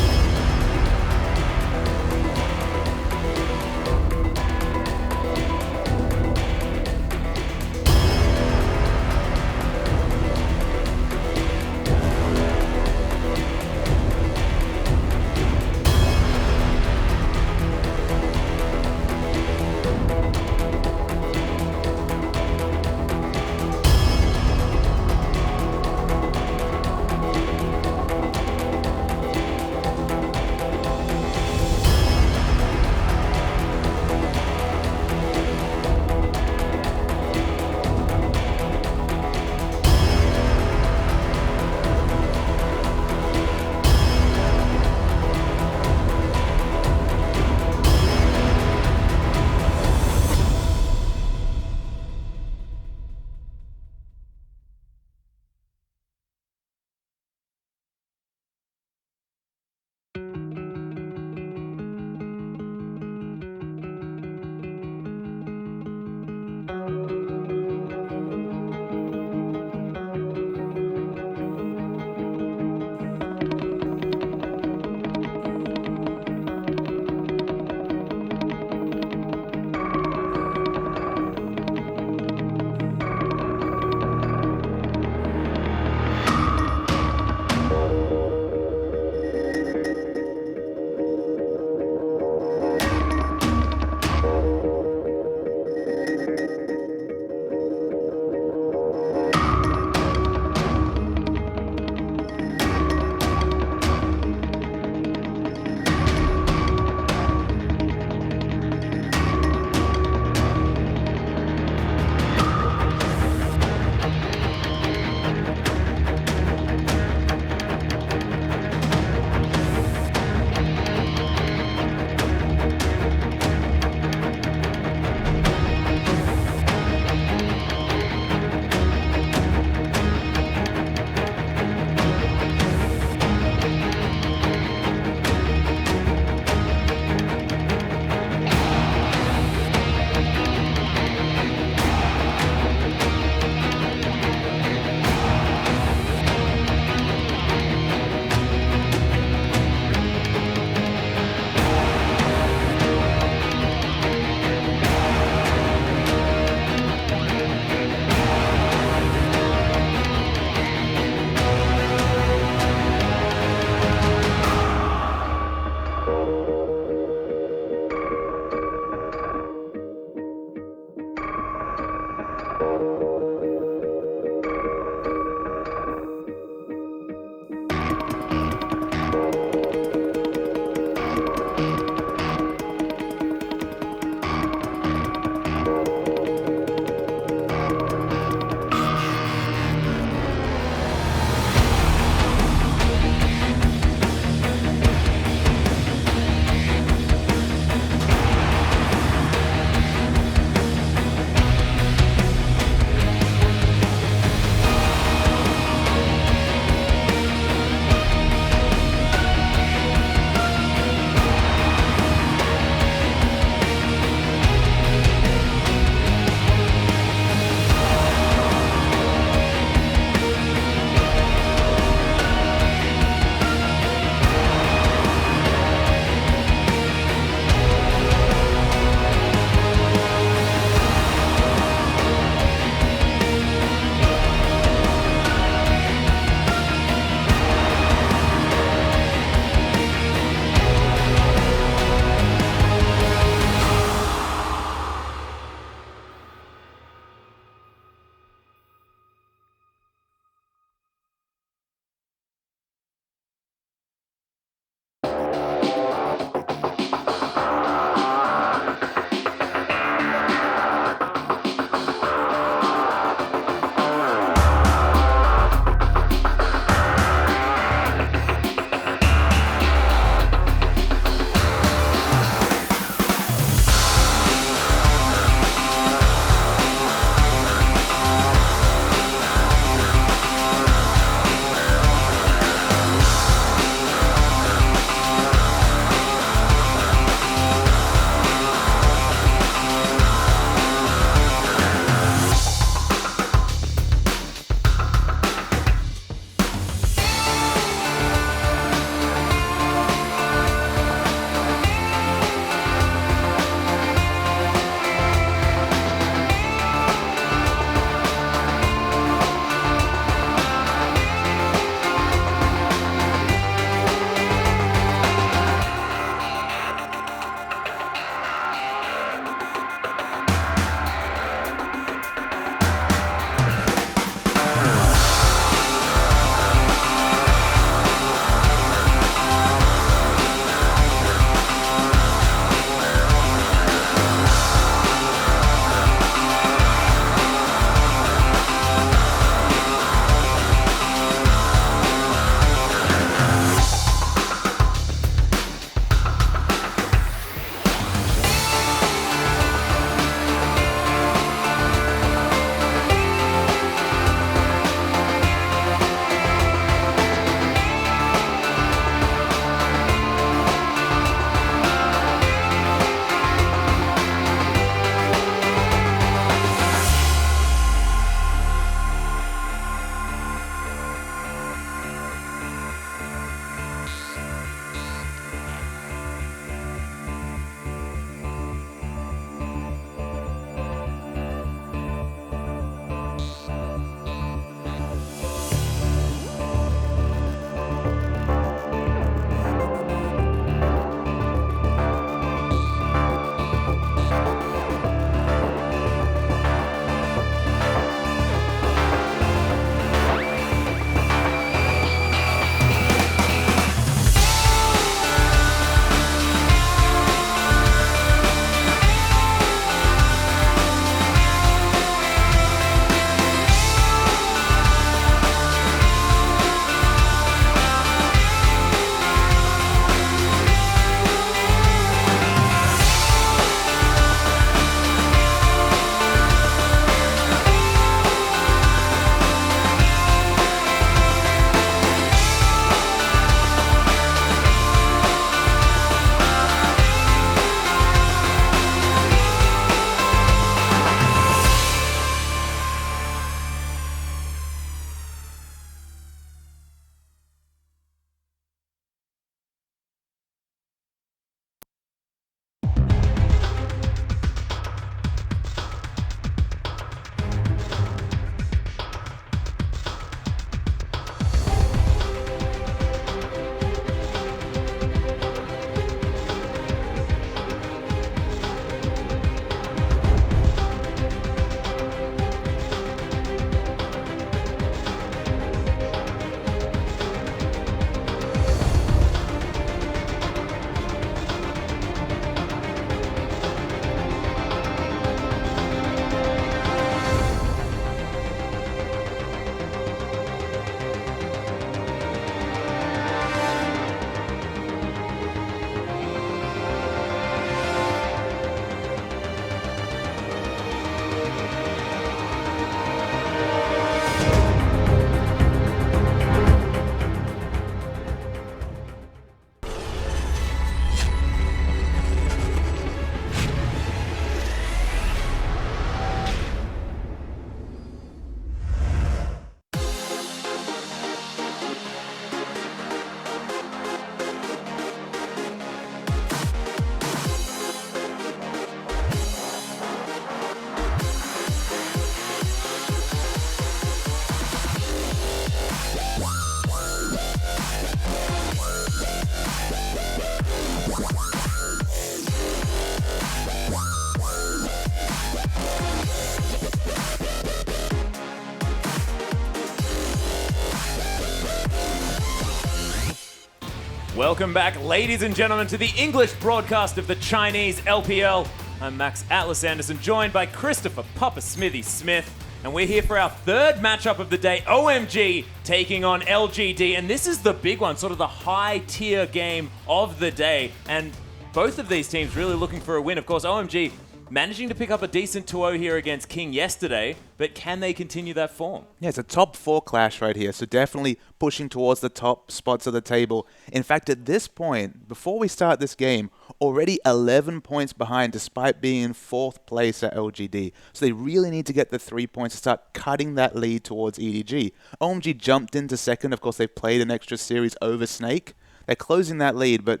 Welcome back, ladies and gentlemen, to the English broadcast of the Chinese LPL. I'm Max Atlas Anderson, joined by Christopher Papa Smithy Smith, and we're here for our third matchup of the day, OMG taking on LGD, and this is the big one, sort of the high-tier game of the day, and both of these teams really looking for a win. Of course, OMG managing to pick up a decent 2-0 here against King yesterday, but can they continue that form? Yeah, it's a top 4 clash right here, so definitely pushing towards the top spots of the table. In fact, at this point, before we start this game, already 11 points behind despite being in 4th place at LGD. So they really need to get the 3 points to start cutting that lead towards EDG. OMG jumped into second. Of course, they've played an extra series over Snake. They're closing that lead, but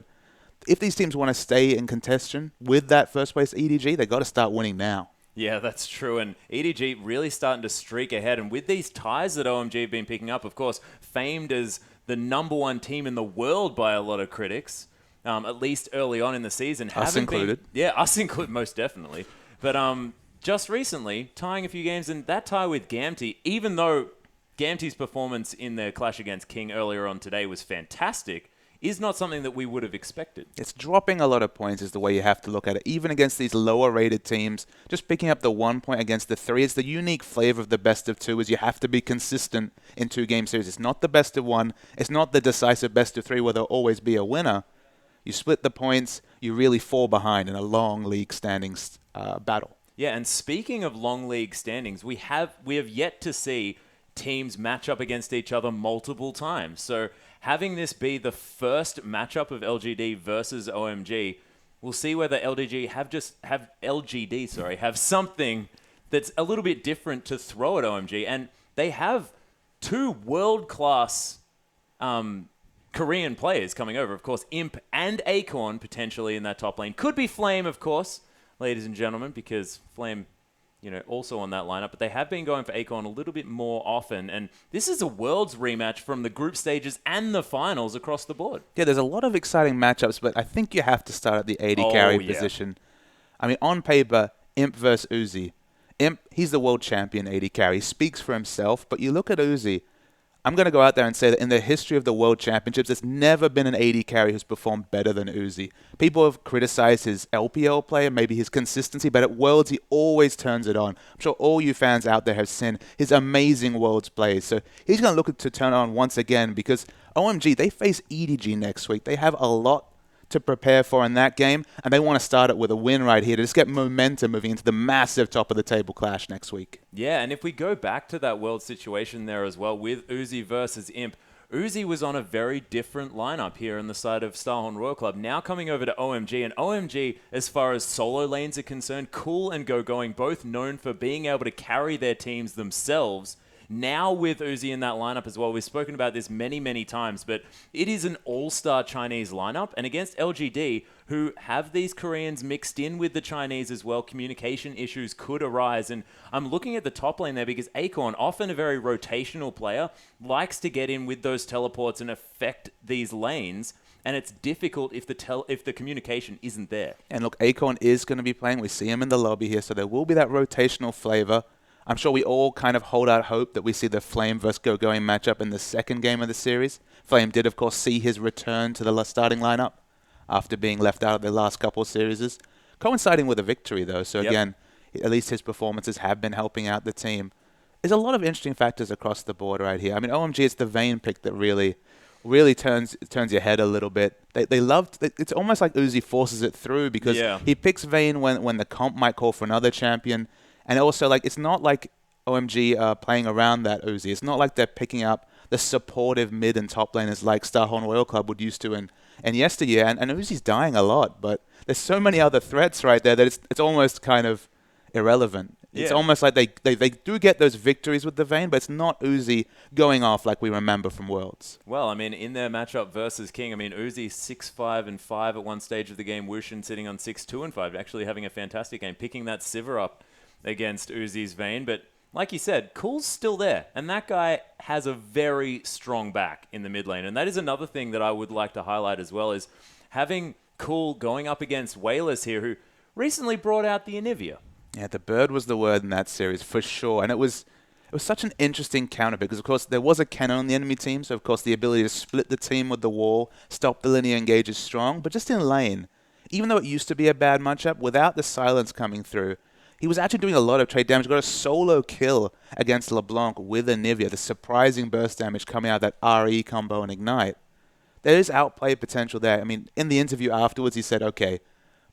if these teams want to stay in contention with that first place EDG, they've got to start winning now. Yeah, that's true. And EDG really starting to streak ahead. And with these ties that OMG have been picking up, of course, famed as the #1 team in the world by a lot of critics, at least early on in the season. Us included. Us included, most definitely. But just recently, tying a few games, and that tie with Gamty, even though Gamty's performance in their clash against King earlier on today was fantastic, is not something that we would have expected. It's dropping a lot of points is the way you have to look at it. Even against these lower-rated teams, just picking up the 1 point against the 3. It's the unique flavor of the best of 2 is you have to be consistent in 2-game series. It's not the best of 1. It's not the decisive best of 3 where there'll always be a winner. You split the points, you really fall behind in a long league standings battle. Yeah, and speaking of long league standings, we have yet to see teams match up against each other multiple times. So having this be the first matchup of LGD versus OMG, we'll see whether LGD have something that's a little bit different to throw at OMG. And they have 2 world-class Korean players coming over. Of course, Imp and Acorn potentially in that top lane. Could be Flame, of course, ladies and gentlemen, because Flame, also on that lineup, but they have been going for Acorn a little bit more often, and this is a Worlds rematch from the group stages and the finals across the board. Yeah, there's a lot of exciting matchups, but I think you have to start at the AD carry position. I mean, on paper, Imp versus Uzi. Imp, he's the world champion AD carry. He speaks for himself, but you look at Uzi, I'm going to go out there and say that in the history of the World Championships, there's never been an AD carry who's performed better than Uzi. People have criticized his LPL play and maybe his consistency, but at Worlds, he always turns it on. I'm sure all you fans out there have seen his amazing Worlds plays. So he's going to look to turn it on once again because OMG, they face EDG next week. They have a lot to prepare for in that game, and they want to start it with a win right here to just get momentum moving into the massive top of the table clash next week. Yeah, and if we go back to that world situation there as well with Uzi versus Imp, Uzi was on a very different lineup here on the side of Starhorn Royal Club. Now coming over to OMG, and OMG, as far as solo lanes are concerned, Cool and Go-Going, both known for being able to carry their teams themselves. Now with Uzi in that lineup as well, we've spoken about this many, many times, but it is an all-star Chinese lineup, and against LGD, who have these Koreans mixed in with the Chinese as well, communication issues could arise, and I'm looking at the top lane there because Acorn, often a very rotational player, likes to get in with those teleports and affect these lanes, and it's difficult if the communication isn't there. And look, Acorn is going to be playing. We see him in the lobby here, so there will be that rotational flavor. I'm sure we all kind of hold out hope that we see the Flame versus Go-Going matchup in the second game of the series. Flame did, of course, see his return to the starting lineup after being left out of the last couple of series. Coinciding with a victory, though. So, again, at least his performances have been helping out the team. There's a lot of interesting factors across the board right here. I mean, OMG, it's the Vayne pick that really turns your head a little bit. It's almost like Uzi forces it through because he picks Vayne when the comp might call for another champion. And also, it's not like OMG playing around that Uzi. It's not like they're picking up the supportive mid and top laners like Starhorn Royal Club would used to in yesteryear. And Uzi's dying a lot, but there's so many other threats right there that it's almost kind of irrelevant. Yeah. It's almost like they do get those victories with the Vayne, but it's not Uzi going off like we remember from Worlds. Well, I mean, in their matchup versus King, I mean, Uzi 6-5-5 at one stage of the game, Wushin sitting on 6-2-5, actually having a fantastic game, picking that Sivir up against Uzi's Vayne, but like you said, Cool's still there, and that guy has a very strong back in the mid lane, and that is another thing that I would like to highlight as well, is having Cool going up against Wayless here, who recently brought out the Anivia. Yeah, the bird was the word in that series, for sure, and it was it was such an interesting counter because, of course, there was a cannon on the enemy team, so, of course, the ability to split the team with the wall, stop the linear engage is strong, but just in lane, even though it used to be a bad matchup, without the silence coming through, he was actually doing a lot of trade damage. Got a solo kill against LeBlanc with Anivia, the surprising burst damage coming out of that RE combo and Ignite. There is outplay potential there. I mean, in the interview afterwards, he said, okay,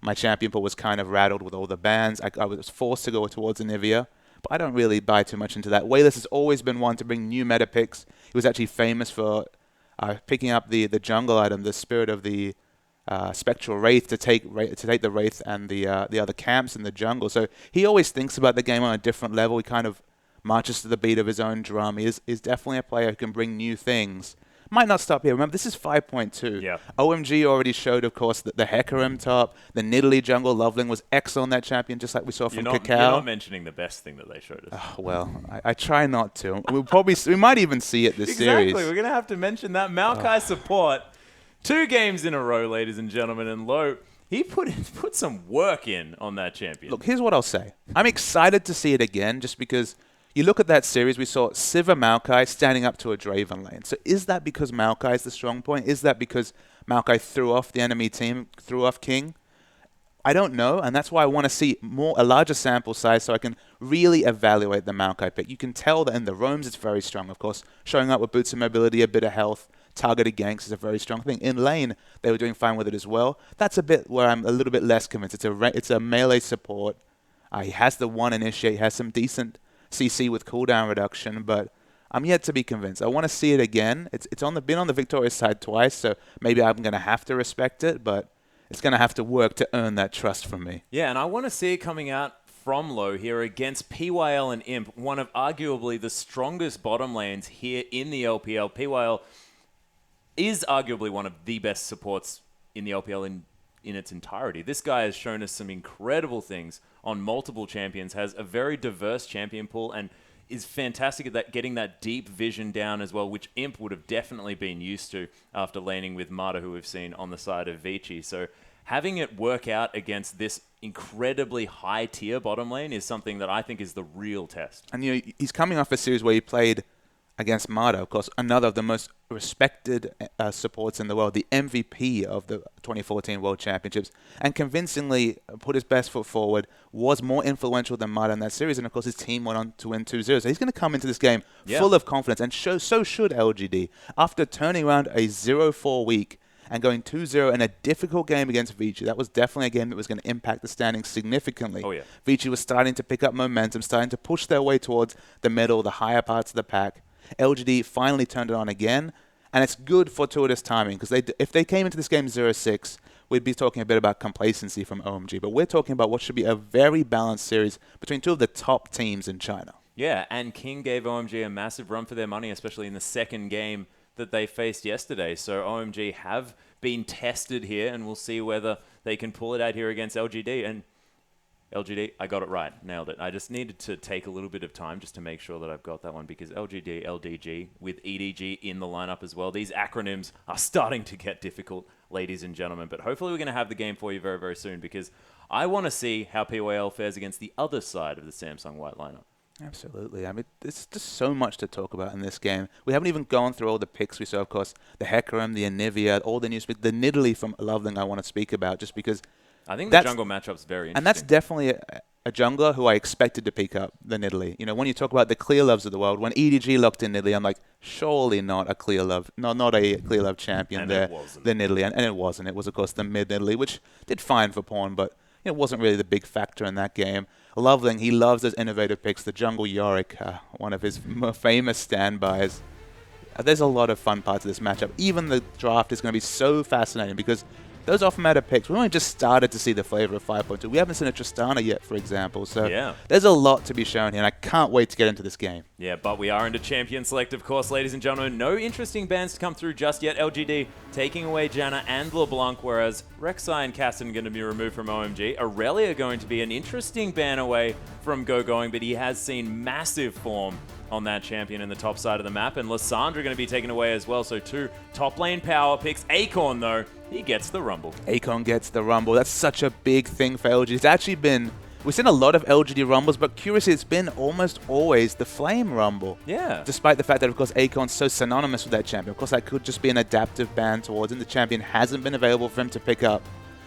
my champion pool was kind of rattled with all the bans. I was forced to go towards Anivia, but I don't really buy too much into that. Wayless has always been one to bring new meta picks. He was actually famous for picking up the jungle item, the Spirit of the Spectral Wraith, to take the Wraith and the other camps in the jungle. So he always thinks about the game on a different level. He kind of marches to the beat of his own drum. He is definitely a player who can bring new things. Might not stop here. Remember, this is 5.2. Yeah. OMG already showed, of course, that the FLICKR top, the Nidalee jungle, Loveling was X on that champion, just like we saw from Cacao. You're not mentioning the best thing that they showed us. Oh, well, I try not to. We might even see it this series. Exactly. We're going to have to mention that Maokai support. 2 games in a row, ladies and gentlemen, and Low, he put some work in on that champion. Look, here's what I'll say. I'm excited to see it again just because you look at that series, we saw Sivir Maokai standing up to a Draven lane. So is that because Maokai is the strong point? Is that because Maokai threw off the enemy team, threw off King? I don't know, and that's why I want to see a larger sample size so I can really evaluate the Maokai pick. You can tell that in the roams it's very strong, of course. Showing up with boots of mobility, a bit of health, targeted ganks is a very strong thing. In lane, they were doing fine with it as well. That's a bit where I'm a little bit less convinced. It's a melee support. He has the one initiate, has some decent CC with cooldown reduction, but I'm yet to be convinced. I want to see it again. It's been on the victorious side twice, so maybe I'm going to have to respect it, but it's going to have to work to earn that trust from me. Yeah, and I want to see it coming out from Low here against PYL and Imp, one of arguably the strongest bottom lanes here in the LPL. PYL is arguably one of the best supports in the LPL in its entirety. This guy has shown us some incredible things on multiple champions, has a very diverse champion pool, and is fantastic at that, getting that deep vision down as well, which Imp would have definitely been used to after laning with Marta, who we've seen on the side of Vici. So having it work out against this incredibly high-tier bottom lane is something that I think is the real test. And he's coming off a series where he played against Marta, of course, another of the most respected supports in the world, the MVP of the 2014 World Championships, and convincingly put his best foot forward, was more influential than Marta in that series, and of course his team went on to win 2-0. So he's going to come into this game full of confidence, and so should LGD. After turning around a 0-4 week and going 2-0 in a difficult game against Vici, that was definitely a game that was going to impact the standings significantly. Oh, yeah. Vici was starting to pick up momentum, starting to push their way towards the middle, the higher parts of the pack. LGD finally turned it on again, and it's good fortuitous timing because if they came into this game 0-6, we'd be talking a bit about complacency from OMG. But we're talking about what should be a very balanced series between 2 of the top teams in China. Yeah, and King gave OMG a massive run for their money, especially in the second game that they faced yesterday. So OMG have been tested here, and we'll see whether they can pull it out here against LGD. And LGD, I got it right. Nailed it. I just needed to take a little bit of time just to make sure that I've got that one because LGD, LDG with EDG in the lineup as well. These acronyms are starting to get difficult, ladies and gentlemen. But hopefully we're going to have the game for you very, very soon because I want to see how PYL fares against the other side of the Samsung White lineup. Absolutely. I mean, there's just so much to talk about in this game. We haven't even gone through all the picks we saw, of course. The FLICKR, the Anivia, all the new speak, the Nidalee from Loveling I want to speak about just because I think the jungle matchup's very interesting. And that's definitely a jungler who I expected to pick up the Nidalee. You know, when you talk about the clear loves of the world, when EDG locked in Nidalee, I'm like, surely not a clear love, not a clear love champion and there. It wasn't. The Nidalee, and it wasn't. It was, of course, the mid Nidalee, which did fine for Pawn, but it wasn't really the big factor in that game. Loveling, he loves those innovative picks. The jungle Yorick, one of his more famous standbys. There's a lot of fun parts of this matchup. Even the draft is going to be so fascinating because those off-meta picks, we only just started to see the flavor of 5.2. We haven't seen a Tristana yet, for example. So there's a lot to be shown here, and I can't wait to get into this game. Yeah, but we are into Champion Select, of course, ladies and gentlemen. No interesting bans to come through just yet. LGD taking away Janna and LeBlanc, whereas Rek'Sai and Caston going to be removed from OMG. Aurelia going to be an interesting ban away from Going, but he has seen massive form on that champion in the top side of the map. And Lissandra going to be taken away as well. So 2 top lane power picks. Acorn, though, he gets the Rumble. Acorn gets the Rumble. That's such a big thing for LG. It's actually been We've seen a lot of LGD Rumbles, but curiously, it's been almost always the Flame Rumble. Yeah. Despite the fact that, of course, Akon's so synonymous with that champion. Of course, that could just be an adaptive ban towards him. The champion hasn't been available for him to pick up.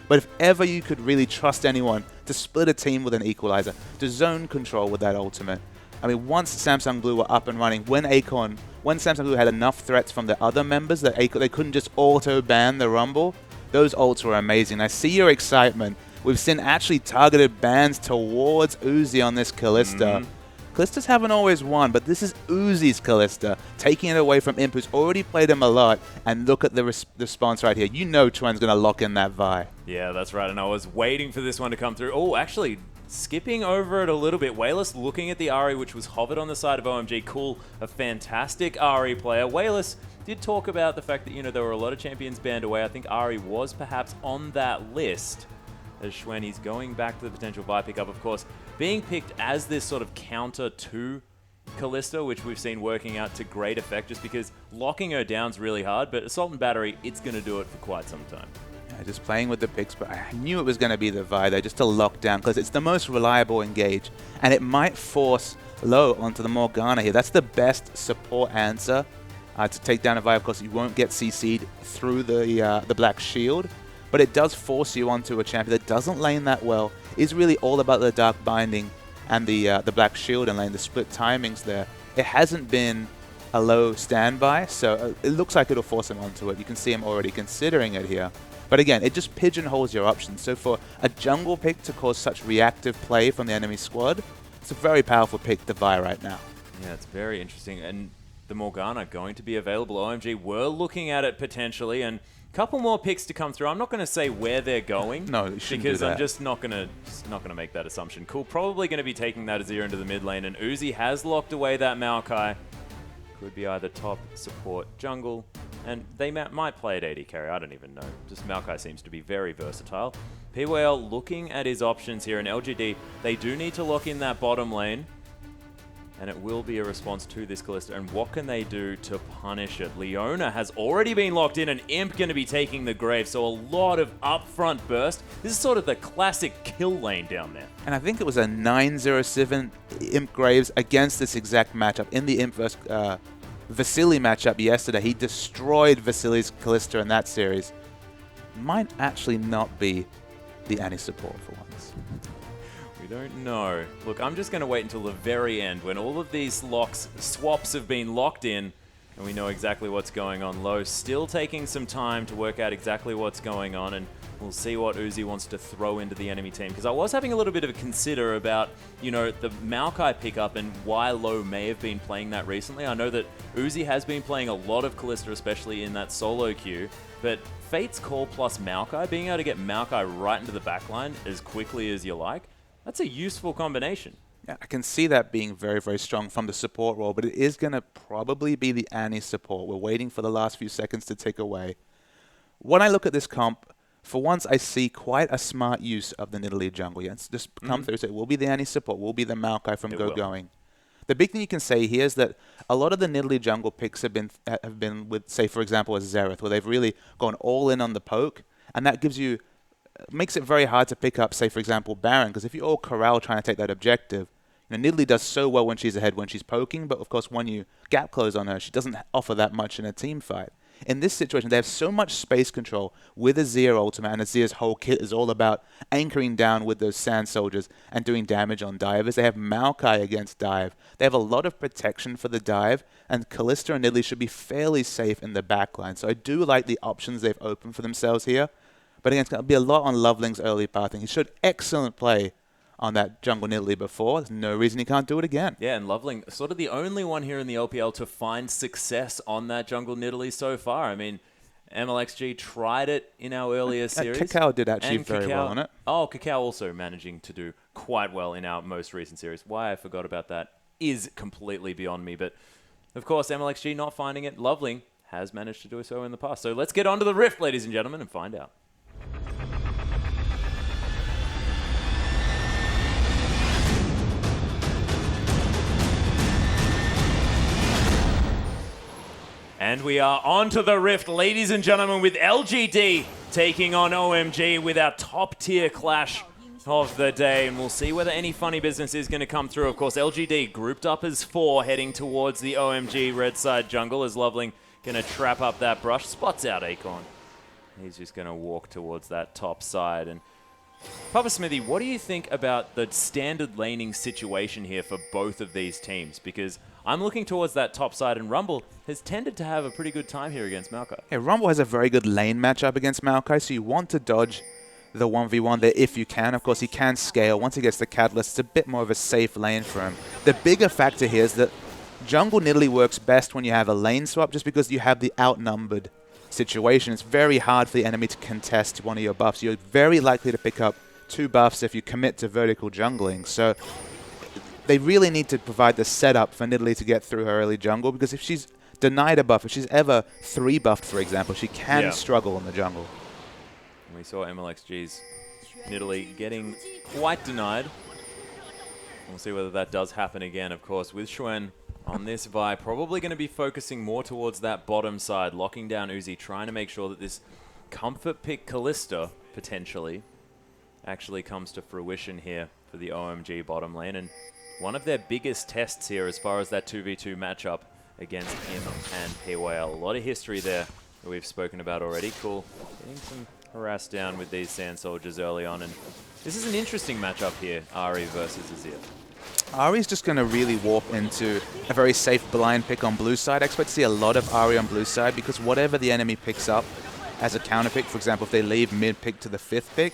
But if ever you could really trust anyone to split a team with an equalizer, to zone control with that ultimate. I mean, once Samsung Blue were up and running, when Samsung Blue had enough threats from the other members that they couldn't just auto-ban the Rumble, those ults were amazing. I see your excitement. We've seen actually targeted bans towards Uzi on this Kalista. Kalistas haven't always won, but this is Uzi's Kalista, taking it away from Imp, who's already played him a lot. And look at the response right here. You know Chuan's going to lock in that Vi. Yeah, that's right. And I was waiting for this one to come through. Oh, actually, skipping over it a little bit. Wayless looking at the Ahri, which was hovered on the side of OMG. Cool, a fantastic Ahri player. Wayless did talk about the fact that, you know, there were a lot of champions banned away. I think Ahri was perhaps on that list. As Schwen, he's going back to the potential Vi pickup, of course, being picked as this sort of counter to Kalista, which we've seen working out to great effect just because locking her down's really hard, but Assault and Battery, it's going to do it for quite some time. Yeah, just playing with the picks, but I knew it was going to be the Vi there, just to lock down, because it's the most reliable engage, and it might force low onto the Morgana here. That's the best support answer to take down a Vi. Of course, you won't get CC'd through the Black Shield, but it does force you onto a champion that doesn't lane that well. It's really all about the Dark Binding and the Black Shield and lane, the split timings there. It hasn't been a low standby, so it looks like it'll force him onto it. You can see him already considering it here. But again, it just pigeonholes your options. So for a jungle pick to cause such reactive play from the enemy squad, it's a very powerful pick to Vi right now. Yeah, it's very interesting. And the Morgana going to be available. OMG were looking at it potentially, and couple more picks to come through. I'm not going to say where they're going. No, you shouldn't because do that. I'm just not going to make that assumption. Cool, probably going to be taking that Azir into the mid lane, and Uzi has locked away that Maokai. Could be either top, support, jungle, and they might play at AD carry. I don't even know. Just Maokai seems to be very versatile. PWL looking at his options here in LGD. They do need to lock in that bottom lane, and it will be a response to this Kalista. And what can they do to punish it? Leona has already been locked in, and Imp going to be taking the grave, so a lot of upfront burst. This is sort of the classic kill lane down there. And I think it was a 9-0-7 Imp Graves against this exact matchup in the Imp vs. Vasily matchup yesterday. He destroyed Vasily's Kalista in that series. Might actually not be the anti-support for once. We don't know. Look, I'm just going to wait until the very end when all of these swaps have been locked in and we know exactly what's going on. Low still taking some time to work out exactly what's going on, and we'll see what Uzi wants to throw into the enemy team. Because I was having a little bit of a consider about, you know, the Maokai pickup and why Low may have been playing that recently. I know that Uzi has been playing a lot of Kalista, especially in that solo queue, but Fate's Call plus Maokai, being able to get Maokai right into the backline as quickly as you like, that's a useful combination. Yeah, I can see that being very, very strong from the support role, but it is going to probably be the Annie support. We're waiting for the last few seconds to tick away. When I look at this comp, for once I see quite a smart use of the Nidalee jungle. Yeah, it's just come through, so it will be the Annie support, will be the Maokai from Going. The big thing you can say here is that a lot of the Nidalee jungle picks have been with, say, for example, a Xerath, where they've really gone all in on the poke, and that gives you makes it very hard to pick up, say, for example, Baron, because if you all corral trying to take that objective, you know, Nidalee does so well when she's ahead, when she's poking, but of course when you gap close on her, she doesn't offer that much in a team fight. In this situation, they have so much space control with Azir ultimate, and Azir's whole kit is all about anchoring down with those sand soldiers and doing damage on divers. They have Maokai against dive. They have a lot of protection for the dive, and Kalista and Nidalee should be fairly safe in the backline. So I do like the options they've opened for themselves here. But again, it's going to be a lot on Loveling's early pathing. He showed excellent play on that jungle Nidalee before. There's no reason he can't do it again. Yeah, and Loveling, sort of the only one here in the LPL to find success on that jungle Nidalee so far. I mean, MLXG tried it in our earlier series. Kakao did actually very well on it. Oh, Kakao also managing to do quite well in our most recent series. Why I forgot about that is completely beyond me. But, of course, MLXG not finding it. Loveling has managed to do so in the past. So let's get on to the Rift, ladies and gentlemen, and find out. And we are on to the Rift, ladies and gentlemen, with LGD taking on OMG with our top-tier clash of the day, and we'll see whether any funny business is going to come through. Of course, LGD grouped up as 4, heading towards the OMG red side jungle as Loveling going to trap up that brush, spots out Acorn. He's just going to walk towards that top side. And Papa Smithy, what do you think about the standard laning situation here for both of these teams? Because I'm looking towards that top side, and Rumble has tended to have a pretty good time here against Maokai. Yeah, Rumble has a very good lane matchup against Maokai, so you want to dodge the 1v1 there if you can. Of course, he can scale. Once he gets the Catalyst, it's a bit more of a safe lane for him. The bigger factor here is that jungle Nidalee works best when you have a lane swap, just because you have the outnumbered situation. It's very hard for the enemy to contest one of your buffs. You're very likely to pick up 2 buffs if you commit to vertical jungling. So they really need to provide the setup for Nidalee to get through her early jungle, because if she's denied a buff, if she's ever 3 buffed, for example, she can struggle in the jungle. We saw MLXG's Nidalee getting quite denied. We'll see whether that does happen again, of course, with Xuen on this Vi, probably going to be focusing more towards that bottom side, locking down Uzi, trying to make sure that this comfort pick Kalista, potentially, actually comes to fruition here for the OMG bottom lane. And one of their biggest tests here as far as that 2v2 matchup against him and PYL. A lot of history there that we've spoken about already. Cool. Getting some harass down with these Sand Soldiers early on. And this is an interesting matchup here, Ari versus Azir. Ari's just going to really warp into a very safe blind pick on blue side. I expect to see a lot of Ari on blue side, because whatever the enemy picks up as a counter pick, for example, if they leave mid pick to the 5th pick,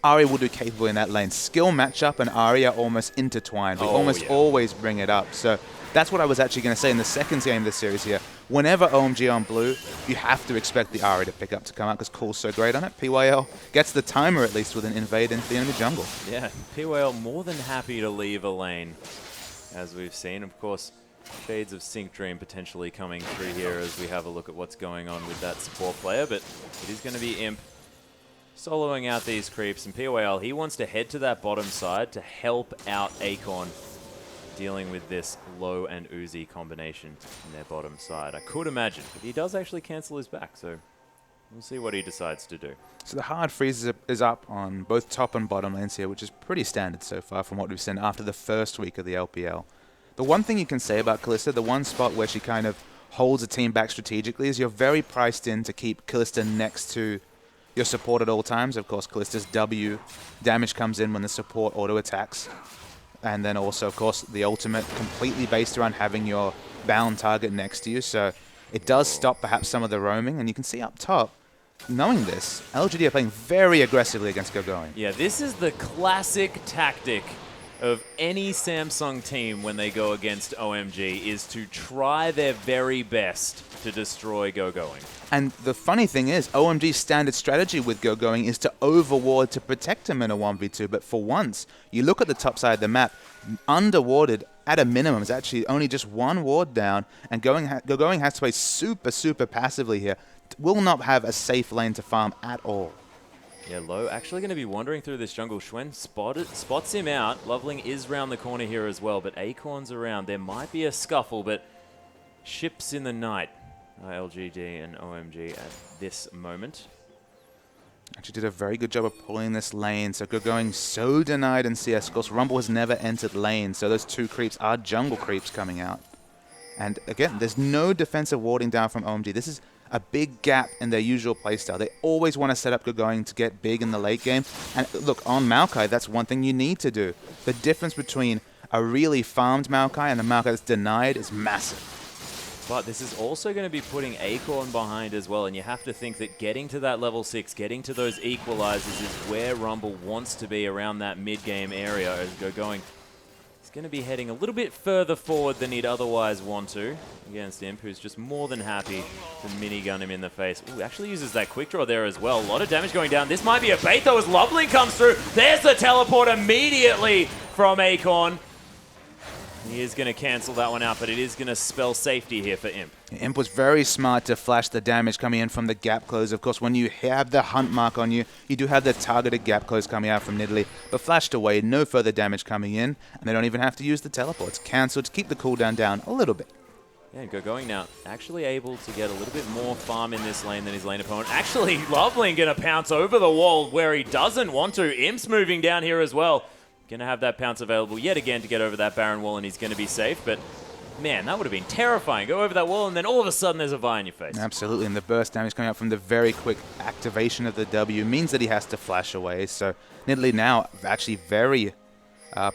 Ari will do capable in that lane. Skill matchup and Ari are almost intertwined. We almost always bring it up. So that's what I was actually going to say in the second game of the series here. Whenever OMG on blue, you have to expect the Ari to pick up to come out, because Cool's so great on it. PYL gets the timer at least with an invade into the enemy jungle. Yeah, PYL more than happy to leave a lane, as we've seen. Of course, shades of Sync Dream potentially coming through here as we have a look at what's going on with that support player, but it is going to be Imp soloing out these creeps, and PYL, he wants to head to that bottom side to help out Acorn dealing with this Low and Uzi combination in their bottom side. I could imagine, but he does actually cancel his back, so we'll see what he decides to do. So the hard freeze is up on both top and bottom lanes here, which is pretty standard so far from what we've seen after the first week of the LPL. The one thing you can say about Kalista, the one spot where she kind of holds a team back strategically, is you're very priced in to keep Kalista next to your support at all times. Of course, Kallista's W damage comes in when the support auto-attacks. And then also, of course, the ultimate completely based around having your bound target next to you. So it does stop perhaps some of the roaming. And you can see up top, knowing this, LGD are playing very aggressively against Gogoing. Yeah, this is the classic tactic of any Samsung team when they go against OMG, is to try their very best to destroy Gogoing. And the funny thing is, OMG's standard strategy with Gogoing is to overward to protect him in a 1v2. But for once, you look at the top side of the map, underwarded at a minimum is actually only just 1 ward down, and Gogoing has to play super, super passively here. Will not have a safe lane to farm at all. Yeah, Low actually going to be wandering through this jungle. Xuen spots him out. Loveling is round the corner here as well, but Acorn's around. There might be a scuffle, but ships in the night. LGD and OMG at this moment. Actually did a very good job of pulling this lane. So Gogoing so denied in CS. Of course, Rumble has never entered lane, so those 2 creeps are jungle creeps coming out. And again, there's no defensive warding down from OMG. This is a big gap in their usual playstyle. They always want to set up Gogoing to get big in the late game. And look, on Maokai, that's one thing you need to do. The difference between a really farmed Maokai and a Maokai that's denied is massive. But this is also going to be putting Acorn behind as well, and you have to think that getting to that level 6, getting to those equalizers is where Rumble wants to be, around that mid-game area as Gogoing. He's going to be heading a little bit further forward than he'd otherwise want to against Imp, who's just more than happy to minigun him in the face. Ooh, actually uses that quick draw there as well. A lot of damage going down. This might be a bait though as Loveling comes through. There's the teleport immediately from Acorn. He is going to cancel that one out, but it is going to spell safety here for Imp. Imp was very smart to flash the damage coming in from the gap close. Of course, when you have the hunt mark on you, you do have the targeted gap close coming out from Nidalee, but flashed away, no further damage coming in, and they don't even have to use the teleports. Cancelled to keep the cooldown down a little bit. Yeah, going now. Actually able to get a little bit more farm in this lane than his lane opponent. Actually, Loveling going to pounce over the wall where he doesn't want to. Imp's moving down here as well. Going to have that pounce available yet again to get over that Baron wall, and he's going to be safe. But, man, that would have been terrifying. Go over that wall, and then all of a sudden there's a Vi in your face. Absolutely, and the burst damage coming out from the very quick activation of the W means that he has to flash away. So Nidalee now actually very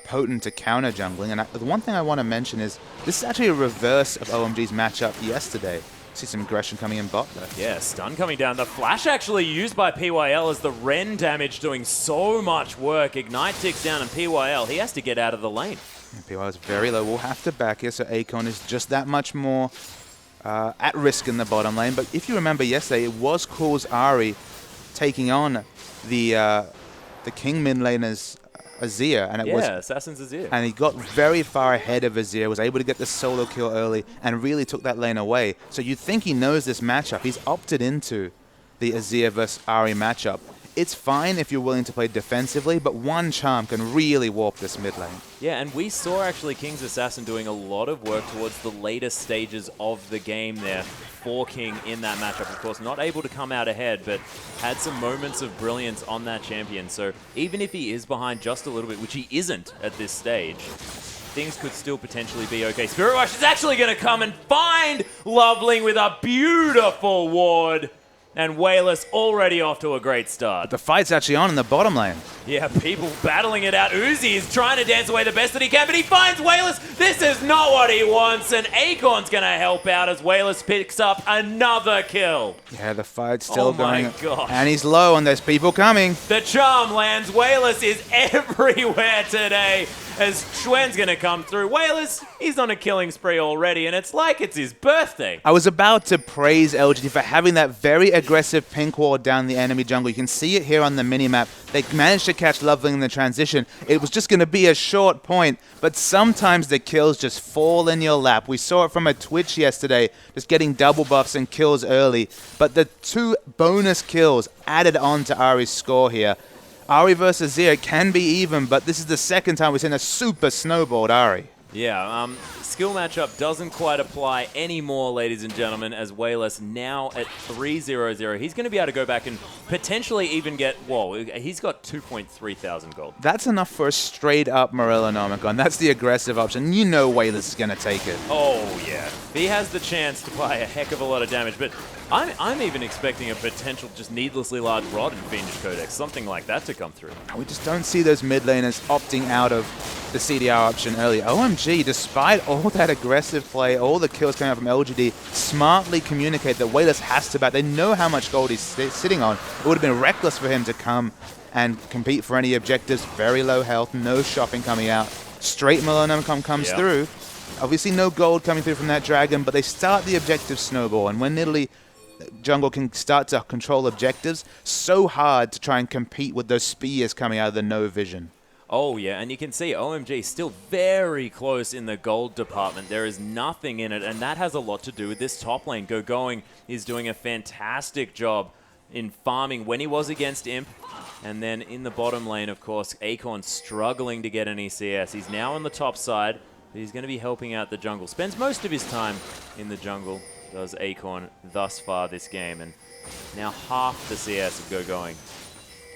potent to counter jungling. And the one thing I want to mention is this is actually a reverse of OMG's matchup yesterday. See some aggression coming in bot there. Yeah, stun coming down. The flash actually used by PYL as the Ren damage doing so much work. Ignite ticks down, and PYL, he has to get out of the lane. PYL is very low. We'll have to back here, so Akon is just that much more at risk in the bottom lane. But if you remember yesterday, it was Cool's Ahri taking on the King mid laner's Azir, and it was Assassin's Azir. And he got very far ahead of Azir, was able to get the solo kill early, and really took that lane away. So you'd think he knows this matchup. He's opted into the Azir versus Ahri matchup. It's fine if you're willing to play defensively, but one charm can really warp this mid lane. Yeah, and we saw actually King's Assassin doing a lot of work towards the later stages of the game there for King in that matchup. Of course, not able to come out ahead, but had some moments of brilliance on that champion. So even if he is behind just a little bit, which he isn't at this stage, things could still potentially be okay. Spirit Rush is actually going to come and find Loveling with a beautiful ward. And Wayless already off to a great start. But the fight's actually on in the bottom lane. Yeah, people battling it out. Uzi is trying to dance away the best that he can, but he finds Wayless. This is not what he wants, and Acorn's going to help out as Wayless picks up another kill. Yeah, the fight's still going. Oh my gosh. And he's low, and there's people coming. The charm lands. Wayless is everywhere today as Schwen's going to come through. Wayless, he's on a killing spree already, and it's like it's his birthday. I was about to praise LGD for having that very aggressive pink ward down the enemy jungle. You can see it here on the minimap. They managed to catch Loveling in the transition. It was just going to be a short point, but sometimes the kills just fall in your lap. We saw it from a Twitch yesterday, just getting double buffs and kills early. But the 2 bonus kills added on to Ahri's score here. Ahri versus Azir can be even, but this is the second time we've seen a super snowballed Ahri. Yeah, skill matchup doesn't quite apply anymore, ladies and gentlemen, as Wayless now at 3-0-0. He's going to be able to go back and potentially even get, whoa, he's got 2,300 gold. That's enough for a straight-up Morellonomicon. That's the aggressive option. You know Wayless is going to take it. Oh, yeah. He has the chance to buy a heck of a lot of damage, but I'm even expecting a potential just needlessly large rod in Fiendish Codex, something like that to come through. We just don't see those mid laners opting out of the CDR option early. OMG, despite all that aggressive play, all the kills coming out from LGD, smartly communicate that Wayless has to back. They know how much gold he's sitting on. It would have been reckless for him to come and compete for any objectives. Very low health, no shopping coming out. Straight Morellonomicon comes through. Obviously no gold coming through from that dragon, but they start the objective snowball. And when Nidalee jungle can start to control objectives, so hard to try and compete with those spears coming out of the no vision. Oh, yeah, and you can see OMG still very close in the gold department. There is nothing in it, and that has a lot to do with this top lane. Going is doing a fantastic job in farming when he was against Imp. And then in the bottom lane, of course, Acorn struggling to get any CS. He's now on the top side, but he's going to be helping out the jungle. Spends most of his time in the jungle, does Acorn thus far this game. And now half the CS of going.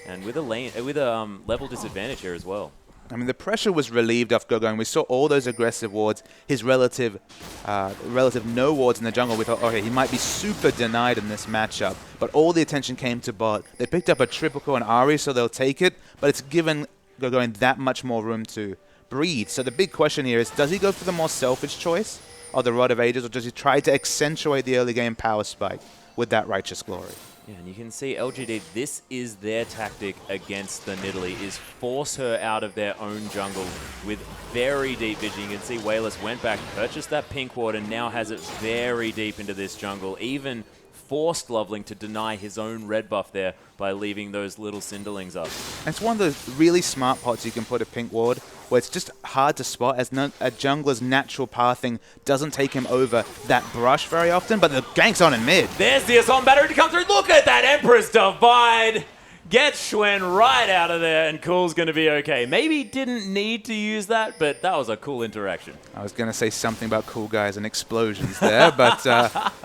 And with a level disadvantage here as well. I mean, the pressure was relieved off Gogoing. We saw all those aggressive wards, his relative no wards in the jungle. We thought, okay, he might be super denied in this matchup. But all the attention came to bot. They picked up a triple kill on Ahri, so they'll take it. But it's given Gogoing that much more room to breathe. So the big question here is, does he go for the more selfish choice of the Rod of Ages, or does he try to accentuate the early game power spike with that Righteous Glory? Yeah, and you can see LGD, this is their tactic against the Nidalee, is force her out of their own jungle with very deep vision. You can see Wayless went back, purchased that pink ward, and now has it very deep into this jungle. Even forced Loveling to deny his own red buff there by leaving those little Cinderlings up. It's one of those really smart pots you can put a pink ward where it's just hard to spot as a jungler's natural pathing doesn't take him over that brush very often, but the gank's on in mid. There's the Assault Battery to come through. Look at that Emperor's Divide. Gets Schwen right out of there, and Cool's going to be okay. Maybe didn't need to use that, but that was a cool interaction. I was going to say something about cool guys and explosions there, but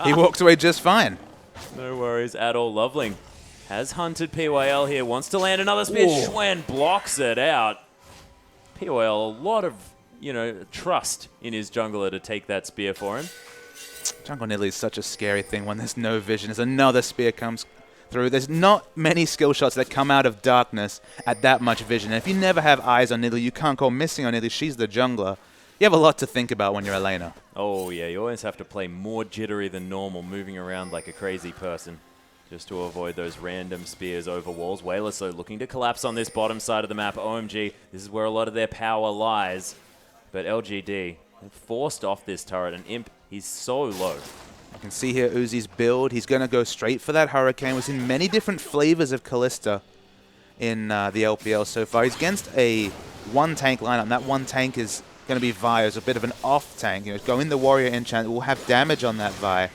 he walked away just fine. No worries at all. Loveling has hunted PYL here, wants to land another spear. Ooh. Schwen blocks it out. PYL, a lot of, trust in his jungler to take that spear for him. Jungle Nidalee is such a scary thing when there's no vision. As another spear comes through, there's not many skill shots that come out of darkness at that much vision. And if you never have eyes on Nidalee, you can't go missing on Nidalee. She's the jungler. You have a lot to think about when you're a laner. Oh, yeah, you always have to play more jittery than normal, moving around like a crazy person, just to avoid those random spears over walls. Wayless, though, looking to collapse on this bottom side of the map. OMG, this is where a lot of their power lies. But LGD forced off this turret, and Imp, he's so low. You can see here Uzi's build. He's going to go straight for that Hurricane. We've seen many different flavors of Kalista in the LPL so far. He's against a one-tank lineup, and that one tank is going to be Vi as a bit of an off-tank. Go in the Warrior enchant. It will have damage on that Vi.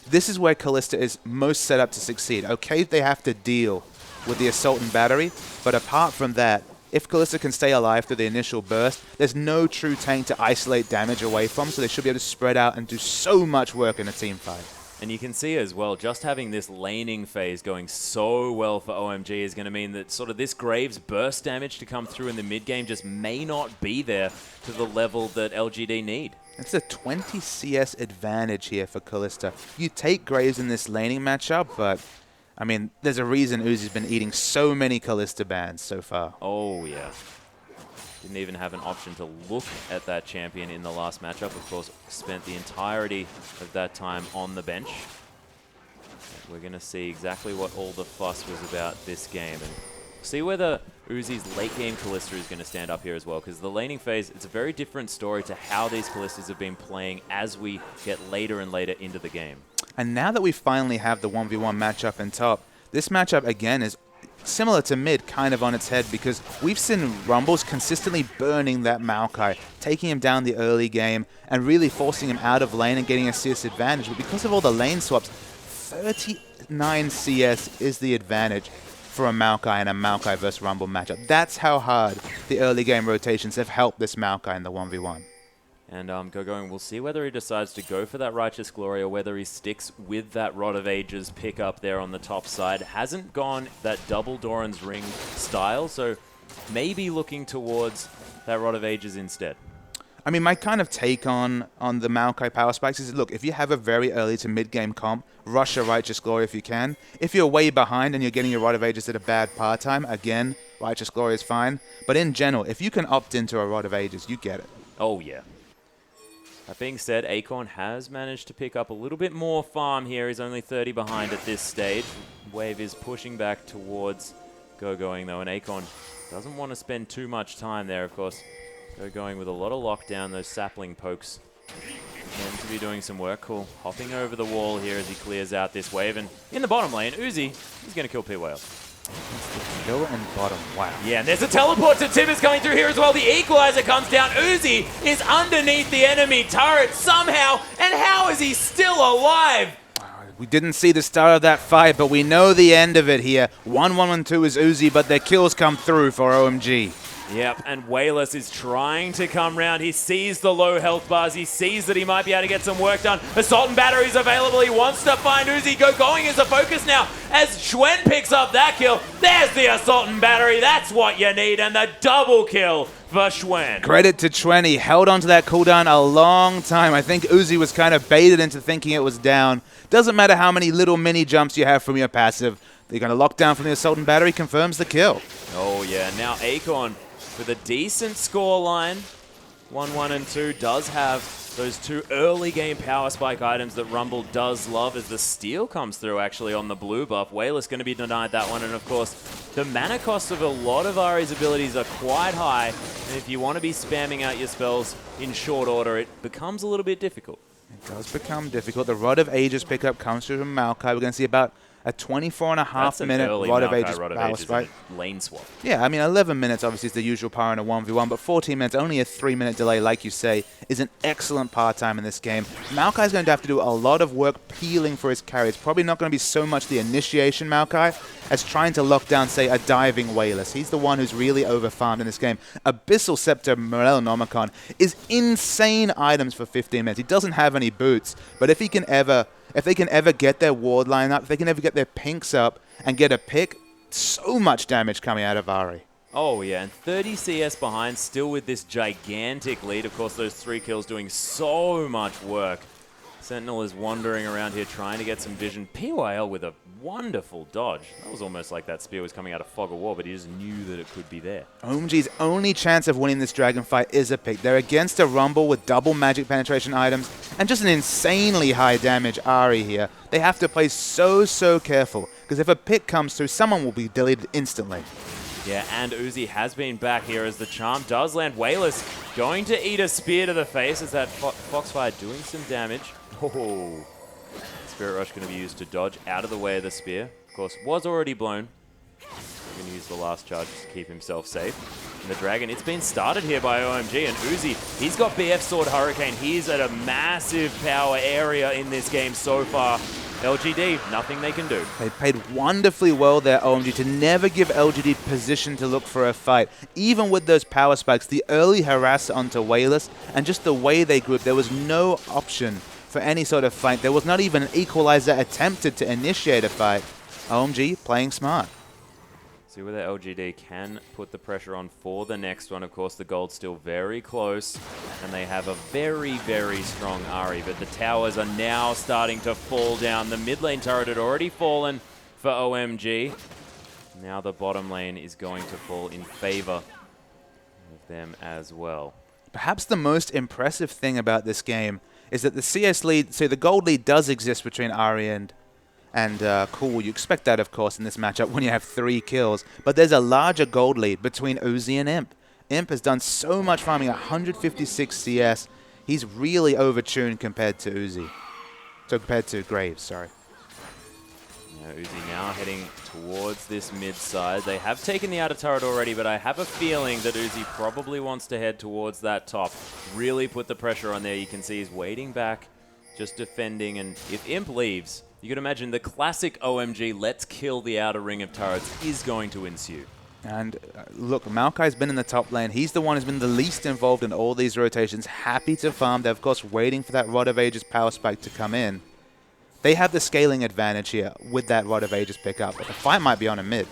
This is where Kalista is most set up to succeed. Okay, they have to deal with the Assault and Battery, but apart from that, if Kalista can stay alive through the initial burst, there's no true tank to isolate damage away from, so they should be able to spread out and do so much work in a team fight. And you can see as well, just having this laning phase going so well for OMG is going to mean that sort of this Graves burst damage to come through in the mid game just may not be there to the level that LGD need. It's a 20 CS advantage here for Kalista. You take Graves in this laning matchup, but I mean, there's a reason Uzi's been eating so many Kalista bans so far. Oh, yeah. Didn't even have an option to look at that champion in the last matchup. Of course, spent the entirety of that time on the bench. We're going to see exactly what all the fuss was about this game. And see whether Uzi's late game Kalista is going to stand up here as well. Because the laning phase, it's a very different story to how these Kalistas have been playing as we get later and later into the game. And now that we finally have the 1v1 matchup in top, this matchup again is similar to mid, kind of on its head, because we've seen Rumbles consistently burning that Maokai, taking him down the early game and really forcing him out of lane and getting a CS advantage. But because of all the lane swaps, 39 CS is the advantage for a Maokai and a Maokai versus Rumble matchup. That's how hard the early game rotations have helped this Maokai in the 1v1. And Gogoing, we'll see whether he decides to go for that Righteous Glory or whether he sticks with that Rod of Ages pick up there on the top side. Hasn't gone that double Doran's Ring style, so maybe looking towards that Rod of Ages instead. I mean, my kind of take on the Maokai power spikes is, look, if you have a very early to mid-game comp, rush a Righteous Glory if you can. If you're way behind and you're getting your Rod of Ages at a bad part time, again, Righteous Glory is fine. But in general, if you can opt into a Rod of Ages, you get it. Oh, yeah. That being said, Acorn has managed to pick up a little bit more farm here. He's only 30 behind at this stage. Wave is pushing back towards Gogoing, though, and Acorn doesn't want to spend too much time there, of course. Gogoing with a lot of lockdown, those sapling pokes meant to be doing some work. Cool. Hopping over the wall here as he clears out this wave, and in the bottom lane, Uzi is going to kill PYL. Kill and bottom, wow. Yeah, and there's a teleport to Tibbers coming through here as well. The equalizer comes down. Uzi is underneath the enemy turret somehow, and how is he still alive? We didn't see the start of that fight, but we know the end of it here. 1-1-1-2 is Uzi, but their kills come through for OMG. Yep, and Wayless is trying to come round. He sees the low health bars. He sees that he might be able to get some work done. Assault and Battery is available. He wants to find Uzi. Gogoing is the focus now as Schwen picks up that kill. There's the Assault and Battery. That's what you need, and the double kill for Schwen. Credit to Schwen. He held onto that cooldown a long time. I think Uzi was kind of baited into thinking it was down. Doesn't matter how many little mini jumps you have from your passive. They're going to lock down from the Assault and Battery. Confirms the kill. Oh, yeah. Now Acorn, with a decent score line, 1-1 and 2, does have those two early game power spike items that Rumble does love as the steal comes through actually on the blue buff. Wayless going to be denied that one, and of course the mana cost of a lot of Ari's abilities are quite high, and if you want to be spamming out your spells in short order, it becomes a little bit difficult. It does become difficult. The Rod of Ages pickup comes through from Maokai. We're going to see about A 24.5 That's an minute early Rod of Maokai Ages Rod of power Ages spike. and a lane swap. Yeah, I mean, 11 minutes obviously is the usual power in a 1v1, but 14 minutes, only a 3-minute delay, like you say, is an excellent power time in this game. Maokai's going to have to do a lot of work peeling for his carry. It's probably not going to be so much the initiation Maokai as trying to lock down, say, a diving Wayless. He's the one who's really overfarmed in this game. Abyssal Scepter Morellonomicon is insane items for 15 minutes. He doesn't have any boots, but if they can ever get their ward line up, if they can ever get their pinks up and get a pick, so much damage coming out of Ari. Oh, yeah, and 30 CS behind, still with this gigantic lead. Of course, those 3 kills doing so much work. Sentinel is wandering around here trying to get some vision. PYL with a wonderful dodge. That was almost like that spear was coming out of Fog of War, but he just knew that it could be there. OMG's only chance of winning this Dragon fight is a pick. They're against a Rumble with double magic penetration items and just an insanely high damage Ari here. They have to play so careful, because if a pick comes through, someone will be deleted instantly. Yeah, and Uzi has been back here as the charm does land. Wayless going to eat a spear to the face as that Foxfire doing some damage. Oh, Spirit Rush going to be used to dodge out of the way of the spear. Of course, was already blown. Going to use the last charge to keep himself safe. And the Dragon, it's been started here by OMG, and Uzi, he's got BF Sword Hurricane. He's at a massive power area in this game so far. LGD, nothing they can do. They played wonderfully well there, OMG, to never give LGD position to look for a fight. Even with those power spikes, the early harass onto Wayless, and just the way they grouped, there was no option for any sort of fight. There was not even an equalizer attempted to initiate a fight. OMG playing smart. See whether LGD can put the pressure on for the next one. Of course, the gold's still very close, and they have a very strong Ari, but the towers are now starting to fall down. The mid lane turret had already fallen for OMG. Now the bottom lane is going to fall in favor of them as well. Perhaps the most impressive thing about this game is that the CS lead, so the gold lead does exist between Ari and Cool. You expect that, of course, in this matchup when you have 3 kills. But there's a larger gold lead between Uzi and Imp. Imp has done so much farming, 156 CS. He's really overtuned compared to Uzi. So compared to Graves, sorry. Uzi now heading towards this mid side. They have taken the outer turret already, but I have a feeling that Uzi probably wants to head towards that top. Really put the pressure on there. You can see he's waiting back, just defending. And if Imp leaves, you can imagine the classic OMG, let's kill the outer ring of turrets, is going to ensue. And look, Maokai's been in the top lane. He's the one who's been the least involved in all these rotations. Happy to farm. They're, of course, waiting for that Rod of Ages power spike to come in. They have the scaling advantage here with that Rod of Ages pickup, but the fight might be on a mid.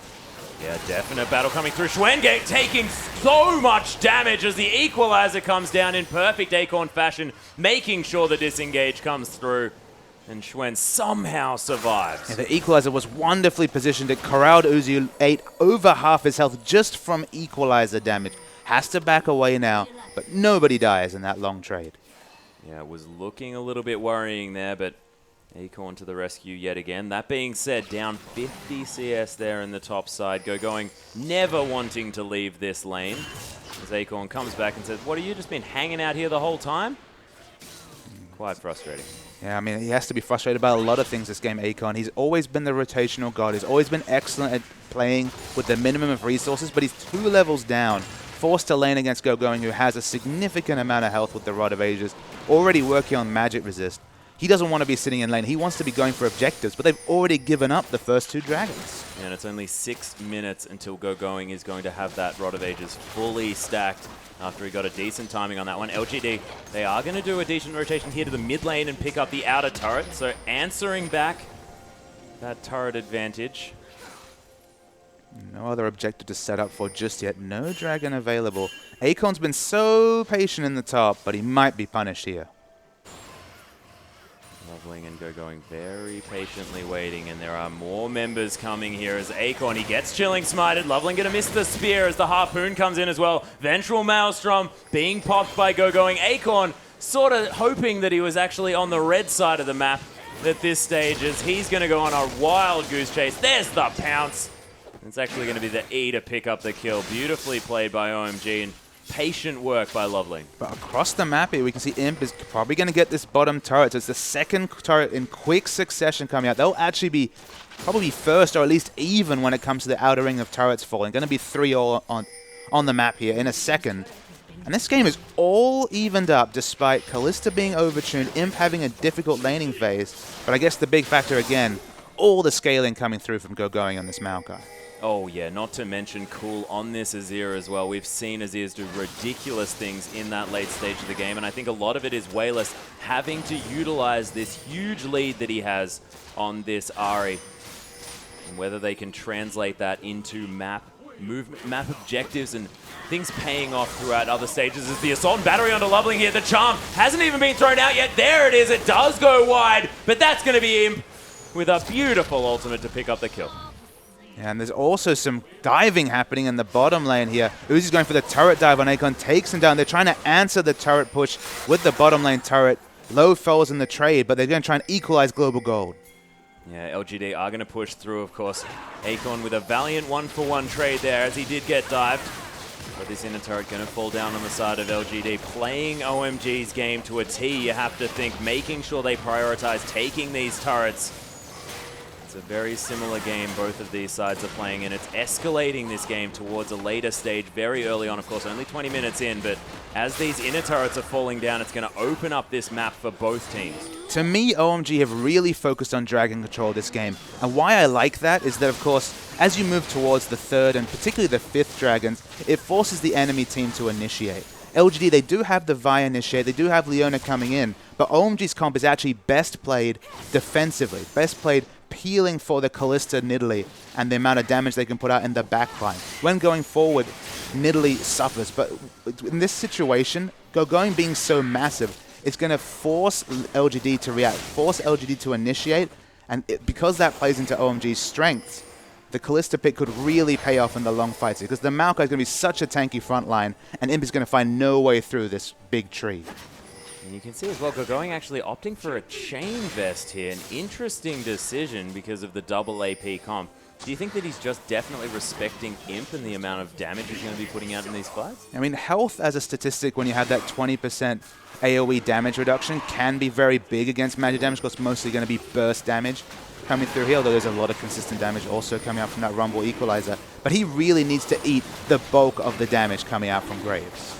Yeah, definite battle coming through. Schwengate taking so much damage as the equalizer comes down in perfect Acorn fashion, making sure the disengage comes through. And Schwen somehow survives. Yeah, the equalizer was wonderfully positioned. It corralled Uzi, who ate over half his health just from equalizer damage. Has to back away now, but nobody dies in that long trade. Yeah, it was looking a little bit worrying there, but Acorn to the rescue yet again. That being said, down 50 CS there in the top side. Going, never wanting to leave this lane. As Acorn comes back and says, what, have you just been hanging out here the whole time? Quite frustrating. Yeah, I mean, he has to be frustrated about a lot of things this game, Acorn. He's always been the rotational god. He's always been excellent at playing with the minimum of resources, but he's 2 levels down, forced to lane against Gogoing, who has a significant amount of health with the Rod of Ages, already working on magic resist. He doesn't want to be sitting in lane. He wants to be going for objectives, but they've already given up the first 2 dragons. And it's only 6 minutes until Gogoing is going to have that Rod of Ages fully stacked after he got a decent timing on that one. LGD, they are going to do a decent rotation here to the mid lane and pick up the outer turret. So answering back that turret advantage. No other objective to set up for just yet. No dragon available. Acorn's been so patient in the top, but he might be punished here. Loveling and Gogoing very patiently waiting, and there are more members coming here as Acorn, he gets Chilling Smited. Loveling going to miss the spear as the Harpoon comes in as well. Ventral Maelstrom being popped by Gogoing. Acorn sort of hoping that he was actually on the red side of the map at this stage, as he's going to go on a wild goose chase. There's the pounce. It's actually going to be the E to pick up the kill. Beautifully played by OMG, and patient work by Loveling. But across the map here, we can see Imp is probably going to get this bottom turret. So it's the second turret in quick succession coming out. They'll actually be probably first or at least even when it comes to the outer ring of turrets falling. Going to be 3 all on the map here in a second. And this game is all evened up despite Kalista being overtuned, Imp having a difficult laning phase. But I guess the big factor again, all the scaling coming through from Going on this Maokai. Oh yeah, not to mention Cool on this Azir as well. We've seen Azirs do ridiculous things in that late stage of the game, and I think a lot of it is Wayless having to utilize this huge lead that he has on this Ahri. And whether they can translate that into map objectives and things paying off throughout other stages as the Assault and Battery onto Loveling here. The Charm hasn't even been thrown out yet. There it is. It does go wide, but that's going to be Imp with a beautiful ultimate to pick up the kill. Yeah, and there's also some diving happening in the bottom lane here. Uzi's going for the turret dive on Akon, takes him down. They're trying to answer the turret push with the bottom lane turret. Low falls in the trade, but they're going to try and equalize global gold. Yeah, LGD are going to push through, of course. Akon with a valiant 1-for-1 trade there as he did get dived. But this inner turret going to fall down on the side of LGD. Playing OMG's game to a T, you have to think, making sure they prioritize taking these turrets. It's a very similar game both of these sides are playing, and it's escalating this game towards a later stage very early on, of course, only 20 minutes in, but as these inner turrets are falling down, it's going to open up this map for both teams. To me, OMG have really focused on dragon control this game, and why I like that is that, of course, as you move towards the third and particularly the fifth dragons, it forces the enemy team to initiate. LGD, they do have the Vi initiate, they do have Leona coming in, but OMG's comp is actually best played defensively, best played peeling for the Kalista Nidalee and the amount of damage they can put out in the backline. When going forward, Nidalee suffers, but in this situation, going being so massive, it's going to force LGD to react, force LGD to initiate, and because that plays into OMG's strengths, the Kalista pick could really pay off in the long fights because the Maokai is going to be such a tanky front line, and Imp is going to find no way through this big tree. And you can see as well, Going actually opting for a chain vest here. An interesting decision because of the double AP comp. Do you think that he's just definitely respecting Imp and the amount of damage he's going to be putting out in these fights? I mean, health as a statistic, when you have that 20% AoE damage reduction, can be very big against magic damage because it's mostly going to be burst damage coming through here, although there's a lot of consistent damage also coming out from that Rumble Equalizer. But he really needs to eat the bulk of the damage coming out from Graves.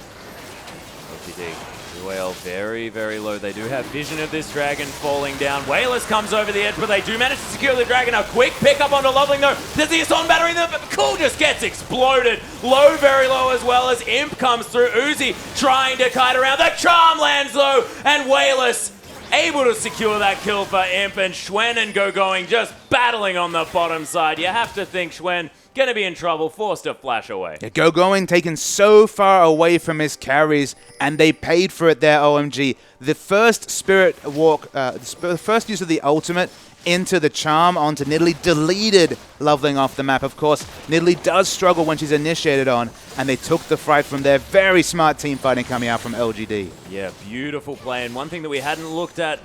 LGD. Well, very, very low. They do have vision of this dragon falling down. Wayless comes over the edge, but they do manage to secure the dragon. A quick pickup onto Loveling, though. There's the Assault Battery there, but Cool just gets exploded. Low, very low, as well as Imp comes through. Uzi trying to kite around. The Charm lands, though, and Wayless able to secure that kill for Imp, and Xuen and Going just battling on the bottom side. You have to think Xuen going to be in trouble, forced to flash away. Yeah, Going taken so far away from his carries, and they paid for it there, OMG. The first Spirit Walk, the first use of the ultimate into the Charm onto Nidalee deleted Loveling off the map. Of course, Nidalee does struggle when she's initiated on, and they took the fight from there. Very smart team fighting coming out from LGD. Yeah, beautiful play. And one thing that we hadn't looked at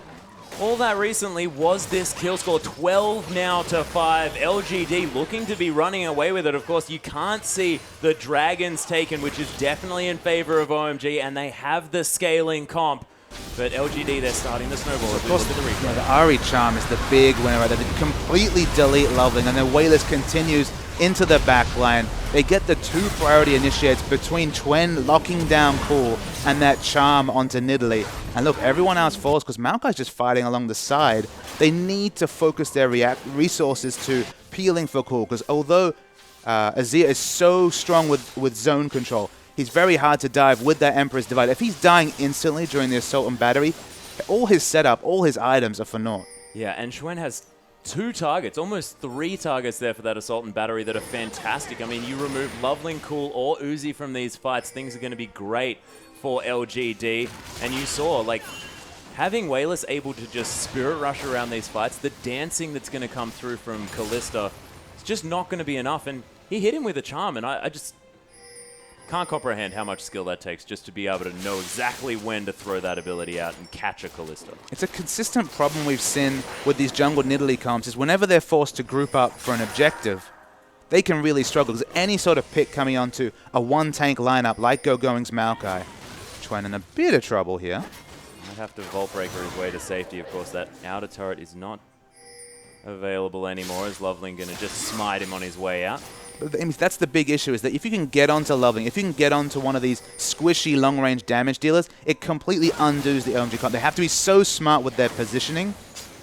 all that recently was this kill score, 12 now to 5. LGD looking to be running away with it. Of course, you can't see the dragons taken, which is definitely in favor of OMG, and they have the scaling comp. But LGD, they're starting the snowball. Of course, the Ahri Charm is the big winner right there. They completely delete Loveling, and then Wayless continues into the back line. They get the 2 priority initiates between Xuen locking down Cool and that Charm onto Nidalee. And look, everyone else falls because Maokai's just fighting along the side. They need to focus their resources to peeling for Cool, because although Azir is so strong with zone control, he's very hard to dive with that Emperor's Divide. If he's dying instantly during the Assault and Battery, all his setup, all his items are for naught. Yeah, and Xuen has 2 targets, almost 3 targets there for that Assault and Battery that are fantastic. I mean, you remove Loveling, Cool, or Uzi from these fights, things are going to be great for LGD. And you saw, like, having Wayless able to just Spirit Rush around these fights, the dancing that's going to come through from Kalista, it's just not going to be enough. And he hit him with a Charm, and I just can't comprehend how much skill that takes just to be able to know exactly when to throw that ability out and catch a Kalista. It's a consistent problem we've seen with these jungle Nidalee comps is whenever they're forced to group up for an objective, they can really struggle. Because any sort of pick coming onto a one-tank lineup like GoGoing's Maokai, Chuen in a bit of trouble here. Might have to Vault Breaker his way to safety. Of course, that outer turret is not available anymore. Is Loveling going to just smite him on his way out? But that's the big issue, is that if you can get onto Loveling, if you can get onto one of these squishy long-range damage dealers, it completely undoes the OMG comp. They have to be so smart with their positioning.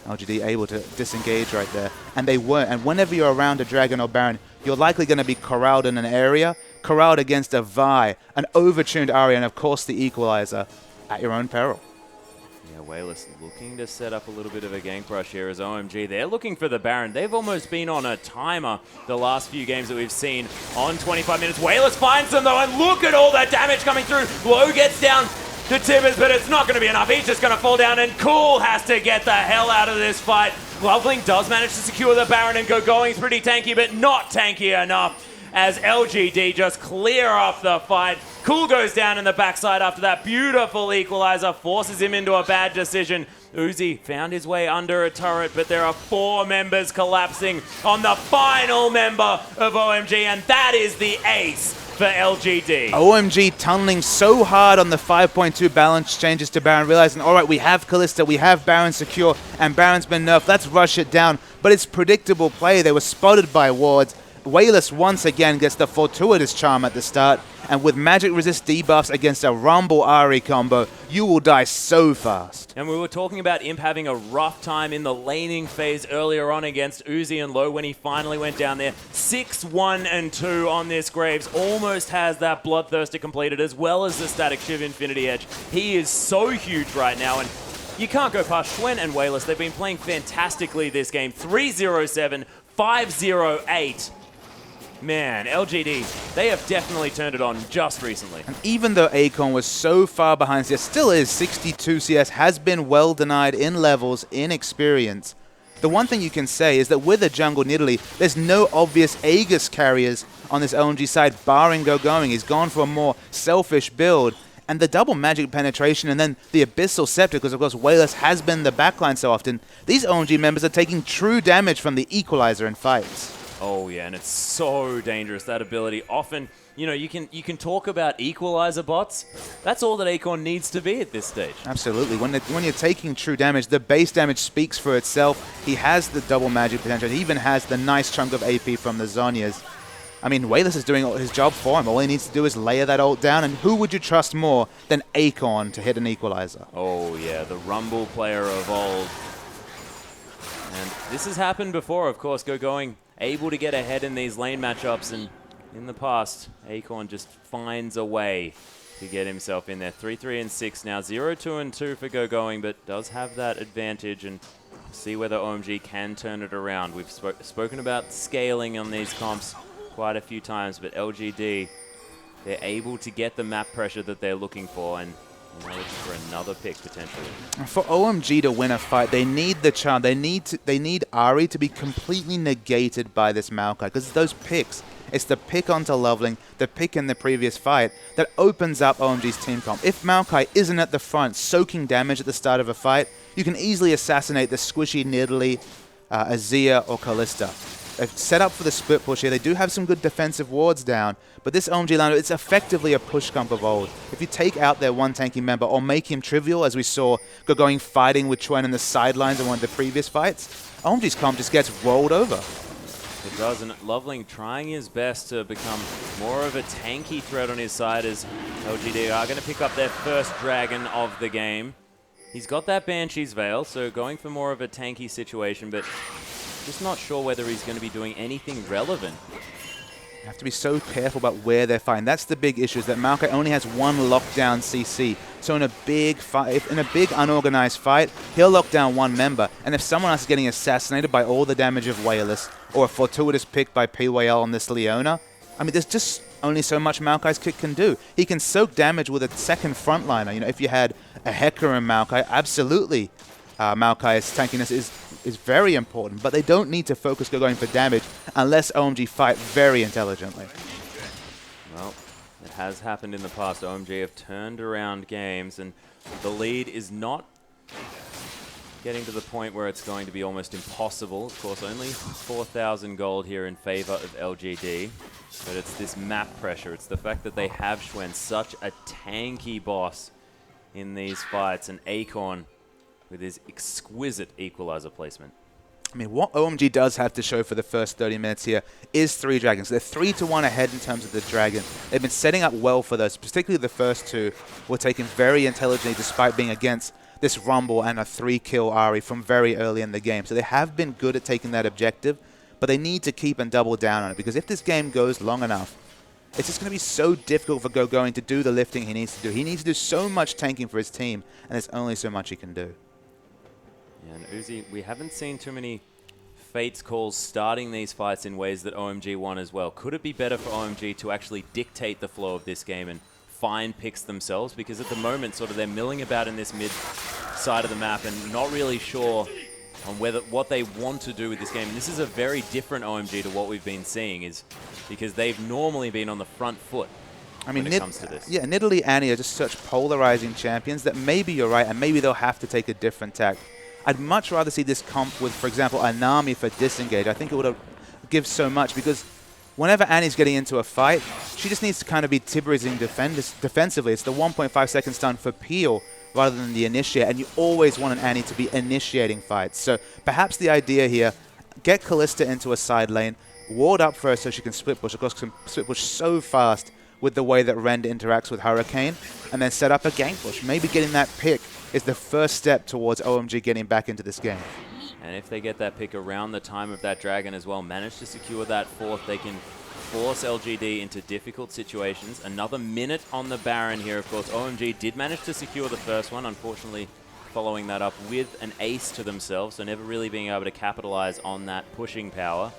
LGD able to disengage right there, and they weren't. And whenever you're around a Dragon or Baron, you're likely going to be corralled in an area, corralled against a Vi, an overtuned Arya, and of course the Equalizer at your own peril. Yeah, Wayless looking to set up a little bit of a gank rush here as OMG. They're looking for the Baron. They've almost been on a timer the last few games that we've seen on 25 minutes. Wayless finds them though, and look at all that damage coming through. Low gets down to Tibbers, but it's not going to be enough. He's just going to fall down, and Cool has to get the hell out of this fight. Loveling does manage to secure the Baron, and GoGoing's pretty tanky, but not tanky enough as LGD just clear off the fight. Cool goes down in the backside after that beautiful equalizer, forces him into a bad decision. Uzi found his way under a turret, but there are 4 members collapsing on the final member of OMG, and that is the ace for LGD. OMG tunneling so hard on the 5.2 balance changes to Baron, realizing, all right, we have Kalista, we have Baron secure, and Baron's been nerfed. Let's rush it down. But it's predictable play. They were spotted by wards. Wayless once again gets the fortuitous charm at the start, and with magic resist debuffs against a Rumble Ari combo, you will die so fast. And we were talking about Imp having a rough time in the laning phase earlier on against Uzi and Low when he finally went down there. 6-1-2 on this Graves. Almost has that Bloodthirster completed, as well as the Static Shiv Infinity Edge. He is so huge right now, and you can't go past Chuen and Wayless. They've been playing fantastically this game. 3-0-7, 5-0-8. Man, LGD, they have definitely turned it on just recently. And even though Acorn was so far behind CS, still is 62 CS, has been well denied in levels, in experience. The one thing you can say is that with a jungle in Italy, there's no obvious Aegis carriers on this OMG side, barring GoGoing. He's gone for a more selfish build. And the double magic penetration and then the Abyssal Scepter, because of course Wayless has been the backline so often, these OMG members are taking true damage from the Equalizer in fights. Oh yeah, and it's so dangerous, that ability. Often, you know, you can talk about equalizer bots. That's all that Acorn needs to be at this stage. Absolutely. When you're taking true damage, the base damage speaks for itself. He has the double magic potential. He even has the nice chunk of AP from the Zhonya's. I mean, Wayless is doing his job for him. All he needs to do is layer that ult down, and who would you trust more than Acorn to hit an equalizer? Oh yeah, the Rumble player of old. And this has happened before, of course. GoGoing able to get ahead in these lane matchups, and in the past, Acorn just finds a way to get himself in there. 3-3-6 now, 0-2-2 for GoGoing, but does have that advantage, and see whether OMG can turn it around. We've spoken about scaling on these comps quite a few times, but LGD, they're able to get the map pressure that they're looking for, and now looking for another pick potentially. For OMG to win a fight, they need the charm. They need Ari to be completely negated by this Maokai, because those picks, it's the pick onto Loveling, the pick in the previous fight, that opens up OMG's team comp. If Maokai isn't at the front soaking damage at the start of a fight, you can easily assassinate the squishy Nidalee, Azir, or Kalista. They've set up for the split push here. They do have some good defensive wards down, but this OMG lineup, it's effectively a push comp of old. If you take out their one tanky member or make him trivial, as we saw GoGoing fighting with Chuen in the sidelines in one of the previous fights, OMG's comp just gets rolled over. It does, and Loveling trying his best to become more of a tanky threat on his side, as LGD are going to pick up their first dragon of the game. He's got that Banshee's Veil, so going for more of a tanky situation, but just not sure whether he's going to be doing anything relevant. You have to be so careful about where they're fighting. That's the big issue, is that Maokai only has one lockdown CC. So in a big fight, in a big unorganized fight, he'll lock down one member. And if someone else is getting assassinated by all the damage of Wayless, or a fortuitous pick by PYL on this Leona, I mean, there's just only so much Maokai's kick can do. He can soak damage with a second frontliner. You know, if you had a Hecker and Maokai, absolutely. Maokai's tankiness is very important, but they don't need to focus going for damage unless OMG fight very intelligently. Well, it has happened in the past. OMG have turned around games, and the lead is not getting to the point where it's going to be almost impossible. Of course, only 4,000 gold here in favor of LGD. But it's this map pressure. It's the fact that they have Schwen, such a tanky boss in these fights, and Acorn with his exquisite equalizer placement. I mean, what OMG does have to show for the first 30 minutes here is 3 dragons. They're 3-1 ahead in terms of the dragon. They've been setting up well for those, particularly the first 2 were taken very intelligently despite being against this Rumble and a 3-kill Ahri from very early in the game. So they have been good at taking that objective, but they need to keep and double down on it, because if this game goes long enough, it's just going to be so difficult for Going to do the lifting he needs to do. He needs to do so much tanking for his team, and there's only so much he can do. Yeah, and Uzi, we haven't seen too many Fates calls starting these fights in ways that OMG won as well. Could it be better for OMG to actually dictate the flow of this game and find picks themselves? Because at the moment, sort of, they're milling about in this mid side of the map and not really sure on what they want to do with this game. And this is a very different OMG to what we've been seeing, is because they've normally been on the front foot. I mean, when it comes to this. Yeah, Nidalee and Annie are just such polarizing champions that maybe you're right, and maybe they'll have to take a different tack. I'd much rather see this comp with, for example, Anami for disengage. I think it would give so much, because whenever Annie's getting into a fight, she just needs to kind of be Tiberizing defensively. It's the 1.5 second stun for Peel rather than the initiate, and you always want an Annie to be initiating fights. So perhaps the idea here, get Kalista into a side lane, ward up first so she can split push. Of course, can split push so fast with the way that Rend interacts with Hurricane, and then set up a gank push. Maybe getting that pick is the first step towards OMG getting back into this game. And if they get that pick around the time of that dragon as well, manage to secure that 4th, they can force LGD into difficult situations. Another minute on the Baron here, of course. OMG did manage to secure the first one, unfortunately following that up with an ace to themselves, so never really being able to capitalize on that pushing power.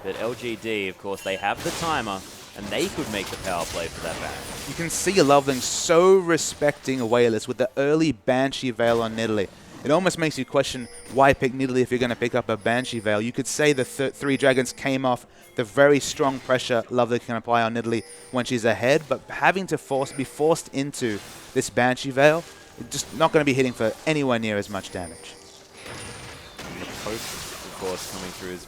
But LGD, of course, they have the timer, and they could make the power play for that Baron. You can see Loveling so respecting Wailers with the early Banshee Veil on Nidalee. It almost makes you question why pick Nidalee if you're going to pick up a Banshee Veil. You could say the 3 dragons came off the very strong pressure Loveling can apply on Nidalee when she's ahead, but having to be forced into this Banshee Veil, it's just not going to be hitting for anywhere near as much damage. And the poke, of course, coming through is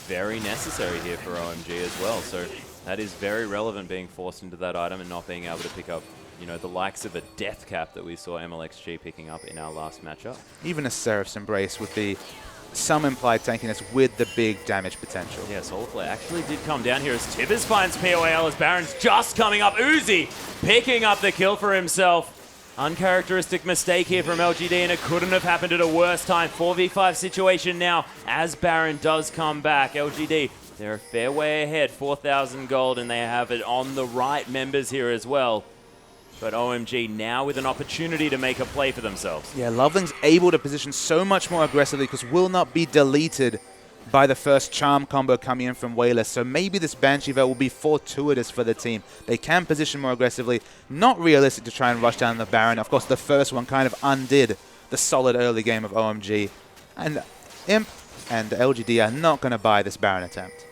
very necessary here for OMG as well. So that is very relevant, being forced into that item and not being able to pick up, you know, the likes of a Death Cap that we saw MLXG picking up in our last matchup. Even a Seraph's Embrace would be some implied tankiness with the big damage potential. Yeah, Solarflare actually did come down here as Tibbers finds POAL as Baron's just coming up. Uzi picking up the kill for himself. Uncharacteristic mistake here from LGD, and it couldn't have happened at a worse time. 4v5 situation now as Baron does come back. LGD, they're a fair way ahead, 4,000 gold, and they have it on the right members here as well. But OMG now with an opportunity to make a play for themselves. Yeah, Loveling's able to position so much more aggressively because will not be deleted by the first charm combo coming in from Wailers. So maybe this Banshee Veil will be fortuitous for the team. They can position more aggressively. Not realistic to try and rush down the Baron. Of course, the first one kind of undid the solid early game of OMG. And Imp and LGD are not going to buy this Baron attempt.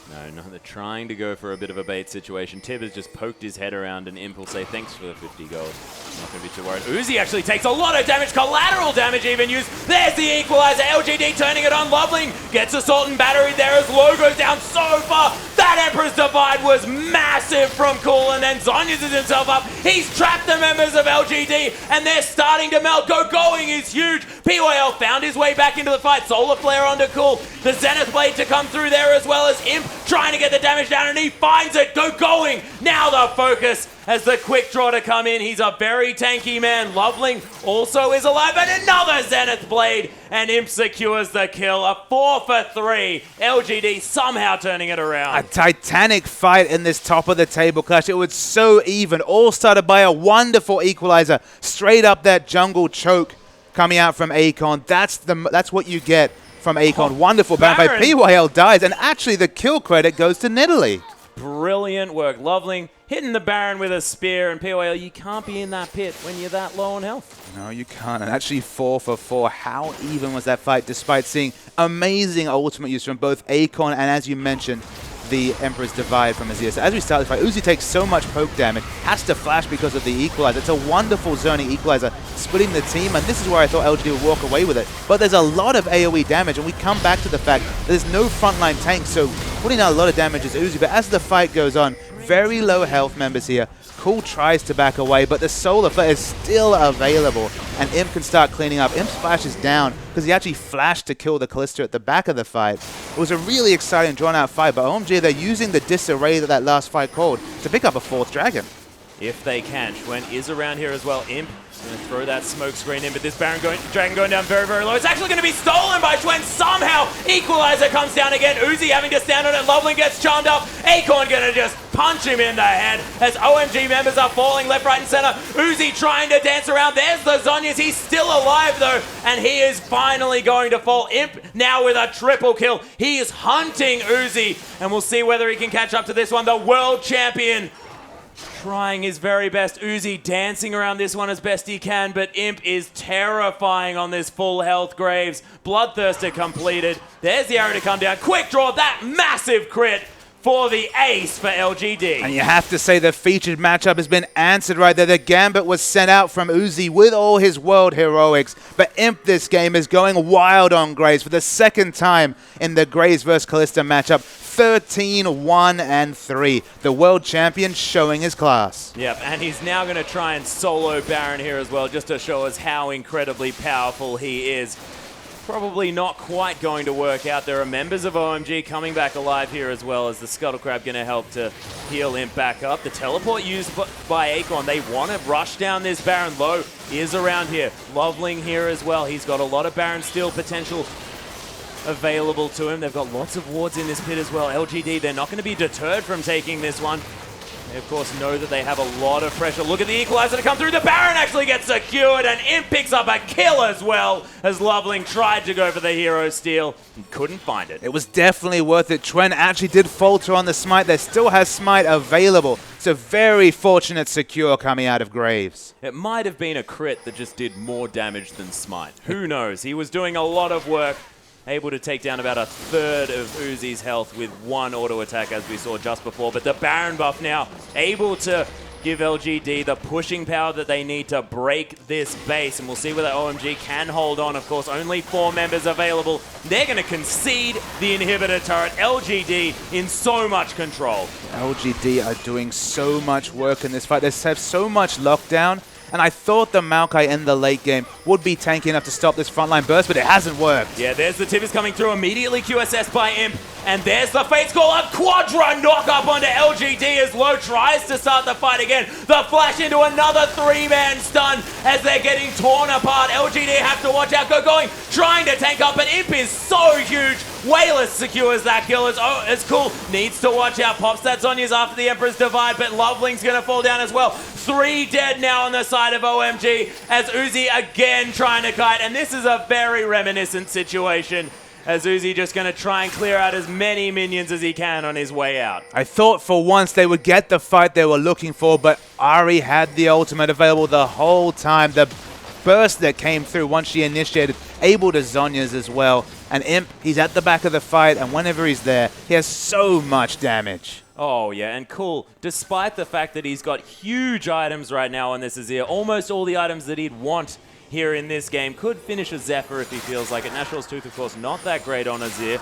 No, they're trying to go for a bit of a bait situation. Tib has just poked his head around, and Imp will say thanks for the 50 gold. Not going to be too worried. Uzi actually takes a lot of damage, collateral damage even used. There's the equalizer. LGD turning it on. Loveling gets Assault and Battery there as Low goes down so far. That Emperor's Divide was massive from Cool, and then Zon uses himself up. He's trapped the members of LGD, and they're starting to melt. Going is huge. POL found his way back into the fight. Solar Flare onto Cool. The Zenith Blade to come through there as well as Imp trying to get the damage down, and he finds it. Going. Now the focus as the quick draw to come in. He's a very tanky man. Loveling also is alive, and another Zenith Blade, and Imp secures the kill. A 4 for 3. LGD somehow turning it around. A titanic fight in this top of the table clash. It was so even. All started by a wonderful equalizer. Straight up that jungle choke coming out from Akon. That's what you get from Akon. Wonderful Baron by PYL dies, and actually the kill credit goes to Nidalee. Brilliant work. Loveling hitting the Baron with a spear, and POL, you can't be in that pit when you're that low on health. No, you can't. And actually 4 for 4. How even was that fight, despite seeing amazing ultimate use from both Akon and, as you mentioned, the Emperor's Divide from Azir. So as we start this fight, Uzi takes so much poke damage, has to flash because of the equalizer. It's a wonderful zoning equalizer, splitting the team, and this is where I thought LGD would walk away with it. But there's a lot of AoE damage, and we come back to the fact that there's no frontline tank, so putting out a lot of damage is Uzi. But as the fight goes on, very low health members here. Cool tries to back away, but the Solar Flare is still available, and Imp can start cleaning up. Imp's flash is down because he actually flashed to kill the Kalista at the back of the fight. It was a really exciting, drawn-out fight, but OMG, they're using the disarray that last fight called to pick up a 4th dragon. If they can. Schwen is around here as well. Imp going to throw that smoke screen in, but this dragon going down very, very low. It's actually going to be stolen by Schwen somehow. Equalizer comes down again. Uzi having to stand on it. Loveling gets charmed up. Acorn going to just punch him in the head as OMG members are falling left, right, and center. Uzi trying to dance around. There's the Zhonya's. He's still alive, though, and he is finally going to fall. Imp now with a triple kill. He is hunting Uzi, and we'll see whether he can catch up to this one. The world champion trying his very best. Uzi dancing around this one as best he can, but Imp is terrifying on this full health Graves. Bloodthirster completed. There's the arrow to come down. Quick draw, that massive crit for the ace for LGD. And you have to say the featured matchup has been answered right there. The Gambit was sent out from Uzi with all his world heroics, but Imp this game is going wild on Graves for the 2nd time in the Graves vs. Kalista matchup. 13-1-3. The world champion showing his class. Yep, and he's now going to try and solo Baron here as well, just to show us how incredibly powerful he is. Probably not quite going to work out. There are members of OMG coming back alive here as well, as the Scuttle Crab going to help to heal Imp back up. The teleport used by Acorn, they want to rush down this Baron. Low is around here. Loveling here as well. He's got a lot of Baron Steel potential available to him. They've got lots of wards in this pit as well. LGD, they're not going to be deterred from taking this one. They, of course, know that they have a lot of pressure. Look at the equalizer to come through. The Baron actually gets secured, and Imp picks up a kill as well, as Loveling tried to go for the hero steal and couldn't find it. It was definitely worth it. Twen actually did falter on the smite. There still has smite available. So very fortunate secure coming out of Graves. It might have been a crit that just did more damage than smite. Who knows? He was doing a lot of work, able to take down about 1/3 of Uzi's health with one auto attack, as we saw just before. But the Baron buff now able to give LGD the pushing power that they need to break this base. And we'll see whether OMG can hold on. Of course, only 4 members available. They're going to concede the inhibitor turret. LGD in so much control. LGD are doing so much work in this fight. They have so much lockdown. And I thought the Maokai in the late game would be tanky enough to stop this frontline burst, but it hasn't worked. Yeah, there's the Tibbers coming through, immediately QSS by Imp. And there's the Fate's Call, a Quadra knock up onto LGD as Low tries to start the fight again. The flash into another 3-man stun as they're getting torn apart. LGD have to watch out, going, trying to tank up, but Imp is so huge. Wayless secures that kill. It's cool. Needs to watch out. Pops that Zhonya's after the Emperor's Divide, but Loveling's going to fall down as well. 3 dead now on the side of OMG as Uzi again trying to kite. And this is a very reminiscent situation, as Uzi just going to try and clear out as many minions as he can on his way out. I thought for once they would get the fight they were looking for, but Ari had the ultimate available the whole time. The burst that came through once she initiated, able to Zhonya's as well. And Imp, he's at the back of the fight, and whenever he's there, he has so much damage. Oh, yeah, and cool. Despite the fact that he's got huge items right now on this Azir, almost all the items that he'd want here in this game, could finish a Zephyr if he feels like it. Natural's Tooth, of course, not that great on Azir,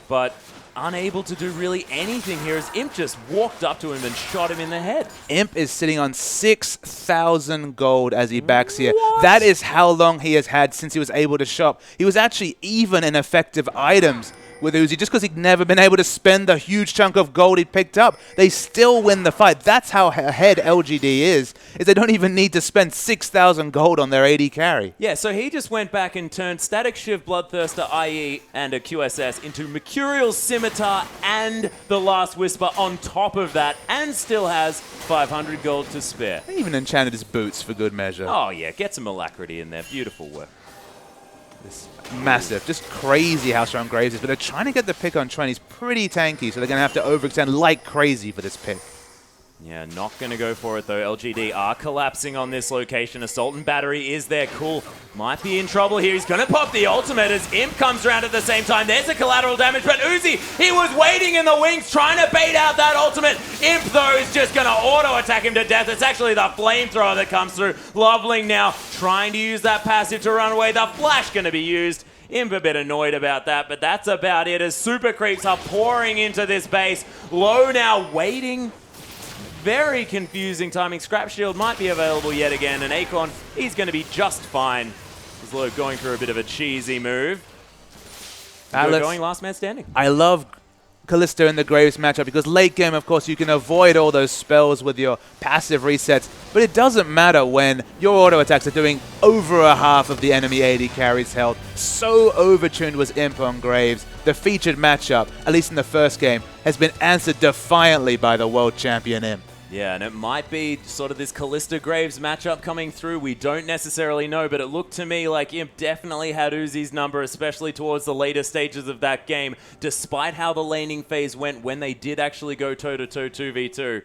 but unable to do really anything here as Imp just walked up to him and shot him in the head. Imp is sitting on 6,000 gold as he backs here. That is how long he has had since he was able to shop. He was actually even in effective items with Uzi, just because he'd never been able to spend the huge chunk of gold he'd picked up. They still win the fight. That's how ahead LGD is they don't even need to spend 6,000 gold on their AD carry. Yeah, so he just went back and turned Static Shiv, Bloodthirster, IE, and a QSS into Mercurial Scimitar and the Last Whisper on top of that, and still has 500 gold to spare. He even enchanted his boots for good measure. Oh yeah, get some alacrity in there. Beautiful work. This massive, just crazy how strong Graves is, but they're trying to get the pick on Tren. He's pretty tanky, so they're going to have to overextend like crazy for this pick. Yeah, not going to go for it, though. LGD are collapsing on this location. Assault and Battery is there. Cool might be in trouble here. He's going to pop the ultimate as Imp comes around at the same time. There's a collateral damage, but Uzi, he was waiting in the wings, trying to bait out that ultimate. Imp, though, is just going to auto-attack him to death. It's actually the flamethrower that comes through. Loveling now trying to use that passive to run away. The flash going to be used. Imp a bit annoyed about that, but that's about it as super creeps are pouring into this base. Low now waiting. Very confusing timing. Scrap Shield might be available yet again, and Acorn, he's going to be just fine. As Low going for a bit of a cheesy move. Going last man standing. I love Kalista in the Graves matchup because late game, of course, you can avoid all those spells with your passive resets, but it doesn't matter when your auto attacks are doing over a half of the enemy AD carry's health. So overtuned was Imp on Graves. The featured matchup, at least in the first game, has been answered defiantly by the world champion Imp. Yeah, and it might be sort of this Kalista Graves matchup coming through. We don't necessarily know, but it looked to me like Imp definitely had Uzi's number, especially towards the later stages of that game, despite how the laning phase went when they did actually go toe-to-toe 2v2.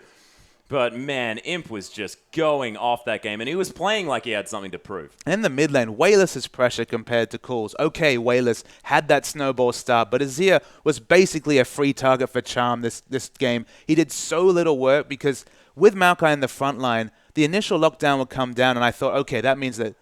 But man, Imp was just going off that game, and he was playing like he had something to prove. In the mid lane, Wayless's pressure compared to Cool's. Okay, Wayless had that snowball start, but Azir was basically a free target for Charm this game. He did so little work because with Maokai in the front line, the initial lockdown would come down, and I thought, okay, that means that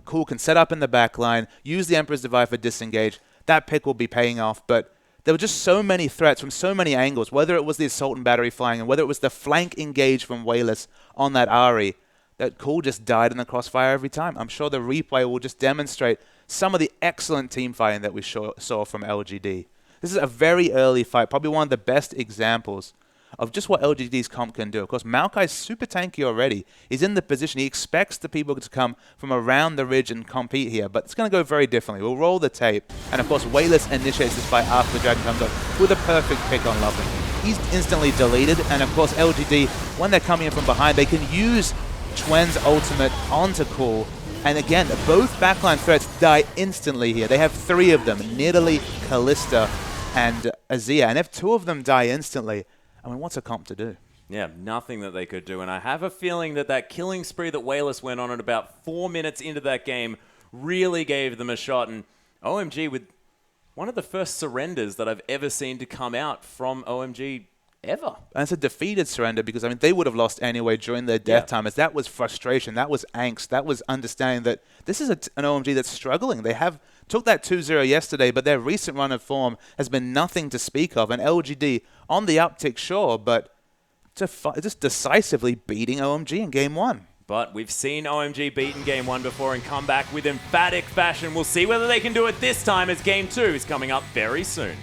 Cool can set up in the back line, use the Emperor's Divide for disengage. That pick will be paying off, but there were just so many threats from so many angles, whether it was the Assault and Battery flying and whether it was the flank engage from Wayless on that Ahri, that Cool just died in the crossfire every time. I'm sure the replay will just demonstrate some of the excellent team fighting that we saw from LGD. This is a very early fight, probably one of the best examples of just what LGD's comp can do. Of course, Maokai's super tanky already. He's in the position. He expects the people to come from around the ridge and compete here, but it's going to go very differently. We'll roll the tape, and of course, Wayless initiates this fight after the Dragon comes up with a perfect pick on Loveling. He's instantly deleted, and of course, LGD, when they're coming in from behind, they can use Chwen's ultimate onto Cool, and again, both backline threats die instantly here. They have three of them, Nidalee, Kalista, and Azir, and if two of them die instantly, I mean, what's a comp to do? Yeah, nothing that they could do. And I have a feeling that that killing spree that Wayless went on at about 4 minutes into that game really gave them a shot. And OMG with one of the first surrenders that I've ever seen to come out from OMG ever. And it's a defeated surrender because, I mean, they would have lost anyway during their death time. As that was frustration, that was angst, that was understanding that this is an OMG that's struggling. They took that 2-0 yesterday, but their recent run of form has been nothing to speak of. And LGD on the uptick, sure, but just decisively beating OMG in Game 1. But we've seen OMG beat in Game 1 before and come back with emphatic fashion. We'll see whether they can do it this time as Game 2 is coming up very soon.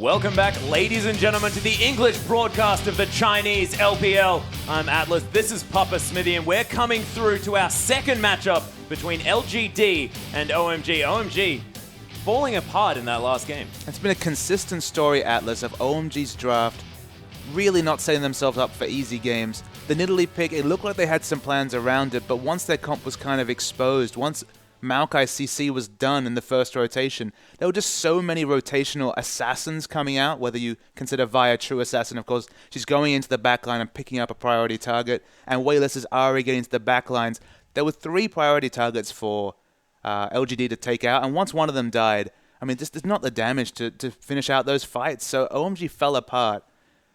Welcome back, ladies and gentlemen, to the English broadcast of the Chinese LPL. I'm Atlas, this is Papa Smithy, and we're coming through to our second matchup between LGD and OMG. OMG falling apart in that last game. It's been a consistent story, Atlas, of OMG's draft really not setting themselves up for easy games. The Nidalee pick, it looked like they had some plans around it, but once their comp was kind of exposed, once Maokai CC was done in the first rotation, there were just so many rotational assassins coming out, whether you consider Vi a true assassin. Of course, she's going into the backline and picking up a priority target, and Wayless's Ari getting into the backlines. There were 3 priority targets for LGD to take out, and once one of them died, I mean, just there's not the damage to finish out those fights, so OMG fell apart.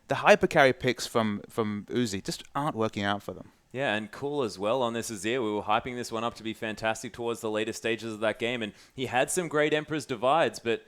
The hypercarry picks from Uzi just aren't working out for them. Yeah, and cool as well on this Azir. We were hyping this one up to be fantastic towards the later stages of that game, and he had some great Emperor's Divides, but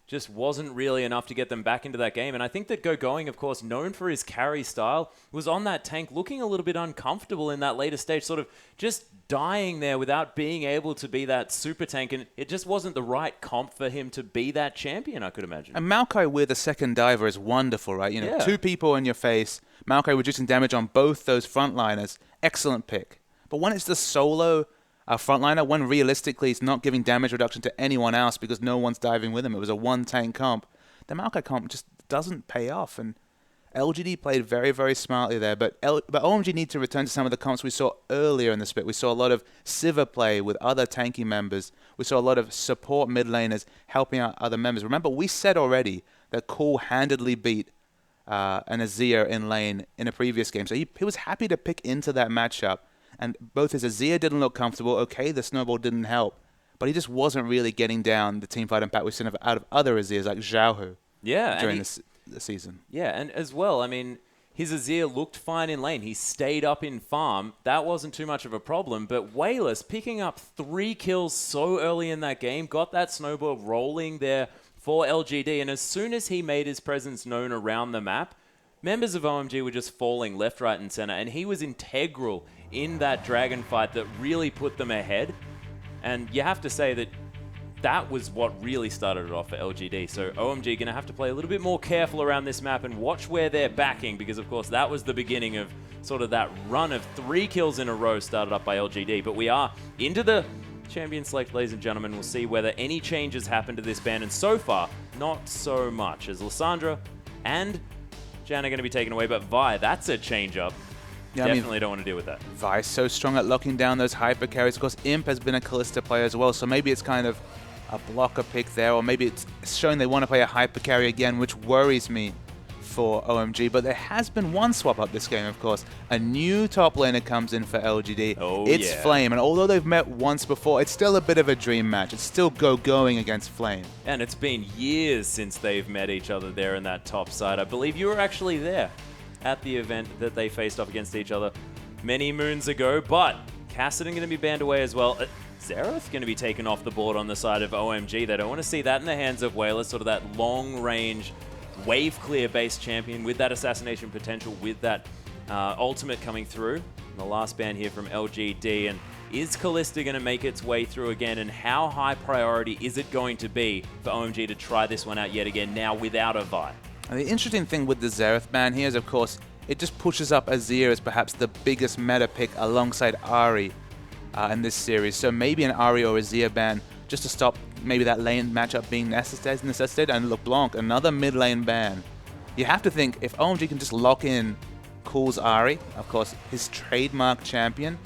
just wasn't really enough to get them back into that game. And I think that Going, of course, known for his carry style, was on that tank looking a little bit uncomfortable in that later stage, sort of just dying there without being able to be that super tank, and it just wasn't the right comp for him to be that champion, I could imagine. And Maokai with a second diver is wonderful, right? You know, Yeah. 2 people in your face, Maokai reducing damage on both those frontliners, excellent pick. But when it's the solo frontliner, when realistically it's not giving damage reduction to anyone else because no one's diving with him, it was a 1-tank comp, the Maokai comp just doesn't pay off. And LGD played very, very smartly there, but OMG need to return to some of the comps we saw earlier in the split. We saw a lot of Sivir play with other tanky members. We saw a lot of support mid laners helping out other members. Remember, we said already that Cool handedly beat an Azir in lane in a previous game, so he was happy to pick into that matchup. And both his Azir didn't look comfortable. Okay, the snowball didn't help, but he just wasn't really getting down the teamfight impact we've seen out of other Azirs like Xiaohu during the season. Yeah, and as well, I mean, his Azir looked fine in lane. He stayed up in farm. That wasn't too much of a problem. But Wayless picking up 3 kills so early in that game, got that snowball rolling there for LGD. And as soon as he made his presence known around the map, members of OMG were just falling left, right, and center. And he was integral in that dragon fight that really put them ahead. And you have to say that that was what really started it off for LGD. So OMG going to have to play a little bit more careful around this map and watch where they're backing, because of course that was the beginning of sort of that run of 3 kills in a row started up by LGD. But we are into the champion select, ladies and gentlemen. We'll see whether any changes happen to this ban, and so far, not so much, as Lissandra and Jan are going to be taken away, but Vi, that's a change up. Yeah, Definitely don't want to deal with that. Vi's so strong at locking down those hyper carries. Of course, Imp has been a Kalista player as well, so maybe it's kind of a blocker pick there, or maybe it's showing they want to play a hyper carry again, which worries me for OMG. But there has been one swap up this game, of course. A new top laner comes in for LGD. Oh, it's yeah. Flame, and although they've met once before, it's still a bit of a dream match. It's still going against Flame. And it's been years since they've met each other there in that top side. I believe you were actually there at the event that they faced off against each other many moons ago. But Kassadin going to be banned away as well. Xerath going to be taken off the board on the side of OMG. They don't want to see that in the hands of Wayless, sort of that long-range, wave-clear-based champion with that assassination potential, with that ultimate coming through. And the last ban here from LGD. And is Kalista going to make its way through again? And how high priority is it going to be for OMG to try this one out yet again, now without a Vi? And the interesting thing with the Xerath ban here is, of course, it just pushes up Azir as perhaps the biggest meta pick alongside Ari in this series. So maybe an Ari or Azir ban just to stop maybe that lane matchup being necessitated. And LeBlanc, another mid lane ban. You have to think, if OMG can just lock in Cool's Ari, of course, his trademark champion,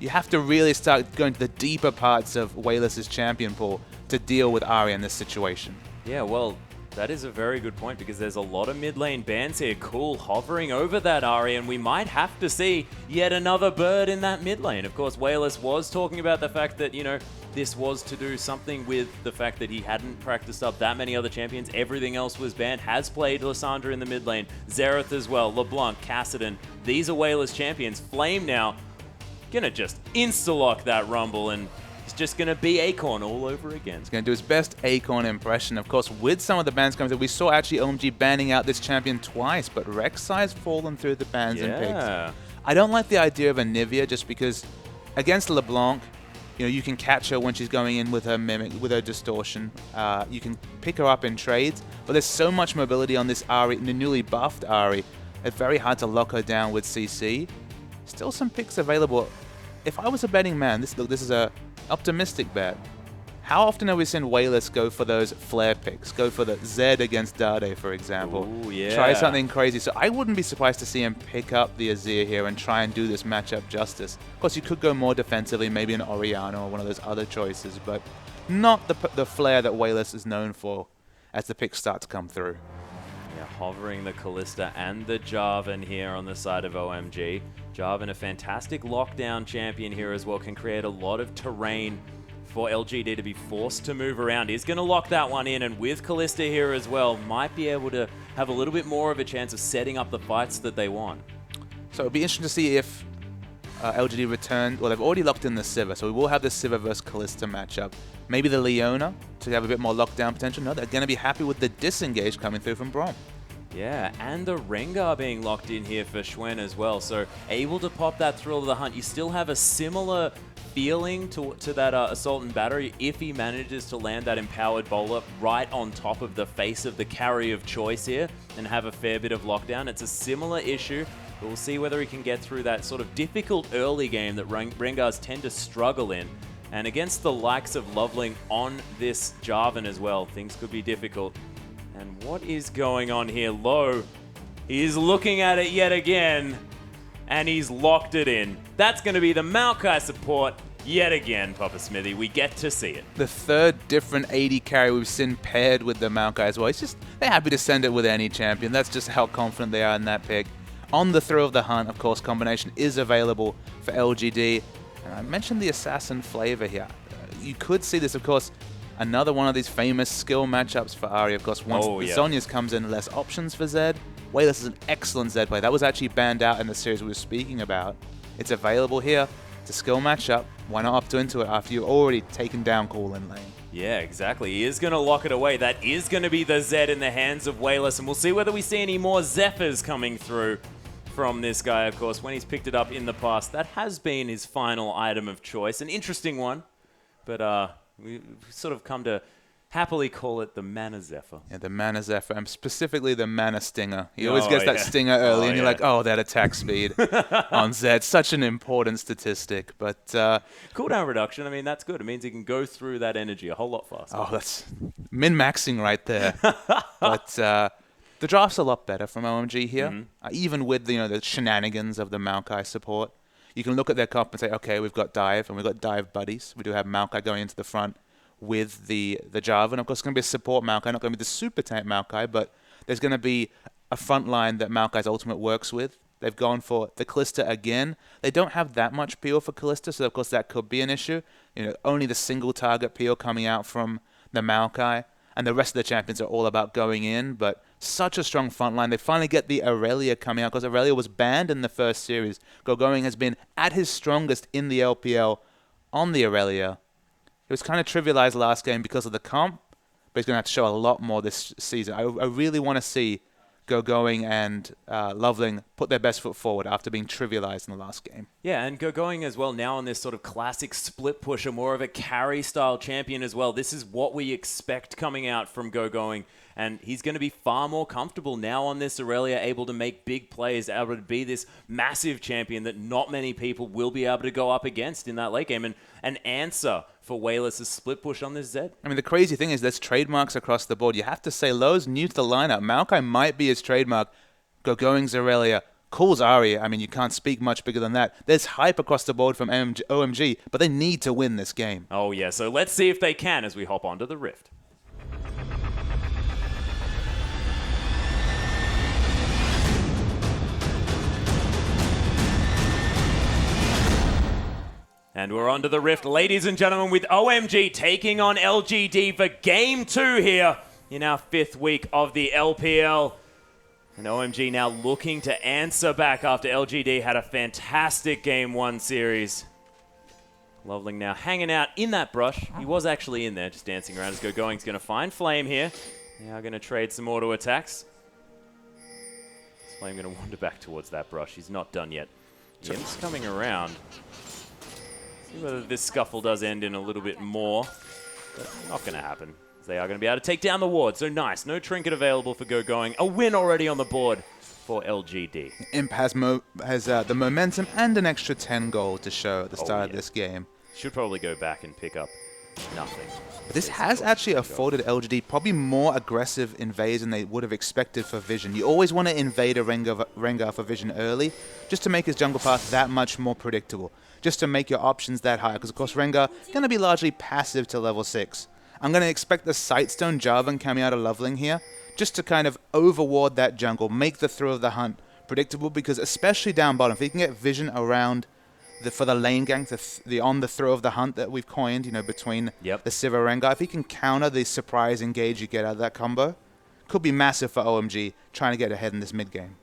you have to really start going to the deeper parts of Wayless's champion pool to deal with Ari in this situation. Yeah, well, that is a very good point, because there's a lot of mid lane bans here. Cool hovering over that Ari, and we might have to see yet another bird in that mid lane. Of course, Wayless was talking about the fact that, you know, this was to do something with the fact that he hadn't practiced up that many other champions. Everything else was banned. Has played Lissandra in the mid lane. Xerath as well. LeBlanc, Kassadin. These are Wayless champions. Flame now gonna just insta-lock that Rumble, and it's just going to be Acorn all over again. He's going to do his best Acorn impression. Of course, with some of the bans coming through, we saw actually OMG banning out this champion twice, but Rek'Sai's fallen through the bans and picks. I don't like the idea of a Nivea just because against LeBlanc, You know, you can catch her when she's going in with her mimic, with her distortion. You can pick her up in trades, but there's so much mobility on this Ahri, the newly buffed Ahri. It's very hard to lock her down with CC. Still some picks available. If I was a betting man, this is a optimistic bet. How often have we seen Wayless go for those flare picks? Go for the Zed against Dade, for example. Ooh, yeah. Try something crazy. So I wouldn't be surprised to see him pick up the Azir here and try and do this matchup justice. Of course, you could go more defensively, maybe an Orianna or one of those other choices, but not the flair that Wayless is known for as the picks start to come through. Yeah, hovering the Kalista and the Jarvan here on the side of OMG. Jarvan, a fantastic lockdown champion here as well, can create a lot of terrain for LGD to be forced to move around. He's going to lock that one in, and with Kalista here as well, might be able to have a little bit more of a chance of setting up the fights that they want. So it'll be interesting to see if LGD return. Well, they've already locked in the Sivir, so we will have the Sivir versus Kalista matchup. Maybe the Leona to have a bit more lockdown potential. No, they're going to be happy with the disengage coming through from Braum. Yeah, and the Rengar being locked in here for Schwen as well, so able to pop that Thrill of the Hunt. You still have a similar feeling to that Assault and Battery if he manages to land that Empowered Bowler right on top of the face of the carry of choice here and have a fair bit of lockdown. It's a similar issue, but we'll see whether he can get through that sort of difficult early game that Rengars tend to struggle in. And against the likes of Loveling on this Jarvan as well, things could be difficult. And what is going on here? Low is looking at it yet again, and he's locked it in. That's going to be the Maokai support yet again, Papa Smithy. We get to see it. The third different AD carry we've seen paired with the Maokai as well. It's just, they're happy to send it with any champion. That's just how confident they are in that pick. On the Thrill of the Hunt, of course, combination is available for LGD. And I mentioned the Assassin flavor here. You could see this, of course, another one of these famous skill matchups for Ahri. Of course, once Zhonya's comes in, less options for Zed. Wayless is an excellent Zed play. That was actually banned out in the series we were speaking about. It's available here. It's a skill matchup. Why not opt into it after you've already taken down Cool in lane? Yeah, exactly. He is going to lock it away. That is going to be the Zed in the hands of Wayless, and we'll see whether we see any more Zephyrs coming through from this guy, of course. When he's picked it up in the past, that has been his final item of choice. An interesting one, but we've sort of come to happily call it the Mana Zephyr. Yeah, the Mana Zephyr, and specifically the Mana Stinger. He always gets that Stinger early, and you're like, oh, that attack speed on Zed. Such an important statistic, but... cooldown reduction, I mean, that's good. It means he can go through that energy a whole lot faster. Oh, that's min-maxing right there. But the draft's a lot better from OMG here, even with the shenanigans of the Maokai support. You can look at their comp and say, okay, we've got Dive, and we've got Dive buddies. We do have Maokai going into the front with the Jarvan. Of course, it's going to be a support Maokai, not going to be the super tank Maokai, but there's going to be a front line that Maokai's ultimate works with. They've gone for the Kalista again. They don't have that much peel for Kalista, so of course that could be an issue. Only the single target peel coming out from the Maokai, and the rest of the champions are all about going in, but such a strong front line. They finally get the Aurelia coming out, because Aurelia was banned in the first series. Gogoing has been at his strongest in the LPL on the Aurelia. It was kind of trivialized last game because of the comp, but he's going to have to show a lot more this season. I really want to see Gogoing and Loveling put their best foot forward after being trivialized in the last game. Yeah, and Gogoing as well now on this sort of classic split pusher, more of a carry-style champion as well. This is what we expect coming out from Gogoing, and he's going to be far more comfortable now on this Aurelia, able to make big plays, able to be this massive champion that not many people will be able to go up against in that late game, and an answer for Wayless' split push on this Zed. I mean, the crazy thing is there's trademarks across the board. You have to say Lowe's new to the lineup. Maokai might be his trademark. Gogoing's Aurelia. Cool's Ahri. I mean, you can't speak much bigger than that. There's hype across the board from OMG, but they need to win this game. Oh, yeah. So let's see if they can as we hop onto the Rift. And we're onto the Rift, ladies and gentlemen, with OMG taking on LGD for Game 2 here in our 5th week of the LPL. And OMG now looking to answer back after LGD had a fantastic Game 1 series. Loveling now hanging out in that brush. He was actually in there, just dancing around as Gogoing's going to find Flame here. Now going to trade some auto attacks. Is Flame going to wander back towards that brush? He's not done yet. Yim's coming around. See whether this scuffle does end in a little bit more. But not going to happen. They are going to be able to take down the ward. So nice. No trinket available for Go Going. A win already on the board for LGD. Imp has the momentum and an extra 10 gold to show at the start of this game. Should probably go back and pick up nothing. But this has actually afforded LGD probably more aggressive invades than they would have expected for Vision. You always want to invade a Rengar for Vision early, just to make his jungle path that much more predictable, just to make your options that high, because of course Rengar going to be largely passive to level 6. I'm going to expect the Sightstone Jarvan coming out of Loveling here, just to kind of overward that jungle, make the throw of the hunt predictable, because especially down bottom, if he can get Vision around for the lane gank, on the throw of the hunt that we've coined, between the Sivir Rengar, if he can counter the surprise engage you get out of that combo, could be massive for OMG trying to get ahead in this mid game.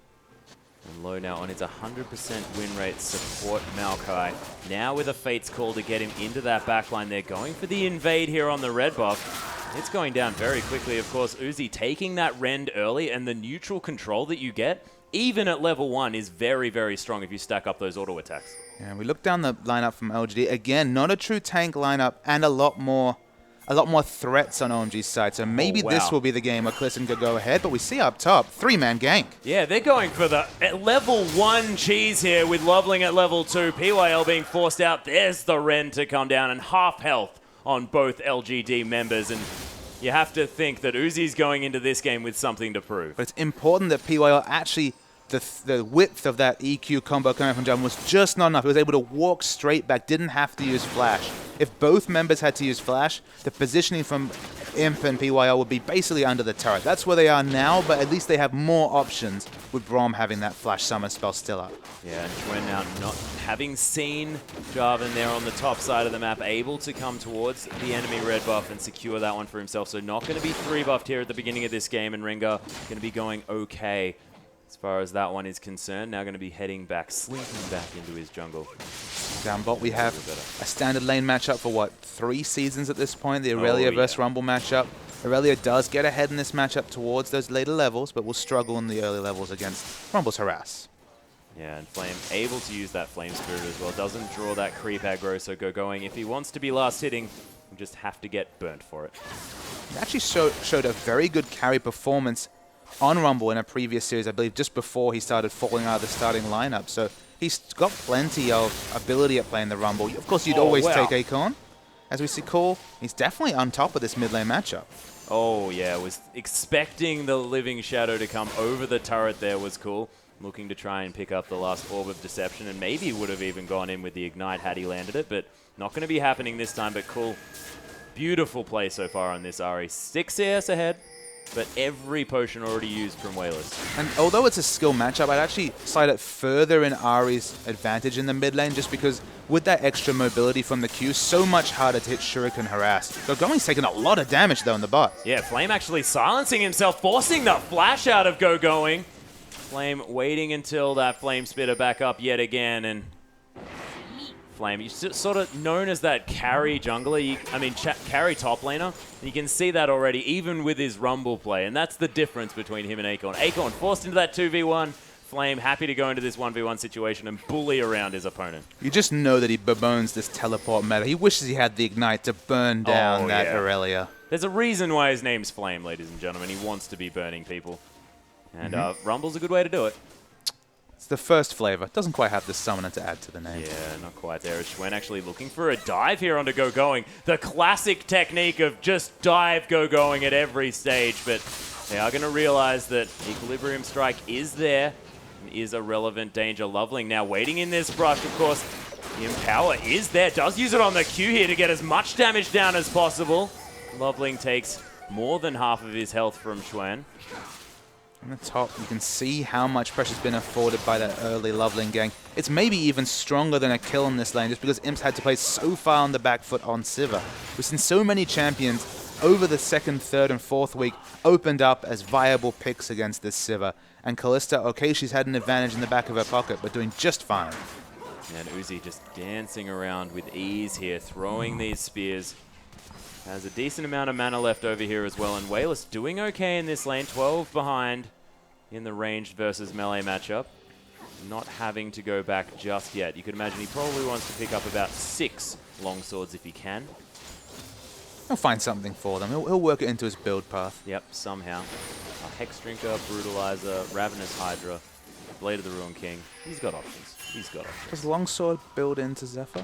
And low now on its 100% win rate support Maokai. Now with a Fate's Call to get him into that backline. They're going for the invade here on the red buff. It's going down very quickly. Of course, Uzi taking that rend early, and the neutral control that you get, even at level 1, is very, very strong if you stack up those auto attacks. Yeah, we look down the lineup from LGD. Again, not a true tank lineup, and a lot more threats on OMG's side. So maybe this will be the game where Clissen could go ahead. But we see up top, 3-man gank. Yeah, they're going for the level 1 cheese here with Loveling at level 2. PYL being forced out. There's the Ren to come down, and half health on both LGD members. And you have to think that Uzi's going into this game with something to prove. But it's important that PYL actually, the width of that EQ combo coming from Jump was just not enough. He was able to walk straight back, didn't have to use Flash. If both members had to use Flash, the positioning from Imp and PYL would be basically under the turret. That's where they are now, but at least they have more options with Braum having that Flash summon spell still up. Yeah, and Chuen now not having seen Jarvan there on the top side of the map, able to come towards the enemy red buff and secure that one for himself. So not going to be 3 buffed here at the beginning of this game, and Rengar going to be going okay as far as that one is concerned. Now going to be heading back, slinking back into his jungle. Down bot, we have a standard lane matchup for, what, 3 seasons at this point? The Aurelia versus Rumble matchup. Aurelia does get ahead in this matchup towards those later levels, but will struggle in the early levels against Rumble's Harass. Yeah, and Flame able to use that Flame Spirit as well. Doesn't draw that creep aggro, so Go Going, if he wants to be last hitting, he'll just have to get burnt for it. He actually showed a very good carry performance on Rumble in a previous series, I believe, just before he started falling out of the starting lineup. So he's got plenty of ability at playing the Rumble. Of course, you'd always take Acorn. As we see Cole, he's definitely on top of this mid lane matchup. Oh, yeah, was expecting the Living Shadow to come over the turret there was cool. Looking to try and pick up the last Orb of Deception, and maybe would have even gone in with the Ignite had he landed it, but not going to be happening this time. But cool. Beautiful play so far on this Ahri. 6 CS ahead, but every potion already used from Wayless. And although it's a skill matchup, I'd actually slide it further in Ahri's advantage in the mid lane, just because with that extra mobility from the Q, so much harder to hit Shuriken Harass. Go Going's taking a lot of damage, though, in the bot. Yeah, Flame actually silencing himself, forcing the flash out of Go Going. Flame waiting until that Flame Spitter back up yet again, and Flame, he's sort of known as that carry jungler, carry top laner. You can see that already, even with his Rumble play, and that's the difference between him and Acorn. Acorn forced into that 2v1, Flame happy to go into this 1v1 situation and bully around his opponent. You just know that he bemoans this teleport meta. He wishes he had the Ignite to burn down that Aurelia. There's a reason why his name's Flame, ladies and gentlemen. He wants to be burning people. And Rumble's a good way to do it. It's the first flavor. Doesn't quite have the summoner to add to the name. Yeah, not quite there. Chuen actually looking for a dive here onto Go Going. The classic technique of just dive Go Going at every stage. But they are going to realize that Equilibrium Strike is there and is a relevant danger. Loveling now waiting in this brush, of course. The Empower is there. Does use it on the Q here to get as much damage down as possible. Loveling takes more than half of his health from Chuen. On the top, you can see how much pressure's been afforded by that early Loveling gang. It's maybe even stronger than a kill in this lane, just because Imps had to play so far on the back foot on Sivir. We've seen so many champions over the 2nd, 3rd, and 4th week opened up as viable picks against this Sivir. And Kalista, okay, she's had an advantage in the back of her pocket, but doing just fine. And Uzi just dancing around with ease here, throwing these spears. Has a decent amount of mana left over here as well, and Wayless doing okay in this lane, 12 behind in the ranged versus melee matchup. not having to go back just yet. You could imagine he probably wants to pick up about 6 longswords if he can. He'll find something for them. He'll work it into his build path. Yep, somehow. A Hex Drinker, Brutalizer, Ravenous Hydra, Blade of the Ruin King. He's got options. He's got options. Does Longsword build into Zephyr?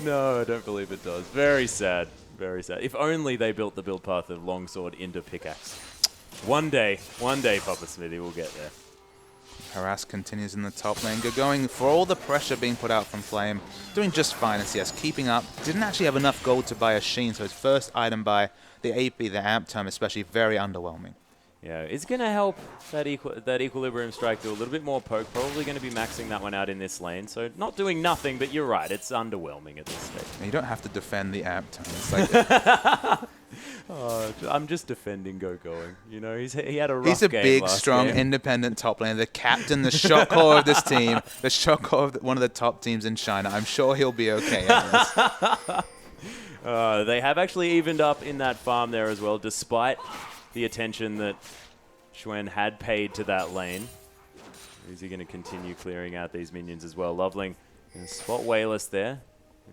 No, I don't believe it does. Very sad. Very sad. If only they built the build path of Longsword into Pickaxe. One day, Papa Smithy will get there. Harass continues in the top lane. Going for all the pressure being put out from Flame. Doing just fine in CS. Keeping up. Didn't actually have enough gold to buy a Sheen, so his first item buy, the AP, the amp term, especially very underwhelming. Yeah, it's going to help that Equilibrium Strike do a little bit more poke. Probably going to be maxing that one out in this lane. So not doing nothing, but you're right. It's underwhelming at this stage. You don't have to defend the amp term. It's like I'm just defending Going. You know, he had a rough he's a game big, last strong, game. independent top laner. The captain, the shot caller of this team. The shot caller of one of the top teams in China. I'm sure he'll be okay. They have actually evened up in that farm there as well, despite the attention that Xuen had paid to that lane. Is he going to continue clearing out these minions as well? Loveling going to spot Wayless there,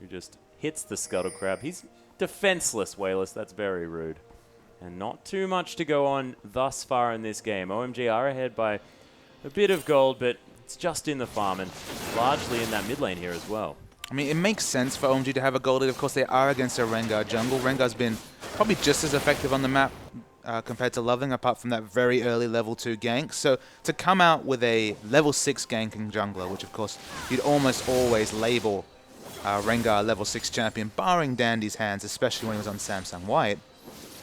who just hits the Scuttle Crab. He's defenseless, Wayless. That's very rude. And not too much to go on thus far in this game. OMG are ahead by a bit of gold, but it's just in the farm and largely in that mid lane here as well. I mean, it makes sense for OMG to have a gold lead. Of course, they are against a Rengar jungle. Rengar's been probably just as effective on the map compared to Loveling, apart from that very early level 2 gank. So to come out with a level 6 ganking jungler, which of course you'd almost always label Rengar level 6 champion, barring Dandy's hands, especially when he was on Samsung White,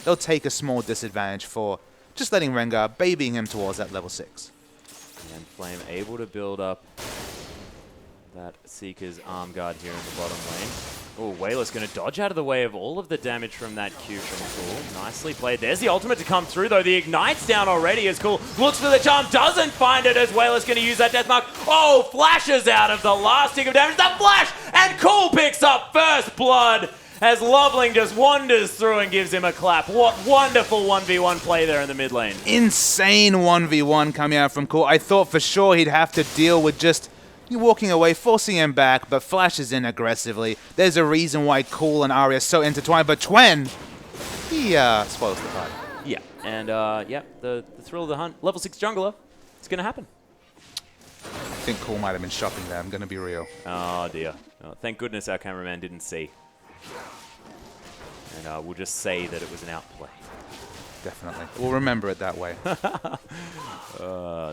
they'll take a small disadvantage for just letting Rengar, babying him towards that level 6. And Flame able to build up that Seeker's arm guard here in the bottom lane. Oh, Wayless going to dodge out of the way of all of the damage from that Q from Cool. Nicely played. There's the ultimate to come through, though. The Ignite's down already as Cool looks for the charm, doesn't find it as Wayless going to use that death mark. Oh, flashes out of the last tick of damage. The flash! And Cool picks up first blood as Loveling just wanders through and gives him a clap. What wonderful 1v1 play there in the mid lane. Insane 1v1 coming out from Cool. I thought for sure he'd have to deal with just walking away, forcing him back, but flashes in aggressively. There's a reason why Cool and Arya are so intertwined, but Xuen, he spoils the party. Yeah, and yeah, the thrill of the hunt. Level 6 jungler, it's going to happen. I think Cool might have been shopping there, I'm going to be real. Oh dear. Oh, thank goodness our cameraman didn't see. And we'll just say that it was an outplay. Definitely. We'll remember it that way.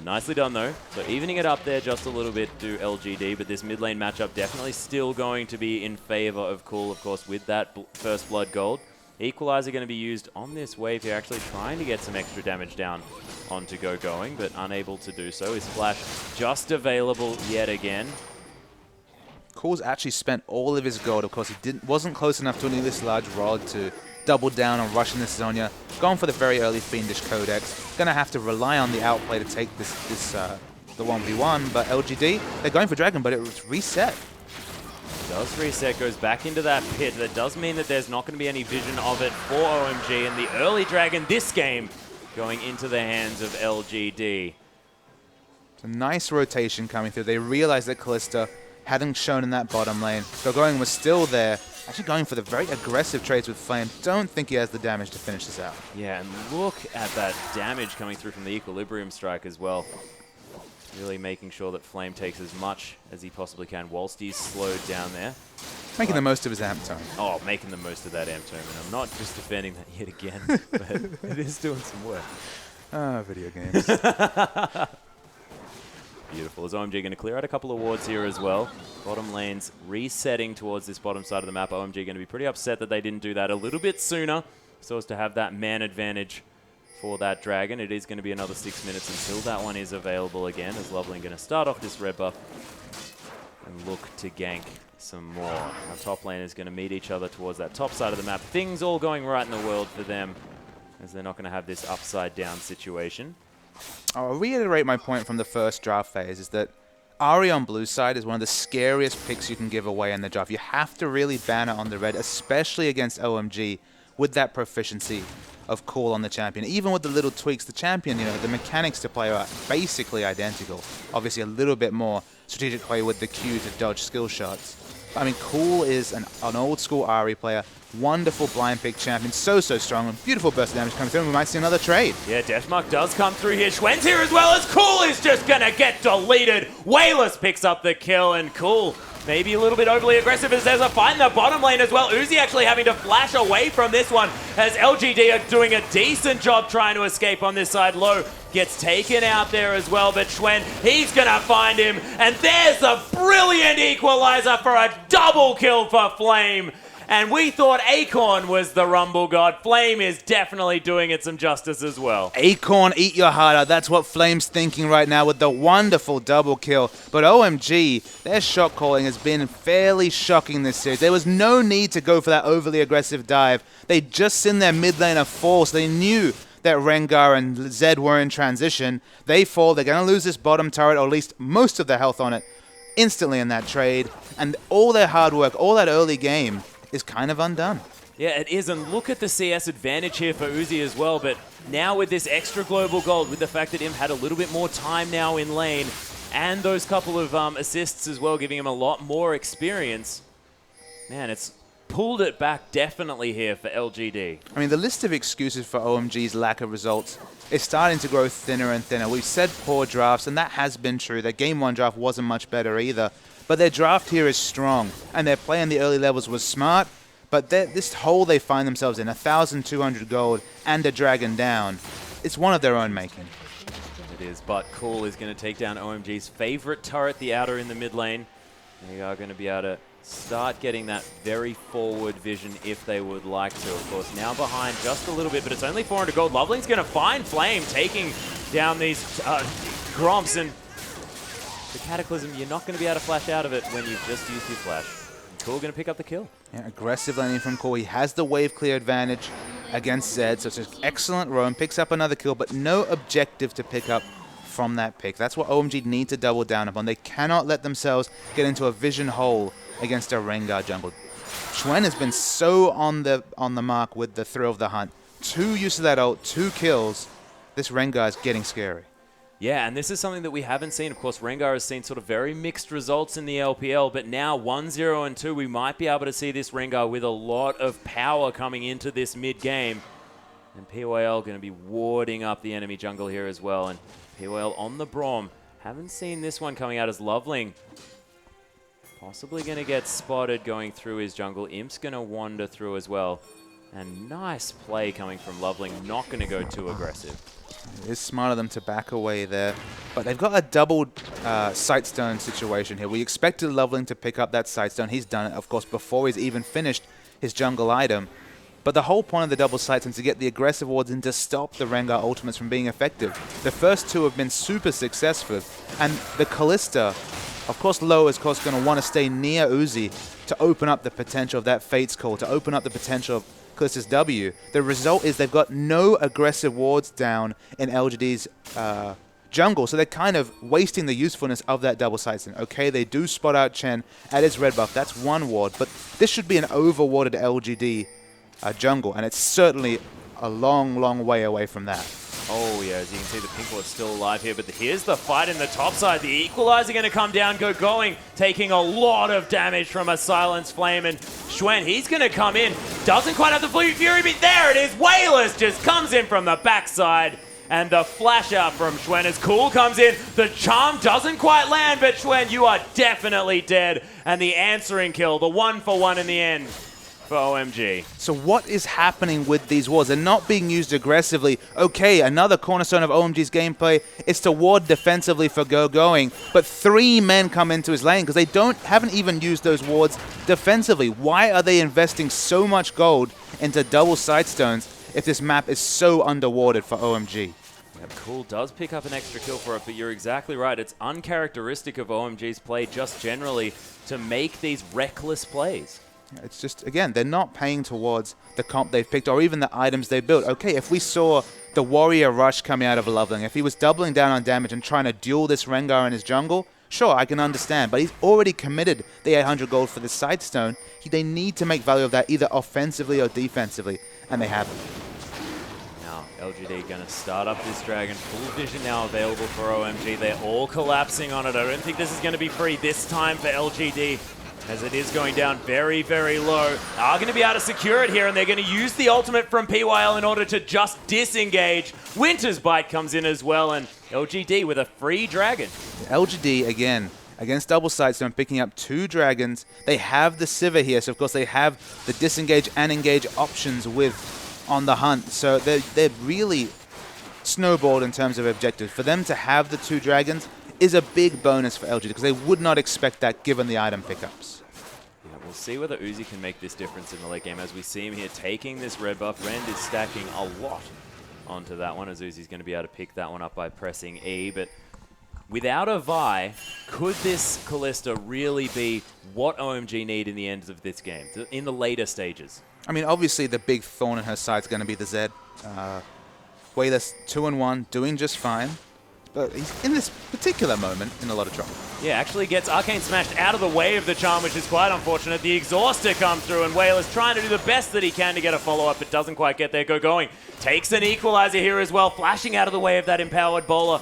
Nicely done, though. So evening it up there just a little bit to LGD, but this mid lane matchup definitely still going to be in favor of Cool, of course, with that first blood gold. Equalizer going to be used on this wave here, actually trying to get some extra damage down onto Going, but unable to do so. His flash just available yet again. Cool's actually spent all of his gold. Of course, he wasn't close enough to this large rod to double down on rushing this Zhonya. Going for the very early Fiendish Codex. Going to have to rely on the outplay to take the 1v1, but LGD, they're going for Dragon, but it was reset. Does reset, goes back into that pit. That does mean that there's not going to be any vision of it for OMG, and the early Dragon this game going into the hands of LGD. It's a nice rotation coming through. They realized that Kalista hadn't shown in that bottom lane. Going was still there, actually going for the very aggressive trades with Flame. Don't think he has the damage to finish this out. Yeah, and look at that damage coming through from the Equilibrium Strike as well. Really making sure that Flame takes as much as he possibly can whilst he's slowed down there. Making the most of his amp time. Oh, making the most of that amp time. And I'm not just defending that yet again, but it is doing some work. Ah, video games. Beautiful. Is OMG going to clear out a couple of wards here as well? Bottom lane's resetting towards this bottom side of the map. OMG going to be pretty upset that they didn't do that a little bit sooner so as to have that man advantage for that Dragon. It is going to be another 6 minutes until that one is available again, as Loveling going to start off this red buff and look to gank some more. Our top lane is going to meet each other towards that top side of the map. Things all going right in the world for them, as they're not going to have this upside down situation. I'll reiterate my point from the first draft phase, is that Ahri on blue side is one of the scariest picks you can give away in the draft. You have to really ban it on the red, especially against OMG, with that proficiency of Cool on the champion. Even with the little tweaks, the champion, the mechanics to play are basically identical. Obviously a little bit more strategic play with the Q to dodge skill shots. I mean, Cool is an old school Ari player, wonderful blind pick champion, so strong, and beautiful burst of damage coming through, and we might see another trade. Yeah, Deathmark does come through here. Schwen's here as well, as Cool is just gonna get deleted. Wayless picks up the kill, and Cool maybe a little bit overly aggressive as there's a fight in the bottom lane as well. Uzi actually having to flash away from this one as LGD are doing a decent job trying to escape on this side. Low gets taken out there as well, but Schwen, he's gonna find him, and there's a brilliant equalizer for a double kill for Flame. And we thought Acorn was the Rumble God. Flame is definitely doing it some justice as well. Acorn, eat your heart out. That's what Flame's thinking right now with the wonderful double kill. But OMG, their shot calling has been fairly shocking this series. There was no need to go for that overly aggressive dive. They just seen their mid laner fall, so they knew that Rengar and Zed were in transition. They fall, they're going to lose this bottom turret, or at least most of their health on it, instantly in that trade. And all their hard work, all that early game, is kind of undone. Yeah, it is, and look at the CS advantage here for Uzi as well, but now with this extra global gold, with the fact that Im had a little bit more time now in lane, and those couple of assists as well, giving him a lot more experience, man, it's pulled it back definitely here for LGD. I mean, the list of excuses for OMG's lack of results is starting to grow thinner and thinner. We've said poor drafts, and that has been true. Their Game 1 draft wasn't much better either. But their draft here is strong, and their play in the early levels was smart, but this hole they find themselves in, 1,200 gold and a dragon down, it's one of their own making. It is, but Cool is going to take down OMG's favorite turret, the outer in the mid lane. They are going to be able to start getting that very forward vision if they would like to. Of course, now behind just a little bit, but it's only 400 gold. Loveling's going to find Flame, taking down these Gromps, and the Cataclysm, you're not going to be able to flash out of it when you've just used your flash. Cool going to pick up the kill. Yeah, aggressive laning from Cool. He has the wave clear advantage against Zed, so it's an excellent roam. Picks up another kill, but no objective to pick up from that pick. That's what OMG need to double down upon. They cannot let themselves get into a vision hole against a Rengar jungle. Schwen has been so on the mark with the thrill of the hunt. 2 use of that ult, 2 kills. This Rengar is getting scary. Yeah, and this is something that we haven't seen. Of course, Rengar has seen sort of very mixed results in the LPL, but now 1-0 and 2, we might be able to see this Rengar with a lot of power coming into this mid-game. And PYL going to be warding up the enemy jungle here as well. And PYL on the Braum. Haven't seen this one coming out as Loveling. Possibly going to get spotted going through his jungle. Imp's going to wander through as well. And nice play coming from Loveling. Not going to go too aggressive. It is smart of them to back away there. But they've got a doubled Sightstone situation here. We expected Loveling to pick up that Sightstone. He's done it, of course, before he's even finished his jungle item. But the whole point of the double Sightstone is to get the aggressive wards in to stop the Rengar ultimates from being effective. The first 2 have been super successful. And the Kalista, of course, Low is, of course, going to want to stay near Uzi to open up the potential of that Fate's Call, to open up the potential of Kalista's W. The result is they've got no aggressive wards down in LGD's jungle, so they're kind of wasting the usefulness of that double Sightstone. Okay, they do spot out Chen at his red buff. That's 1 ward, but this should be an over-warded LGD jungle, and it's certainly a long, long way away from that. Oh yeah, as you can see, the pink ward's still alive here, but here's the fight in the top side. The equalizer going to come down, going, taking a lot of damage from a Silence Flame, and Schwen, he's going to come in. Doesn't quite have the Fury, but there it is. Wayless just comes in from the backside, and the flash out from Schwen as Cool comes in. The charm doesn't quite land, but Schwen, you are definitely dead, and the answering kill, the 1-for-1 in the end for OMG. So what is happening with these wards? They're not being used aggressively. Okay, another cornerstone of OMG's gameplay is to ward defensively for going, but 3 men come into his lane because they haven't even used those wards defensively. Why are they investing so much gold into double Sightstones if this map is so underwarded for OMG? Yep, Cool does pick up an extra kill for it, but you're exactly right. It's uncharacteristic of OMG's play just generally to make these reckless plays. It's just, again, they're not paying towards the comp they've picked or even the items they built. Okay, if we saw the Warrior Rush coming out of Loveling, if he was doubling down on damage and trying to duel this Rengar in his jungle, sure, I can understand, but he's already committed the 800 gold for the Sightstone. They need to make value of that either offensively or defensively, and they haven't. Now, LGD going to start up this Dragon. Full vision now available for OMG. They're all collapsing on it. I don't think this is going to be free this time for LGD, as it is going down very, very low. Are going to be able to secure it here, and they're going to use the ultimate from PYL in order to just disengage. Winter's Bite comes in as well, and LGD with a free Dragon. LGD, again, against Double Sightstone, picking up 2 Dragons. They have the Sivir here, so of course they have the disengage and engage options with on the hunt. So they're really snowballed in terms of objectives. For them to have the 2 Dragons is a big bonus for LGD, because they would not expect that given the item pickups. Yeah, we'll see whether Uzi can make this difference in the late game, as we see him here taking this red buff. Rend is stacking a lot onto that one, as Uzi's going to be able to pick that one up by pressing E. But without a Vi, could this Kalista really be what OMG need in the end of this game, in the later stages? I mean, obviously the big thorn in her side is going to be the Zed. Wayless 2-1, doing just fine. But he's in this particular moment in a lot of trouble. Yeah, actually gets Arcane smashed out of the way of the charm, which is quite unfortunate. The Exhauster comes through, and Wayless trying to do the best that he can to get a follow-up, but doesn't quite get there. Going. Takes an Equalizer here as well, flashing out of the way of that Empowered Bowler.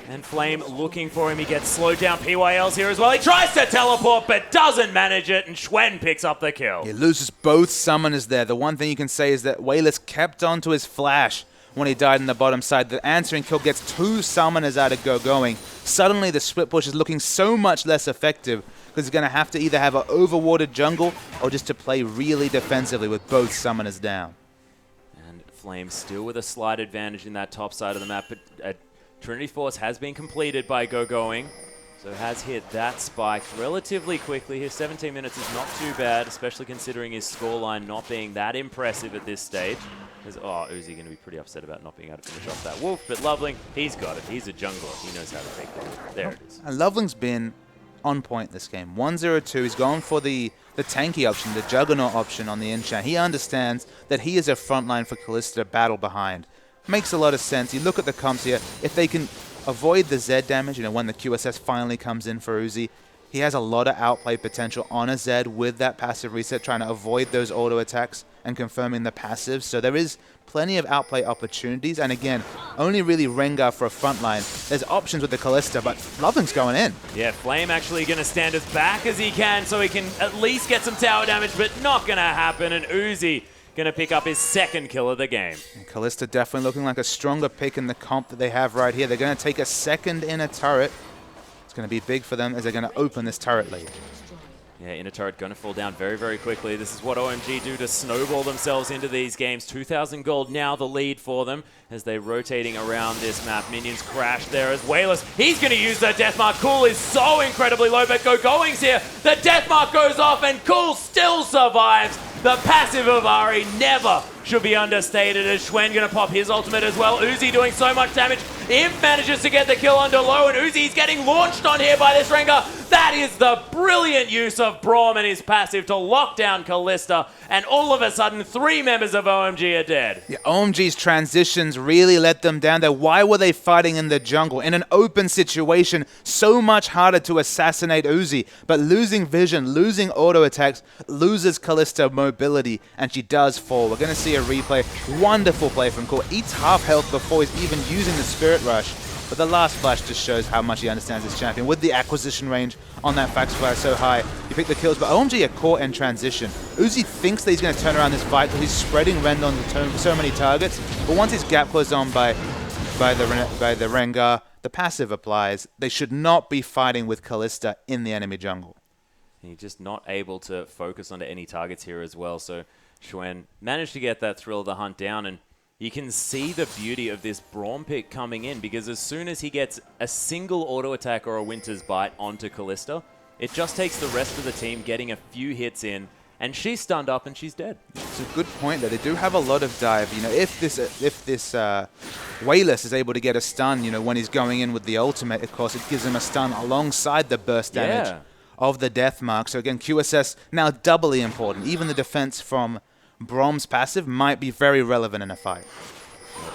And Flame looking for him. He gets slowed down. PYL's here as well. He tries to teleport, but doesn't manage it, and Schwen picks up the kill. He loses both summoners there. The one thing you can say is that Wayless kept onto his flash when he died in the bottom side. The answering kill gets 2 summoners out of Going. Suddenly the split push is looking so much less effective, because he's going to have to either have an overwarded jungle or just to play really defensively with both summoners down. And Flame still with a slight advantage in that top side of the map, but Trinity Force has been completed by Going. So has hit that spike relatively quickly. His 17 minutes is not too bad, especially considering his scoreline not being that impressive at this stage. Uzi going to be pretty upset about not being able to finish off that Wolf, but Loveling, he's got it. He's a jungler. He knows how to take that. There it is. And Loveling's been on point this game. 1-0-2. He's gone for the tanky option, the Juggernaut option on the enchant. He understands that he is a frontline for Kalista to battle behind. Makes a lot of sense. You look at the comps here. If they can avoid the Zed damage, when the QSS finally comes in for Uzi, he has a lot of outplay potential on a Zed with that passive reset, trying to avoid those auto attacks and confirming the passives. So there is plenty of outplay opportunities. And again, only really Rengar for a frontline. There's options with the Kalista, but Loveling's going in. Yeah, Flame actually going to stand as back as he can so he can at least get some tower damage, but not going to happen. And Uzi going to pick up his 2nd kill of the game. And Kalista definitely looking like a stronger pick in the comp that they have right here. They're going to take a 2nd inner turret. It's going to be big for them as they're going to open this turret lead. Yeah, inner turret going to fall down very, very quickly. This is what OMG do to snowball themselves into these games. 2,000 gold now the lead for them as they're rotating around this map. Minions crash there as Wayless. He's going to use the Death Mark. Cool is so incredibly low, but Going's here. The Death Mark goes off, and Cool still survives. The passive of Ari never should be understated, as Schwen going to pop his ultimate as well. Uzi doing so much damage. Imp manages to get the kill under low, and Uzi's getting launched on here by this Rengar. That is the brilliant use of Braum and his passive to lock down Kalista, and all of a sudden 3 members of OMG are dead. Yeah, OMG's transitions really let them down there. Why were they fighting in the jungle? In an open situation, so much harder to assassinate Uzi, but losing vision, losing auto attacks, loses Kalista mobility, and she does fall. We're going to see a replay. Wonderful play from Core. Eats half health before he's even using the Spirit Rush. But the last flash just shows how much he understands his champion. With the acquisition range on that Fax Fire so high, you pick the kills, but OMG are caught in transition. Uzi thinks that he's going to turn around this fight because he's spreading Rend on so many targets, but once his gap closed on by the Rengar, the passive applies. They should not be fighting with Kalista in the enemy jungle. He's just not able to focus onto any targets here as well, so Schwen managed to get that Thrill of the Hunt down, and you can see the beauty of this Braum pick coming in, because as soon as he gets a single auto attack or a Winter's Bite onto Kalista, it just takes the rest of the team getting a few hits in, and she's stunned up and she's dead. It's a good point there. They do have a lot of dive. If this Wayless is able to get a stun, when he's going in with the ultimate, of course, it gives him a stun alongside the burst damage of the Death Mark. So again, QSS now doubly important. Even the defense from Braum's passive might be very relevant in a fight.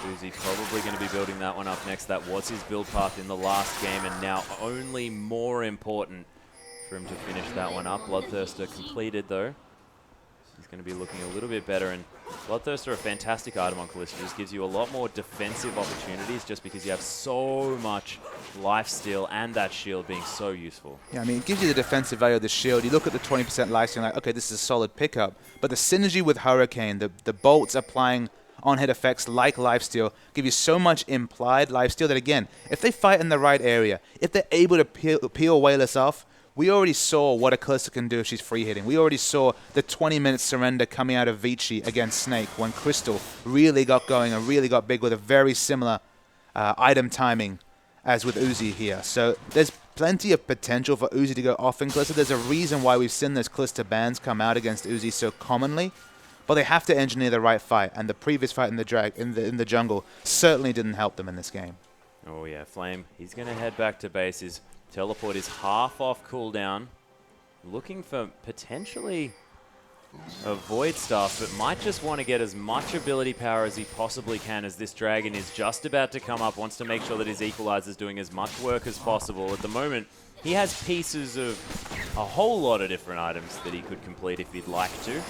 Uzi probably going to be building that one up next. That was his build path in the last game, and now only more important for him to finish that one up. Bloodthirster completed, though. He's going to be looking a little bit better, and Bloodthirster, a fantastic item on Kalista, just gives you a lot more defensive opportunities just because you have so much lifesteal and that shield being so useful. Yeah, I mean, it gives you the defensive value of the shield. You look at the 20% lifesteal, like, okay, this is a solid pickup. But the synergy with Hurricane, the bolts applying on-hit effects like lifesteal, give you so much implied lifesteal that, again, if they fight in the right area, if they're able to peel Wayless off, we already saw what a Kalista can do if she's free hitting. We already saw the 20-minute surrender coming out of Vici against Snake when Crystal really got going and really got big with a very similar item timing as with Uzi here. So there's plenty of potential for Uzi to go off in Kalista. There's a reason why we've seen those Kalista bans come out against Uzi so commonly. But they have to engineer the right fight, and the previous fight in the jungle certainly didn't help them in this game. Oh yeah, Flame, he's going to head back to base. His teleport is half off cooldown. Looking for potentially a Void Staff, but might just want to get as much ability power as he possibly can, as this dragon is just about to come up, wants to make sure that his Equalizer is doing as much work as possible. At the moment, he has pieces of a whole lot of different items that he could complete if he'd like to.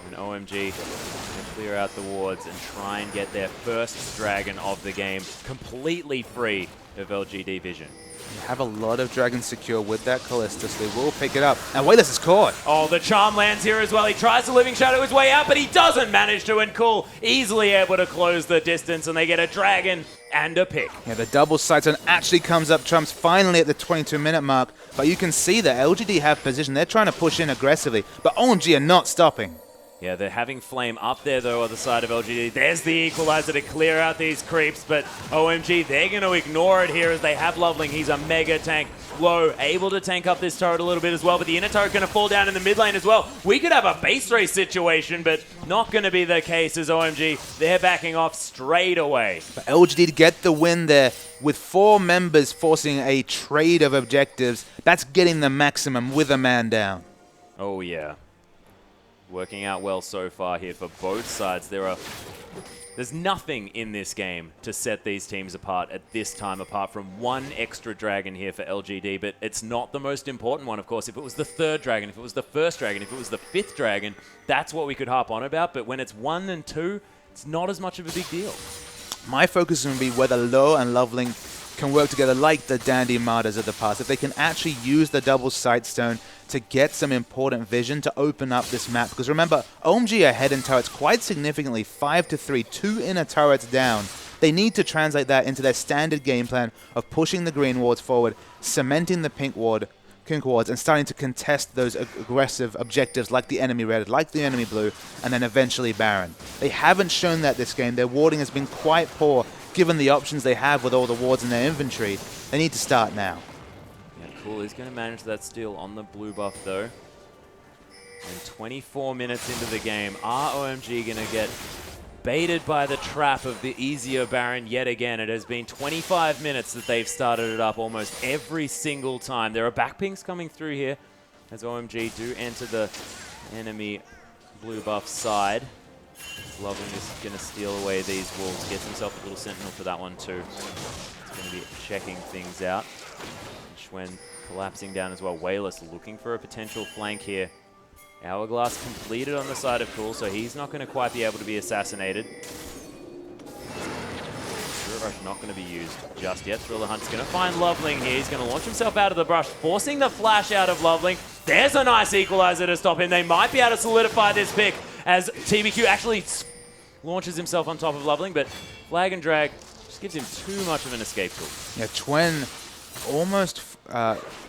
And OMG going to clear out the wards and try and get their first dragon of the game completely free of LGD vision. You have a lot of dragons secure with that Kalista, so they will pick it up. And Wayless is caught. Oh, the charm lands here as well. He tries to Living Shadow his way out, but he doesn't manage to, and Cool easily able to close the distance, and they get a dragon and a pick. Yeah, the double sight zone actually comes up trumps finally at the 22-minute mark, but you can see that LGD have position. They're trying to push in aggressively, but OMG are not stopping. Yeah, they're having Flame up there, though, on the side of LGD. There's the Equalizer to clear out these creeps, but OMG, they're going to ignore it here as they have Loveling. He's a mega tank. Low, able to tank up this turret a little bit as well, but the inner turret going to fall down in the mid lane as well. We could have a base race situation, but not going to be the case as OMG, they're backing off straight away. But LGD get the win there with 4 members forcing a trade of objectives. That's getting the maximum with a man down. Oh, yeah. Working out well so far here for both sides. There's nothing in this game to set these teams apart at this time, apart from one extra dragon here for LGD, but it's not the most important one, of course. If it was the 3rd dragon, if it was the 1st dragon, if it was the 5th dragon, that's what we could harp on about, but when it's 1 and 2, it's not as much of a big deal. My focus is going to be whether Low and Loveling can work together like the Dandy Martyrs of the past. If they can actually use the double sight stone to get some important vision to open up this map. Because remember, OMG are ahead in turrets quite significantly, 5-3, 2 inner turrets down. They need to translate that into their standard game plan of pushing the green wards forward, cementing the pink wards, and starting to contest those aggressive objectives like the enemy red, like the enemy blue, and then eventually Baron. They haven't shown that this game. Their warding has been quite poor, given the options they have with all the wards in their inventory. They need to start now. Cool, he's going to manage that steal on the blue buff, though. And 24 minutes into the game, are OMG going to get baited by the trap of the easier Baron yet again? It has been 25 minutes that they've started it up almost every single time. There are backpings coming through here as OMG do enter the enemy blue buff side. Loving is going to steal away these wolves. Gets himself a little sentinel for that one, too. He's going to be checking things out. Schwen collapsing down as well. Wayless looking for a potential flank here. Hourglass completed on the side of Cool, so he's not going to quite be able to be assassinated. Spirit Rush not going to be used just yet. Thriller Hunt's going to find Loveling here. He's going to launch himself out of the brush, forcing the flash out of Loveling. There's a nice Equalizer to stop him. They might be able to solidify this pick as TBQ actually launches himself on top of Loveling, but Flag and Drag just gives him too much of an escape tool. Yeah, Twin almost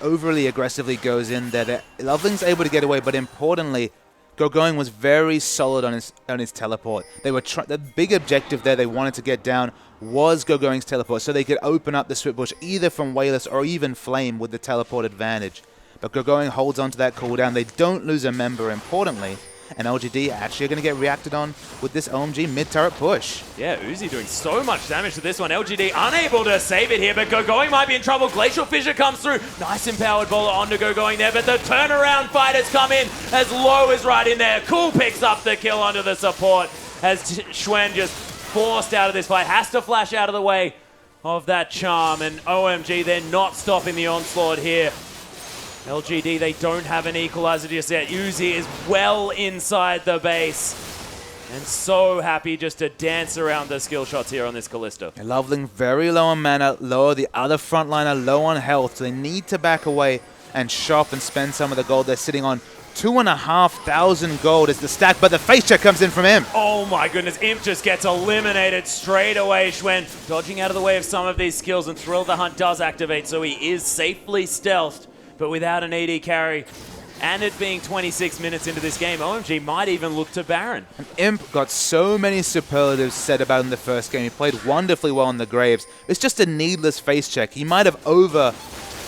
overly aggressively goes in there. Loveling's able to get away, but importantly, Gogoing was very solid on his teleport. They were the big objective there they wanted to get down was Gogoing's teleport, so they could open up the Swift Bush either from Wayless or even Flame with the teleport advantage. But Gogoing holds onto that cooldown. They don't lose a member, importantly, and LGD actually are going to get reacted on with this OMG mid-turret push. Yeah, Uzi doing so much damage to this one. LGD unable to save it here, but Gogoing might be in trouble. Glacial Fissure comes through. Nice empowered bowler onto Gogoing there, but the turnaround fighters come in as Low is right in there. Cool picks up the kill onto the support as Schwen just forced out of this fight, has to flash out of the way of that charm, and OMG, they're not stopping the onslaught here. LGD, they don't have an equalizer just yet. Uzi is well inside the base, and so happy just to dance around the skill shots here on this Kalista. Loveling very low on mana, lower. The other frontliner low on health, so they need to back away and shop and spend some of the gold. They're sitting on 2,500 gold as the stack, but the face check comes in from Imp. Oh my goodness, Imp just gets eliminated straight away. Schwen dodging out of the way of some of these skills, and Thrill the Hunt does activate, so he is safely stealthed, but without an AD carry. And it being 26 minutes into this game, OMG might even look to Baron. And Imp got so many superlatives said about him in the first game. He played wonderfully well in the Graves. It's just a needless face check. He might have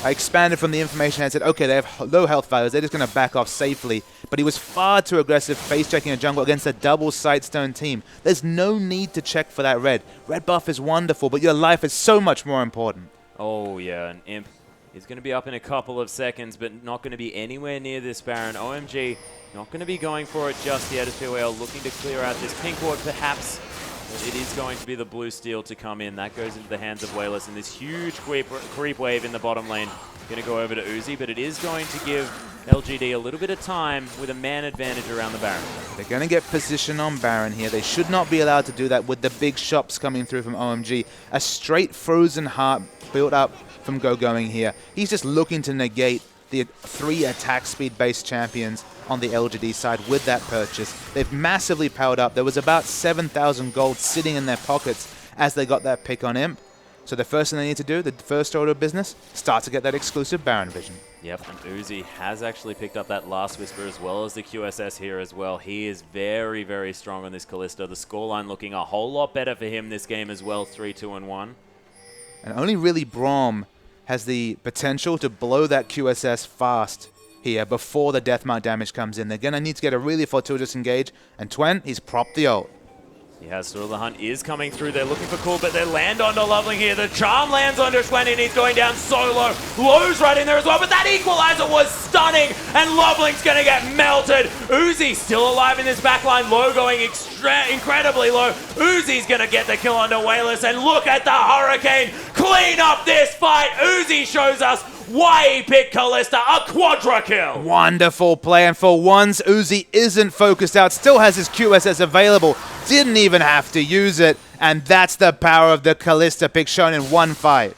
expanded from the information and said, okay, they have low health values, they're just going to back off safely. But he was far too aggressive face checking a jungle against a double Sightstone team. There's no need to check for that red. Red buff is wonderful, but your life is so much more important. Oh yeah, and Imp is going to be up in a couple of seconds, but not going to be anywhere near this Baron. OMG not going to be going for it just yet as PYL looking to clear out this pink ward perhaps. But it is going to be the blue steel to come in. That goes into the hands of Wayless, and this huge creep wave in the bottom lane going to go over to Uzi, but it is going to give LGD a little bit of time with a man advantage around the Baron. They're going to get position on Baron here. They should not be allowed to do that with the big shops coming through from OMG. A straight Frozen Heart built up from going here. He's just looking to negate the 3 attack speed based champions on the LGD side with that purchase. They've massively powered up. There was about 7,000 gold sitting in their pockets as they got that pick on Imp. So the first thing they need to do, the first order of business, start to get that exclusive Baron vision. Yep, and Uzi has actually picked up that Last Whisper as well as the QSS here as well. He is very, very strong on this Kalista. The scoreline looking a whole lot better for him this game as well, 3-2-1. And only really Braum has the potential to blow that QSS fast here before the death mark damage comes in. They're going to need to get a really fortuitous engage, and Twen, he's propped the ult. He has Thrill the Hunt is coming through. They're looking for cool, but they land onto Loveling here. The charm lands onto Schwen, and he's going down so low. Low's right in there as well, but that equalizer was stunning, and Loveling's going to get melted. Uzi still alive in this backline. Low going incredibly low. Uzi's going to get the kill onto Wayless, and look at the Hurricane clean up this fight. Uzi shows us why he picked Kalista, a quadra kill. Wonderful play, and for once, Uzi isn't focused out, still has his QSS available, didn't even have to use it, and that's the power of the Kalista pick shown in one fight.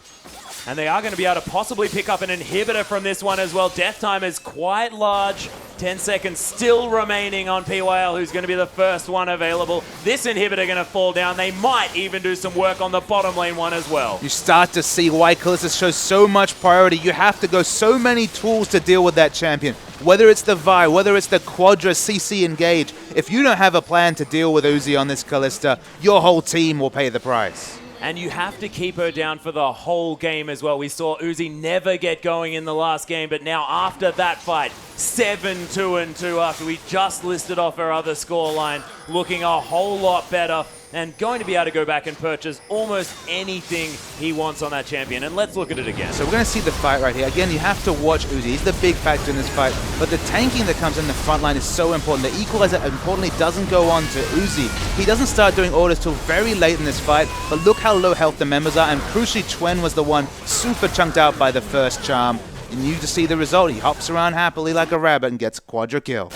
And they are going to be able to possibly pick up an inhibitor from this one as well. Death time is quite large. 10 seconds still remaining on PYL, who's going to be the first one available. This inhibitor going to fall down. They might even do some work on the bottom lane one as well. You start to see why Kalista shows so much priority. You have to go so many tools to deal with that champion. Whether it's the Vi, whether it's the Quadra CC engage. If you don't have a plan to deal with Uzi on this Kalista, your whole team will pay the price. And you have to keep her down for the whole game as well. We saw Uzi never get going in the last game, but now after that fight, 7-2-2 after we just listed off her other scoreline, looking a whole lot better and going to be able to go back and purchase almost anything he wants on that champion. And let's look at it again. So we're going to see the fight right here. Again, you have to watch Uzi. He's the big factor in this fight, but the tanking that comes in the front line is so important. The equalizer, importantly, doesn't go on to Uzi. He doesn't start doing orders till very late in this fight, but look how low health the members are, and crucially, Twen was the one super chunked out by the first charm. And you just see the result. He hops around happily like a rabbit and gets quadra kill.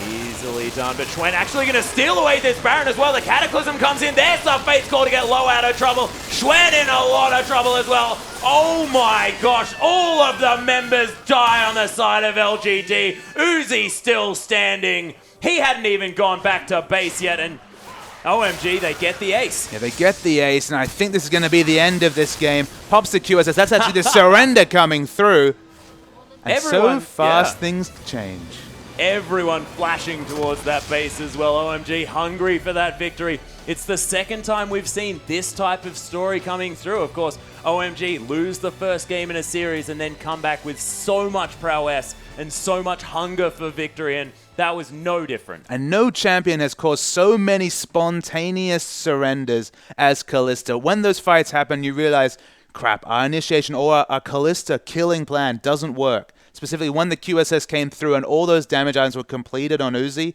Easily done, but Schwen actually going to steal away this Baron as well. The Cataclysm comes in. There's the Fate's Call to get Low out of trouble. Schwen in a lot of trouble as well. Oh my gosh, all of the members die on the side of LGD. Uzi still standing. He hadn't even gone back to base yet, and OMG, they get the ace. Yeah, they get the ace, and I think this is going to be the end of this game. Pops the QSS. That's actually the surrender coming through. And Everyone, so fast yeah. things change. Everyone flashing towards that base as well. OMG hungry for that victory. It's the second time we've seen this type of story coming through. Of course, OMG lose the first game in a series and then come back with so much prowess and so much hunger for victory, and that was no different. And no champion has caused so many spontaneous surrenders as Kalista. When those fights happen, you realize, crap, our initiation or our Kalista killing plan doesn't work. Specifically, when the QSS came through and all those damage items were completed on Uzi,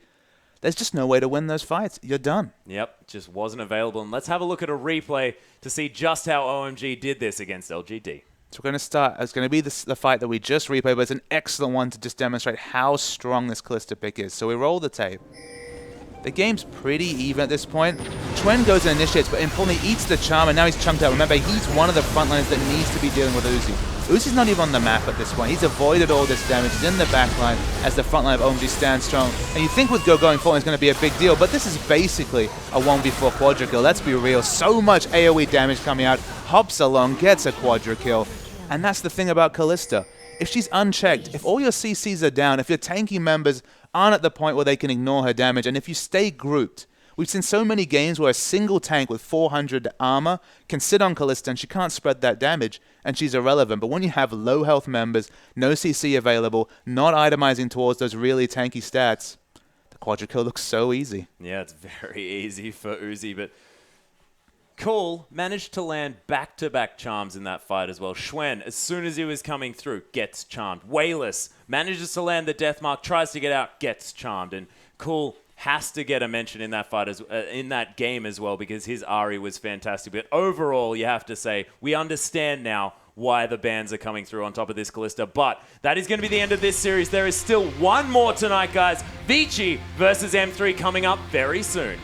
there's just no way to win those fights. You're done. Yep, just wasn't available. And let's have a look at a replay to see just how OMG did this against LGD. So we're going to start. It's going to be the fight that we just replayed, but it's an excellent one to just demonstrate how strong this Kalista pick is. So we roll the tape. The game's pretty even at this point. Chuen goes and initiates, but importantly eats the charm, and now he's chunked out. Remember, he's one of the frontliners that needs to be dealing with Uzi. Uzi's not even on the map at this point. He's avoided all this damage. He's in the backline as the frontline of OMG stands strong. And you think with Go going forward it's going to be a big deal, but this is basically a 1v4 quadra kill. Let's be real. So much AoE damage coming out. Hops along, gets a quadra kill. And that's the thing about Kalista. If she's unchecked, if all your CCs are down, if your tanky members aren't at the point where they can ignore her damage, and if you stay grouped, we've seen so many games where a single tank with 400 armor can sit on Kalista and she can't spread that damage, and she's irrelevant. But when you have low health members, no CC available, not itemizing towards those really tanky stats, the quadra kill looks so easy. Yeah, it's very easy for Uzi, but Cool managed to land back-to-back charms in that fight as well. Chuen, as soon as he was coming through, gets charmed. Wayless manages to land the death mark, tries to get out, gets charmed. And Cool has to get a mention in that fight, in that game as well, because his Ari was fantastic. But overall, you have to say, we understand now why the bans are coming through on top of this Kalista. But that is going to be the end of this series. There is still one more tonight, guys. Vici versus M3 coming up very soon.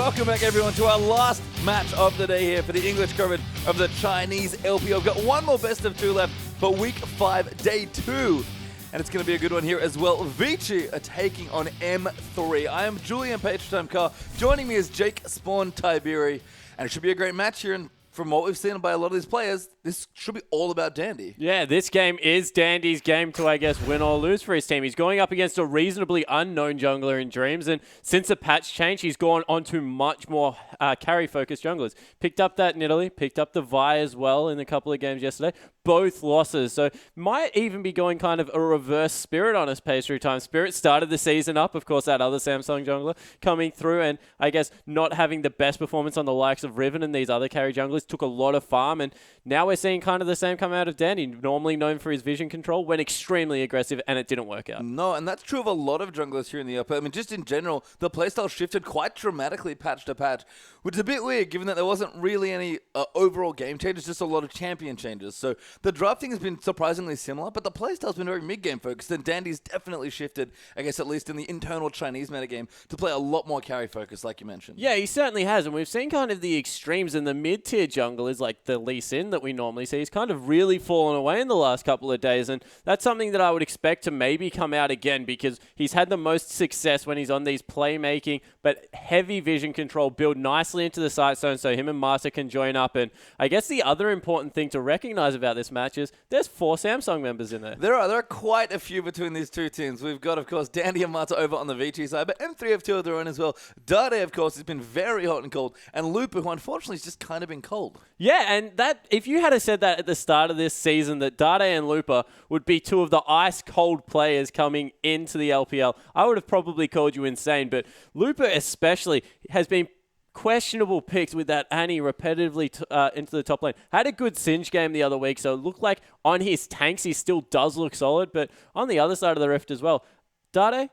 Welcome back, everyone, to our last match of the day here for the English coverage of the Chinese LPL. We've got one more best of 2 left for week 5, day 2. And it's going to be a good one here as well. Vici are taking on M3. I am Julian Patrotime Carr. Joining me is Jake Spawn Tiberi. And it should be a great match here. And from what we've seen by a lot of these players, this should be all about Dandy. Yeah, this game is Dandy's game to, I guess, win or lose for his team. He's going up against a reasonably unknown jungler in Dreams, and since the patch change, he's gone on to much more carry-focused junglers. Picked up that Nidalee, picked up the Vi as well in a couple of games yesterday. Both losses, so might even be going kind of a reverse Spirit on us pace through time. Spirit started the season up, of course, that other Samsung jungler coming through, and I guess not having the best performance on the likes of Riven and these other carry junglers took a lot of farm, and now we're seeing kind of the same come out of Dandy, normally known for his vision control, went extremely aggressive, and it didn't work out. No, and that's true of a lot of junglers here in the LPL. I mean, just in general, the playstyle shifted quite dramatically patch to patch, which is a bit weird given that there wasn't really any overall game changes, just a lot of champion changes. So the drafting has been surprisingly similar, but the playstyle's been very mid-game focused, and Dandy's definitely shifted, I guess at least in the internal Chinese metagame, to play a lot more carry focused, like you mentioned. Yeah, he certainly has, and we've seen kind of the extremes in the mid-tier junglers, like the Lee Sin that we normally see. He's kind of really fallen away in the last couple of days, and that's something that I would expect to maybe come out again, because he's had the most success when he's on these playmaking, but heavy vision control, build nicely into the side zone so him and Marta can join up. And I guess the other important thing to recognize about this match is there's 4 Samsung members in there. There are quite a few between these two teams. We've got, of course, Dandy and Marta over on the Vici side, but M3 have 2 of their own as well. Dade, of course, has been very hot and cold, and Lupa, who unfortunately has just kind of been cold. Yeah, and that if you had said that at the start of this season, that Dade and Lupa would be 2 of the ice-cold players coming into the LPL, I would have probably called you insane. But Lupa especially has been questionable picks with that Annie repetitively into the top lane. Had a good Singe game the other week, so it looked like on his tanks he still does look solid, but on the other side of the rift as well, Dade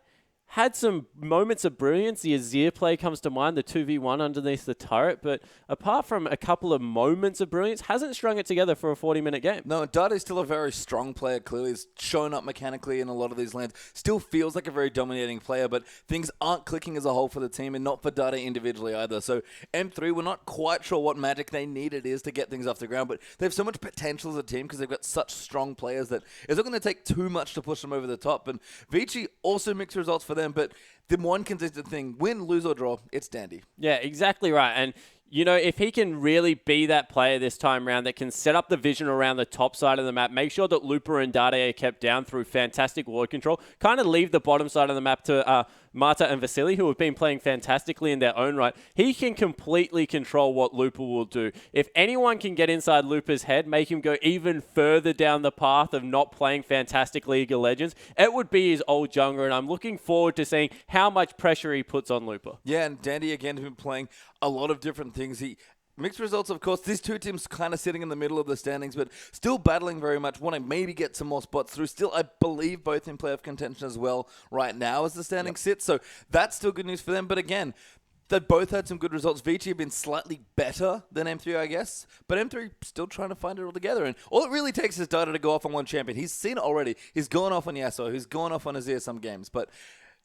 had some moments of brilliance. The Azir play comes to mind, the 2v1 underneath the turret, but apart from a couple of moments of brilliance, hasn't strung it together for a 40-minute game. No, Dade's still a very strong player, clearly. He's shown up mechanically in a lot of these lanes. Still feels like a very dominating player, but things aren't clicking as a whole for the team, and not for Dade individually either. So M3, we're not quite sure what magic they need it is to get things off the ground, but they have so much potential as a team because they've got such strong players that it's not going to take too much to push them over the top. And Vici also mixed results for them, but the one consistent thing, win, lose, or draw, it's Dandy. Yeah, exactly right. And, you know, if he can really be that player this time around that can set up the vision around the top side of the map, make sure that Lupa and Dade are kept down through fantastic ward control, kind of leave the bottom side of the map to Marta and Vasily, who have been playing fantastically in their own right, he can completely control what Lupa will do. If anyone can get inside Lupa's head, make him go even further down the path of not playing fantastic League of Legends, it would be his old jungler, and I'm looking forward to seeing how much pressure he puts on Lupa. Yeah, and Dandy, again, has been playing a lot of different things. Mixed results, of course. These two teams kind of sitting in the middle of the standings, but still battling very much. Want to maybe get some more spots through. Still, I believe both in playoff contention as well right now as the standings sit. So that's still good news for them. But again, they both had some good results. Vici have been slightly better than M3, I guess. But M3 still trying to find it all together. And all it really takes is Dada to go off on one champion. He's seen it already. He's gone off on Yasuo. He's gone off on Azir some games. But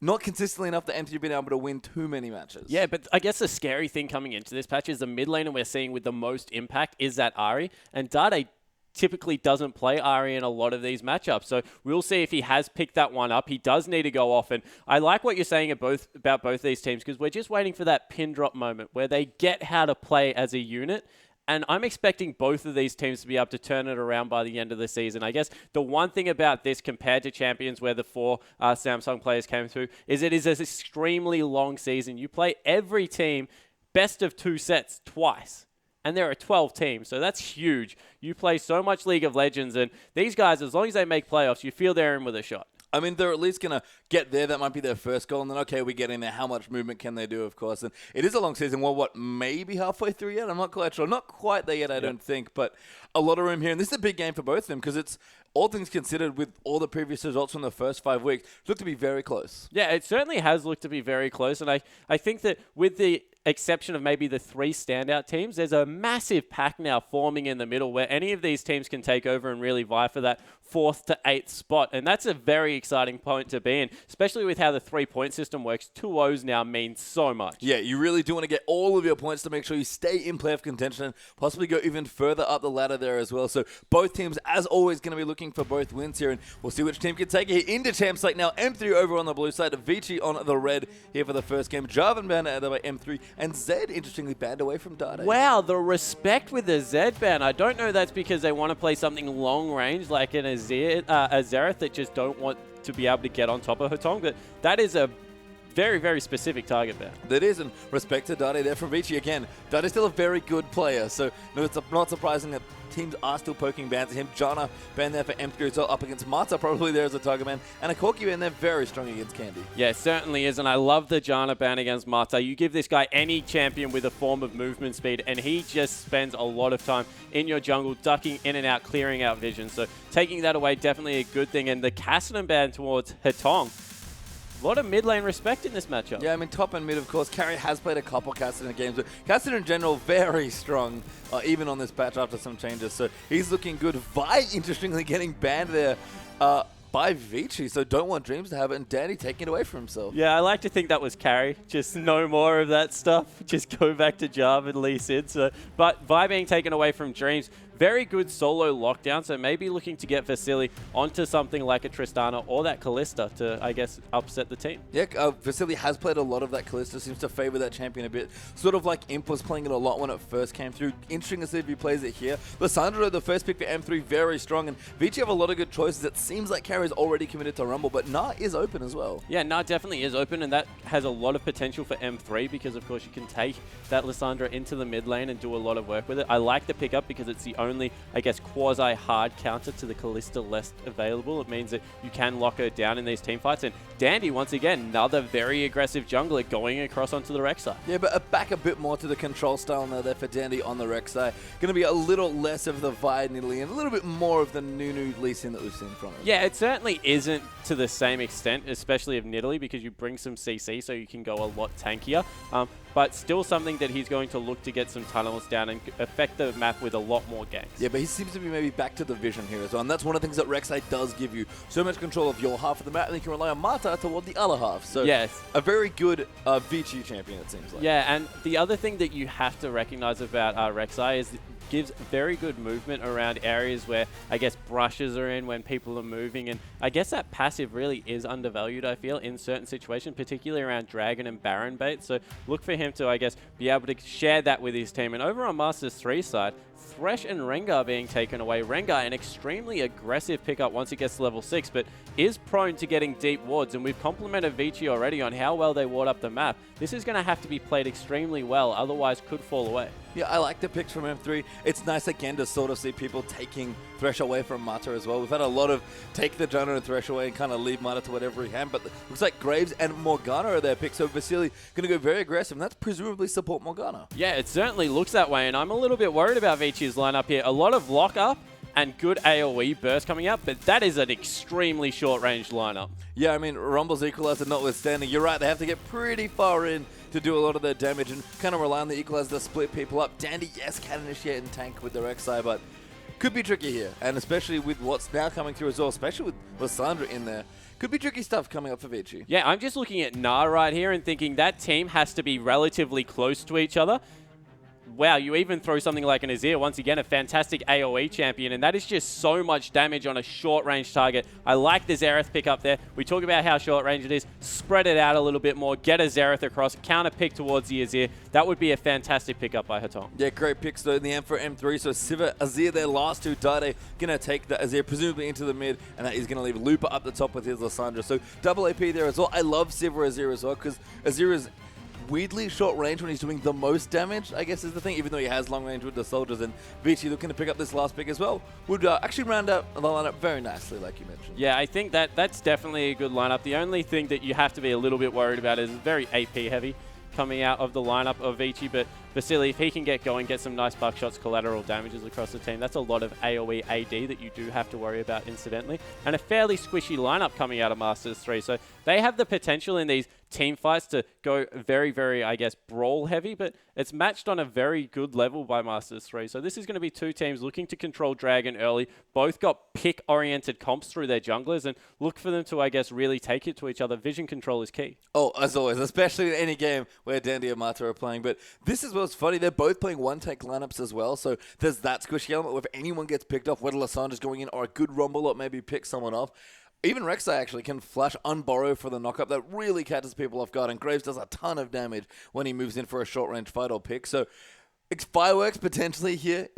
not consistently enough that M3 have been able to win too many matches. Yeah, but I guess the scary thing coming into this patch is the mid laner we're seeing with the most impact is that Ahri. And Dade typically doesn't play Ahri in a lot of these matchups. So we'll see if he has picked that one up. He does need to go off. And I like what you're saying about both these teams, because we're just waiting for that pin drop moment where they get how to play as a unit. And I'm expecting both of these teams to be able to turn it around by the end of the season. I guess the one thing about this compared to Champions, where the 4 Samsung players came through, is it is an extremely long season. You play every team best of 2 sets twice. And there are 12 teams, so that's huge. You play so much League of Legends, and these guys, as long as they make playoffs, you feel they're in with a shot. I mean, they're at least going to get there. That might be their first goal. And then, okay, we get in there. How much movement can they do, of course? And it is a long season. Well, maybe halfway through yet? I'm not quite sure. Not quite there yet, I don't think. But a lot of room here. And this is a big game for both of them, because it's, all things considered, with all the previous results from the first 5 weeks, look to be very close. Yeah, it certainly has looked to be very close. And I think that with the exception of maybe the 3 standout teams, there's a massive pack now forming in the middle where any of these teams can take over and really vie for that 4th to 8th spot. And that's a very exciting point to be in, especially with how the 3-point system works. 2-0s now means so much. Yeah, you really do want to get all of your points to make sure you stay in playoff contention and possibly go even further up the ladder there as well. So both teams, as always, going to be looking for both wins here, and we'll see which team can take it into Champs League now. M3 over on the blue side, Vici on the red here for the first game. Jarvan banned out by M3, and Zed, interestingly, banned away from Dade. Wow, the respect with the Zed ban. I don't know that's because they want to play something long range like an Azereth that just don't want to be able to get on top of Hetong, but that is a very, very specific target ban. That is, and respect to Dade there from Vici again. Dade's still a very good player, so no, it's not surprising that teams are still poking bans at him. Jana banned there for M3 as well, up against Mata probably there as a target ban, and a Corki ban there very strong against Candy. Yeah, it certainly is, and I love the Jana ban against Mata. You give this guy any champion with a form of movement speed, and he just spends a lot of time in your jungle, ducking in and out, clearing out vision. So taking that away, definitely a good thing. And the Cassidy ban towards Hetong, a lot of mid lane respect in this matchup. Yeah, I mean, top and mid, of course. Carry has played a couple Cassidy games, but Cassidy in general, very strong, even on this patch after some changes. So he's looking good. Vi, interestingly, getting banned there by Vici, so don't want Dreams to have it, and Danny taking it away from himself. Yeah, I like to think that was carry. Just no more of that stuff. Just go back to Jarvan and Lee Sid. So, but Vi being taken away from Dreams, very good solo lockdown, so maybe looking to get Vasily onto something like a Tristana or that Kalista to, I guess, upset the team. Yeah, Vasily has played a lot of that. Kalista seems to favor that champion a bit. Sort of like Imp was playing it a lot when it first came through. Interesting to see if he plays it here. Lissandra, the first pick for M3, very strong, and Vici have a lot of good choices. It seems like Carry's already committed to Rumble, but Nah is open as well. Yeah, Nah definitely is open, and that has a lot of potential for M3 because, of course, you can take that Lissandra into the mid lane and do a lot of work with it. I like the pickup because it's the only, I guess, quasi-hard counter to the Kalista less available. It means that you can lock her down in these team fights. And Dandy, once again, another very aggressive jungler going across onto the Rek'Sai. Yeah, but back a bit more to the control style now there for Dandy on the Rek'Sai. Going to be a little less of the Vi Nidalee and a little bit more of the Nunu Lee Sin that we've seen from him. Yeah, it certainly isn't to the same extent, especially of Nidalee, because you bring some CC so you can go a lot tankier. But still something that he's going to look to get some tunnels down and affect the map with a lot more ganks. Yeah, but he seems to be maybe back to the vision here as well. And that's one of the things that Rek'Sai does give you. So much control of your half of the map, and you can rely on Mata toward the other half. So yes, a very good Vici champion, it seems like. Yeah, and the other thing that you have to recognize about Rek'Sai is gives very good movement around areas where, I guess, brushes are in when people are moving. And I guess that passive really is undervalued, I feel, in certain situations, particularly around Dragon and Baron bait. So look for him to, I guess, be able to share that with his team. And over on Masters 3 side, Thresh and Rengar being taken away. Rengar, an extremely aggressive pickup once it gets to level 6, but is prone to getting deep wards. And we've complimented Vici already on how well they ward up the map. This is going to have to be played extremely well, otherwise could fall away. Yeah, I like the picks from M3. It's nice again to sort of see people taking Thresh away from Mata as well. We've had a lot of take the Janna and Thresh away and kind of leave Mata to whatever he can, but looks like Graves and Morgana are their picks, so Vasily going to go very aggressive, and that's presumably support Morgana. Yeah, it certainly looks that way, and I'm a little bit worried about Vici's lineup here. A lot of lock-up and good AoE burst coming out, but that is an extremely short-range lineup. Yeah, I mean, Rumble's Equalizer notwithstanding, you're right, they have to get pretty far in to do a lot of their damage and kind of rely on the Equalizer to split people up. Dandy, yes, can initiate and tank with the Rek'Sai, but could be tricky here, and especially with what's now coming through as well, especially with Lissandra in there. Could be tricky stuff coming up for Vici. Yeah, I'm just looking at Nah right here and thinking that team has to be relatively close to each other. Wow, you even throw something like an Azir, once again, a fantastic AoE champion, and that is just so much damage on a short-range target. I like the Xerath pick up there. We talk about how short-range it is. Spread it out a little bit more. Get a Xerath across. Counter pick towards the Azir. That would be a fantastic pickup by Hetong. Yeah, great picks though in the end for M3. So Sivir, Azir, their last two. Dade going to take the Azir presumably into the mid, and that is going to leave Looper up the top with his Lissandra. So double AP there as well. I love Sivir Azir as well, because Azir is weirdly short range when he's doing the most damage, I guess is the thing, even though he has long range with the soldiers. And Vici looking to pick up this last pick as well would actually round out the lineup very nicely, like you mentioned. Yeah, I think that's definitely a good lineup. The only thing that you have to be a little bit worried about is very AP heavy coming out of the lineup of Vici, but Vasily, if he can get going, get some nice buckshots, collateral damages across the team, that's a lot of AoE AD that you do have to worry about incidentally. And a fairly squishy lineup coming out of Masters 3. So they have the potential in these team fights to go very, very, I guess, brawl heavy, but it's matched on a very good level by Masters 3. So this is going to be two teams looking to control Dragon early. Both got pick-oriented comps through their junglers, and look for them to, I guess, really take it to each other. Vision control is key. Oh, as always, especially in any game where Dandy and Mata are playing. But this is what's funny. They're both playing one-take lineups as well, so there's that squishy element where if anyone gets picked off, whether Lissandra's going in or a good rumble or maybe pick someone off, even Rek'Sai actually can flash unborrow for the knockup. That really catches people off guard, and Graves does a ton of damage when he moves in for a short-range fight or pick. So it's fireworks potentially here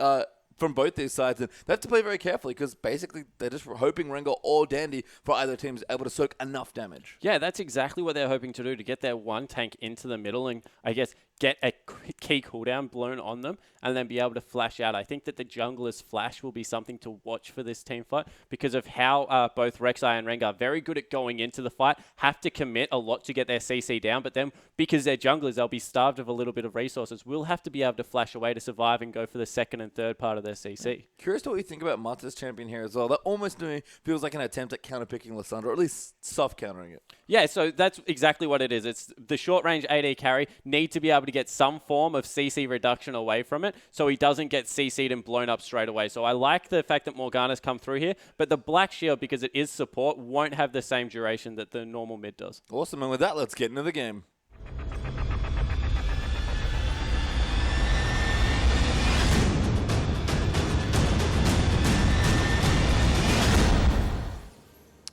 from both these sides, and they have to play very carefully because basically they're just hoping Rengar or Dandy for either team is able to soak enough damage. Yeah, that's exactly what they're hoping to do, to get their one tank into the middle and, I guess, get a key cooldown blown on them and then be able to flash out. I think that the jungler's flash will be something to watch for this team fight because of how both Rek'Sai and Rengar are very good at going into the fight, have to commit a lot to get their CC down, but then because they're junglers, they'll be starved of a little bit of resources. We'll have to be able to flash away to survive and go for the second and third part of their CC. Curious to what you think about Mata's champion here as well. That almost to me feels like an attempt at counterpicking Lissandra, or at least soft countering it. Yeah, so that's exactly what it is. It's the short-range AD carry need to be able to get some form of CC reduction away from it so he doesn't get CC'd and blown up straight away. So I like the fact that Morgana's come through here, but the Black Shield, because it is support, won't have the same duration that the normal mid does. Awesome, and with that, let's get into the game.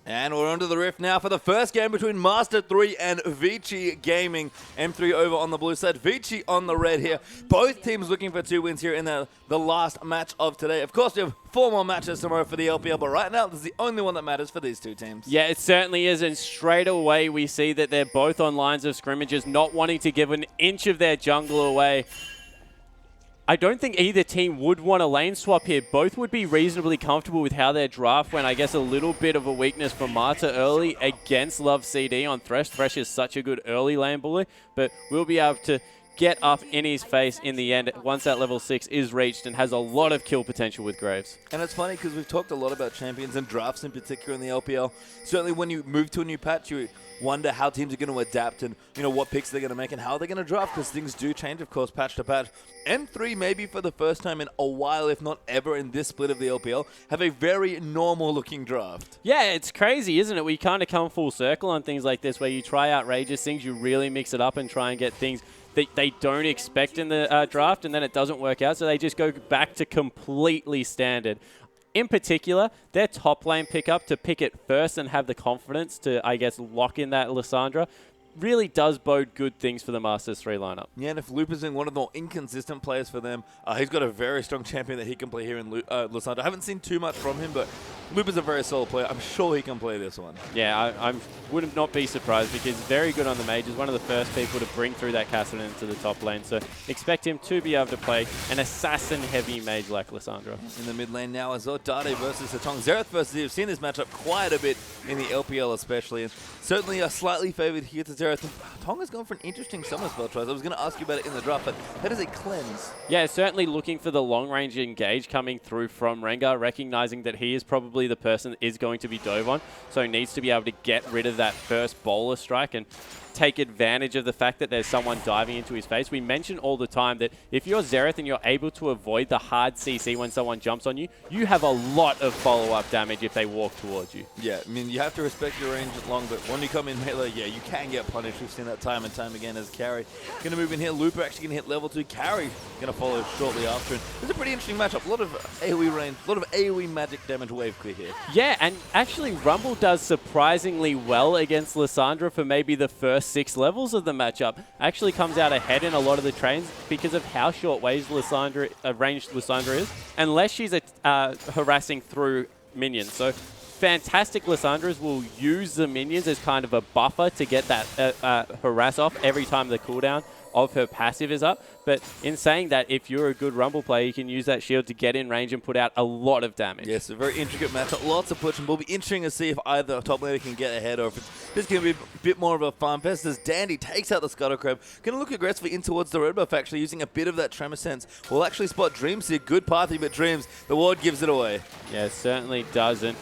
And we're onto the rift now for the first game between Master 3 and Vici Gaming. M3 over on the blue side, Vici on the red here. Both teams looking for 2 wins here in the last match of today. Of course, we have 4 more matches tomorrow for the LPL, but right now, this is the only one that matters for these two teams. Yeah, it certainly is, and straight away we see that they're both on lines of scrimmages, not wanting to give an inch of their jungle away. I don't think either team would want a lane swap here. Both would be reasonably comfortable with how their draft went. I guess a little bit of a weakness for Mata early against Love CD on Thresh. Thresh is such a good early lane bully, but we'll be able to get up in his face in the end once that level 6 is reached and has a lot of kill potential with Graves. And it's funny because we've talked a lot about champions and drafts in particular in the LPL. Certainly when you move to a new patch, you wonder how teams are going to adapt and, you know, what picks they're going to make and how they're going to draft, because things do change, of course, patch to patch. M3 maybe for the first time in a while, if not ever, in this split of the LPL, have a very normal-looking draft. Yeah, it's crazy, isn't it? We kind of come full circle on things like this where you try outrageous things, you really mix it up and try and get things that they don't expect in the draft, and then it doesn't work out, so they just go back to completely standard. In particular, their top lane pickup to pick it first and have the confidence to, I guess, lock in that Lissandra really does bode good things for the Masters 3 lineup. Yeah, and if Loop is in one of the more inconsistent players for them, he's got a very strong champion that he can play here in Lissandra. I haven't seen too much from him, but Loop is a very solid player. I'm sure he can play this one. Yeah, I would not be surprised because he's very good on the mages, one of the first people to bring through that Castle into the top lane. So expect him to be able to play an assassin-heavy mage like Lissandra. In the mid lane now as well, Dade versus Hatong. Xerath versus Eve. We've seen this matchup quite a bit in the LPL especially, and certainly a slightly favored here to Xerath. Hatong has gone for an interesting summer spell choice. I was going to ask you about it in the draft, but how does it cleanse? Yeah, certainly looking for the long-range engage coming through from Rengar, recognizing that he is probably the person that is going to be dove on, so he needs to be able to get rid of that first bowler strike and take advantage of the fact that there's someone diving into his face. We mention all the time that if you're Xerath and you're able to avoid the hard CC when someone jumps on you, you have a lot of follow-up damage if they walk towards you. Yeah, I mean, you have to respect your range long, but when you come in melee, yeah, you can get punished. We've seen that time and time again as Carry. Going to move in here. Looper actually going to hit level 2. Carry going to follow shortly after. And it's a pretty interesting matchup. A lot of AoE range, a lot of AoE magic damage wave clear here. Yeah, and actually Rumble does surprisingly well against Lissandra for maybe the first 6 levels of the matchup. Actually comes out ahead in a lot of the trains because of how short range Lissandra is, unless she's harassing through minions. So fantastic Lissandras will use the minions as kind of a buffer to get that harass off every time the cooldown of her passive is up. But in saying that, if you're a good Rumble player, you can use that shield to get in range and put out a lot of damage. Yes, a very intricate matchup. Lots of push, and will be interesting to see if either top laner can get ahead or if it's just going to be a bit more of a farm fest as Dandy takes out the Scuttle Crab. Going to look aggressively in towards the red buff, actually using a bit of that Tremor Sense. Will actually spot Dreams here. Good pathing, but Dreams, the ward gives it away. Yeah, it certainly doesn't.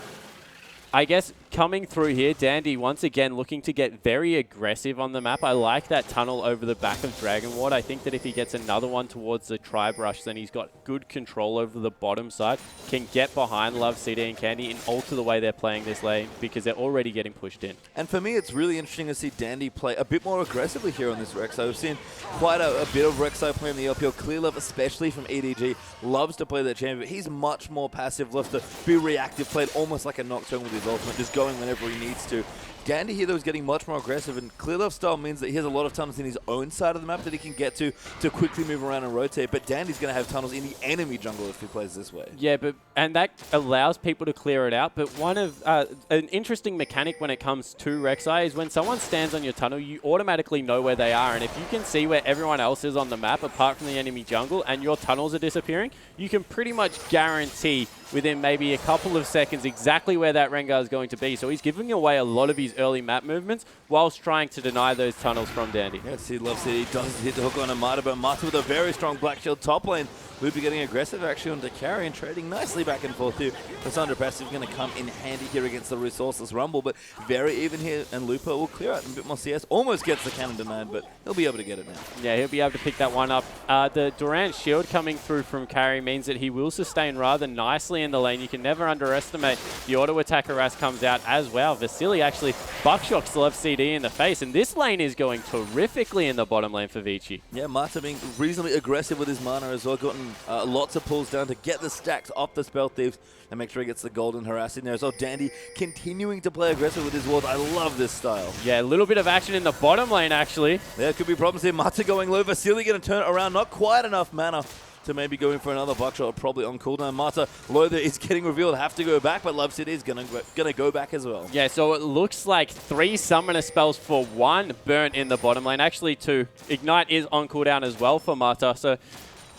I guess coming through here, Dandy once again looking to get very aggressive on the map. I like that tunnel over the back of Dragon Ward. I think that if he gets another one towards the Tribe Rush, then he's got good control over the bottom side. Can get behind Love, CD, and Candy and alter the way they're playing this lane because they're already getting pushed in. And for me, it's really interesting to see Dandy play a bit more aggressively here on this Rek'Sai. We've seen quite a bit of Rek'Sai play in the LPL. Clearlove, especially from EDG, loves to play that champion, but he's much more passive, loves to be reactive, played almost like a Nocturne with his ultimate, just going whenever he needs to. Dandy here, though, is getting much more aggressive, and Clearlove style means that he has a lot of tunnels in his own side of the map that he can get to quickly move around and rotate, but Dandy's going to have tunnels in the enemy jungle if he plays this way. Yeah, and that allows people to clear it out, but one of an interesting mechanic when it comes to Rek'Sai is when someone stands on your tunnel, you automatically know where they are, and if you can see where everyone else is on the map apart from the enemy jungle and your tunnels are disappearing, you can pretty much guarantee within maybe a couple of seconds exactly where that Rengar is going to be. So he's giving away a lot of his early map movements whilst trying to deny those tunnels from Dandy. Yeah, see, Love City does hit the hook on Amata, but Amata with a very strong Black Shield top lane. Lupa getting aggressive actually onto carry and trading nicely back and forth too. Cassandra passive going to come in handy here against the resourceless Rumble, but very even here, and Lupa will clear out a bit more CS. Almost gets the cannon denied, but he'll be able to get it now. Yeah, he'll be able to pick that one up. The Durant shield coming through from carry means that he will sustain rather nicely in the lane. You can never underestimate the auto attack harass comes out as well. Vasily actually buckshocks Love CD in the face, and this lane is going terrifically in the bottom lane for Vici. Yeah, Mata being reasonably aggressive with his mana as well, gotten lots of pulls down to get the stacks off the Spell Thieves and make sure he gets the golden harass in there as well. Dandy continuing to play aggressive with his wards. I love this style. Yeah, a little bit of action in the bottom lane actually. There could be problems here. Mata going low. Vasily going to turn it around. Not quite enough mana to maybe go in for another buckshot, probably on cooldown. Mata, low that is getting revealed, have to go back, but Love City is gonna go back as well. Yeah, so it looks like 3 summoner spells for 1 burnt in the bottom lane. Actually 2. Ignite is on cooldown as well for Mata, so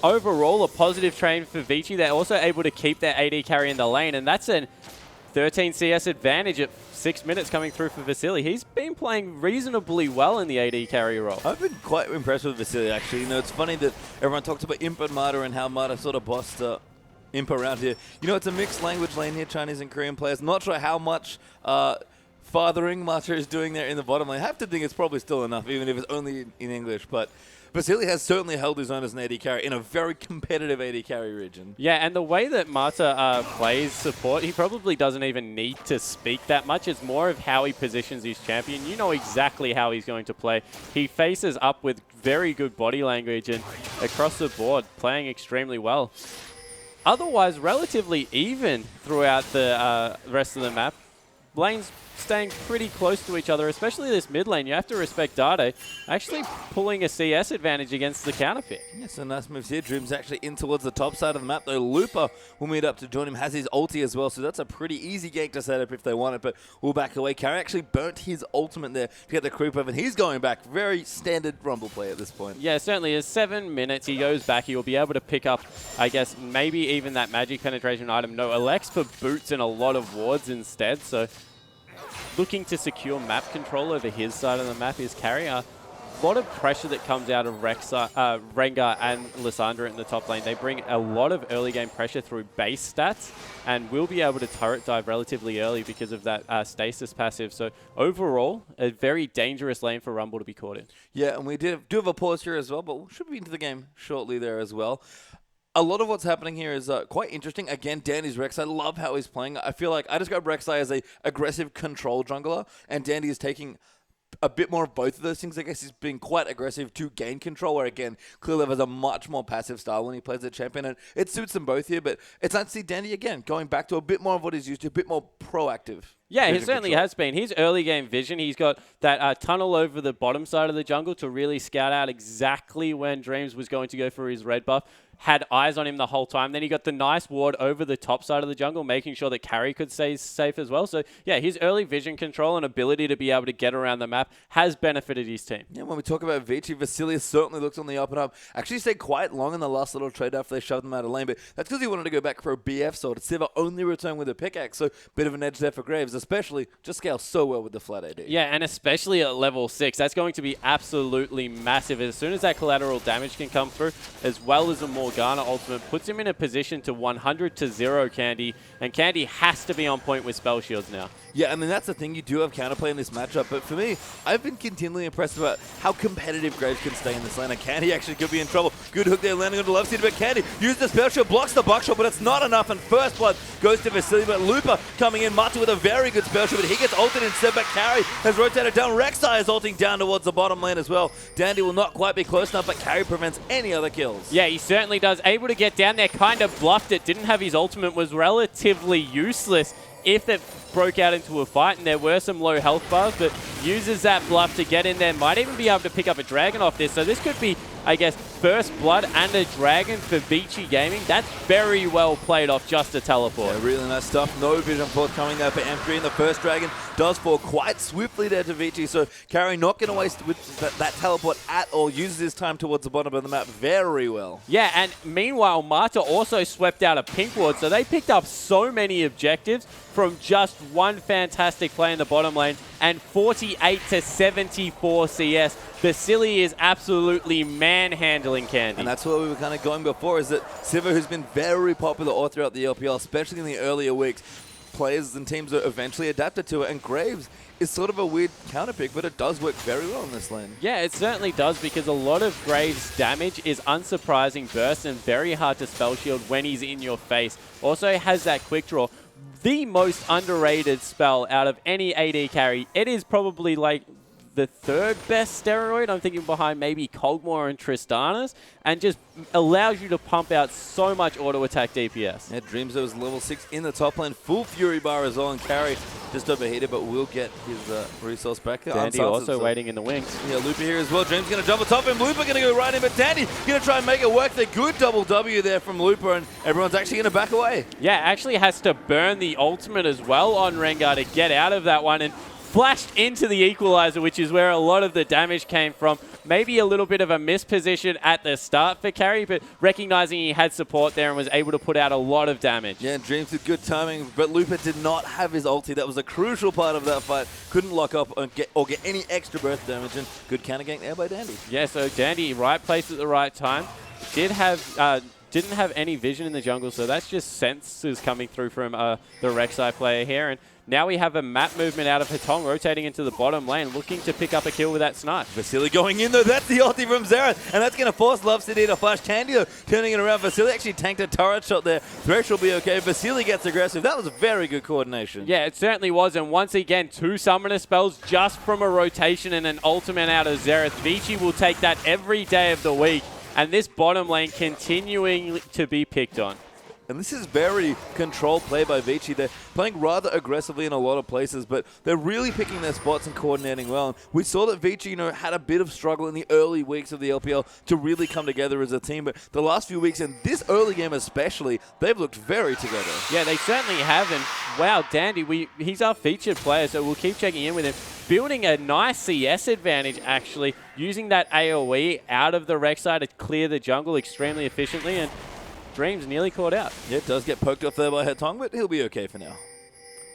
overall a positive trade for Vici. They're also able to keep their AD carry in the lane, and that's a 13 CS advantage at 6 minutes coming through for Vasily. He's been playing reasonably well in the AD carry role. I've been quite impressed with Vasily, actually. You know, it's funny that everyone talks about Imp and Mata and how Mata sort of bossed Imp around here. You know, it's a mixed language lane here, Chinese and Korean players. Not sure how much fathering Mata is doing there in the bottom lane. I have to think it's probably still enough, even if it's only in English, but Vasily has certainly held his own as an AD carry in a very competitive AD carry region. Yeah, and the way that Mata plays support, he probably doesn't even need to speak that much. It's more of how he positions his champion. You know exactly how he's going to play. He faces up with very good body language and across the board, playing extremely well. Otherwise, relatively even throughout the rest of the map. Lanes staying pretty close to each other, especially this mid lane. You have to respect Dade actually pulling a CS advantage against the counter pick. Yeah, so nice moves here. Dream's actually in towards the top side of the map, though. Lupa will meet up to join him, has his ulti as well, so that's a pretty easy gank to set up if they want it, but we'll back away. Carry actually burnt his ultimate there to get the creep over, and he's going back. Very standard Rumble play at this point. Yeah, certainly is. 7 minutes. He goes back. He will be able to pick up, I guess, maybe even that magic penetration item. No, elects for boots and a lot of wards instead, so looking to secure map control over his side of the map is carry. A lot of pressure that comes out of Rengar and Lissandra in the top lane. They bring a lot of early game pressure through base stats and will be able to turret dive relatively early because of that stasis passive. So overall, a very dangerous lane for Rumble to be caught in. Yeah, and we do have a pause here as well, but we should be into the game shortly there as well. A lot of what's happening here is quite interesting. Again, Dandy's Rex. I love how he's playing. I feel like I describe Rek'Sai as a aggressive control jungler, and Dandy is taking a bit more of both of those things. I guess he's being quite aggressive to gain control, where again, Clearlove has a much more passive style when he plays a champion, and it suits them both here, but it's nice to see Dandy again going back to a bit more of what he's used to, a bit more proactive. Yeah, he vision certainly control. has been. His early game vision, he's got that tunnel over the bottom side of the jungle to really scout out exactly when Dreams was going to go for his red buff. Had eyes on him the whole time. Then he got the nice ward over the top side of the jungle, making sure that carry could stay safe as well. So, yeah, his early vision control and ability to be able to get around the map has benefited his team. Yeah, when we talk about Vici, Vasilius certainly looks on the up and up. Actually stayed quite long in the last little trade after they shoved him out of lane, but that's because he wanted to go back for a BF sword. Siva only returned with a pickaxe, so bit of an edge there for Graves, especially just scales so well with the flat AD. Yeah, and especially at level 6, that's going to be absolutely massive. As soon as that collateral damage can come through, as well as a Morgana ultimate, puts him in a position to 100-0 Candy, and Candy has to be on point with spell shields now. Yeah, I mean, that's the thing. You do have counterplay in this matchup, but for me, I've been continually impressed about how competitive Graves can stay in this lane, and Candy actually could be in trouble. Good hook there, landing on the left side, but Candy uses the spell shield, blocks the buckshot, but it's not enough, and first blood goes to Vasily, but Lupa coming in, Matu with a very good spell shield, but he gets ulted instead, but Carry has rotated down. Rek'Sai is ulting down towards the bottom lane as well. Dandy will not quite be close enough, but Carry prevents any other kills. Yeah, he certainly does. Able to get down there, kind of bluffed it, didn't have his ultimate, was relatively useless if it broke out into a fight, and there were some low health bars, but uses that bluff to get in there. Might even be able to pick up a dragon off this. So this could be, I guess, first blood and a dragon for Vici Gaming. That's very well played off just a teleport. Yeah, really nice stuff. No vision forthcoming there for M3, and the first dragon does fall quite swiftly there to Vici, so Carry not going to waste with that teleport at all. Uses his time towards the bottom of the map very well. Yeah, and meanwhile, Mata also swept out a pink ward, so they picked up so many objectives from just one fantastic play in the bottom lane, and 48-74 CS. Vasily is absolutely manhandling Candy. And that's where we were kind of going before, is that Siva, who's been very popular all throughout the LPL, especially in the earlier weeks, players and teams are eventually adapted to it, and Graves is sort of a weird counterpick, but it does work very well in this lane. Yeah, it certainly does, because a lot of Graves' damage is unsurprising burst and very hard to spell shield when he's in your face. Also has that quick draw. The most underrated spell out of any AD carry. It is probably like the third best steroid. I'm thinking behind maybe Kog'Maw and Tristana's, and just allows you to pump out so much auto attack DPS. Yeah, Dreams was level 6 in the top lane, full Fury bar as well, and Carry just overheated, but will get his resource back. Dandy also waiting in the wings. Yeah, Lupa here as well. Dreams going to jump on top of him. Lupa going to go right in, but Dandy going to try and make it work. The good double W there from Lupa, and everyone's actually going to back away. Yeah, actually has to burn the ultimate as well on Rengar to get out of that one, and flashed into the equalizer, which is where a lot of the damage came from. Maybe a little bit of a misposition at the start for Carry, but recognizing he had support there and was able to put out a lot of damage. Yeah, Dreams with good timing, but Lupa did not have his ulti. That was a crucial part of that fight. Couldn't lock up and get any extra burst damage, and good counter gank there by Dandy. Yeah, so Dandy, right place at the right time. Didn't have any vision in the jungle, so that's just senses coming through from the Rek'Sai player here. And now we have a map movement out of Hetong, rotating into the bottom lane, looking to pick up a kill with that snipe. Vasily going in though, that's the ulti from Xerath, and that's going to force Love City to flash. Candy though, turning it around. Vasily actually tanked a turret shot there. Thresh will be okay. Vasily gets aggressive. That was a very good coordination. Yeah, it certainly was, and once again, 2 summoner spells just from a rotation and an ultimate out of Xerath. Vici will take that every day of the week, and this bottom lane continuing to be picked on. And this is very controlled play by Vici. They're playing rather aggressively in a lot of places, but they're really picking their spots and coordinating well. And we saw that Vici, had a bit of struggle in the early weeks of the LPL to really come together as a team. But the last few weeks, and this early game especially, they've looked very together. Yeah, they certainly have. And wow, Dandy, he's our featured player, so we'll keep checking in with him. Building a nice CS advantage, actually, using that AoE out of the Rek'Sai to clear the jungle extremely efficiently. And Dreams nearly caught out. Yeah, it does get poked off there by Hetong, but he'll be okay for now.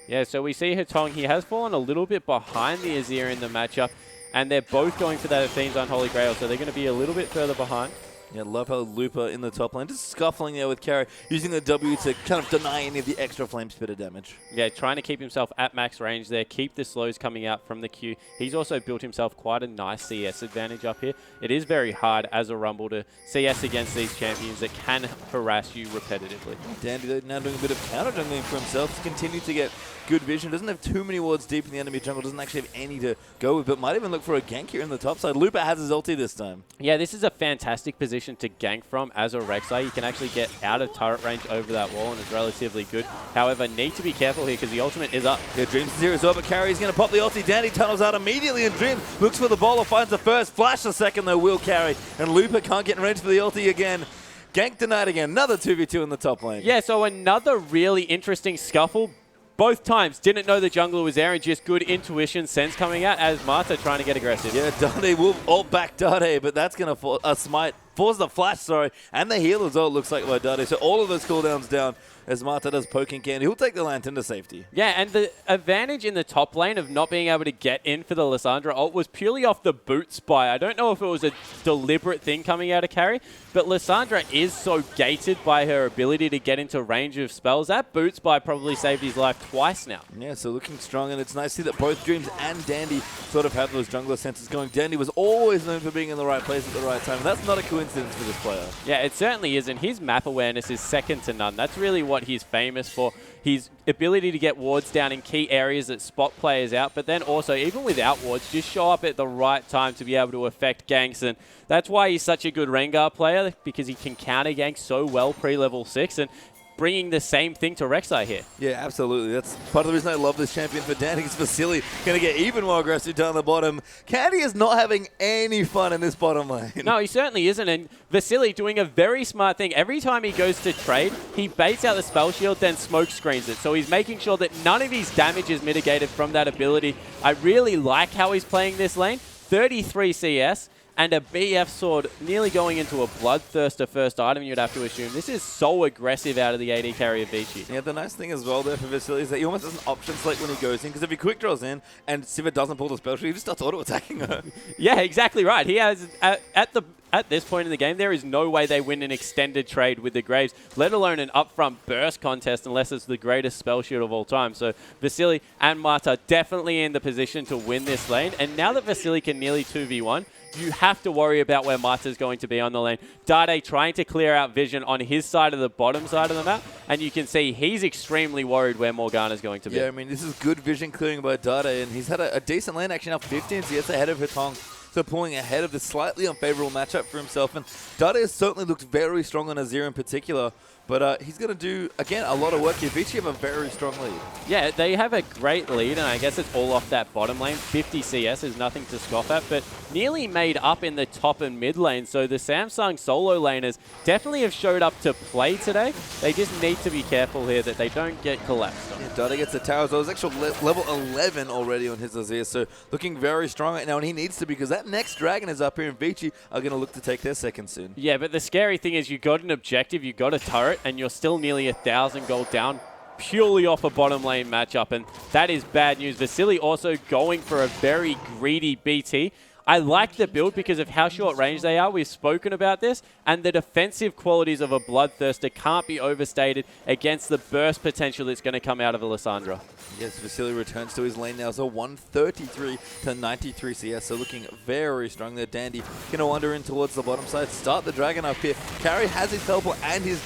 Yeah, so we see Hetong. He has fallen a little bit behind the Azir in the matchup, and they're both going for that Athene's Unholy Grail, so they're going to be a little bit further behind. Yeah, love how Lupa in the top lane, just scuffling there with Carry, using the W to kind of deny any of the extra flame spitter damage. Yeah, trying to keep himself at max range there, keep the slows coming out from the Q. He's also built himself quite a nice CS advantage up here. It is very hard as a Rumble to CS against these champions that can harass you repetitively. Dandy now doing a bit of counter jungling for himself to continue to get good vision. Doesn't have too many wards deep in the enemy jungle, doesn't actually have any to go with, but might even look for a gank here in the top side. Lupa has his ulti this time. Yeah, this is a fantastic position position to gank from as a Rek'Sai. You can actually get out of turret range over that wall and is relatively good. However, need to be careful here because the ultimate is up. Yeah, Dreams is here as well, but Carry's going to pop the ulti. Dandy tunnels out immediately, and Dreams looks for the bowler, finds the first, flash the second though, will Carry. And Looper can't get in range for the ulti again. Gank denied again, another 2v2 in the top lane. Yeah, so another really interesting scuffle. Both times didn't know the jungler was there and just good intuition sense coming out as Marta trying to get aggressive. Yeah, Dade will ult back Dade, but that's going to smite, force the flash, sorry, and the heal as well, it looks like by Dade. So all of those cooldowns down as Marta does poking can. He'll take the lantern to safety. Yeah, and the advantage in the top lane of not being able to get in for the Lissandra ult was purely off the boot spy. I don't know if it was a deliberate thing coming out of carry, but Lissandra is so gated by her ability to get into range of spells. That boot spy probably saved his life twice now. Yeah, so looking strong, and it's nice to see that both Dreams and Dandy sort of have those jungler senses going. Dandy was always known for being in the right place at the right time, and that's not a coincidence for this player. Yeah, it certainly isn't. His map awareness is second to none. That's really what he's famous for. His ability to get wards down in key areas that spot players out, but then also, even without wards, just show up at the right time to be able to affect ganks. And that's why he's such a good Rengar player, because he can counter gank so well pre-level 6. And bringing the same thing to Rek'Sai here. Yeah, absolutely. That's part of the reason I love this champion for Dandy. Is Vasily going to get even more aggressive down the bottom. Candy is not having any fun in this bottom lane. No, he certainly isn't. And Vasily doing a very smart thing. Every time he goes to trade, he baits out the spell shield, then smoke screens it. So he's making sure that none of his damage is mitigated from that ability. I really like how he's playing this lane. 33 CS. And a BF sword nearly going into a Bloodthirster first item, you'd have to assume. This is so aggressive out of the AD carry of Vici. Yeah, the nice thing as well there for Vasily is that he almost has an option select when he goes in, because if he quick draws in and Sivir doesn't pull the spell shield, he just starts auto-attacking her. Yeah, exactly right. He has, at this point in the game, there is no way they win an extended trade with the Graves, let alone an upfront burst contest, unless it's the greatest spell shield of all time. So Vasily and Marta definitely in the position to win this lane. And now that Vasily can nearly 2v1, you have to worry about where Marta's going to be on the lane. Dade trying to clear out vision on his side of the bottom side of the map, and you can see he's extremely worried where Morgana's going to be. Yeah, I mean, this is good vision clearing by Dade, and he's had a decent lane action, now 15 CS ahead of Hitong. So pulling ahead of this slightly unfavorable matchup for himself. And Dade has certainly looked very strong on Azir in particular. But he's going to do, again, a lot of work here. Vici have a very strong lead. Yeah, they have a great lead, and I guess it's all off that bottom lane. 50 CS is nothing to scoff at, but nearly made up in the top and mid lane. So the Samsung solo laners definitely have showed up to play today. They just need to be careful here that they don't get collapsed on. Yeah, Dade gets the tower as well. He's actually level 11 already on his Azir, so looking very strong right now, and he needs to, because that next dragon is up here, and Vici are going to look to take their second soon. Yeah, but the scary thing is you got an objective, you got a turret, and you're still nearly 1,000 gold down purely off a bottom lane matchup, and that is bad news. Vasily also going for a very greedy BT. I like the build because of how short range they are. We've spoken about this, and the defensive qualities of a Bloodthirster can't be overstated against the burst potential that's going to come out of a Lissandra. Yes, Vasily returns to his lane now, so 133 to 93 CS, so looking very strong there. Dandy going to wander in towards the bottom side, start the dragon up here. Carry has his teleport and his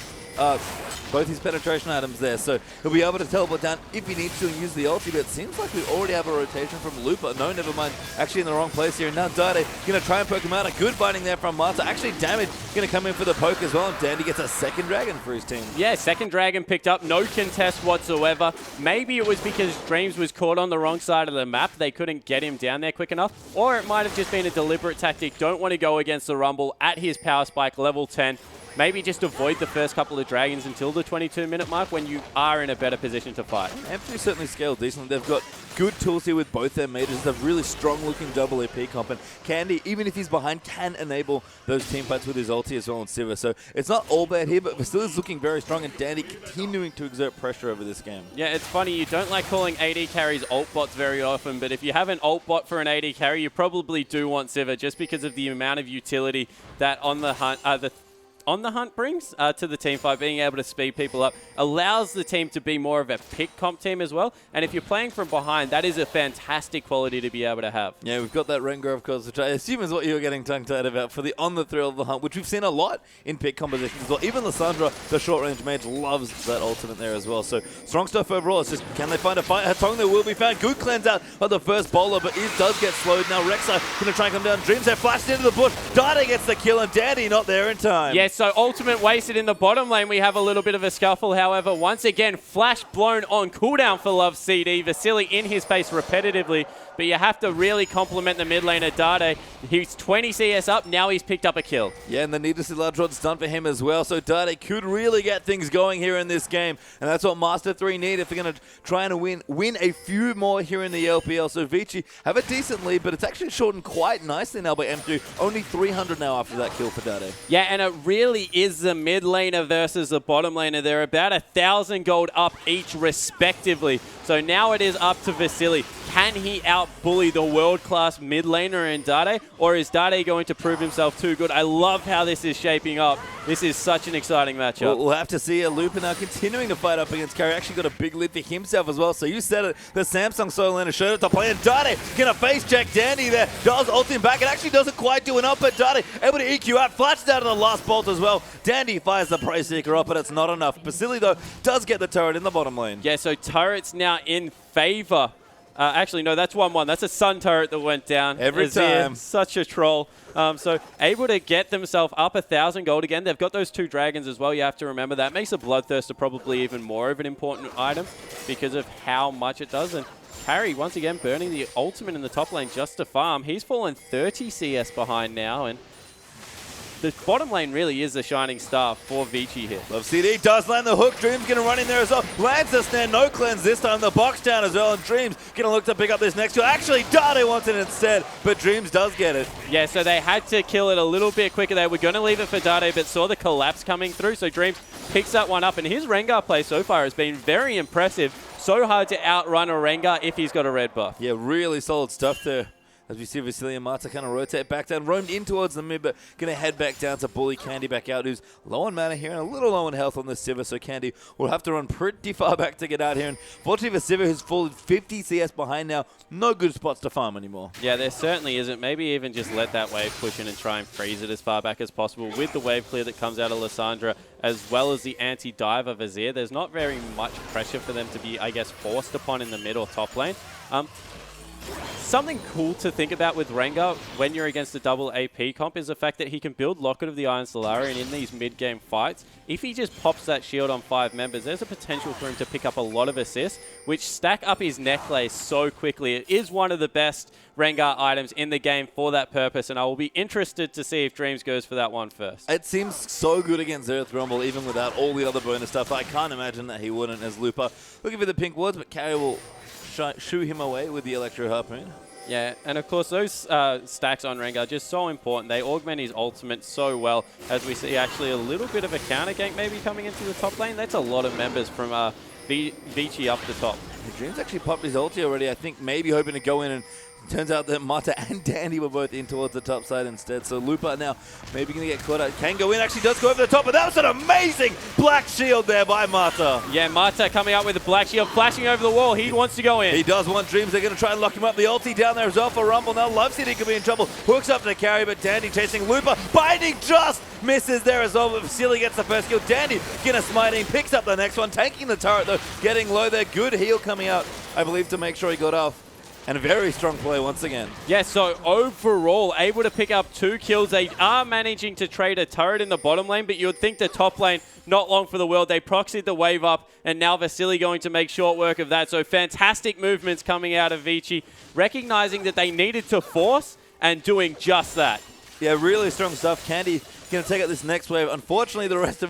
both his penetration items there, so he'll be able to teleport down if he needs to and use the ulti, but it seems like we already have a rotation from Looper. No, never mind. Actually in the wrong place here, and now Dade going to try and poke him out. A good binding there from Marta. Actually, damage going to come in for the poke as well, and Dandy gets a second dragon for his team. Yeah, second dragon picked up. No contest whatsoever. Maybe it was because Dreams was caught on the wrong side of the map. They couldn't get him down there quick enough, or it might have just been a deliberate tactic. Don't want to go against the Rumble at his power spike, level 10. Maybe just avoid the first couple of dragons until the 22-minute mark when you are in a better position to fight. Anthony certainly scaled decently. They've got good tools here with both their mages. They're really strong-looking double AP comp, and Candy, even if he's behind, can enable those team fights with his ulti as well on Sivir. So it's not all bad here, but Vasily's looking very strong, and Dandy continuing to exert pressure over this game. Yeah, it's funny. You don't like calling AD carries ult bots very often, but if you have an ult bot for an AD carry, you probably do want Sivir just because of the amount of utility that on the hunt, On the Hunt brings to the team fight, being able to speed people up, allows the team to be more of a pick comp team as well. And if you're playing from behind, that is a fantastic quality to be able to have. Yeah, we've got that Rengar, of course, which I assume is what you were getting tongue-tied about for the on the thrill of the Hunt, which we've seen a lot in pick compositions as well. Even Lissandra, the short-range mage, loves that ultimate there as well. So strong stuff overall. It's just, can they find a fight? Hatong, there will be found. Good cleanse out of the first bowler, but it does get slowed. Now Rek'Sai going to try and come down. Dreams have flashed into the bush. Dade gets the kill, and Dandy not there in time. Yeah, so ultimate wasted in the bottom lane. We have a little bit of a scuffle. However, once again, flash blown on cooldown for Love CD. Vasily in his face repetitively, but you have to really compliment the mid laner Dade. He's 20 CS up. Now he's picked up a kill. Yeah, and the needlessly large rod's done for him as well. So Dade could really get things going here in this game, and that's what Master 3 need if they're going to try and win a few more here in the LPL. So Vici have a decent lead, but it's actually shortened quite nicely now by M3. Only 300 now after that kill for Dade. Yeah, and it really is the mid laner versus the bottom laner. They're about 1,000 gold up each respectively. So now it is up to Vasily. Can he out-bully the world-class mid laner in Dade, or is Dade going to prove himself too good? I love how this is shaping up. This is such an exciting matchup. We'll have to see. Lupin now continuing to fight up against Carry. Actually got a big lead for himself as well. So you said it, the Samsung solo laner showed it to play, and Dade gonna face check Dandy there. Does ult him back. It actually doesn't quite do enough, but Dade able to EQ out. Flashed out of the last bolt as well. Dandy fires the Price Seeker up, but it's not enough. Vasily, though, does get the turret in the bottom lane. Yeah, so turret's now in favor. Actually, no, that's 1-1. That's a Sun turret that went down. Every time. Such a troll. So able to get themselves up 1,000 gold again. They've got those 2 dragons as well. You have to remember that makes a Bloodthirster probably even more of an important item because of how much it does. And Carry, once again, burning the ultimate in the top lane just to farm. He's fallen 30 CS behind now, and the bottom lane really is the shining star for Vici here. Love CD does land the hook. Dreams going to run in there as well. Lands the stand, no cleanse this time. The box down as well, and Dreams going to look to pick up this next kill. Actually, Dade wants it instead, but Dreams does get it. Yeah, so they had to kill it a little bit quicker. They were going to leave it for Dade, but saw the collapse coming through, so Dreams picks that one up, and his Rengar play so far has been very impressive. So hard to outrun a Rengar if he's got a red buff. Yeah, really solid stuff there. As we see Vasily and Marta kind of rotate back down, roamed in towards the mid, but going to head back down to bully Candy back out, who's low on mana here and a little low on health on the Sivir, so Candy will have to run pretty far back to get out here. And fortunately for Sivir, who's fallen 50 CS behind now, no good spots to farm anymore. Yeah, there certainly isn't. Maybe even just let that wave push in and try and freeze it as far back as possible. With the wave clear that comes out of Lissandra, as well as the anti-dive of Azir, there's not very much pressure for them to be, I guess, forced upon in the mid or top lane. Something cool to think about with Rengar when you're against a double AP comp is the fact that he can build Locket of the Iron Solarian in these mid-game fights. If he just pops that shield on 5 members, there's a potential for him to pick up a lot of assists, which stack up his necklace so quickly. It is one of the best Rengar items in the game for that purpose, and I will be interested to see if Dreams goes for that one first. It seems so good against Earth Rumble, even without all the other bonus stuff. I can't imagine that he wouldn't as Lupa. Looking for the pink wards, but Carry will shoo him away with the Electro Harpoon. Yeah, and of course those stacks on Rengar are just so important. They augment his ultimate so well, as we see actually a little bit of a counter gank maybe coming into the top lane. That's a lot of members from Vici up the top. Dreams actually popped his ulti already, I think maybe hoping to go in, and turns out that Mata and Dandy were both in towards the top side instead. So Lupa now maybe going to get caught out. Can go in, actually does go over the top, but that was an amazing black shield there by Mata. Yeah, Mata coming out with a black shield, flashing over the wall. He wants to go in. He does want Dreams. They're going to try and lock him up. The ulti down there as well for Rumble. Now Love City could be in trouble. Hooks up to the Carry, but Dandy chasing Lupa. Binding just misses there as well, but Vasily gets the first kill. Dandy gonna smiting, picks up the next one, tanking the turret though, getting low there. Good heal coming out, I believe, to make sure he got off. And a very strong play once again. Yeah, so overall, able to pick up 2 kills. They are managing to trade a turret in the bottom lane, but you would think the top lane, not long for the world. They proxied the wave up, and now Vasily going to make short work of that. So fantastic movements coming out of Vici, recognizing that they needed to force and doing just that. Yeah, really strong stuff. Candy going to take out this next wave. Unfortunately, the rest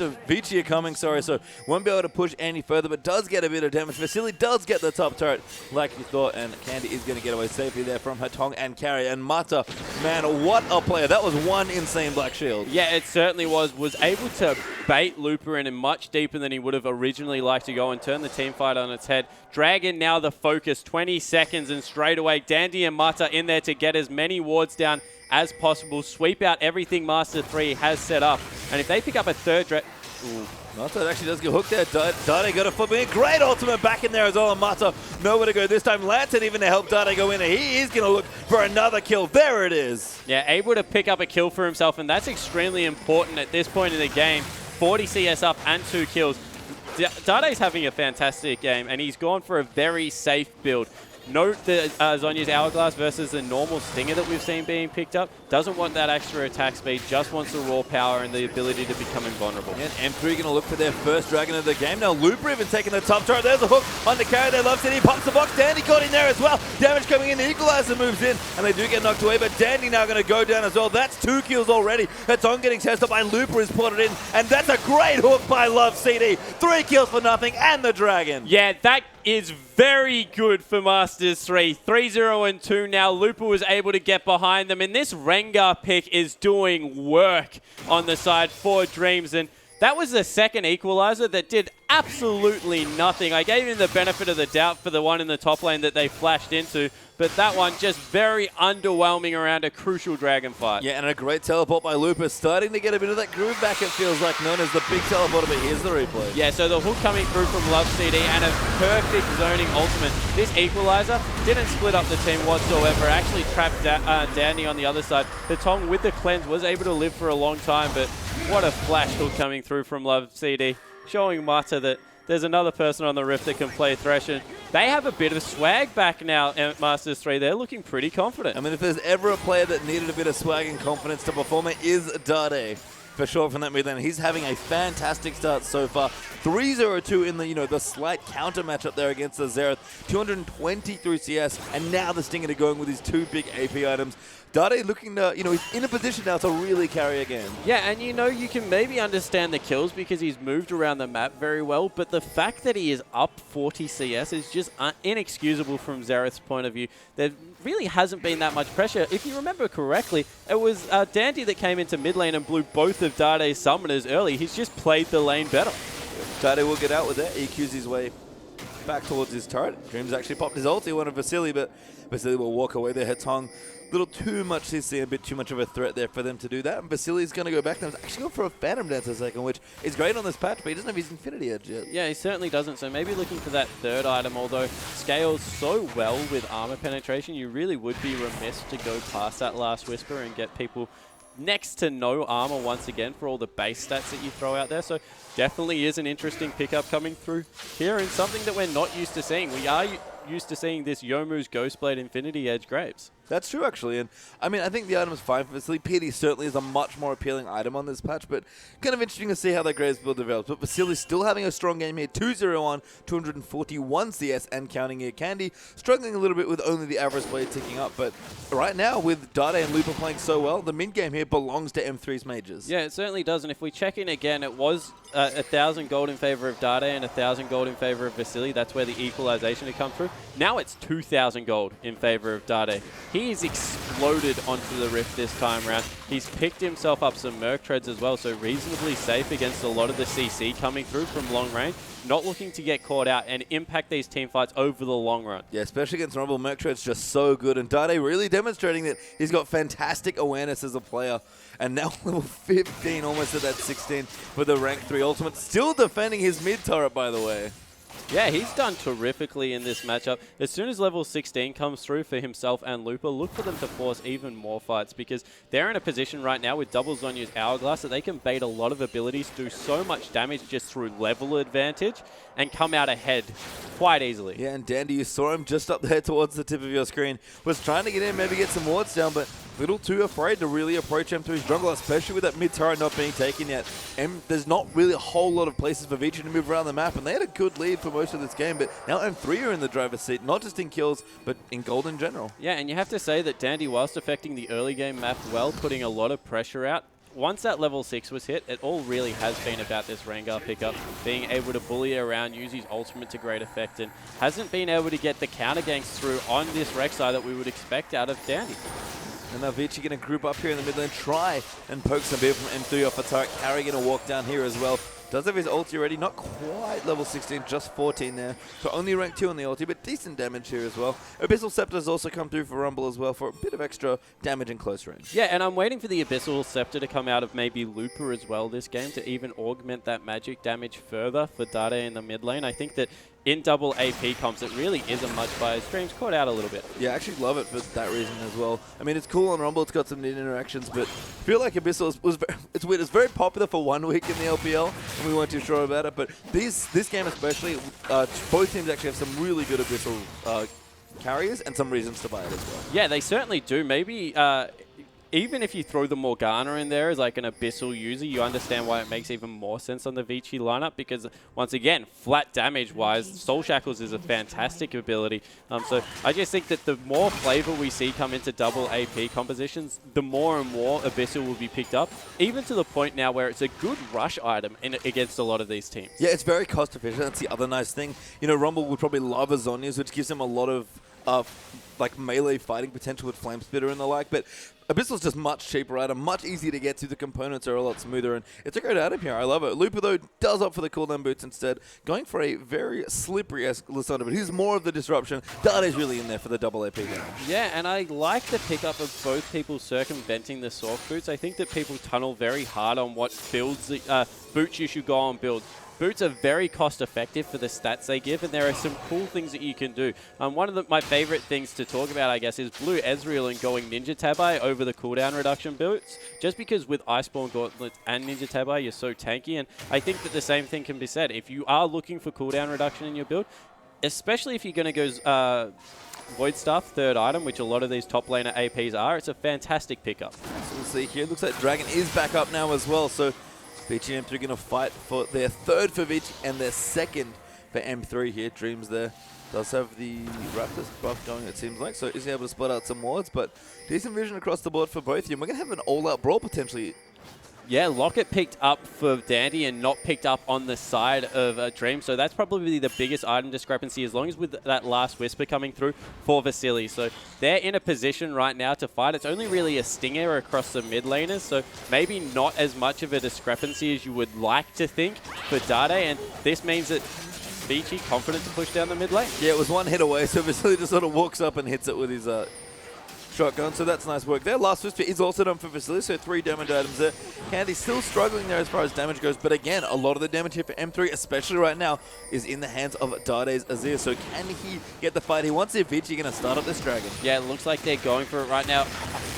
of Vici are coming, so won't be able to push any further, but does get a bit of damage. Vasily does get the top turret like you thought, and Candy is going to get away safely there from Hatong and Carry. And Mata, man, what a player. That was one insane black shield. Yeah, it certainly was. Was able to bait Looper in much deeper than he would have originally liked to go and turn the team fight on its head. Dragon now the focus, 20 seconds, and straight away Dandy and Mata in there to get as many wards down as possible, sweep out everything Master 3 has set up. And if they pick up a third... Mata actually does get hooked there. Dade got a flip in. Great ultimate back in there as well. And Mata nowhere to go this time. Lantern even to help Dade go in. He is going to look for another kill. There it is. Yeah, able to pick up a kill for himself, and that's extremely important at this point in the game. 40 CS up and 2 kills. Dade's having a fantastic game, and he's gone for a very safe build. Note the Zhonya's Hourglass versus the normal Stinger that we've seen being picked up. Doesn't want that extra attack speed, just wants the raw power and the ability to become invulnerable. Yeah, M3 going to look for their first Dragon of the game. Now Looper even taking the top turret. There's a hook on the carry. They love City. Pops the box. Dandy caught in there as well. Damage coming in. The Equalizer moves in, and they do get knocked away, but Dandy now going to go down as well. That's 2 kills already. That's on getting chased up by Looper is plotted in, and that's a great hook by Love CD. 3 kills for nothing, and the Dragon. Yeah, that is very good for Masters 3. 3-0 and 2 now. Looper was able to get behind them, and this Rengar pick is doing work on the side for Dreams. And that was the second equalizer that did absolutely nothing. I gave him the benefit of the doubt for the one in the top lane that they flashed into, but that one just very underwhelming around a crucial dragon fight. Yeah, and a great teleport by Looper, starting to get a bit of that groove back, it feels like, known as the big teleporter, but here's the replay. Yeah, so the hook coming through from Love CD and a perfect zoning ultimate. This equalizer didn't split up the team whatsoever, actually trapped Dandy on the other side. The Tong with the cleanse was able to live for a long time, but what a flash hook coming through from Love CD, showing Mata that there's another person on the Rift that can play Thresh. And they have a bit of swag back now at Masters 3. They're looking pretty confident. I mean, if there's ever a player that needed a bit of swag and confidence to perform, it is Dade. For sure from that mid lane. He's having a fantastic start so far. 3-0-2 in the, the slight counter matchup there against the Xerath. 223 CS, and now the Stinger going with his 2 big AP items. Dade looking to, he's in a position now to really carry again. Yeah, and you can maybe understand the kills because he's moved around the map very well, but the fact that he is up 40 CS is just inexcusable from Xerath's point of view. There really hasn't been that much pressure. If you remember correctly, it was Dandy that came into mid lane and blew both of Dade's summoners early. He's just played the lane better. Dade will get out with that. EQs his way back towards his turret. Dreams actually popped his ulti, one of Vasily, but Vasily will walk away there. Hetong, little too much CC, a bit too much of a threat there for them to do that. And Vasily's going to go back. He's actually going for a Phantom Dance a second, which is great on this patch, but he doesn't have his Infinity Edge yet. Yeah, he certainly doesn't. So maybe looking for that third item, although scales so well with armor penetration, you really would be remiss to go past that Last Whisper and get people next to no armor once again for all the base stats that you throw out there. So definitely is an interesting pickup coming through here, and something that we're not used to seeing. We are used to seeing this Youmuu's Ghostblade Infinity Edge Graves. That's true, actually. And I mean, I think the item is fine for Vasily. PD certainly is a much more appealing item on this patch, but kind of interesting to see how that Graves build develops. But Vasily's still having a strong game here. 2-0-1, 241 CS and counting here. Candy struggling a little bit with only the average blade ticking up. But right now, with Dade and Looper playing so well, the mid game here belongs to M3's Mages. Yeah, it certainly does. And if we check in again, it was 1,000 gold in favor of Dade and 1,000 gold in favor of Vasily. That's where the equalization had come through. Now it's 2,000 gold in favor of Dade. He's exploded onto the Rift this time around. He's picked himself up some Merc Treads as well, so reasonably safe against a lot of the CC coming through from long range. Not looking to get caught out and impact these team fights over the long run. Yeah, especially against Rumble, Merc Tread's just so good. And Dade really demonstrating that he's got fantastic awareness as a player. And now level 15, almost at that 16 with the rank 3 ultimate. Still defending his mid turret, by the way. Yeah, he's done terrifically in this matchup. As soon as level 16 comes through for himself and Looper, look for them to force even more fights, because they're in a position right now with double Zhonya's Hourglass that they can bait a lot of abilities, do so much damage just through level advantage, and come out ahead quite easily. Yeah, and Dandy, you saw him just up there towards the tip of your screen, was trying to get in, maybe get some wards down, but a little too afraid to really approach M3's jungle, especially with that mid turret not being taken yet. And there's not really a whole lot of places for Vici to move around the map, and they had a good lead for most of this game, but now M3 are in the driver's seat, not just in kills, but in gold in general. Yeah, and you have to say that Dandy, whilst affecting the early game map well, putting a lot of pressure out, once that level 6 was hit, it all really has been about this Rengar pickup, being able to bully around, use his ultimate to great effect, and hasn't been able to get the counter ganks through on this Rek'Sai that we would expect out of Dandy. And now Vici going to group up here in the mid lane, try and poke some bit from M3 off a turret. Carry going to walk down here as well. Does have his ulti already, not quite level 16, just 14 there. So only rank 2 on the ulti, but decent damage here as well. Abyssal Scepter's also come through for Rumble as well for a bit of extra damage in close range. Yeah, and I'm waiting for the Abyssal Scepter to come out of maybe Looper as well this game to even augment that magic damage further for Dade in the mid lane. I think that in double AP comps, it really isn't much by Stream's caught out a little bit. Yeah, I actually love it for that reason as well. I mean, it's cool on Rumble, it's got some neat interactions, but I feel like Abyssal it's weird. It's very popular for 1 week in the LPL, and we weren't too sure about it, but this game especially, both teams actually have some really good Abyssal carriers and some reasons to buy it as well. Yeah, they certainly do. Maybe even if you throw the Morgana in there as like an Abyssal user, you understand why it makes even more sense on the Vici lineup because, once again, flat damage-wise, Soul Shackles is a fantastic ability. So I just think that the more flavor we see come into double AP compositions, the more and more Abyssal will be picked up, even to the point now where it's a good rush item against a lot of these teams. Yeah, it's very cost efficient. That's the other nice thing. You know, Rumble would probably love a Zhonya's, which gives him a lot of like melee fighting potential with Flame Spitter and the like, but Abyssal's just much cheaper item, much easier to get to. The components are a lot smoother, and it's a great item here. I love it. Looper, though, does opt for the cooldown boots instead, going for a very slippery-esque Lissandra, but he's more of the disruption. Dade's really in there for the double AP damage. Yeah, and I like the pickup of both people circumventing the Sork boots. I think that people tunnel very hard on what builds boots you should go on build. Boots are very cost-effective for the stats they give, and there are some cool things that you can do. One of my favorite things to talk about, I guess, is Blue Ezreal and going Ninja Tabai over the cooldown reduction boots, just because with Iceborne Gauntlet and Ninja Tabai, you're so tanky, and I think that the same thing can be said. If you are looking for cooldown reduction in your build, especially if you're going to go Void Staff, third item, which a lot of these top laner APs are, it's a fantastic pickup. So we'll see here. Looks like Dragon is back up now as well, so Vici and M3 going to fight for their third for Vici and their second for M3 here. Dreams there does have the Raptors buff going, it seems like, so is he able to split out some wards, but decent vision across the board for both of you. We're going to have an all-out brawl potentially. Yeah, Locket picked up for Dandy and not picked up on the side of Dream. So that's probably the biggest item discrepancy, as long as with that last Whisper coming through for Vasily. So they're in a position right now to fight. It's only really a stinger across the mid laners, so maybe not as much of a discrepancy as you would like to think for Dade. And this means that Vici confident to push down the mid lane. Yeah, it was one hit away, so Vasily just sort of walks up and hits it with his shotgun, so that's nice work there. Last Whisper is also done for Vasily, so 3 damage items there. Candy's still struggling there as far as damage goes, but again, a lot of the damage here for M3, especially right now, is in the hands of Dade's Azir, so can he get the fight he wants here? Vici going to start up this Dragon. Yeah, it looks like they're going for it right now.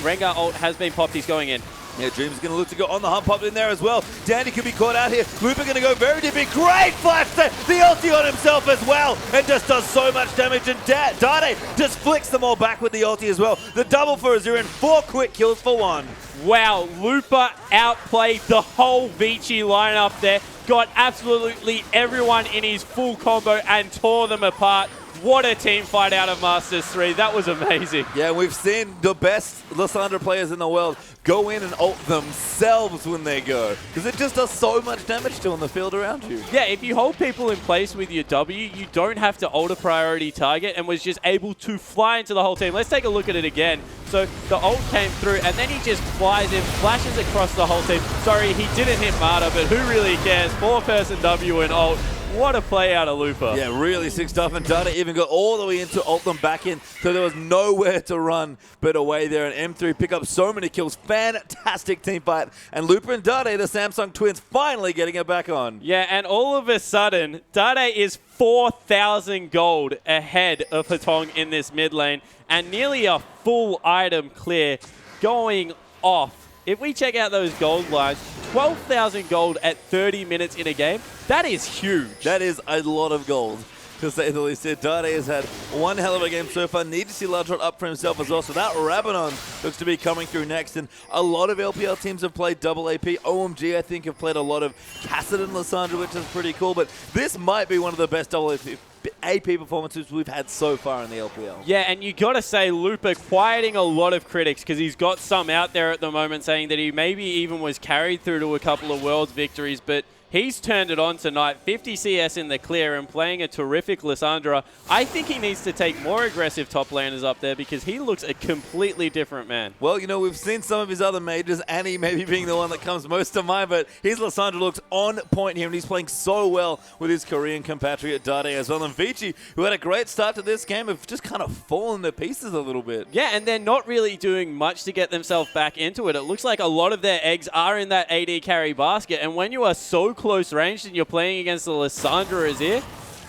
Rengar ult has been popped, he's going in. Yeah, Dream's going to look to go on the hump, popped in there as well. Dandy could be caught out here. Looper going to go very deep. Great flash set. The ulti on himself as well. And just does so much damage. And Dade just flicks them all back with the ulti as well. The double for Azir and 4 quick kills for 1. Wow, Looper outplayed the whole Vici lineup there. Got absolutely everyone in his full combo and tore them apart. What a team fight out of Masters 3. That was amazing. Yeah, we've seen the best Lissandra players in the world go in and ult themselves when they go, because it just does so much damage to on the field around you. Yeah, if you hold people in place with your W, you don't have to ult a priority target, and was just able to fly into the whole team. Let's take a look at it again. So the ult came through, and then he just flies in, flashes across the whole team. Sorry, he didn't hit Marta, but who really cares? 4-person W and ult. What a play out of Looper. Yeah, really sick stuff. And Dade even got all the way in to ult them back in, so there was nowhere to run but away there. And M3 pick up so many kills. Fantastic team fight. And Looper and Dade, the Samsung twins, finally getting it back on. Yeah, and all of a sudden, Dade is 4,000 gold ahead of Hatong in this mid lane, and nearly a full item clear going off. If we check out those gold lines, 12,000 gold at 30 minutes in a game, that is huge. That is a lot of gold, to say the least. Dade has had one hell of a game so far. Need to see Large Rot up for himself as well. So that Rabadon looks to be coming through next. And a lot of LPL teams have played double AP. OMG, I think, have played a lot of Kassadin Lissandra, which is pretty cool. But this might be one of the best double AP performances we've had so far in the LPL. Yeah, and you got to say Looper quieting a lot of critics, because he's got some out there at the moment saying that he maybe even was carried through to a couple of Worlds victories, but He's turned it on tonight. 50 CS in the clear and playing a terrific Lissandra. I think he needs to take more aggressive top laners up there because he looks a completely different man. Well, you know, we've seen some of his other majors, Annie maybe being the one that comes most to mind, but his Lissandra looks on point here, and he's playing so well with his Korean compatriot Dade as well. And Vici, who had a great start to this game, have just kind of fallen to pieces a little bit. Yeah, and they're not really doing much to get themselves back into it. It looks like a lot of their eggs are in that AD carry basket, and when you are so close range and you're playing against the Lissandra Azir,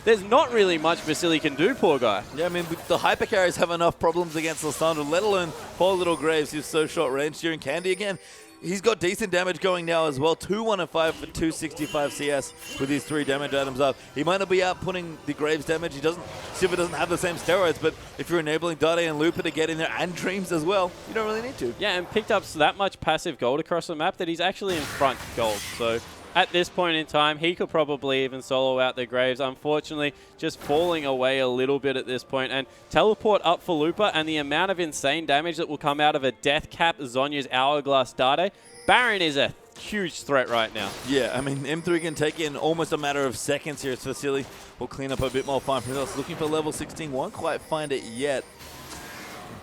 there's not really much Vasily can do, poor guy. Yeah, I mean, the hyper carries have enough problems against Lissandra, let alone poor little Graves, who's so short range here. And Candy again, he's got decent damage going now as well. 2-1-5 for 265 CS with his 3 damage items up. He might not be outputting the Graves damage. Sivir doesn't have the same steroids, but if you're enabling Dade and Lupa to get in there and Dreams as well, you don't really need to. Yeah, and picked up that much passive gold across the map that he's actually in front gold. So at this point in time, he could probably even solo out the Graves. Unfortunately, just falling away a little bit at this point. And teleport up for Lupa, and the amount of insane damage that will come out of a Death Cap Zhonya's Hourglass Dade. Baron is a huge threat right now. Yeah, I mean, M3 can take in almost a matter of seconds here. As Vasily will clean up a bit more farm for himself. Looking for level 16, won't quite find it yet.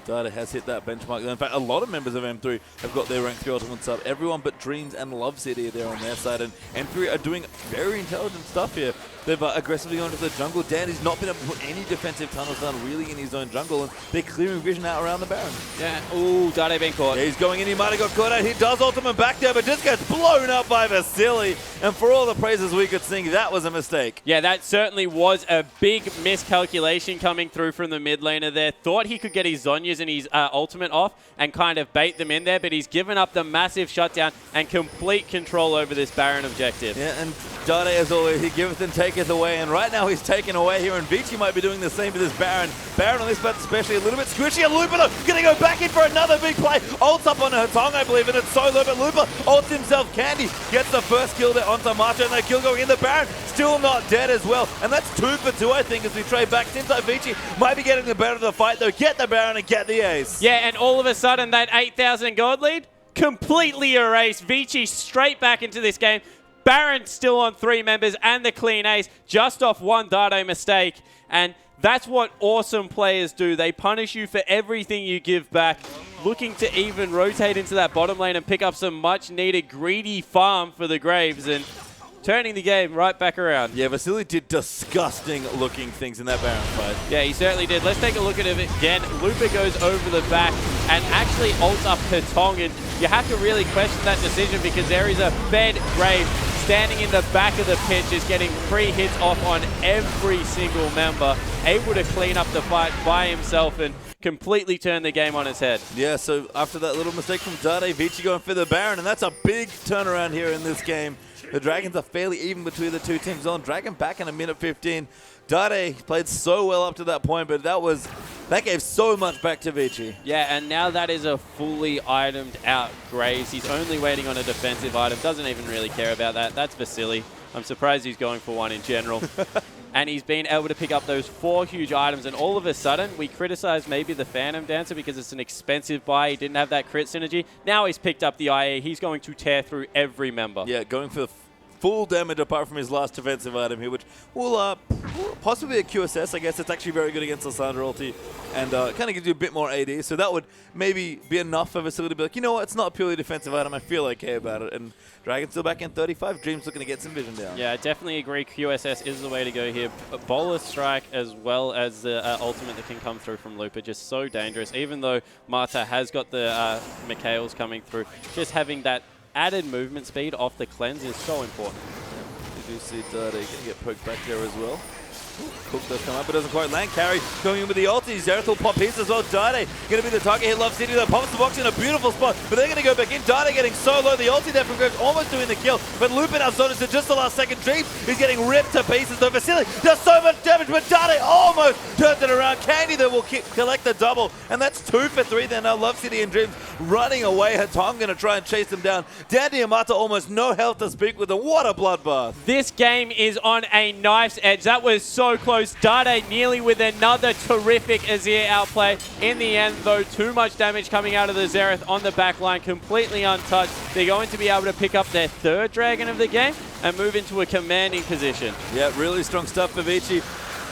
Dade has hit that benchmark. In fact, a lot of members of M3 have got their rank 3 ultimate sub. Everyone but Dreams and Love City are there on their side, and M3 are doing very intelligent stuff here. They've aggressively gone to the jungle. Danny's not been able to put any defensive tunnels down really in his own jungle, and they're clearing vision out around the Baron. Yeah, ooh, Dade being caught. Yeah, he's going in. He might have got caught out. He does ultimate back there, but just gets blown up by Vasily. And for all the praises we could sing, that was a mistake. Yeah, that certainly was a big miscalculation coming through from the mid laner there. Thought he could get his Zhonya's and his ultimate off and kind of bait them in there, but he's given up the massive shutdown and complete control over this Baron objective. Yeah, and Dade, as always, he giveth and taketh away, and right now he's taken away here, and Vici might be doing the same for this Baron. Baron on this map especially a little bit squishy, and Lupa gonna go back in for another big play. Ults up on Hertong, I believe, and it's so low, but Lupa ults himself. Candy gets the first kill there onto Macho, and the kill going in. The Baron still not dead as well, and that's 2 for 2, I think, as we trade back. Seems like Vici might be getting the better of the fight, though. Get the Baron and get the ace. Yeah, and all of a sudden, that 8,000 gold lead completely erased. Vici straight back into this game. Baron still on 3 members and the clean ace just off one Dade mistake. And that's what awesome players do. They punish you for everything you give back. Looking to even rotate into that bottom lane and pick up some much needed greedy farm for the Graves and turning the game right back around. Yeah, Vasily did disgusting looking things in that Baron fight. Yeah, he certainly did. Let's take a look at it again. Lupa goes over the back and actually ults up Hertong, and you have to really question that decision because there is a fed Grave standing in the back of the pitch, is getting 3 hits off on every single member, able to clean up the fight by himself and completely turn the game on its head. Yeah, so after that little mistake from Dade, Vici going for the Baron, and that's a big turnaround here in this game. The Dragons are fairly even between the two teams on. Dragon back in a minute 15. Dade played so well up to that point, but that gave so much back to Vici. Yeah, and now that is a fully itemed out Graves. He's only waiting on a defensive item. Doesn't even really care about that. That's Vasily. I'm surprised he's going for one in general. And he's been able to pick up those 4 huge items, and all of a sudden, we criticize maybe the Phantom Dancer because it's an expensive buy. He didn't have that crit synergy. Now he's picked up the IA. He's going to tear through every member. Yeah, going for the full damage apart from his last defensive item here, which will possibly a QSS. I guess it's actually very good against Lissandra ulti, and kind of gives you a bit more AD. So that would maybe be enough of a Vasily to be like, you know what, it's not a purely defensive item. I feel okay about it. And Dragon's still back in 35. Dream's looking to get some vision down. Yeah, I definitely agree. QSS is the way to go here. Bowler Strike as well as the ultimate that can come through from Lupa. Just so dangerous. Even though Marta has got the Mikhails coming through, just having that added movement speed off the cleanse is so important. You do see Dade going to get poked back there as well. Cook does come up, but doesn't quite land. Carry going in with the ulti. Xerath will pop his as well. Dade going to be the target here. Love City though pops the box in a beautiful spot, but they're going to go back in. Dade getting so low. The ulti there from Graves almost doing the kill, but Lupin outzones to just the last second. Dream is getting ripped to pieces though. Vasily does so much damage, but Dade almost turns it around. Candy though will collect the double, and that's 2 for 3 there now. Love City and Dreams running away. Hertong going to try and chase them down. Dandy and Mata almost no health to speak with them. What a bloodbath. This game is on a knife's edge. That was so close. Dade nearly with another terrific Azir outplay. In the end, though, too much damage coming out of the Xerath on the back line, completely untouched. They're going to be able to pick up their 3rd dragon of the game. and move into a commanding position. Yeah, really strong stuff for Vici.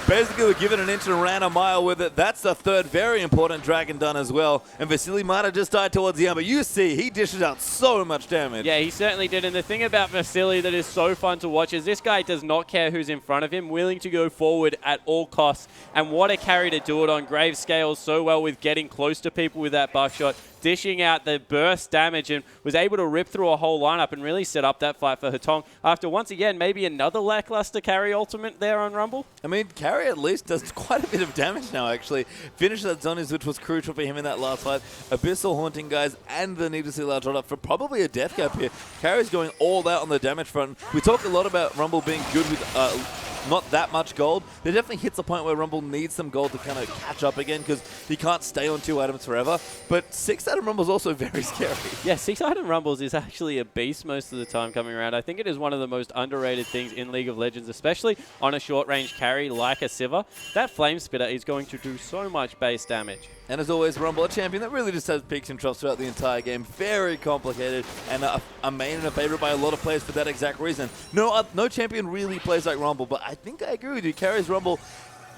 Basically, we're given an inch and ran a mile with it. That's the third very important Dragon done as well. And Vasily might have just died towards the end, but you see, he dishes out so much damage. Yeah, he certainly did. And the thing about Vasily that is so fun to watch is this guy does not care who's in front of him, willing to go forward at all costs. And what a carry to do it on. Graves scales so well with getting close to people with that buckshot, dishing out the burst damage, and was able to rip through a whole lineup and really set up that fight for Hatong after, once again, maybe another lackluster carry ultimate there on Rumble. I mean, carry at least does quite a bit of damage now, actually. Finished that Zonies, which was crucial for him in that last fight. Abyssal Haunting guys and the needlessly large roll up for probably a death cap here. Carry's going all out on the damage front. We talk a lot about Rumble being good with not that much gold. There definitely hits a point where Rumble needs some gold to kind of catch up again because he can't stay on 2 items forever. But 6-item Rumble is also very scary. Yeah, 6-item Rumbles is actually a beast most of the time coming around. I think it is one of the most underrated things in League of Legends, especially on a short-range carry like a Sivir. That Flame Spitter is going to do so much base damage. And as always, Rumble, a champion that really just has peaks and troughs throughout the entire game. Very complicated and a main and a favorite by a lot of players for that exact reason. No champion really plays like Rumble, but I think I agree with you. Carries Rumble.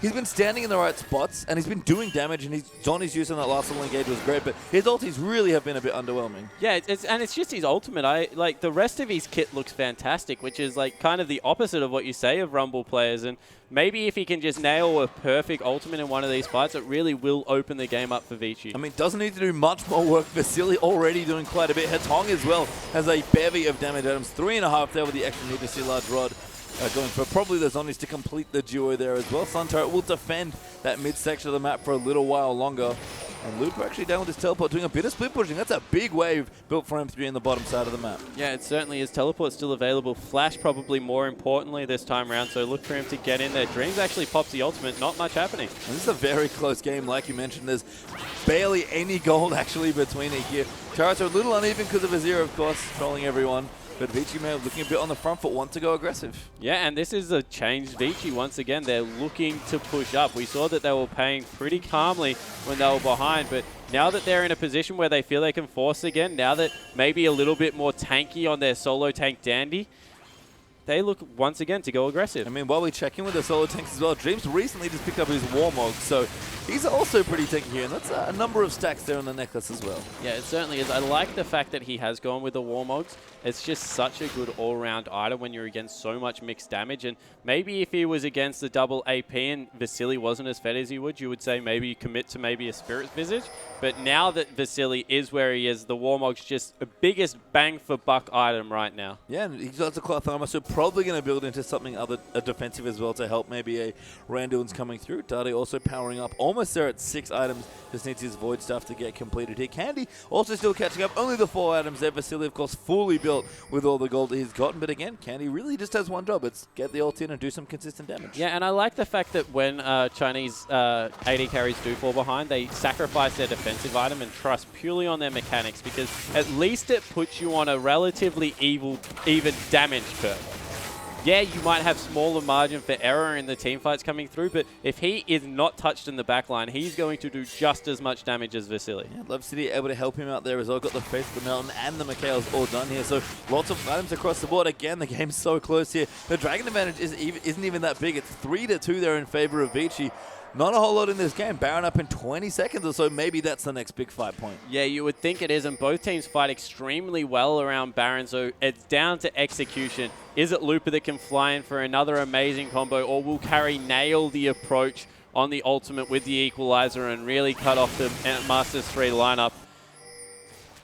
He's been standing in the right spots, and he's been doing damage, and Johnny's use on that last little engage was great, but his ultis really have been a bit underwhelming. Yeah, it's just his ultimate. Like, the rest of his kit looks fantastic, which is like kind of the opposite of what you say of Rumble players, and maybe if he can just nail a perfect ultimate in one of these fights, it really will open the game up for Vici. I mean, doesn't need to do much more work. Vasily already doing quite a bit. Hatong as well has a bevy of damage items. 3.5 there with the extra need to see large rod. Going for probably the Zonies to complete the duo there as well. Sun Turret will defend that mid-section of the map for a little while longer. And Lupo actually down with his teleport, doing a bit of split pushing. That's a big wave built for M3 in the bottom side of the map. Yeah, it certainly is. Teleport still available. Flash probably more importantly this time around, so look for him to get in there. Dreams actually pops the ultimate. Not much happening. And this is a very close game, like you mentioned. There's barely any gold actually between it here. Turrets are a little uneven because of Azir, of course, trolling everyone. But Vici may have looking a bit on the front foot, want to go aggressive. Yeah, and this is a changed Vici once again. They're looking to push up. We saw that they were playing pretty calmly when they were behind, but now that they're in a position where they feel they can force again, now that maybe a little bit more tanky on their solo tank Dandy, they look once again to go aggressive. I mean, while we check in with the solo tanks as well, Dreams recently just picked up his Warmog, so he's also pretty tanky here, and that's a number of stacks there on the necklace as well. Yeah, it certainly is. I like the fact that he has gone with the Warmogs. It's just such a good all-round item when you're against so much mixed damage, and maybe if he was against the double AP and Vasily wasn't as fed as he would, you would say maybe commit to maybe a Spirit's Visage. But now that Vasily is where he is, the Warmog's just the biggest bang-for-buck item right now. Yeah, and he's got the cloth armor, so probably going to build into something other defensive as well to help maybe a Randuin's coming through. Dade also powering up, almost there at 6 items, just needs his Void stuff to get completed here. Candy also still catching up, only the 4 items there. Vasily, of course, fully built with all the gold that he's gotten, but again, Candy really just has one job. It's get the ult in and do some consistent damage. Yeah, and I like the fact that when Chinese AD carries do fall behind, they sacrifice their defensive item and trust purely on their mechanics, because at least it puts you on a relatively even damage curve. Yeah, you might have smaller margin for error in the team fights coming through, but if he is not touched in the backline, he's going to do just as much damage as Vasily. Yeah, Love City able to help him out there as well. Got the Face of the Mountain and the Mikhail's all done here, so lots of items across the board. Again, the game's so close here. The Dragon advantage isn't even that big. It's 3-2 there in favor of Vici. Not a whole lot in this game. Baron up in 20 seconds or so. Maybe that's the next big fight point. Yeah, you would think it is, and both teams fight extremely well around Baron, so it's down to execution. Is it Lupa that can fly in for another amazing combo, or will Carry nail the approach on the ultimate with the equalizer and really cut off the Masters 3 lineup?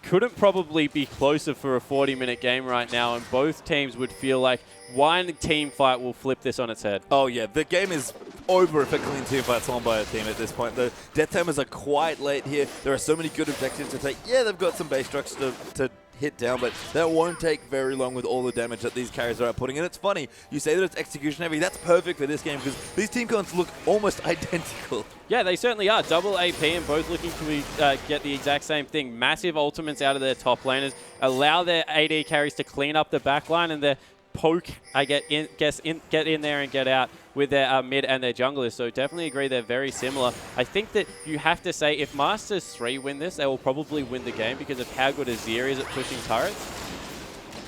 Couldn't probably be closer for a 40-minute game right now, and both teams would feel like one team fight will flip this on its head. Oh yeah, the game is over if a clean team fight's won by a team at this point. The death timers are quite late here. There are so many good objectives to take. Yeah, they've got some base structure to hit down, but that won't take very long with all the damage that these carries are outputting. And it's funny, you say that it's execution heavy. That's perfect for this game because these team cons look almost identical. Yeah, they certainly are. Double AP and both looking to get the exact same thing. Massive ultimates out of their top laners. Allow their AD carries to clean up the backline, and their poke, get in there and get out with their mid and their junglers. So definitely agree they're very similar. I think that you have to say if Masters 3 win this, they will probably win the game because of how good Azir is at pushing turrets.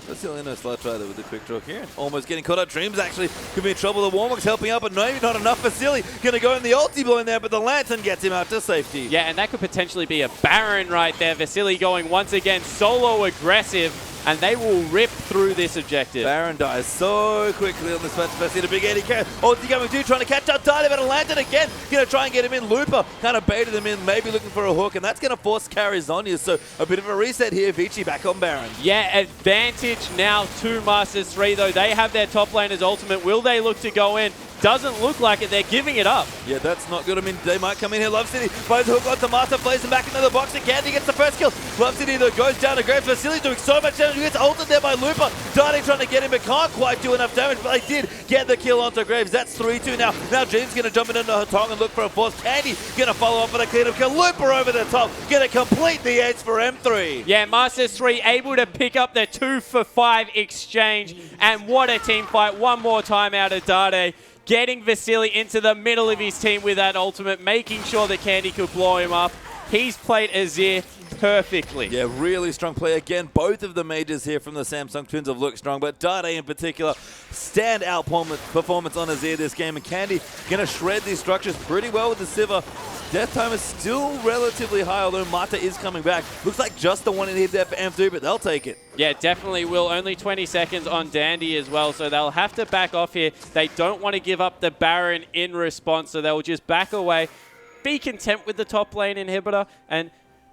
Vasily no slow try there with the quick draw here. Almost getting caught up. Dreams actually could be in trouble. The Warmock's helping out, but maybe not enough. Vasily going to go in the ulti blow in there, but the Lantern gets him out to safety. Yeah, and that could potentially be a Baron right there. Vasily going once again solo aggressive, and they will rip through this objective. Baron dies so quickly on this match. Vasily the big 80 carry. Ulti coming through, trying to catch up Dada, but a Lantern again. Going to try and get him in. Looper kind of baited him in, maybe looking for a hook, and that's going to force carries on you. So a bit of a reset here. Vici back on Baron. Yeah, advantage now to Masters 3, though. They have their top laner's ultimate. Will they look to go in? Doesn't look like it. They're giving it up. Yeah, that's not good. I mean, they might come in here. Love City finds the hook onto Master, plays him back into the box, and Candy gets the first kill. Love City, though, goes down to Graves. Vasily doing so much damage. He gets ulted there by Looper. Darting trying to get him, but can't quite do enough damage, but they did get the kill onto Graves. That's 3-2 now. Now James going to jump into Hatong and look for a force. Candy going to follow up with a clean-up kill. Looper over the top. Going to complete the ace for M3. Yeah, Masters 3 able to pick up the 2-for-5 exchange, and what a team fight. One more time out of Dade. Getting Vasily into the middle of his team with that ultimate, making sure that Candy could blow him up. He's played Azir perfectly. Yeah, really strong play. Again, both of the majors here from the Samsung Twins have looked strong, but Dade in particular, standout performance on Azir this game, and Candy going to shred these structures pretty well with the Sivir. Death time is still relatively high, although Mata is coming back. Looks like just the one in here there for M3, but they'll take it. Yeah, definitely will. Only 20 seconds on Dandy as well, so they'll have to back off here. They don't want to give up the Baron in response, so they'll just back away, be content with the top lane inhibitor, and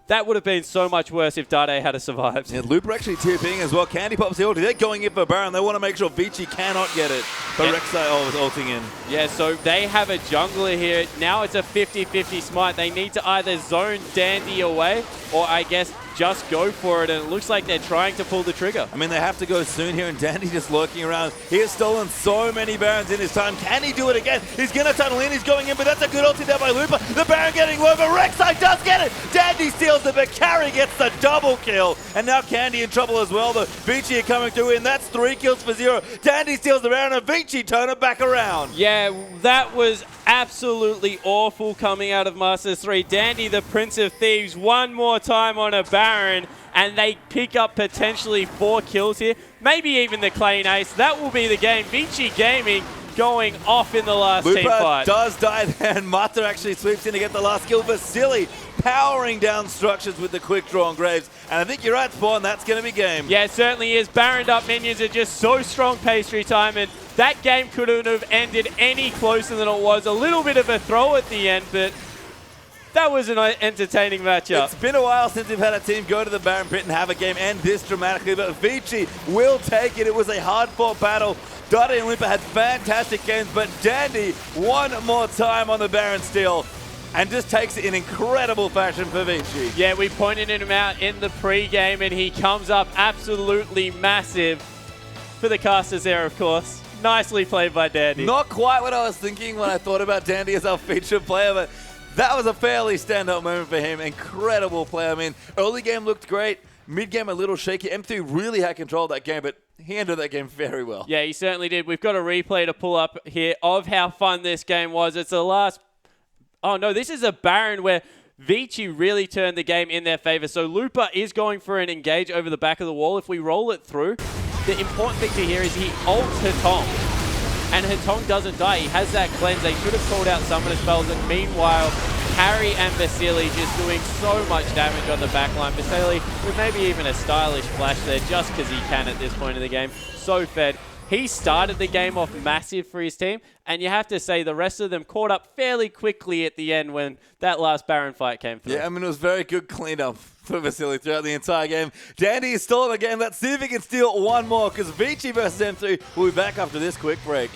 that would have been so much worse if Dade had survived. Yeah, Looper actually TPing as well. Candy pops the ulti. They're going in for Baron. They want to make sure Vici cannot get it. But Yeah. Rek'Sai is ulting in. Yeah, so they have a jungler here. Now it's a 50-50 smite. They need to either zone Dandy away or, I guess, just go for it. And it looks like they're trying to pull the trigger. I mean, they have to go soon here, and Dandy just lurking around. He has stolen so many Barons in his time. Can he do it again? He's going to tunnel in. He's going in, but that's a good ulti there by Looper. The Baron getting low, but Rek'Sai does get it. Dandy steals it, but Carry gets the double kill. And now Candy in trouble as well. The Vici are coming through, and that's 3 kills for 0. Dandy steals the Baron, and Vici turn it back around. Yeah, that was absolutely awful coming out of Masters 3. Dandy, the Prince of Thieves, one more time on a Baron, and they pick up potentially 4 kills here. Maybe even the clean ace. That will be the game. Vici Gaming going off in the last team Looper fight. does die there, and Mata actually sweeps in to get the last kill. Vasily powering down structures with the quick draw on Graves. And I think you're right, Spawn, that's going to be game. Yeah, it certainly is. Baroned up minions are just so strong pastry time, and that game couldn't have ended any closer than it was. A little bit of a throw at the end, but that was an entertaining matchup. It's been a while since we've had a team go to the Baron Pit and have a game end this dramatically, but Vici will take it. It was a hard-fought battle. Dade and Looper had fantastic games, but Dandy one more time on the Baron steal and just takes it in incredible fashion for Vici. Yeah, we pointed him out in the pre-game, and he comes up absolutely massive for the casters there, of course. Nicely played by Dandy. Not quite what I was thinking when I thought about Dandy as our featured player, but that was a fairly standout moment for him. Incredible play. I mean, early game looked great. Mid-game a little shaky. M3 really had control of that game, but he ended that game very well. Yeah, he certainly did. We've got a replay to pull up here of how fun this game was. It's the last... Oh, no, this is a Baron where Vici really turned the game in their favor. So Looper is going for an engage over the back of the wall. If we roll it through, the important thing to hear is he ults Hatong. And Hatong doesn't die. He has that cleanse. They should have called out summoner spells. And meanwhile, Harry and Vasily just doing so much damage on the backline. Vasily with maybe even a stylish flash there just because he can at this point in the game. So fed. He started the game off massive for his team, and you have to say the rest of them caught up fairly quickly at the end when that last Baron fight came through. Yeah, I mean, it was very good cleanup for Vasily throughout the entire game. Dandy is still in the game. Let's see if he can steal one more, because Vici versus M3 will be back after this quick break.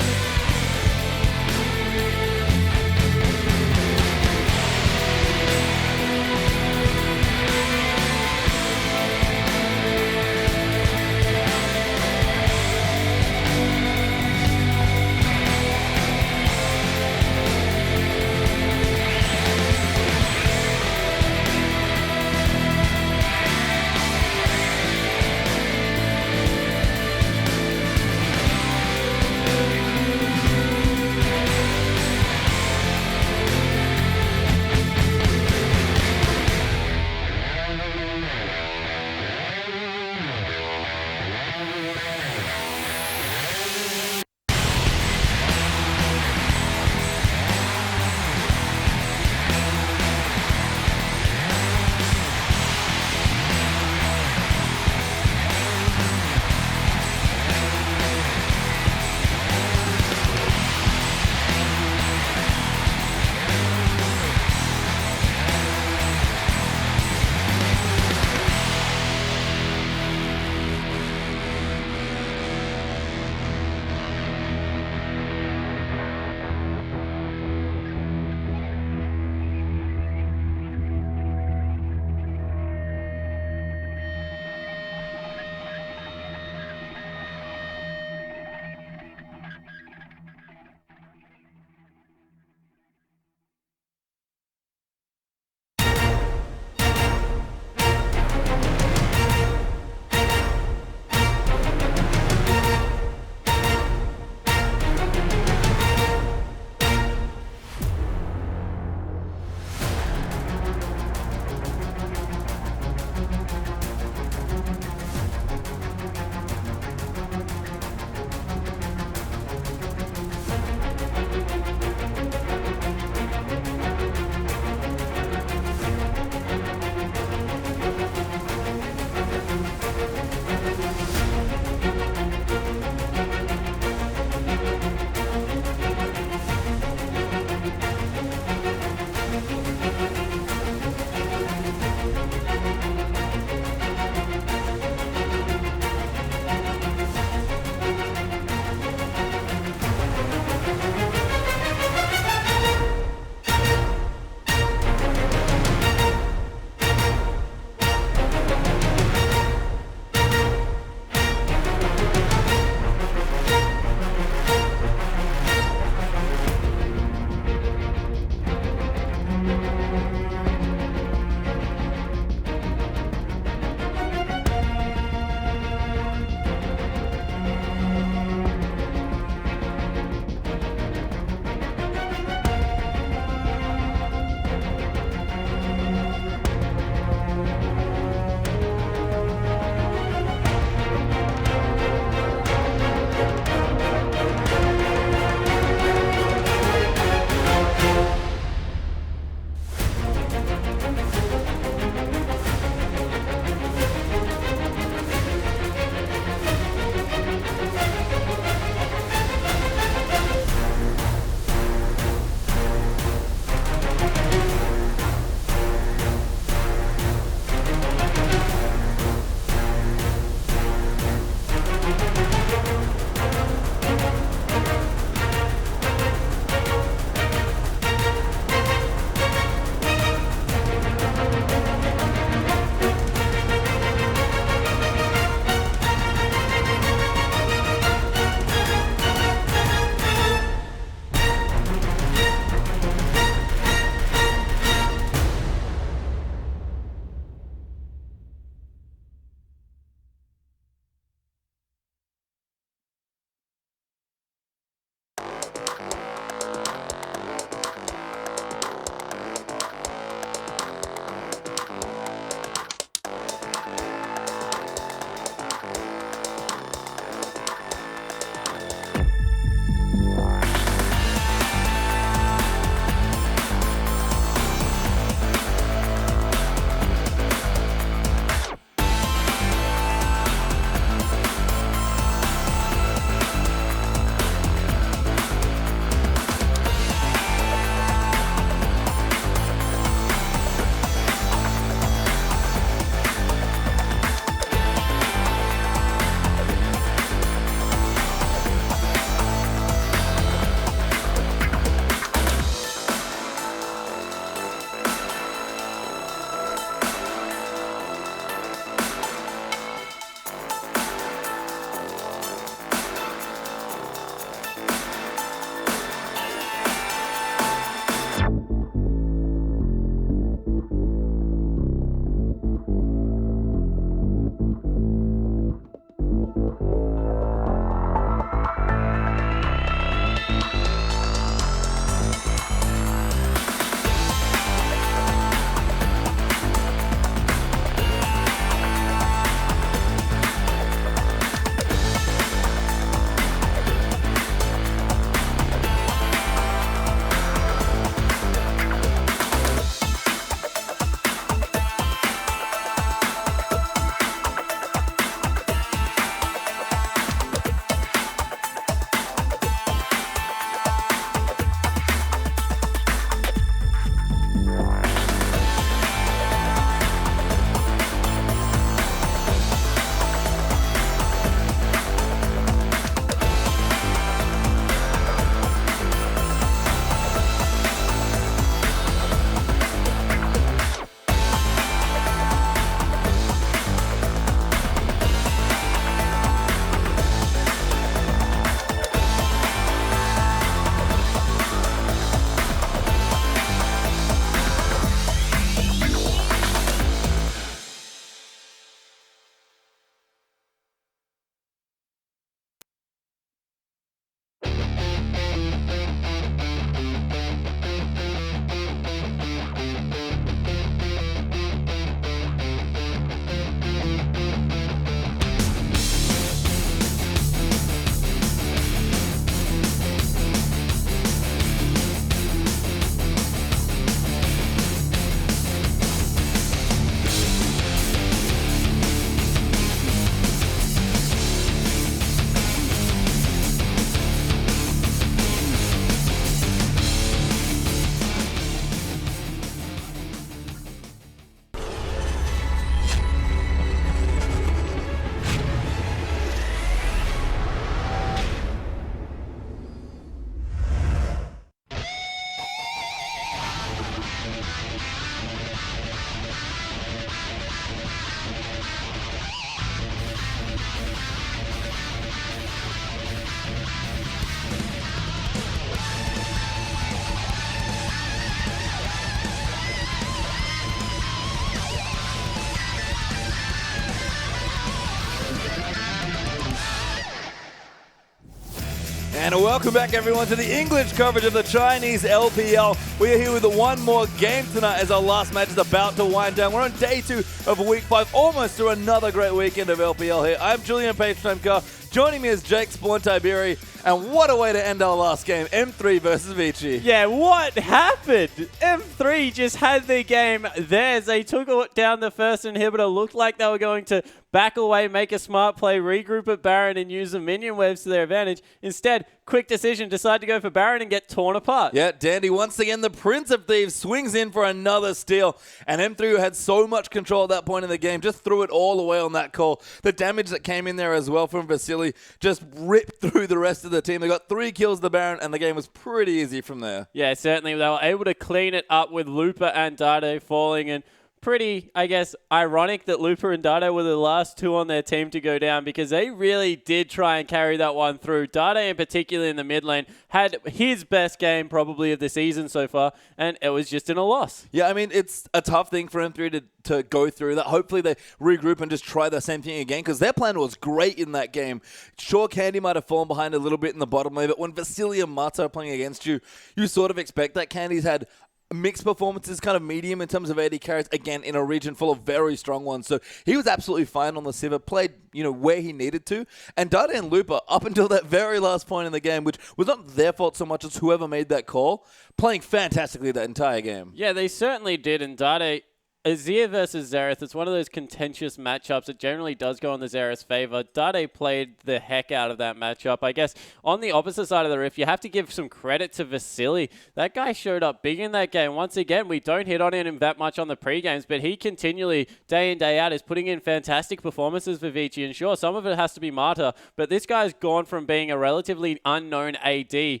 And welcome back, everyone, to the English coverage of the Chinese LPL. We are here with one more game tonight as our last match is about to wind down. We're on day 2 of week 5, almost through another great weekend of LPL here. I'm Julian Pagestromka. Joining me is Jake Spawn Tiberi. And what a way to end our last game, M3 versus Vici. Yeah, what happened? M3 just had the game theirs. They took down the first inhibitor. Looked like they were going to back away, make a smart play, regroup at Baron, and use the minion waves to their advantage. Instead, quick decision, decide to go for Baron and get torn apart. Yeah, Dandy, once again, the Prince of Thieves swings in for another steal. And M3, who had so much control at that point in the game, just threw it all away on that call. The damage that came in there as well from Vasily just ripped through the rest of the team. They got 3 kills the Baron, and the game was pretty easy from there. Yeah, certainly. They were able to clean it up with Looper and Dade falling, and pretty, I guess, ironic that Looper and Dade were the last 2 on their team to go down because they really did try and carry that one through. Dade, in particular in the mid lane, had his best game probably of the season so far, and it was just in a loss. Yeah, I mean, it's a tough thing for M3 to go through that. Hopefully they regroup and just try the same thing again because their plan was great in that game. Sure, Candy might have fallen behind a little bit in the bottom lane, but when Vasily and Mata are playing against you, you sort of expect that. Candy's had mixed performances, kind of medium in terms of AD carries, again, in a region full of very strong ones. So he was absolutely fine on the Sivir, played, where he needed to. And Dade and Looper, up until that very last point in the game, which was not their fault so much as whoever made that call, playing fantastically that entire game. Yeah, they certainly did, and Dade, Azir versus Xerath, it's one of those contentious matchups. It generally does go in the Xerath's favor. Dade played the heck out of that matchup. I guess on the opposite side of the rift, you have to give some credit to Vasily. That guy showed up big in that game. Once again, we don't hit on him that much on the pre-games, but he continually, day in, day out, is putting in fantastic performances for Vici. And sure, some of it has to be Mata, but this guy's gone from being a relatively unknown AD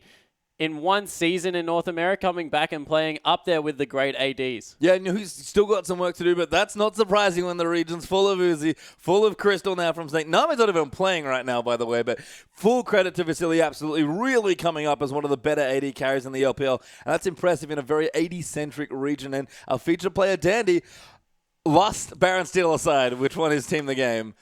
in one season in North America, coming back and playing up there with the great ADs. Yeah, he's still got some work to do, but that's not surprising when the region's full of Uzi, full of Crystal now from Snake. Nami's not even playing right now, by the way, but full credit to Vasily, absolutely really coming up as one of the better AD carries in the LPL, and that's impressive in a very AD-centric region. And our featured player, Dandy, lost Baron Steel aside, which won his team the game.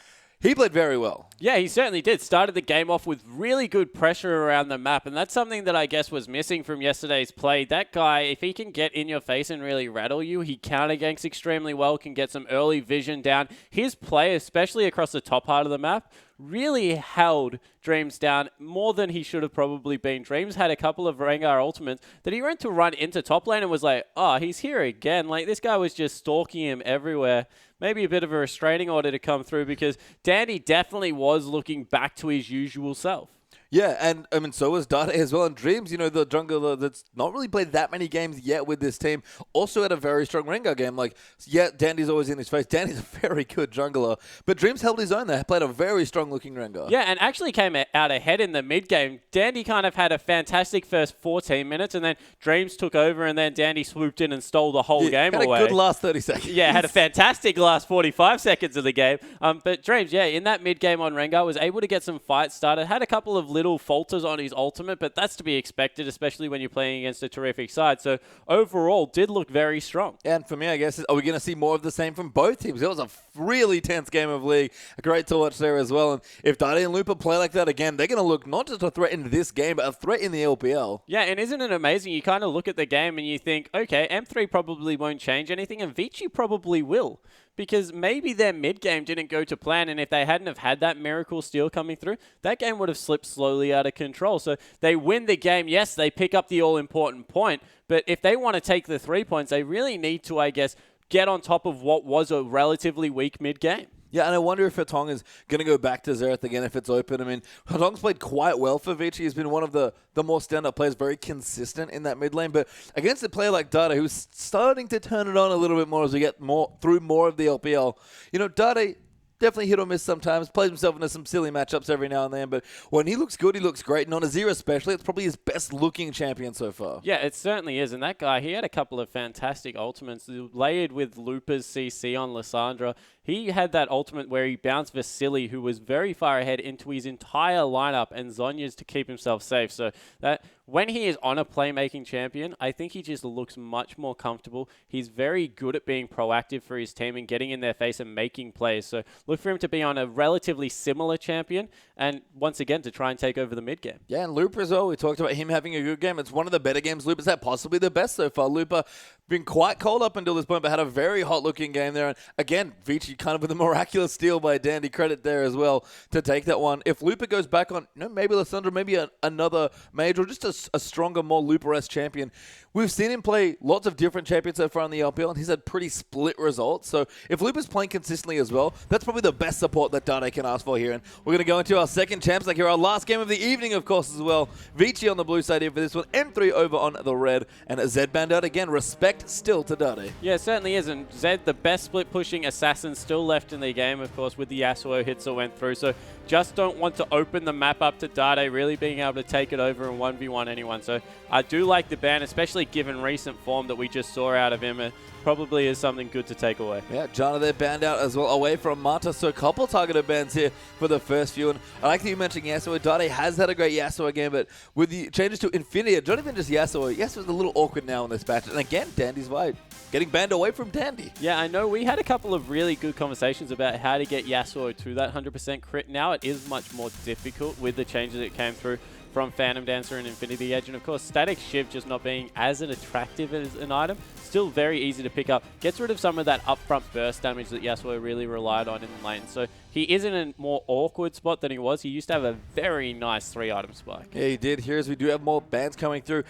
He played very well. Yeah, he certainly did. Started the game off with really good pressure around the map, and that's something that I guess was missing from yesterday's play. That guy, if he can get in your face and really rattle you, he counter-ganks extremely well, can get some early vision down. His play, especially across the top part of the map, really held Dreams down more than he should have probably been. Dreams had a couple of Rengar ultimates that he went to run into top lane and was like, oh, he's here again. Like, this guy was just stalking him everywhere. Maybe a bit of a restraining order to come through because Dandy definitely was looking back to his usual self. Yeah, and I mean, so was Dade as well. And Dreams, the jungler that's not really played that many games yet with this team, also had a very strong Rengar game. Like, yeah, Dandy's always in his face. Dandy's a very good jungler, but Dreams held his own there, played a very strong-looking Rengar. Yeah, and actually came out ahead in the mid-game. Dandy kind of had a fantastic first 14 minutes, and then Dreams took over, and then Dandy swooped in and stole the whole game away. Had a good last 30 seconds. Yeah, had a fantastic last 45 seconds of the game. But Dreams, yeah, in that mid-game on Rengar, was able to get some fights started, had a couple of little falters on his ultimate, but that's to be expected, especially when you're playing against a terrific side. So overall, did look very strong. And for me, I guess, are we going to see more of the same from both teams? It was a really tense game of League. Great to watch there as well. And if Dade and Looper play like that again, they're going to look not just a threat in this game, but a threat in the LPL. Yeah, and isn't it amazing? You kind of look at the game and you think, okay, M3 probably won't change anything, and Vici probably will. Because maybe their mid-game didn't go to plan, and if they hadn't have had that miracle steal coming through, that game would have slipped slowly out of control. So they win the game. Yes, they pick up the all-important point, but if they want to take the 3 points, they really need to, I guess, get on top of what was a relatively weak mid-game. Yeah, and I wonder if Hatong is going to go back to Xerath again if it's open. I mean, Hatong's played quite well for Vici. He's been one of the more stand-up players, very consistent in that mid lane. But against a player like Dade, who's starting to turn it on a little bit more as we get through more of the LPL, Dade definitely hit or miss sometimes, plays himself into some silly matchups every now and then, but when he looks good, he looks great. And on Azir especially, it's probably his best-looking champion so far. Yeah, it certainly is. And that guy, he had a couple of fantastic ultimates, layered with Looper's CC on Lissandra. He had that ultimate where he bounced Vasily, who was very far ahead, into his entire lineup, and Zonya's to keep himself safe. So that when he is on a playmaking champion, I think he just looks much more comfortable. He's very good at being proactive for his team and getting in their face and making plays. So look for him to be on a relatively similar champion and once again to try and take over the mid game. Yeah, and Looper as well. We talked about him having a good game. It's one of the better games Looper's had, possibly the best so far. Looper been quite cold up until this point, but had a very hot-looking game there. And again, Vici kind of with a miraculous steal by Dandy. Credit there as well to take that one. If Looper goes back on, maybe Lissandra, maybe another major, or just a stronger, more Looper-esque champion. We've seen him play lots of different champions so far in the LPL, and he's had pretty split results. So if Looper's playing consistently as well, that's probably the best support that Dade can ask for here. And we're going to go into our second champs, like here, our last game of the evening, of course, as well. Vici on the blue side here for this one, M3 over on the red, and Zed banned out again. Respect still to Dade. Yeah, it certainly is. And Zed, the best split-pushing assassin, still left in the game, of course, with the Yasuo hits that went through. So just don't want to open the map up to Dade really being able to take it over and 1v1 anyone. So I do like the ban, especially given recent form that we just saw out of him. It probably is something good to take away. Yeah, Jana there banned out as well, away from Mata. So a couple targeted bans here for the first few. And I like that you mentioned Yasuo. Dade has had a great Yasuo game, but with the changes to Infinity, not even just Yasuo. Yasuo's a little awkward now in this patch. And again, Dandy's wide. Getting banned away from Dandy. Yeah, I know we had a couple of really good conversations about how to get Yasuo to that 100% crit. Now it is much more difficult with the changes that came through from Phantom Dancer and Infinity Edge. And of course, Static Shiv just not being as attractive as an item. Still very easy to pick up. Gets rid of some of that upfront burst damage that Yasuo really relied on in the lane. So he is in a more awkward spot than he was. He used to have a very nice 3-item spike. Yeah, he did. Here as we do have more bans coming through.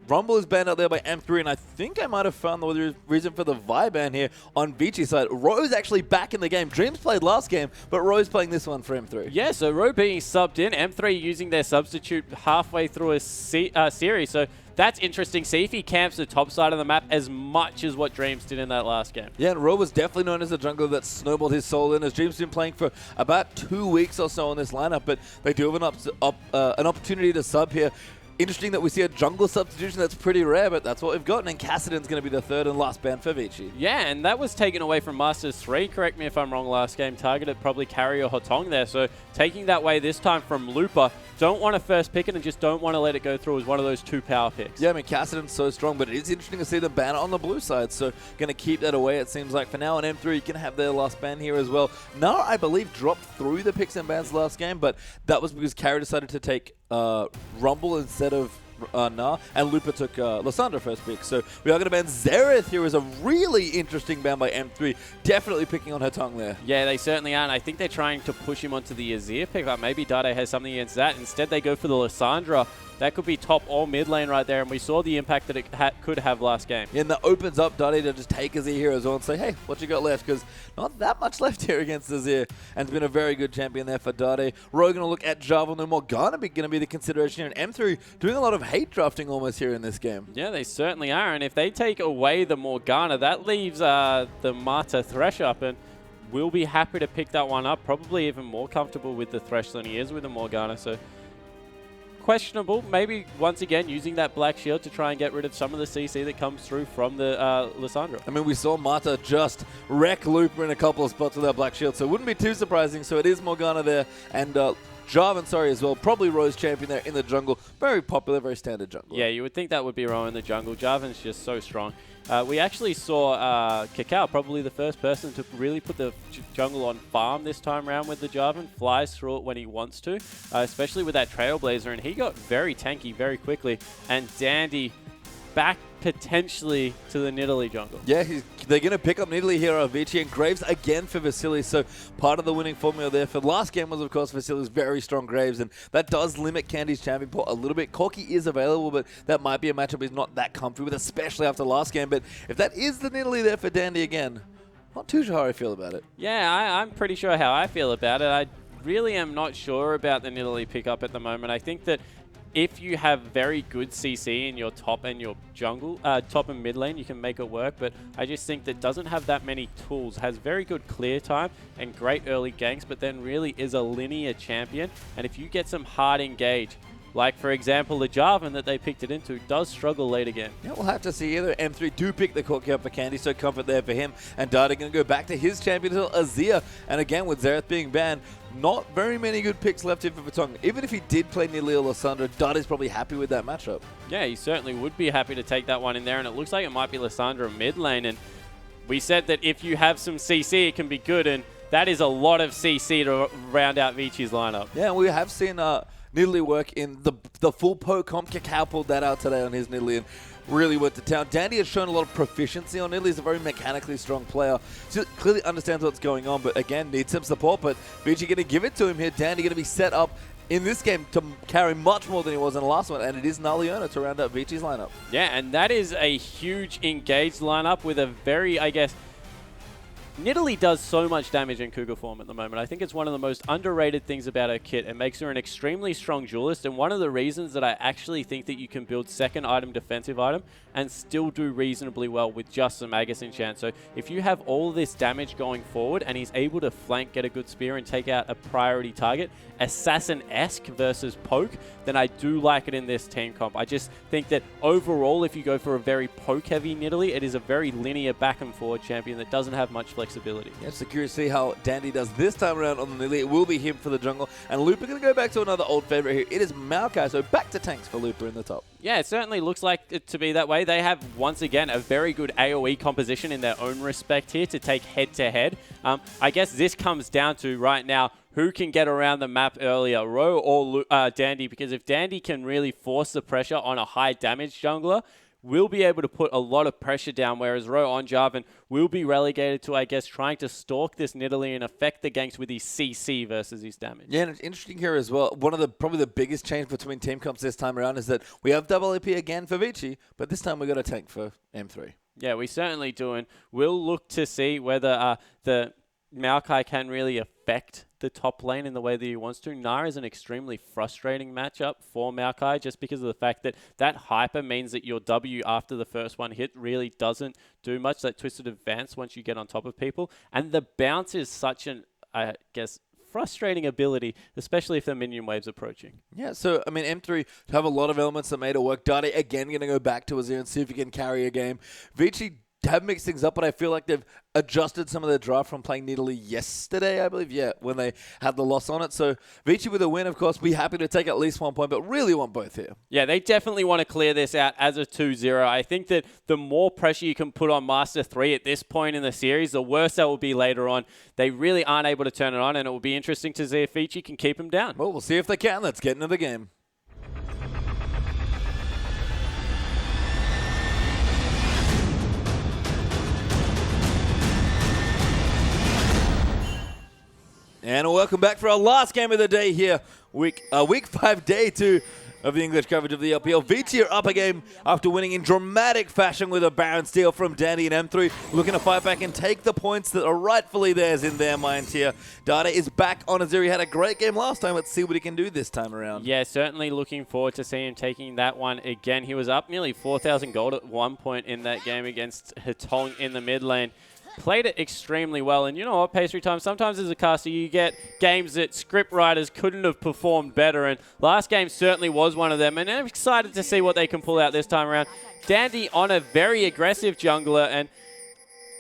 Rumble is banned out there by M3, and I think I might have found the reason for the Vi ban here on Vici's side. Ro's actually back in the game. Dreams played last game, but Ro's playing this one for M3. Yeah, so Ro being subbed in, M3 using their substitute halfway through a series. So that's interesting. See if he camps the top side of the map as much as what Dreams did in that last game. Yeah, and Ro was definitely known as the jungler that snowballed his soul in, as Dreams been playing for about 2 weeks or so in this lineup, but they do have an opportunity to sub here. Interesting that we see a jungle substitution. That's pretty rare, but that's what we've got. And Cassidon's going to be the third and last ban for Vici. Yeah, and that was taken away from Masters 3. Correct me if I'm wrong, last game. Targeted probably Carry or Hotong there. So taking that way this time from Looper. Don't want to first pick it and just don't want to let it go through as one of those 2 power picks. Yeah, I mean, Cassidon's so strong, but it is interesting to see the ban on the blue side. So going to keep that away, it seems like. For now, on M3, you can have their last ban here as well. Nara, I believe, dropped through the picks and bans last game, but that was because Carry decided to take Rumble instead of Nah, and Looper took Lissandra first pick. So we are going to ban Xerath here as a really interesting ban by M3. Definitely picking on her tongue there. Yeah, they certainly are. And I think they're trying to push him onto the Azir pickup. Maybe Dade has something against that. Instead, they go for the Lissandra. That could be top or mid lane right there, and we saw the impact that it could have last game. Yeah, and that opens up Dade to just take Azir here as well and say, hey, what you got left? Because not that much left here against Azir, and it's been a very good champion there for Dade. We're going to look at Jarvan and Morgana going to be the consideration here, and M3 doing a lot of hate drafting almost here in this game. Yeah, they certainly are, and if they take away the Morgana, that leaves the Mata Thresh up, and we'll be happy to pick that one up, probably even more comfortable with the Thresh than he is with the Morgana, so questionable. Maybe once again using that Black Shield to try and get rid of some of the CC that comes through from the Lissandra. I mean, we saw Mata just wreck Looper in a couple of spots with that Black Shield, so it wouldn't be too surprising. So it is Morgana there, and Jarvan, as well. Probably Rose champion there in the jungle. Very popular, very standard jungle. Yeah, you would think that would be Ro in the jungle. Jarvan's just so strong. We actually saw Kakao, probably the first person to really put the jungle on farm this time around with the Jarvan. Flies through it when he wants to, especially with that Trailblazer. And he got very tanky very quickly. And Dandy back potentially to the Nidalee jungle. Yeah, they're going to pick up Nidalee here on Vici, and Graves again for Vasily. So part of the winning formula there for the last game was, of course, Vasily's very strong Graves, and that does limit Candy's champion pool a little bit. Corki is available, but that might be a matchup he's not that comfy with, especially after last game. But if that is the Nidalee there for Dandy again, not too sure how I feel about it. Yeah, I'm pretty sure how I feel about it. I really am not sure about the Nidalee pickup at the moment. I think that if you have very good CC in your top and your jungle, top and mid lane, you can make it work. But I just think that doesn't have that many tools. Has very good clear time and great early ganks, but then really is a linear champion. And if you get some hard engage, like, for example, the Jarvan that they picked it into does struggle late again. Yeah, we'll have to see either. M3 do pick the courtyard for Candy, so comfort there for him. And Dada going to go back to his champion, Azir. And again, with Xerath being banned, not very many good picks left here for Vatong. Even if he did play Nidalee or Lissandra, Dada's probably happy with that matchup. Yeah, he certainly would be happy to take that one in there, and it looks like it might be Lissandra mid lane. And we said that if you have some CC, it can be good, and that is a lot of CC to round out Vici's lineup. Yeah, we have seen Nidalee work in the full poke comp. Kakao pulled that out today on his Nidalee and really went to town. Dandy has shown a lot of proficiency on Nidalee. He's a very mechanically strong player. So clearly understands what's going on, but again, needs some support. But Vici going to give it to him here. Dandy going to be set up in this game to carry much more than he was in the last one, and it is Naliona to round out Vici's lineup. Yeah, and that is a huge engaged lineup with a very, I guess, Nidalee does so much damage in Cougar form at the moment. I think it's one of the most underrated things about her kit. It makes her an extremely strong duelist, and one of the reasons that I actually think that you can build second item, defensive item, and still do reasonably well with just some Magus enchant. So if you have all this damage going forward, and he's able to flank, get a good spear, and take out a priority target, assassin-esque versus poke, then I do like it in this team comp. I just think that overall, if you go for a very poke-heavy Nidalee, it is a very linear back and forward champion that doesn't have much flexibility. Yeah, so curious to see how Dandy does this time around on the Nidalee. It will be him for the jungle, and Looper going to go back to another old favorite here. It is Maokai, so back to tanks for Looper in the top. Yeah, it certainly looks like it to be that way. They have, once again, a very good AoE composition in their own respect here to take head-to-head. I guess this comes down to, right now, who can get around the map earlier, Ro or Dandy? Because if Dandy can really force the pressure on a high-damage jungler, we'll be able to put a lot of pressure down, whereas Ro on Jarvan will be relegated to, I guess, trying to stalk this Nidalee and affect the ganks with his CC versus his damage. Yeah, and it's interesting here as well. One of the probably the biggest change between team comps this time around is that we have double AP again for Vici, but this time we got a tank for M3. Yeah, we certainly do, and we'll look to see whether the Maokai can really affect the top lane in the way that he wants to. Nara is an extremely frustrating matchup for Maokai just because of the fact that that hyper means that your W after the first one hit really doesn't do much, that twisted advance once you get on top of people. And the bounce is such an, I guess, frustrating ability, especially if the minion wave's approaching. Yeah, so, I mean, M3 have a lot of elements that made it work. Dade, again, going to go back to Azir and see if he can carry a game. Vici have mixed things up, but I feel like they've adjusted some of their draft from playing Nidalee yesterday, I believe, yeah, when they had the loss on it. So Vici with a win, of course, be happy to take at least 1 point, but really want both here. Yeah, they definitely want to clear this out as a 2-0. I think that the more pressure you can put on Master 3 at this point in the series, the worse that will be later on. They really aren't able to turn it on, and it will be interesting to see if Vici can keep him down. Well, we'll see if they can. Let's get into the game. And welcome back for our last game of the day here. Week 5, day 2 of the English coverage of the LPL. Vici are up a game after winning in dramatic fashion with a Baron steal from Dandy and M3. Looking to fight back and take the points that are rightfully theirs in their minds here. Dada is back on Azir. He had a great game last time. Let's see what he can do this time around. Yeah, certainly looking forward to seeing him taking that one again. He was up nearly 4,000 gold at one point in that game against Hetong in the mid lane. Played it extremely well, and you know what, Pastry Time, sometimes as a caster you get games that script writers couldn't have performed better, and last game certainly was one of them, and I'm excited to see what they can pull out this time around. Dandy on a very aggressive jungler, and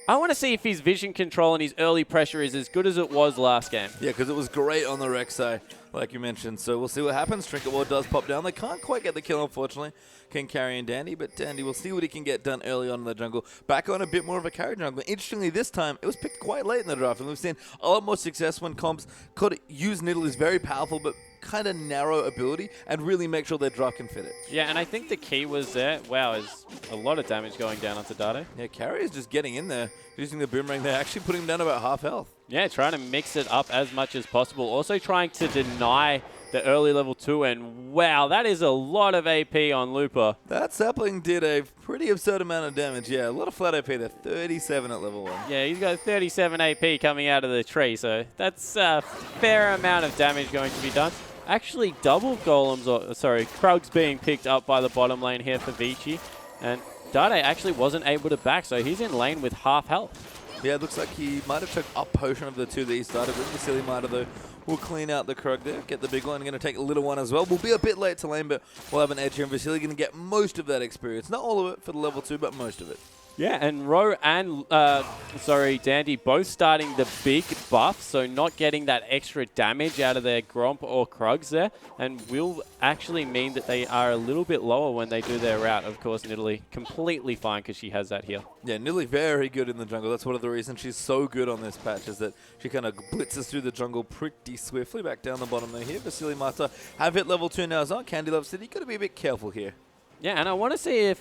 I want to see if his vision control and his early pressure is as good as it was last game. Yeah, because it was great on the Rek'Sai, like you mentioned. So we'll see what happens. Trinket Ward does pop down. They can't quite get the kill, unfortunately. Can carry in Dandy, but Dandy, we'll see what he can get done early on in the jungle. Back on a bit more of a carry jungle. Interestingly, this time, it was picked quite late in the draft, and we've seen a lot more success when comps could use Nidalee's very powerful, but kind of narrow ability and really make sure their draft can fit it. Yeah, and I think the key was there. Wow, is a lot of damage going down onto Dade. Yeah, carry is just getting in there, using the boomerang there, actually putting him down to about half health. Yeah, trying to mix it up as much as possible. Also trying to deny the early level 2, and wow, that is a lot of AP on Looper. That sapling did a pretty absurd amount of damage. Yeah, a lot of flat AP there, 37 at level 1. Yeah, he's got 37 AP coming out of the tree, so that's a fair amount of damage going to be done. Actually, double golems, or sorry, Krugs being picked up by the bottom lane here for Vici, and Dade actually wasn't able to back, so he's in lane with half health. Yeah, it looks like he might have took up potion of the 2 that he started with. Vasily might have, though, will clean out the Krug there, get the big one. Going to take a little one as well. We'll be a bit late to lane, but we'll have an edge here. And Vasily going to get most of that experience. Not all of it for the level 2, but most of it. Yeah, and Ro and, Dandy both starting the big buff, so not getting that extra damage out of their Gromp or Krugs there, and will actually mean that they are a little bit lower when they do their route. Of course, Nidalee completely fine because she has that heal. Yeah, Nidalee very good in the jungle. That's one of the reasons she's so good on this patch, is that she kind of blitzes through the jungle pretty swiftly. Back down the bottom though here. Vasily Mata have hit level 2 now as well. Candy Love City, got to be a bit careful here. Yeah, and I want to see if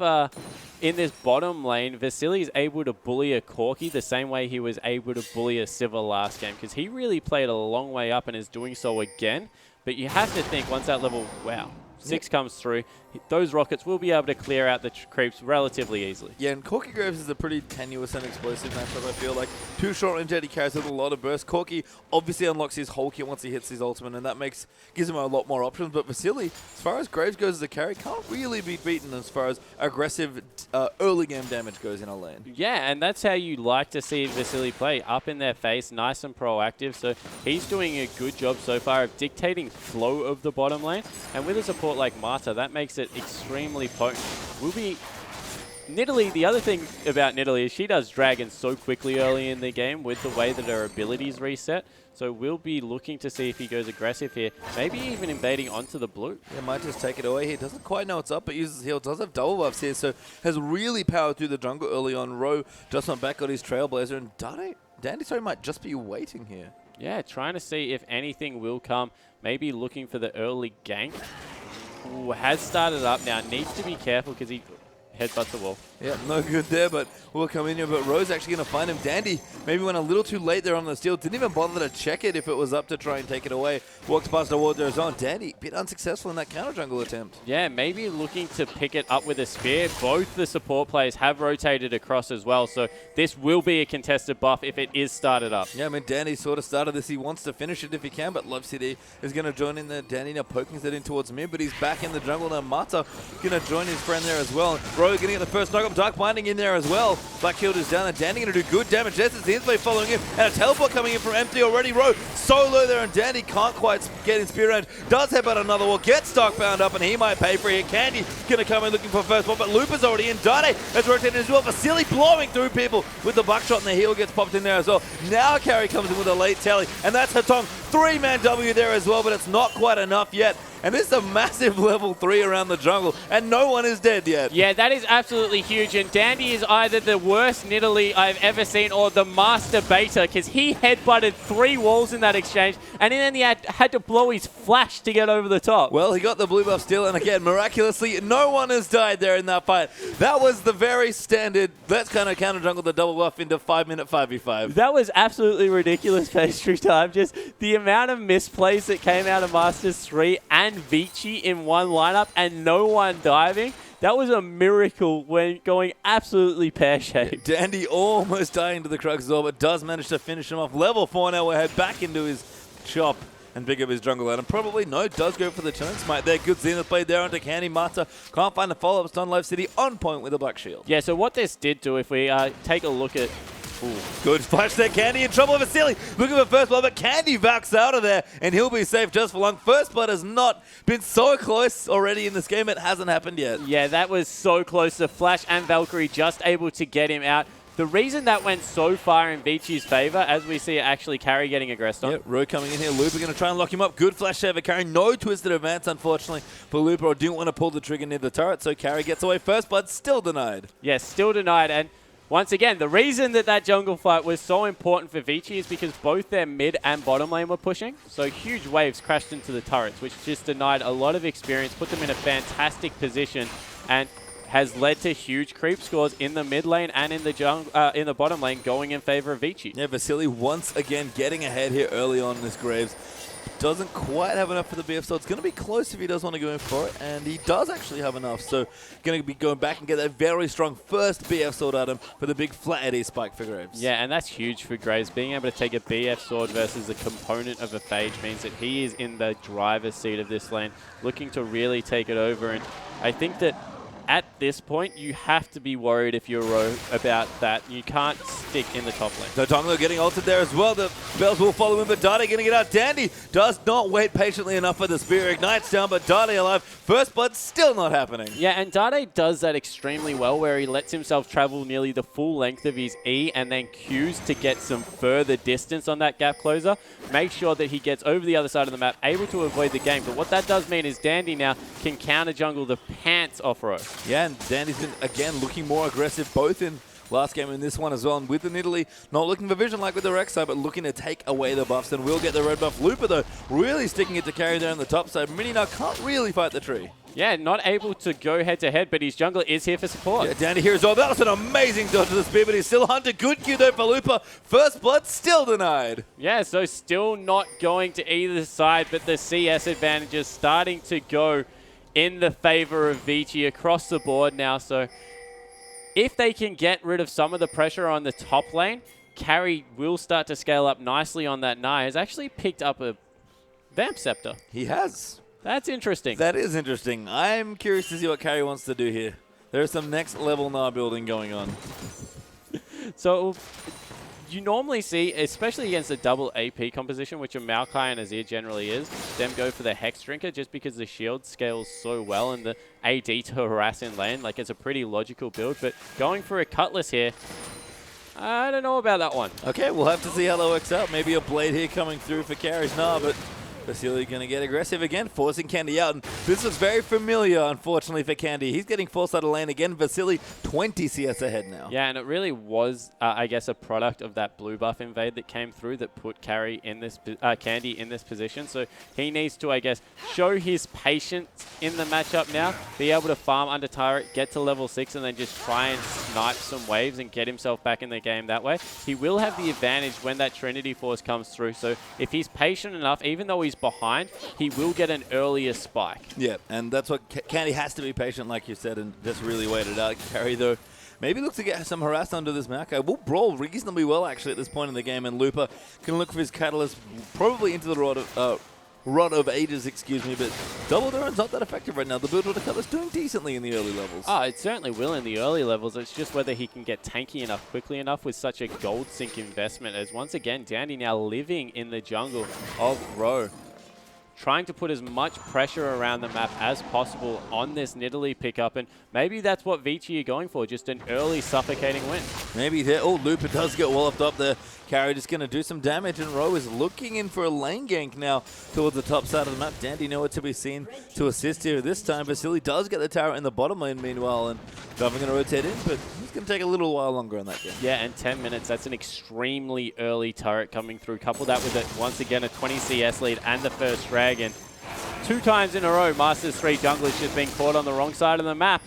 in this bottom lane, Vasily is able to bully a Corki the same way he was able to bully a Sivir last game, because he really played a long way up and is doing so again. But you have to think once that level, 6 comes through, those rockets will be able to clear out the creeps relatively easily. Yeah, and Corki Graves is a pretty tenuous and explosive matchup, I feel like. 2 short range AD carries with a lot of burst. Corki obviously unlocks his whole kit once he hits his ultimate, and that gives him a lot more options. But Vasily, as far as Graves goes as a carry, can't really be beaten as far as aggressive early game damage goes in our lane. Yeah, and that's how you like to see Vasily play. Up in their face, nice and proactive. So he's doing a good job so far of dictating flow of the bottom lane. And with a support like Marta, that makes it extremely potent. Nidalee, the other thing about Nidalee is she does dragon so quickly early in the game with the way that her abilities reset. So we'll be looking to see if he goes aggressive here. Maybe even invading onto the blue. Yeah, might just take it away. He doesn't quite know what's up, but uses heal. Does have double buffs here, so has really powered through the jungle early on. Ro just went back, got his Trailblazer, and Dandy might just be waiting here. Yeah, trying to see if anything will come. Maybe looking for the early gank. Ooh, has started up now. Needs to be careful because he headbutts the wall. Yeah, no good there, but we'll come in here. But Ro's actually going to find him. Dandy maybe went a little too late there on the steal. Didn't even bother to check it if it was up to try and take it away. Walks past the ward there as well. Dandy, a bit unsuccessful in that counter jungle attempt. Yeah, maybe looking to pick it up with a spear. Both the support players have rotated across as well, so this will be a contested buff if it is started up. Yeah, I mean, Dandy sort of started this. He wants to finish it if he can, but Love City is going to join in there. Dandy now poking that in towards mid, but he's back in the jungle now. Mata going to join his friend there as well. Ro going to get the first knock up. Dark Binding in there as well. Black Shield is down, and Dandy going to do good damage. This is the Inspire following him, and a teleport coming in from empty already. Ro so low there, and Dandy can't quite get in spear range. Does headbutt another wall, gets Dark bound up, and he might pay for it. Candy going to come in looking for first one, but Looper's already in. Dade has rotated as well. Vasily blowing through people with the buckshot, and the heal gets popped in there as well. Now Carry comes in with a late tally, and that's Hatong. 3-man W there as well, but it's not quite enough yet. And this is a massive level 3 around the jungle, and no one is dead yet. Yeah, that is absolutely huge, and Dandy is either the worst Nidalee I've ever seen or the master beta, because he headbutted 3 walls in that exchange, and then he had to blow his flash to get over the top. Well, he got the blue buff still, and again, miraculously, no one has died there in that fight. That was the very standard, let's kind of counter jungle the double buff into 5-minute 5v5. That was absolutely ridiculous pastry time. Just the amount of misplays that came out of Masters 3 and Vici in one lineup and no one diving. That was a miracle when going absolutely pear-shaped. Dandy almost dying to the Krux as well, but does manage to finish him off. Level 4 now, we'll head back into his shop and pick up his jungle out. And probably, does go for the challenge smite there. Good Zenith play there onto Candy. Mata can't find the follow-up stun. Live City on point with a Black Shield. Yeah, so what this did do, if we take a look at... Ooh. Good flash there, Candy in trouble with Vasily. Looking for first blood, but Candy backs out of there, and he'll be safe just for long. First blood has not been so close already in this game. It hasn't happened yet. Yeah, that was so close. The Flash and Valkyrie just able to get him out. The reason that went so far in Vici's favor, as we see actually Carry getting aggressed on. Yep, Ro coming in here. Looper going to try and lock him up. Good flash there for Carry. No twisted advance, unfortunately, for Looper. I didn't want to pull the trigger near the turret, so Carry gets away first, but still denied. Yes, still denied. And once again, the reason that jungle fight was so important for Vici is because both their mid and bottom lane were pushing. So huge waves crashed into the turrets, which just denied a lot of experience, put them in a fantastic position, and has led to huge creep scores in the mid lane and in the bottom lane going in favor of Vici. Yeah, Vasily once again getting ahead here early on in this Graves. Doesn't quite have enough for the BF, so it's going to be close if he does want to go in for it, and he does actually have enough, so going to be going back and get that very strong first BF sword item for the big flat AD spike for Graves. Yeah, and that's huge for Graves. Being able to take a BF sword versus a component of a Phage means that he is in the driver's seat of this lane, looking to really take it over, and I think that at this point, you have to be worried if you're Ro about that. You can't stick in the top lane. The Dongler getting ulted there as well. The Bells will follow him, but Dade getting it out. Dandy does not wait patiently enough for the spear. Ignites down, but Dade alive. First blood still not happening. Yeah, and Dade does that extremely well, where he lets himself travel nearly the full length of his E and then Qs to get some further distance on that gap closer. Make sure that he gets over the other side of the map, able to avoid the game. But what that does mean is Dandy now can counter jungle the pants off Ro. Yeah, and Dandy's been, again, looking more aggressive, both in last game and this one as well. And with the Nidalee, not looking for vision like with the Rek'Sai, but looking to take away the buffs. And we'll get the red buff. Looper, though, really sticking it to carry there on the top side. Mini now can't really fight the tree. Yeah, not able to go head-to-head, but his jungler is here for support. Yeah, Dandy here as well. That was an amazing dodge to the spear, but he's still hunted. Good Q though for Looper. First blood still denied. Yeah, so still not going to either side, but the CS advantage is starting to go in the favor of Vici across the board now. So if they can get rid of some of the pressure on the top lane, Carry will start to scale up nicely on that Nai. Has actually picked up a Vamp Scepter. He has. That's interesting. That is interesting. I'm curious to see what Carry wants to do here. There's some next level Nai building going on. So you normally see, especially against a double AP composition, which a Maokai and Azir generally is, them go for the Hex Drinker just because the shield scales so well and the AD to harass in lane. Like, it's a pretty logical build, but going for a Cutlass here, I don't know about that one. Okay, we'll have to see how that works out. Maybe a Blade here coming through for Carry's Nah, but Vasily going to get aggressive again, forcing Candy out. And this was very familiar, unfortunately, for Candy. He's getting forced out of lane again. Vasily 20 CS ahead now. Yeah, and it really was, I guess, a product of that blue buff invade that came through that put Candy in this position. So he needs to, I guess, show his patience in the matchup now, be able to farm under turret, get to level 6, and then just try and snipe some waves and get himself back in the game that way. He will have the advantage when that Trinity Force comes through. So if he's patient enough, even though he's behind, he will get an earlier spike. Yeah, and that's what Candy has to be patient, like you said, and just really wait it out. Carry, though, maybe look to get some harassed under this Maokai. Will brawl reasonably well, actually, at this point in the game, and Looper can look for his Catalyst probably into the Rod of Ages, excuse me, but Double Duran's not that effective right now. The build with the Catalyst doing decently in the early levels. Oh, it certainly will in the early levels. It's just whether he can get tanky enough quickly enough with such a gold sink investment, as once again, Dandy now living in the jungle of Ro, trying to put as much pressure around the map as possible on this Nidalee pickup, and maybe that's what Vici are going for, just an early suffocating win. Maybe there. Oh, Looper does get walloped up there. Carry just going to do some damage, and Ro is looking in for a lane gank now towards the top side of the map. Dandy nowhere to be seen to assist here. This time, Vasily does get the tower in the bottom lane meanwhile, and Dove going to rotate in, but he's going to take a little while longer on that game. Yeah, and 10 minutes, that's an extremely early turret coming through. Couple that with, once again, a 20 CS lead and the first dragon. 2 times in a row, Masters 3 junglers just being caught on the wrong side of the map,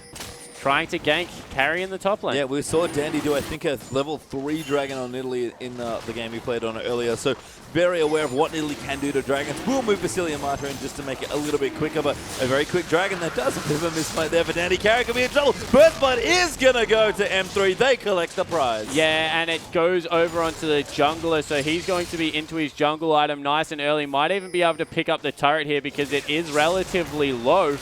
trying to gank Carry in the top lane. Yeah, we saw Dandy do, I think, a level 3 dragon on Nidalee in the game he played on earlier. So very aware of what Nidalee can do to dragons. We'll move Vasily and Martyr in just to make it a little bit quicker, but a very quick dragon that does a bit of a misplay there for Dandy. Carry could be in trouble. First blood is going to go to M3. They collect the prize. Yeah, and it goes over onto the jungler, so he's going to be into his jungle item nice and early. Might even be able to pick up the turret here because it is relatively low.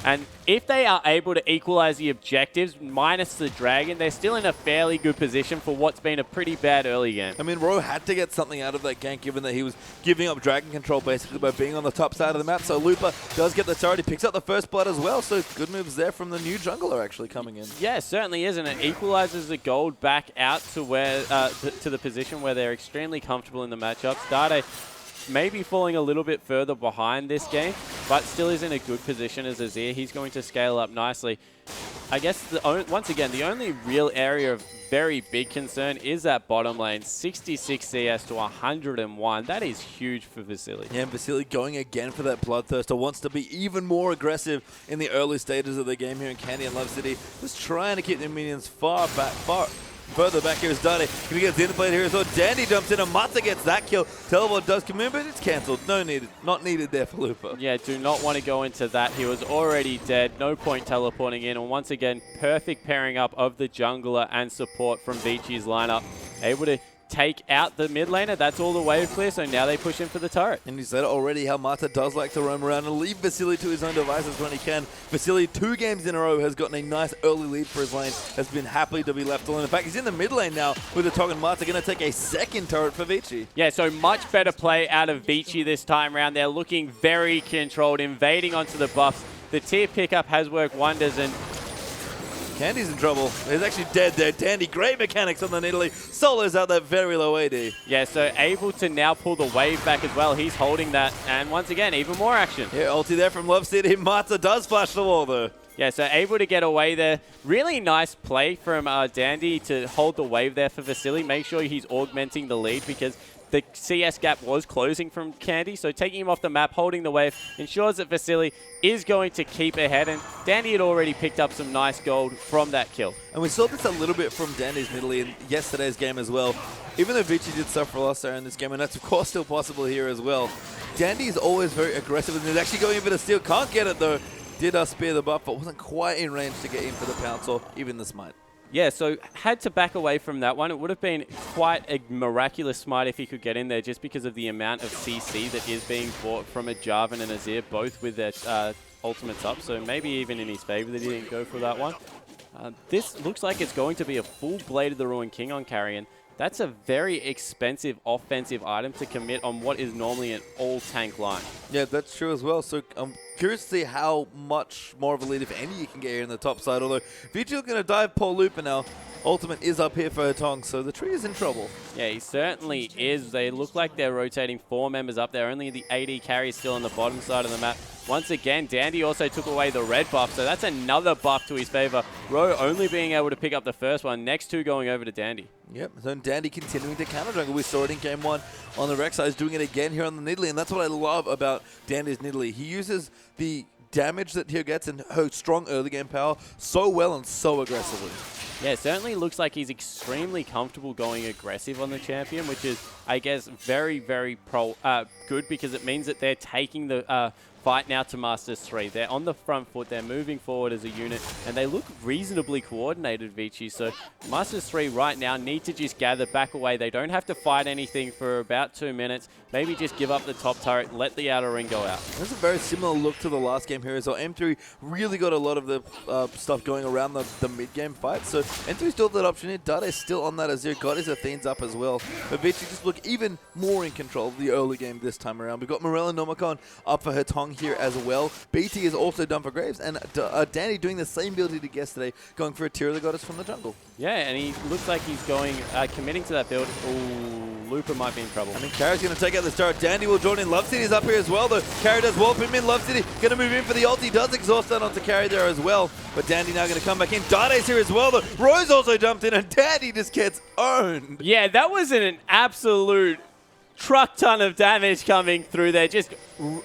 And if they are able to equalize the objectives, minus the dragon, they're still in a fairly good position for what's been a pretty bad early game. I mean, Ro had to get something out of that gank, given that he was giving up dragon control basically by being on the top side of the map. So Looper does get the turret. He picks up the first blood as well. So good moves there from the new jungler actually coming in. Yeah, it certainly is, and it equalizes the gold back out to where to the position where they're extremely comfortable in the matchups. Dade maybe falling a little bit further behind this game, but still is in a good position as Azir. He's going to scale up nicely. I guess, once again, the only real area of very big concern is that bottom lane. 66 CS to 101. That is huge for Vasily. Yeah, and Vasily going again for that Bloodthirster. Wants to be even more aggressive in the early stages of the game here in Candy and Love City. Just trying to keep the minions further back here is Dade. He gets the interplay here as well. Dandy jumps in and Mata gets that kill. Teleport does come in, but it's cancelled. Not needed there for Looper. Yeah, do not want to go into that. He was already dead. No point teleporting in. And once again, perfect pairing up of the jungler and support from Vici's lineup. Able to take out the mid laner. That's all the wave clear, so now they push in for the turret. And you said already how Mata does like to roam around and leave Vasily to his own devices when he can. Vasily, 2 games in a row, has gotten a nice early lead for his lane, has been happy to be left alone. In fact, he's in the mid lane now with the Tog and Mata going to take a second turret for Vici. Yeah, so much better play out of Vici this time around. They're looking very controlled, invading onto the buffs. The tier pickup has worked wonders, and Candy's in trouble. He's actually dead there. Tandy, great mechanics on the Nidalee. Solo's out that very low AD. yeah, so able to now pull the wave back as well. He's holding that, and once again, even more action. Yeah, ulti there from Love City. Mata does flash the wall though. Yeah, so able to get away there. Really nice play from Dandy to hold the wave there for Vasily. Make sure he's augmenting the lead because the CS gap was closing from Candy, so taking him off the map, holding the wave, ensures that Vasily is going to keep ahead, and Dandy had already picked up some nice gold from that kill. And we saw this a little bit from Dandy's Nidalee in yesterday's game as well. Even though Vici did suffer a loss there in this game, and that's of course still possible here as well, Dandy is always very aggressive, and he's actually going in for the steal. Can't get it though. Did spear the buff, but wasn't quite in range to get in for the pounce or even the smite. Yeah, so had to back away from that one. It would have been quite a miraculous smite if he could get in there just because of the amount of CC that is being bought from a Jarvan and Azir, both with their ultimates up. So maybe even in his favor that he didn't go for that one. This looks like it's going to be a full Blade of the Ruined King on Carrion. That's a very expensive offensive item to commit on what is normally an all-tank line. Yeah, that's true as well. So I'm curious to see how much more of a lead, if any, you can get here in the top side. Although Vigil's going to dive Paul Looper now. Ultimate is up here for Hetong, so the tree is in trouble. Yeah, he certainly is. They look like they're rotating 4 members up there. Only the AD carry is still on the bottom side of the map. Once again, Dandy also took away the red buff, so that's another buff to his favor. Rowe only being able to pick up the first one, next 2 going over to Dandy. Yep, so Dandy continuing to counter jungle. We saw it in game 1 on the Rek'Sai. He's doing it again here on the Nidalee, and that's what I love about Dandy's Nidalee. He uses the damage that he gets and her strong early game power so well and so aggressively. Yeah, it certainly looks like he's extremely comfortable going aggressive on the champion, which is, I guess, very, very good because it means that they're taking the fight now to Masters 3. They're on the front foot, they're moving forward as a unit, and they look reasonably coordinated, Vici. So Masters 3 right now need to just gather back away. They don't have to fight anything for about 2 minutes. Maybe just give up the top turret and let the outer ring go out. That's a very similar look to the last game here as well. M3 really got a lot of the stuff going around the mid-game fight. So M3 still have that option here. Dade's still on that Azir. Got his Athenes up as well. But Vici just look even more in control of the early game this time around. We've got Morel and Nomicon up for Hetong here as well. BT is also done for Graves. And Danny doing the same build he did yesterday, going for a Tear of the Goddess from the jungle. Yeah, and he looks like he's going, committing to that build. Ooh, Looper might be in trouble. I mean, Carrier's going to take out the turret. Dandy will join in. Love City's up here as well, though. Carrier does wallop him in. Love City going to move in for the ult. He does exhaust that onto Carrier there as well. But Dandy now going to come back in. Dade's here as well, though. Rose also jumped in, and Dandy just gets owned. Yeah, that was an absolute truck ton of damage coming through there, just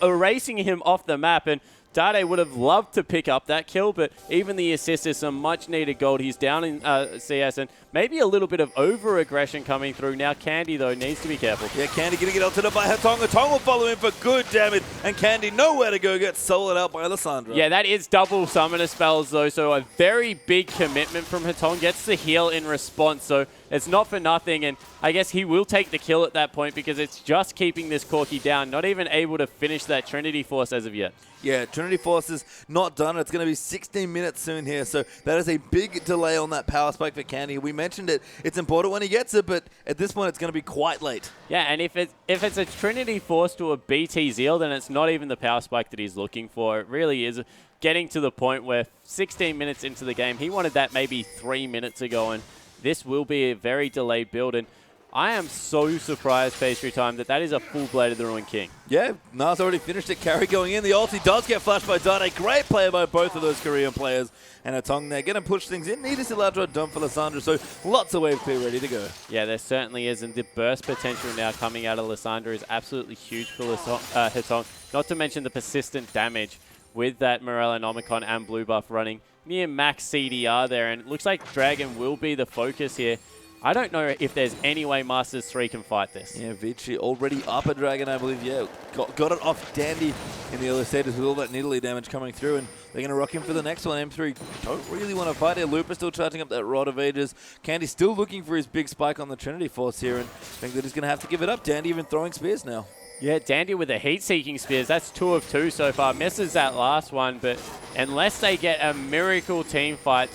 erasing him off the map. And Dade would have loved to pick up that kill, but even the assist is some much-needed gold. He's down in CS, and maybe a little bit of over-aggression coming through. Now Candy, though, needs to be careful. Yeah, Candy going to get ulted up by Hetong. Hetong will follow in for good damage, and Candy nowhere to go, gets soloed out by Lissandra. Yeah, that is double summoner spells, though, so a very big commitment from Hetong. Gets the heal in response, so it's not for nothing, and I guess he will take the kill at that point because it's just keeping this Corki down, not even able to finish that Trinity Force as of yet. Yeah, Trinity Force is not done. It's going to be 16 minutes soon here, so that is a big delay on that power spike for Candy. We mentioned it. It's important when he gets it, but at this point, it's going to be quite late. Yeah, and if it's a Trinity Force to a BT Zeal, then it's not even the power spike that he's looking for. It really is getting to the point where 16 minutes into the game, he wanted that maybe 3 minutes ago, and this will be a very delayed build, and I am so surprised, Pastry Time, that is a full Blade of the Ruined King. Yeah, Nas already finished it. Carry going in. The ulti does get flashed by Dade. Great play by both of those Korean players. And Hetong there going to push things in. Need to see Ladra done for Lissandra, so lots of wave clear ready to go. Yeah, there certainly is, and the burst potential now coming out of Lissandra is absolutely huge for Hetong. Not to mention the persistent damage with that Morello, Nomicon, and Blue Buff running near max CDR there. And it looks like Dragon will be the focus here. I don't know if there's any way Masters 3 can fight this. Yeah, Vici already up a dragon, I believe. Yeah, got it off Dandy in the early stages with all that Nidalee damage coming through, and they're going to rock him for the next one. M3 don't really want to fight here. Looper still charging up that Rod of Ages. Candy still looking for his big spike on the Trinity Force here, and I think that he's going to have to give it up. Dandy even throwing spears now. Yeah, Dandy with the heat-seeking spears. That's 2 of 2 so far. Misses that last one, but unless they get a miracle team fight,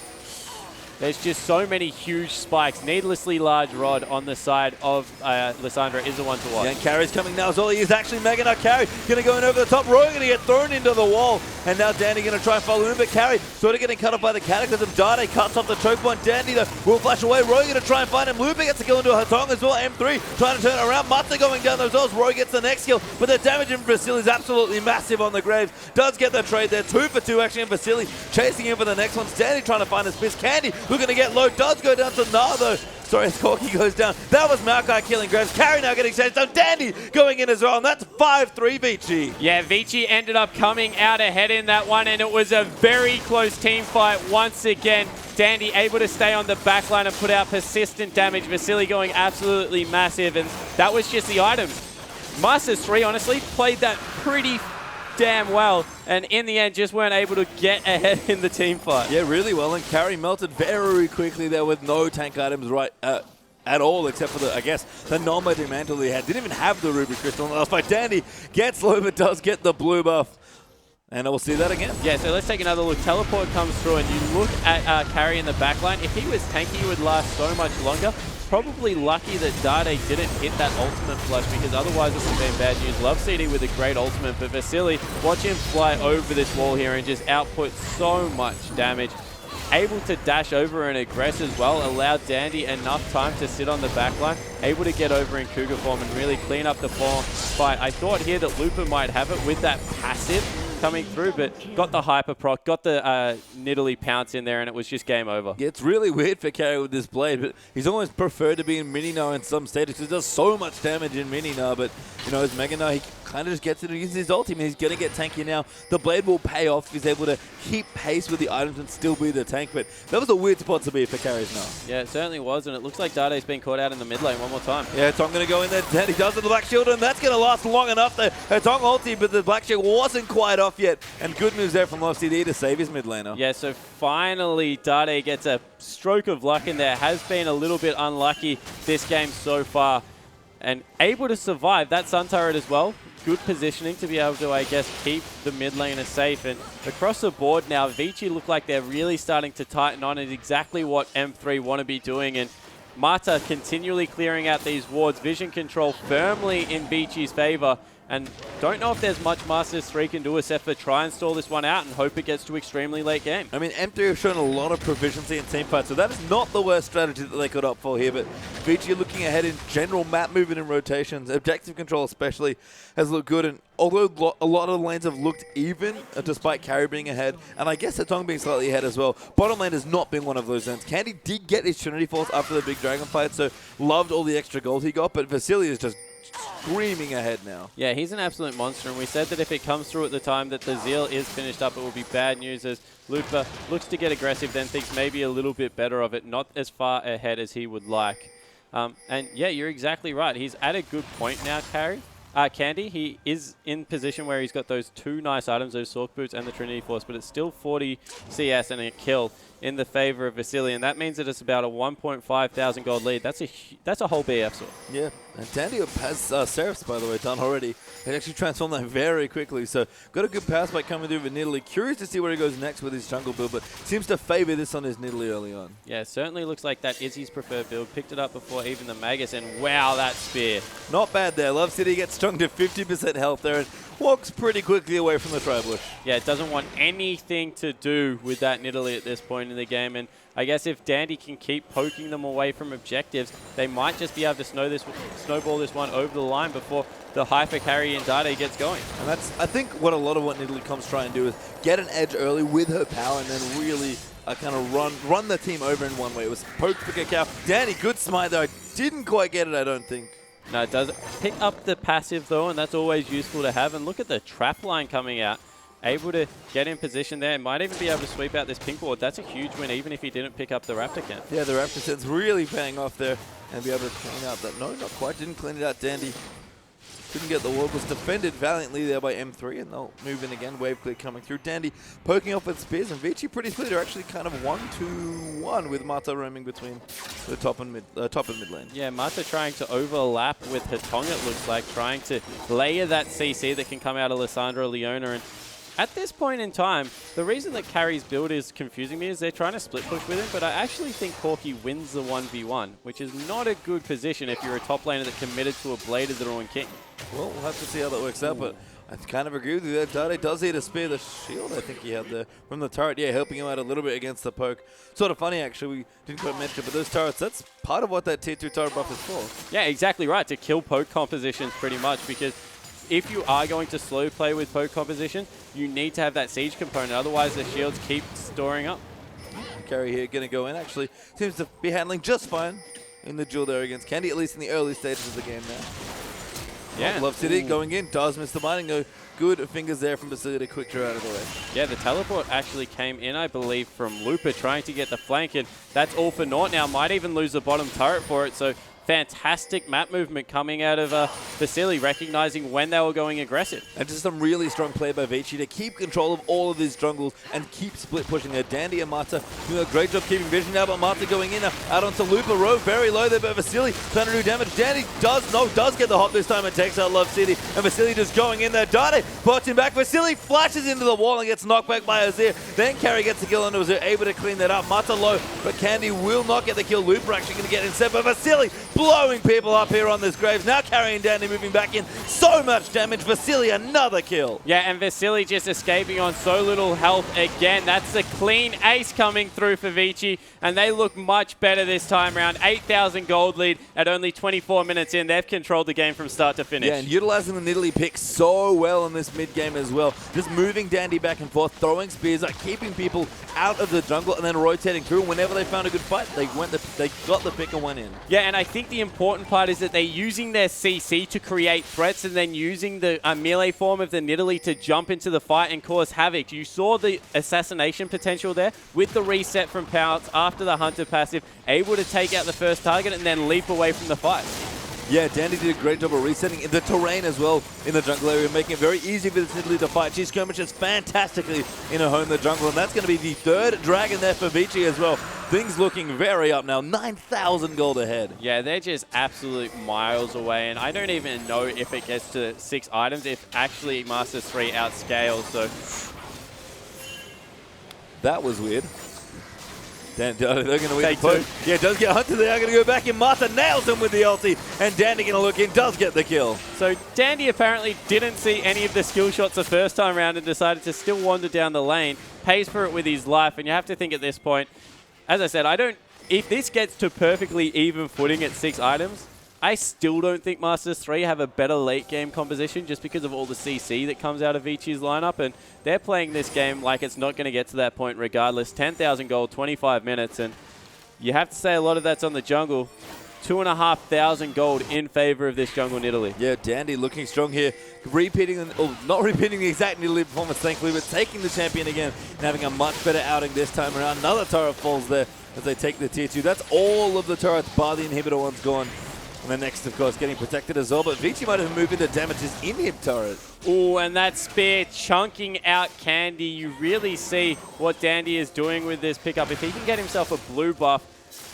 there's just so many huge spikes. Needlessly large Rod on the side of Lissandra is the one to watch. Yeah, and Carry's coming now as well. He is actually Mega Nut Carry. Going to go in over the top. Roy going to get thrown into the wall. And now Dandy going to try and follow him. But Carry sort of getting cut off by the Cataclysm. Dade cuts off the choke point. Dandy though will flash away. Roy going to try and find him. Looper gets to go into a Hatong as well. M3 trying to turn it around. Mata going down themselves. Roy gets the next kill. But the damage in Vasily is absolutely massive on the Graves. Does get the trade there. 2 for 2 actually. And Vasily chasing him for the next one. Dandy trying to find his fist. Candy looking to get low. Does go down to Nar though. Sorry, as Corky goes down. That was Maokai killing Graves. Carry now getting chased down. Dandy going in as well. And that's 5-3 Vici. Yeah, Vici ended up coming out ahead in that one, and it was a very close team fight once again. Dandy able to stay on the back line and put out persistent damage. Vasily going absolutely massive, and that was just the items. Masters 3, honestly, played that pretty damn well, and in the end just weren't able to get ahead in the team fight. Yeah, really well, and Carry melted very quickly there with no tank items at all, except for the, I guess, the non-magic mantle he had. Didn't even have the Ruby Crystal in the last fight. Dandy gets low, but does get the blue buff. And we'll see that again. Yeah, so let's take another look. Teleport comes through, and you look at Carry in the backline. If he was tanky, he would last so much longer. Probably lucky that Dade didn't hit that ultimate flush, because otherwise it would have been bad news. Love CD with a great ultimate, but Vasily, watch him fly over this wall here and just output so much damage. Able to dash over and aggress as well, allowed Dandy enough time to sit on the backline, able to get over in Cougar form and really clean up the fight. I thought here that Looper might have it with that passive coming through, but got the hyper proc, got the Nidalee pounce in there, and it was just game over. Yeah, it's really weird for Carry with this blade, but he's almost preferred to be in Mini-Nar in some stages because it does so much damage in Mini-Nar, but, you know, as Mega-Nar, he kind of just gets it and uses his ulti. I mean, he's going to get tanky now. The blade will pay off if he's able to keep pace with the items and still be the tank, but that was a weird spot to be for Carries now. Yeah, it certainly was, and it looks like Dade's been caught out in the mid lane one more time. Yeah, Tong going to go in there. Dandy does it, the Black Shield, and that's going to last long enough. The Tong ulti, but the Black Shield wasn't quite off yet, and good moves there from Love CD to save his mid laner. Yeah, so finally Dade gets a stroke of luck in there. Has been a little bit unlucky this game so far, and able to survive that Sun Turret as well. Good positioning to be able to, I guess, keep the mid laner safe. And across the board now, Vici look like they're really starting to tighten on. It's exactly what M3 want to be doing. And Mata continually clearing out these wards. Vision control firmly in Vici's favor. And don't know if there's much Masters 3 can do except for try and stall this one out and hope it gets to extremely late game. I mean, M3 have shown a lot of proficiency in team fights, so that is not the worst strategy that they could opt for here, but Vici looking ahead in general map movement and rotations, objective control especially, has looked good, and although a lot of the lanes have looked even, despite Carry being ahead, and I guess Hatong being slightly ahead as well, bottom lane has not been one of those lanes. Candy did get his Trinity Force after the big dragon fight, so loved all the extra gold he got, but Vasily is just screaming ahead now. Yeah, he's an absolute monster, and we said that if it comes through at the time that the Zeal is finished up, it will be bad news as Looper looks to get aggressive, then thinks maybe a little bit better of it, not as far ahead as he would like. And yeah, you're exactly right. He's at a good point now, Candy. He is in position where he's got those 2 nice items, those Sork Boots and the Trinity Force, but it's still 40 CS and a kill in the favor of Vasily, and that means that it's about a 1,500 gold lead. That's a whole BF sword. Yeah, and Dandy has Seraphs, by the way, done already. They actually transformed that very quickly, so got a good power spike coming through with Nidalee. Curious to see where he goes next with his jungle build, but seems to favor this on his Nidalee early on. Yeah, certainly looks like that is his preferred build. Picked it up before even the Magus, and wow, that spear. Not bad there. Love City gets strung to 50% health there and walks pretty quickly away from the Tribush. Yeah, it doesn't want anything to do with that Nidalee at this point in the game, and I guess if Dandy can keep poking them away from objectives, they might just be able to snowball this one over the line before the hyper carry in Dade gets going. And that's, I think, what a lot of what Nidalee Comps try and do is get an edge early with her power and then really kind of run the team over in one way. It was poke for Cacao. Dandy, good smite though. Didn't quite get it, I don't think. No, it does pick up the passive though, and that's always useful to have. And look at the trap line coming out. able to get in position there. Might even be able to sweep out this pink ward. That's a huge win, even if he didn't pick up the Raptor camp. Yeah, the Raptor set's really paying off there and be able to clean out that. No, not quite. Didn't clean it out, Dandy. Couldn't get the ward. Was defended valiantly there by M3, and they'll move in again. Wave clear coming through. Dandy poking off with spears, and Vici pretty clear. They're actually kind of 1-2-1 with Mata roaming between the top and mid lane. Yeah, Mata trying to overlap with Hatong, it looks like, trying to layer that CC that can come out of Lissandra Leona. And at this point in time, the reason that Carry's build is confusing me is they're trying to split push with him, but I actually think Corki wins the 1v1, which is not a good position if you're a top laner that committed to a Bladed Drawn King. Well, we'll have to see how that works out, but I kind of agree with you there. Dade does need to spear the shield, I think he had there from the turret. Yeah, helping him out a little bit against the poke. Sort of funny, actually. We didn't quite mention it, but those turrets, that's part of what that tier 2 turret buff is for. Yeah, exactly right, to kill poke compositions pretty much, because if you are going to slow play with poke composition, you need to have that siege component. Otherwise, the shields keep storing up. Carry here going to go in. Actually, seems to be handling just fine in the duel there against Candy, at least in the early stages of the game now. Yeah. Love City going in. Does miss the mining go. Good fingers there from Basili to quick draw out of the way. Yeah, the teleport actually came in, I believe, from Looper trying to get the flank, and that's all for naught now. Might even lose the bottom turret for it, so fantastic map movement coming out of Vasily, recognizing when they were going aggressive. And just some really strong play by Vici to keep control of all of these jungles and keep split pushing there. Dandy and Mata doing a great job keeping vision now, but Mata going in out onto Looper Row, very low there, but Vasily trying to do damage. Dandy does get the hop this time and takes out Love City, and Vasily just going in there. Dade bots him back. Vasily flashes into the wall and gets knocked back by Azir. Then Carry gets the kill on Azir, able to clean that up. Mata low, but Candy will not get the kill. Looper actually going to get instead, but Vasily blowing people up here on this Graves. Now Carry and Dandy moving back in. So much damage. Vasily, another kill. Yeah, and Vasily just escaping on so little health again. That's the clean ace coming through for Vici, and they look much better this time around. 8,000 gold lead at only 24 minutes in. They've controlled the game from start to finish. Yeah, and utilizing the Nidalee pick so well in this mid-game as well. Just moving Dandy back and forth, throwing spears, like keeping people out of the jungle and then rotating through. Whenever they found a good fight, they got the pick and went in. Yeah, and I think the important part is that they're using their CC to create threats and then using the melee form of the Nidalee to jump into the fight and cause havoc. You saw the assassination potential there with the reset from Pounce after the Hunter passive, able to take out the first target and then leap away from the fight. Yeah, Dandy did a great job of resetting the terrain as well in the jungle area, making it very easy for this Nidalee to fight. She skirmishes fantastically in her home in the jungle, and that's going to be the third dragon there for Vici as well. Things looking very up now, 9,000 gold ahead. Yeah, they're just absolute miles away, and I don't even know if it gets to 6 items, if actually Masters 3 outscales, so. That was weird. They're going to win Take the poke. two. Yeah, does get Hunter. They are going to go back in. Mata nails him with the ulti, and Dandy going to look in, does get the kill. So Dandy apparently didn't see any of the skill shots the first time around and decided to still wander down the lane, pays for it with his life, and you have to think at this point, as I said, if this gets to perfectly even footing at 6 items, I still don't think Masters 3 have a better late game composition just because of all the CC that comes out of Vici's lineup, and they're playing this game like it's not going to get to that point regardless. 10,000 gold, 25 minutes, and you have to say a lot of that's on the jungle. 2,500 gold in favor of this jungle Nidalee. Yeah, Dandy looking not repeating the exact Nidalee performance, thankfully, but taking the champion again and having a much better outing this time around. Another turret falls there as they take the tier 2. That's all of the turrets, bar the inhibitor one's gone. And the next, of course, getting protected as well, but Vici might have moved into damages in him turret. Ooh, and that spear chunking out Candy. You really see what Dandy is doing with this pickup. If he can get himself a blue buff,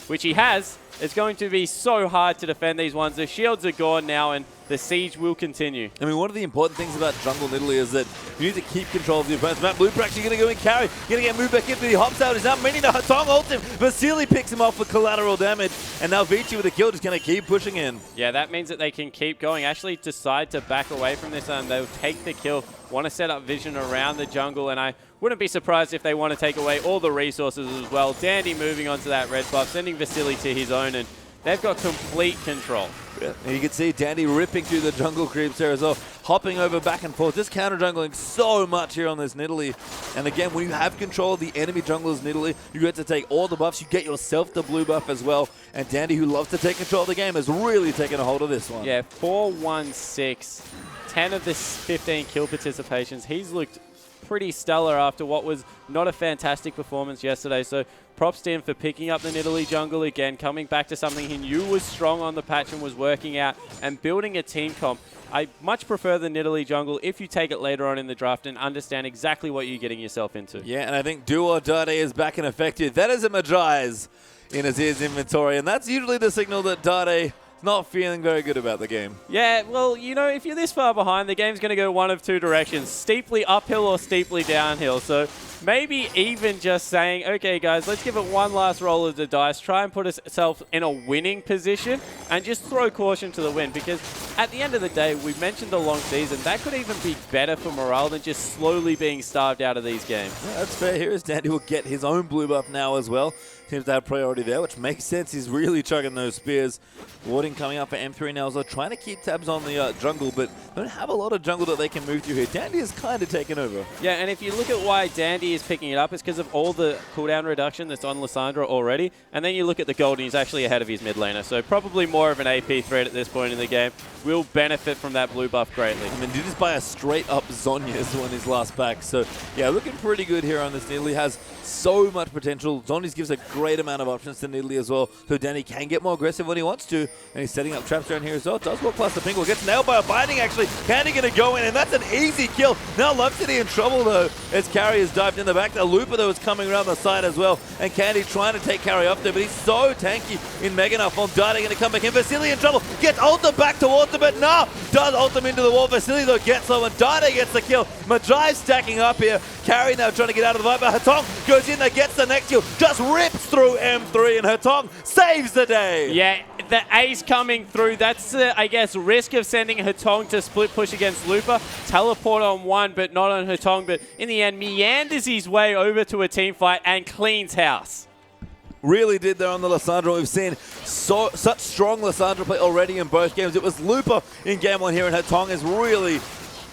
which he has, it's going to be so hard to defend these ones. The shields are gone now, and the siege will continue. I mean, one of the important things about jungle Nidalee is that you need to keep control of the opponent's map. Looper actually going to go and carry, going to get moved back into the hops out. He's now meaning to Hatong ult him. Vasily picks him off for collateral damage, and now Vici with a kill just going to keep pushing in. Yeah, that means that they can keep going. Actually decide to back away from this, and they'll take the kill. Want to set up vision around the jungle, and I wouldn't be surprised if they want to take away all the resources as well. Dandy moving on to that red buff, sending Vasily to his own, and they've got complete control. Yeah. And you can see Dandy ripping through the jungle creeps there as well, hopping over back and forth, just counter-jungling so much here on this Nidalee. And again, when you have control of the enemy jungler's Nidalee, you get to take all the buffs, you get yourself the blue buff as well. And Dandy, who loves to take control of the game, has really taken a hold of this one. Yeah, 4-1-6, 10 of the 15 kill participations. He's looked pretty stellar after what was not a fantastic performance yesterday. So props to him for picking up the Nidalee jungle again, coming back to something he knew was strong on the patch and was working out, and building a team comp. I much prefer the Nidalee jungle if you take it later on in the draft and understand exactly what you're getting yourself into. Yeah, and I think Duo Dade is back and effective. That is a Magi's in Azir's inventory, and that's usually the signal that Dade is not feeling very good about the game. Yeah, well, you know, if you're this far behind, the game's going to go one of two directions, steeply uphill or steeply downhill. So maybe even just saying, okay, guys, let's give it one last roll of the dice, try and put ourselves in a winning position, and just throw caution to the wind. Because at the end of the day, we mentioned the long season. That could even be better for morale than just slowly being starved out of these games. Yeah, that's fair. Here is Dandy will get his own blue buff now as well. Seems to have priority there, which makes sense. He's really chugging those spears. Warding coming up for M3 now as well, trying to keep tabs on the jungle, but don't have a lot of jungle that they can move through here. Dandy is kind of taken over. Yeah, and if you look at why Dandy is picking it up, it's because of all the cooldown reduction that's on Lissandra already, and then you look at the gold and he's actually ahead of his mid laner, so probably more of an AP threat at this point in the game. Will benefit from that blue buff greatly. I mean, did just buy a straight-up Zhonya as well in his last pack, so yeah, looking pretty good here on this. Nidalee has so much potential. Zhonya's gives a great amount of options to Nidalee as well, so Danny can get more aggressive when he wants to, and he's setting up traps around here as well. Does walk past the Pingle, gets nailed by a binding actually. Candy gonna go in, and that's an easy kill. Now Love City in trouble though, as Carry has dived in the back. The Looper though is coming around the side as well, and Candy trying to take Carry off there, but he's so tanky in Mega Knife. On Dade gonna come back in. Vasily in trouble, gets ulted back towards him, but no, does ult him into the wall. Vasily though gets low, and Dade gets the kill. Magi stacking up here. Carry now trying to get out of the fight, but Hatong goes in there, gets the next kill, just rips through M3, and Hatong saves the day. Yeah, the ace coming through. That's, I guess, risk of sending Hatong to split push against Looper. Teleport on one, but not on Hatong. But in the end, meanders his way over to a team fight and cleans house. Really did there on the Lissandra. We've seen such strong Lissandra play already in both games. It was Looper in game one here, and Hatong is really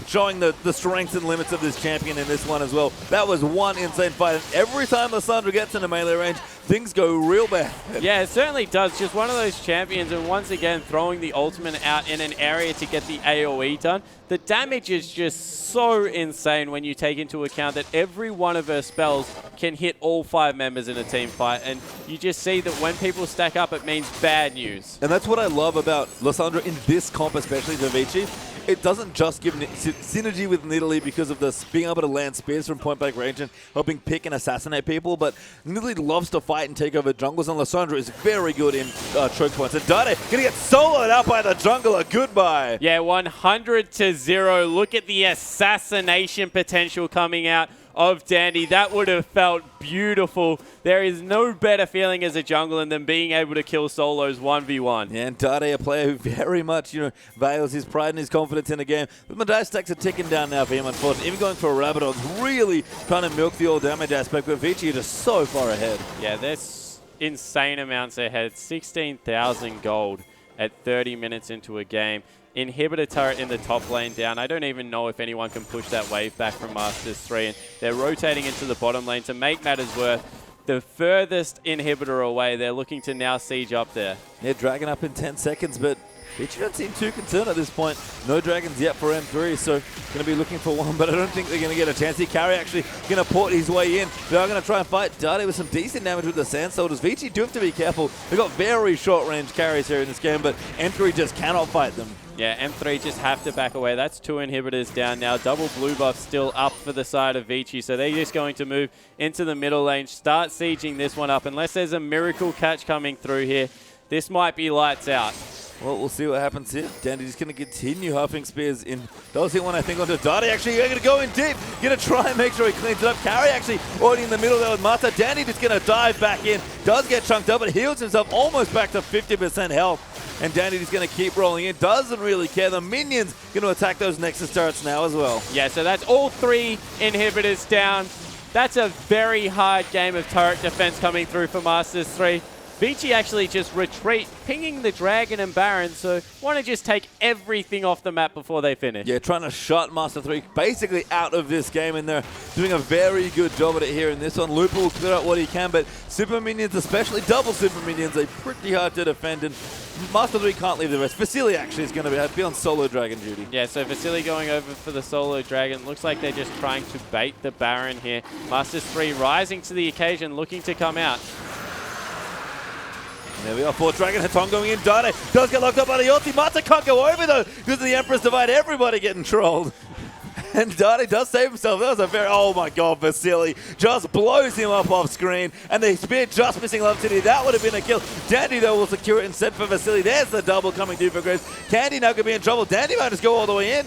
showing the strengths and limits of this champion in this one as well. That was one insane fight, and every time Lissandra gets into melee range, things go real bad. Yeah, it certainly does. Just one of those champions, and once again, throwing the ultimate out in an area to get the AoE done. The damage is just so insane when you take into account that every one of her spells can hit all 5 members in a team fight, and you just see that when people stack up, it means bad news. And that's what I love about Lissandra in this comp, especially to Vici. It doesn't just give synergy with Nidalee because of this being able to land spears from point blank range and helping pick and assassinate people, but Nidalee loves to fight and take over jungles, and Lissandra is very good in choke points. And Dade gonna get soloed out by the jungler. Goodbye. Yeah, 100-0. Look at the assassination potential coming out of Dandy. That would have felt beautiful. There is no better feeling as a jungler than being able to kill solos 1v1. Yeah, and Dade, a player who very much, veils his pride and his confidence in the game. But Madai stacks are ticking down now for him, unfortunately. Even going for a Rabadon's really trying to milk the all damage aspect, but Vici is just so far ahead. Yeah, there's insane amounts ahead. 16,000 gold at 30 minutes into a game. Inhibitor turret in the top lane down. I don't even know if anyone can push that wave back from Masters 3. And they're rotating into the bottom lane to make matters worse. The furthest inhibitor away, they're looking to now siege up there. Yeah, dragon up in 10 seconds, but Vici don't seem too concerned at this point. No dragons yet for M3, so going to be looking for one, but I don't think they're going to get a chance. Carry actually going to port his way in. They are going to try and fight Dade with some decent damage with the Sand Soldiers. Vici do have to be careful. They've got very short range carries here in this game, but M3 just cannot fight them. Yeah, M3 just have to back away. That's 2 inhibitors down now. Double blue buff still up for the side of Vici, so they're just going to move into the middle lane, start sieging this one up. Unless there's a miracle catch coming through here, this might be lights out. Well, we'll see what happens here. Dandy's going to continue huffing spears in. Does hit one, I think, onto Dade. Actually, you're going to go in deep. Going to try and make sure he cleans it up. Carry actually already in the middle there with Mata. Dandy just going to dive back in. Does get chunked up, but heals himself almost back to 50% health. And Dandy just going to keep rolling in. Doesn't really care. The minions going to attack those Nexus turrets now as well. Yeah, so that's all 3 inhibitors down. That's a very hard game of turret defense coming through for Masters 3. Vici actually just retreat, pinging the Dragon and Baron, so want to just take everything off the map before they finish. Yeah, trying to shut Master 3 basically out of this game, and they're doing a very good job at it here in this one. Looper will clear out what he can, but Super Minions, especially double Super Minions, are pretty hard to defend, and Master 3 can't leave the rest. Vasily actually is going to be on solo Dragon duty. Yeah, so Vasily going over for the solo Dragon. Looks like they're just trying to bait the Baron here. Masters 3 rising to the occasion, looking to come out. There we are, 4 Dragon, Hatton going in, Dade does get locked up by the ulti. Mata can't go over though, because of the Empress Divide, everybody getting trolled. And Dade does save himself. That was a very, oh my god, Vasily just blows him up off screen. And the spear just missing Love City. That would have been a kill. Dandy though will secure it instead for Vasily. There's the double coming through for Graves. Candy now could be in trouble. Dandy might just go all the way in.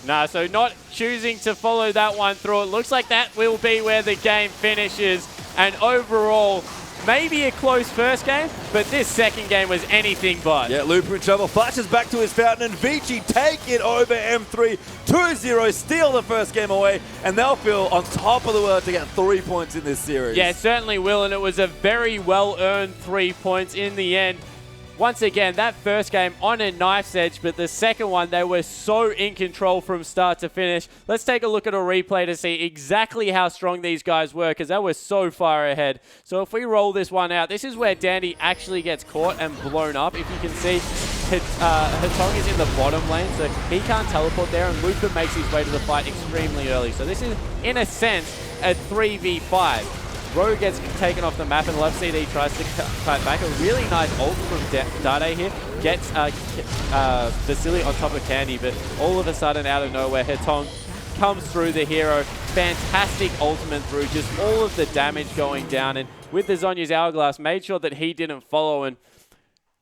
Nah, so not choosing to follow that one through. It looks like that will be where the game finishes. And overall, maybe a close first game, but this second game was anything but. Yeah, Looper in trouble. Flashes back to his fountain, and Vici take it over M3. 2-0, steal the first game away, and they'll feel on top of the world to get 3 points in this series. Yeah, certainly will, and it was a very well-earned 3 points in the end. Once again, that first game on a knife's edge, but the second one, they were so in control from start to finish. Let's take a look at a replay to see exactly how strong these guys were, because they were so far ahead. So if we roll this one out, this is where Dandy actually gets caught and blown up. If you can see, Hatton is in the bottom lane, so he can't teleport there, and Looper makes his way to the fight extremely early. So this is, in a sense, a 3v5. Rogue gets taken off the map, and Love CD tries to cut back. A really nice ult from Dade here. Gets Vasily on top of Candy, but all of a sudden, out of nowhere, Hatton comes through the hero. Fantastic ultimate through, just all of the damage going down. And with the Zhonya's Hourglass, made sure that he didn't follow. And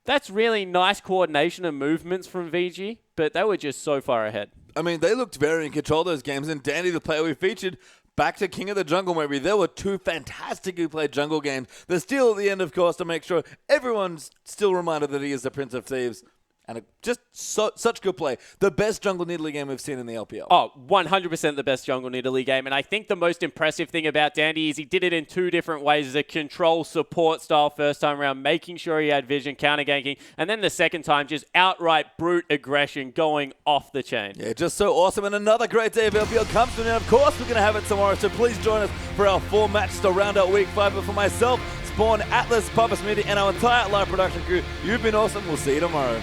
that's really nice coordination and movements from VG, but they were just so far ahead. I mean, they looked very in control of those games, and Dandy, the player we featured, back to King of the Jungle, maybe. There were 2 fantastically played jungle games. The steal at the end, of course, to make sure everyone's still reminded that he is the Prince of Thieves. And just such good play. The best Jungle Nidalee game we've seen in the LPL. Oh, 100% the best Jungle Nidalee game. And I think the most impressive thing about Dandy is he did it in 2 different ways. As a control support style first time around, making sure he had vision, counter-ganking. And then the second time, just outright brute aggression going off the chain. Yeah, just so awesome. And another great day of LPL comes to an end. Of course, we're going to have it tomorrow. So please join us for our 4 matches to round out Week 5. But for myself, Spawn, Atlas, Papa Smitty, and our entire live production crew, you've been awesome. We'll see you tomorrow.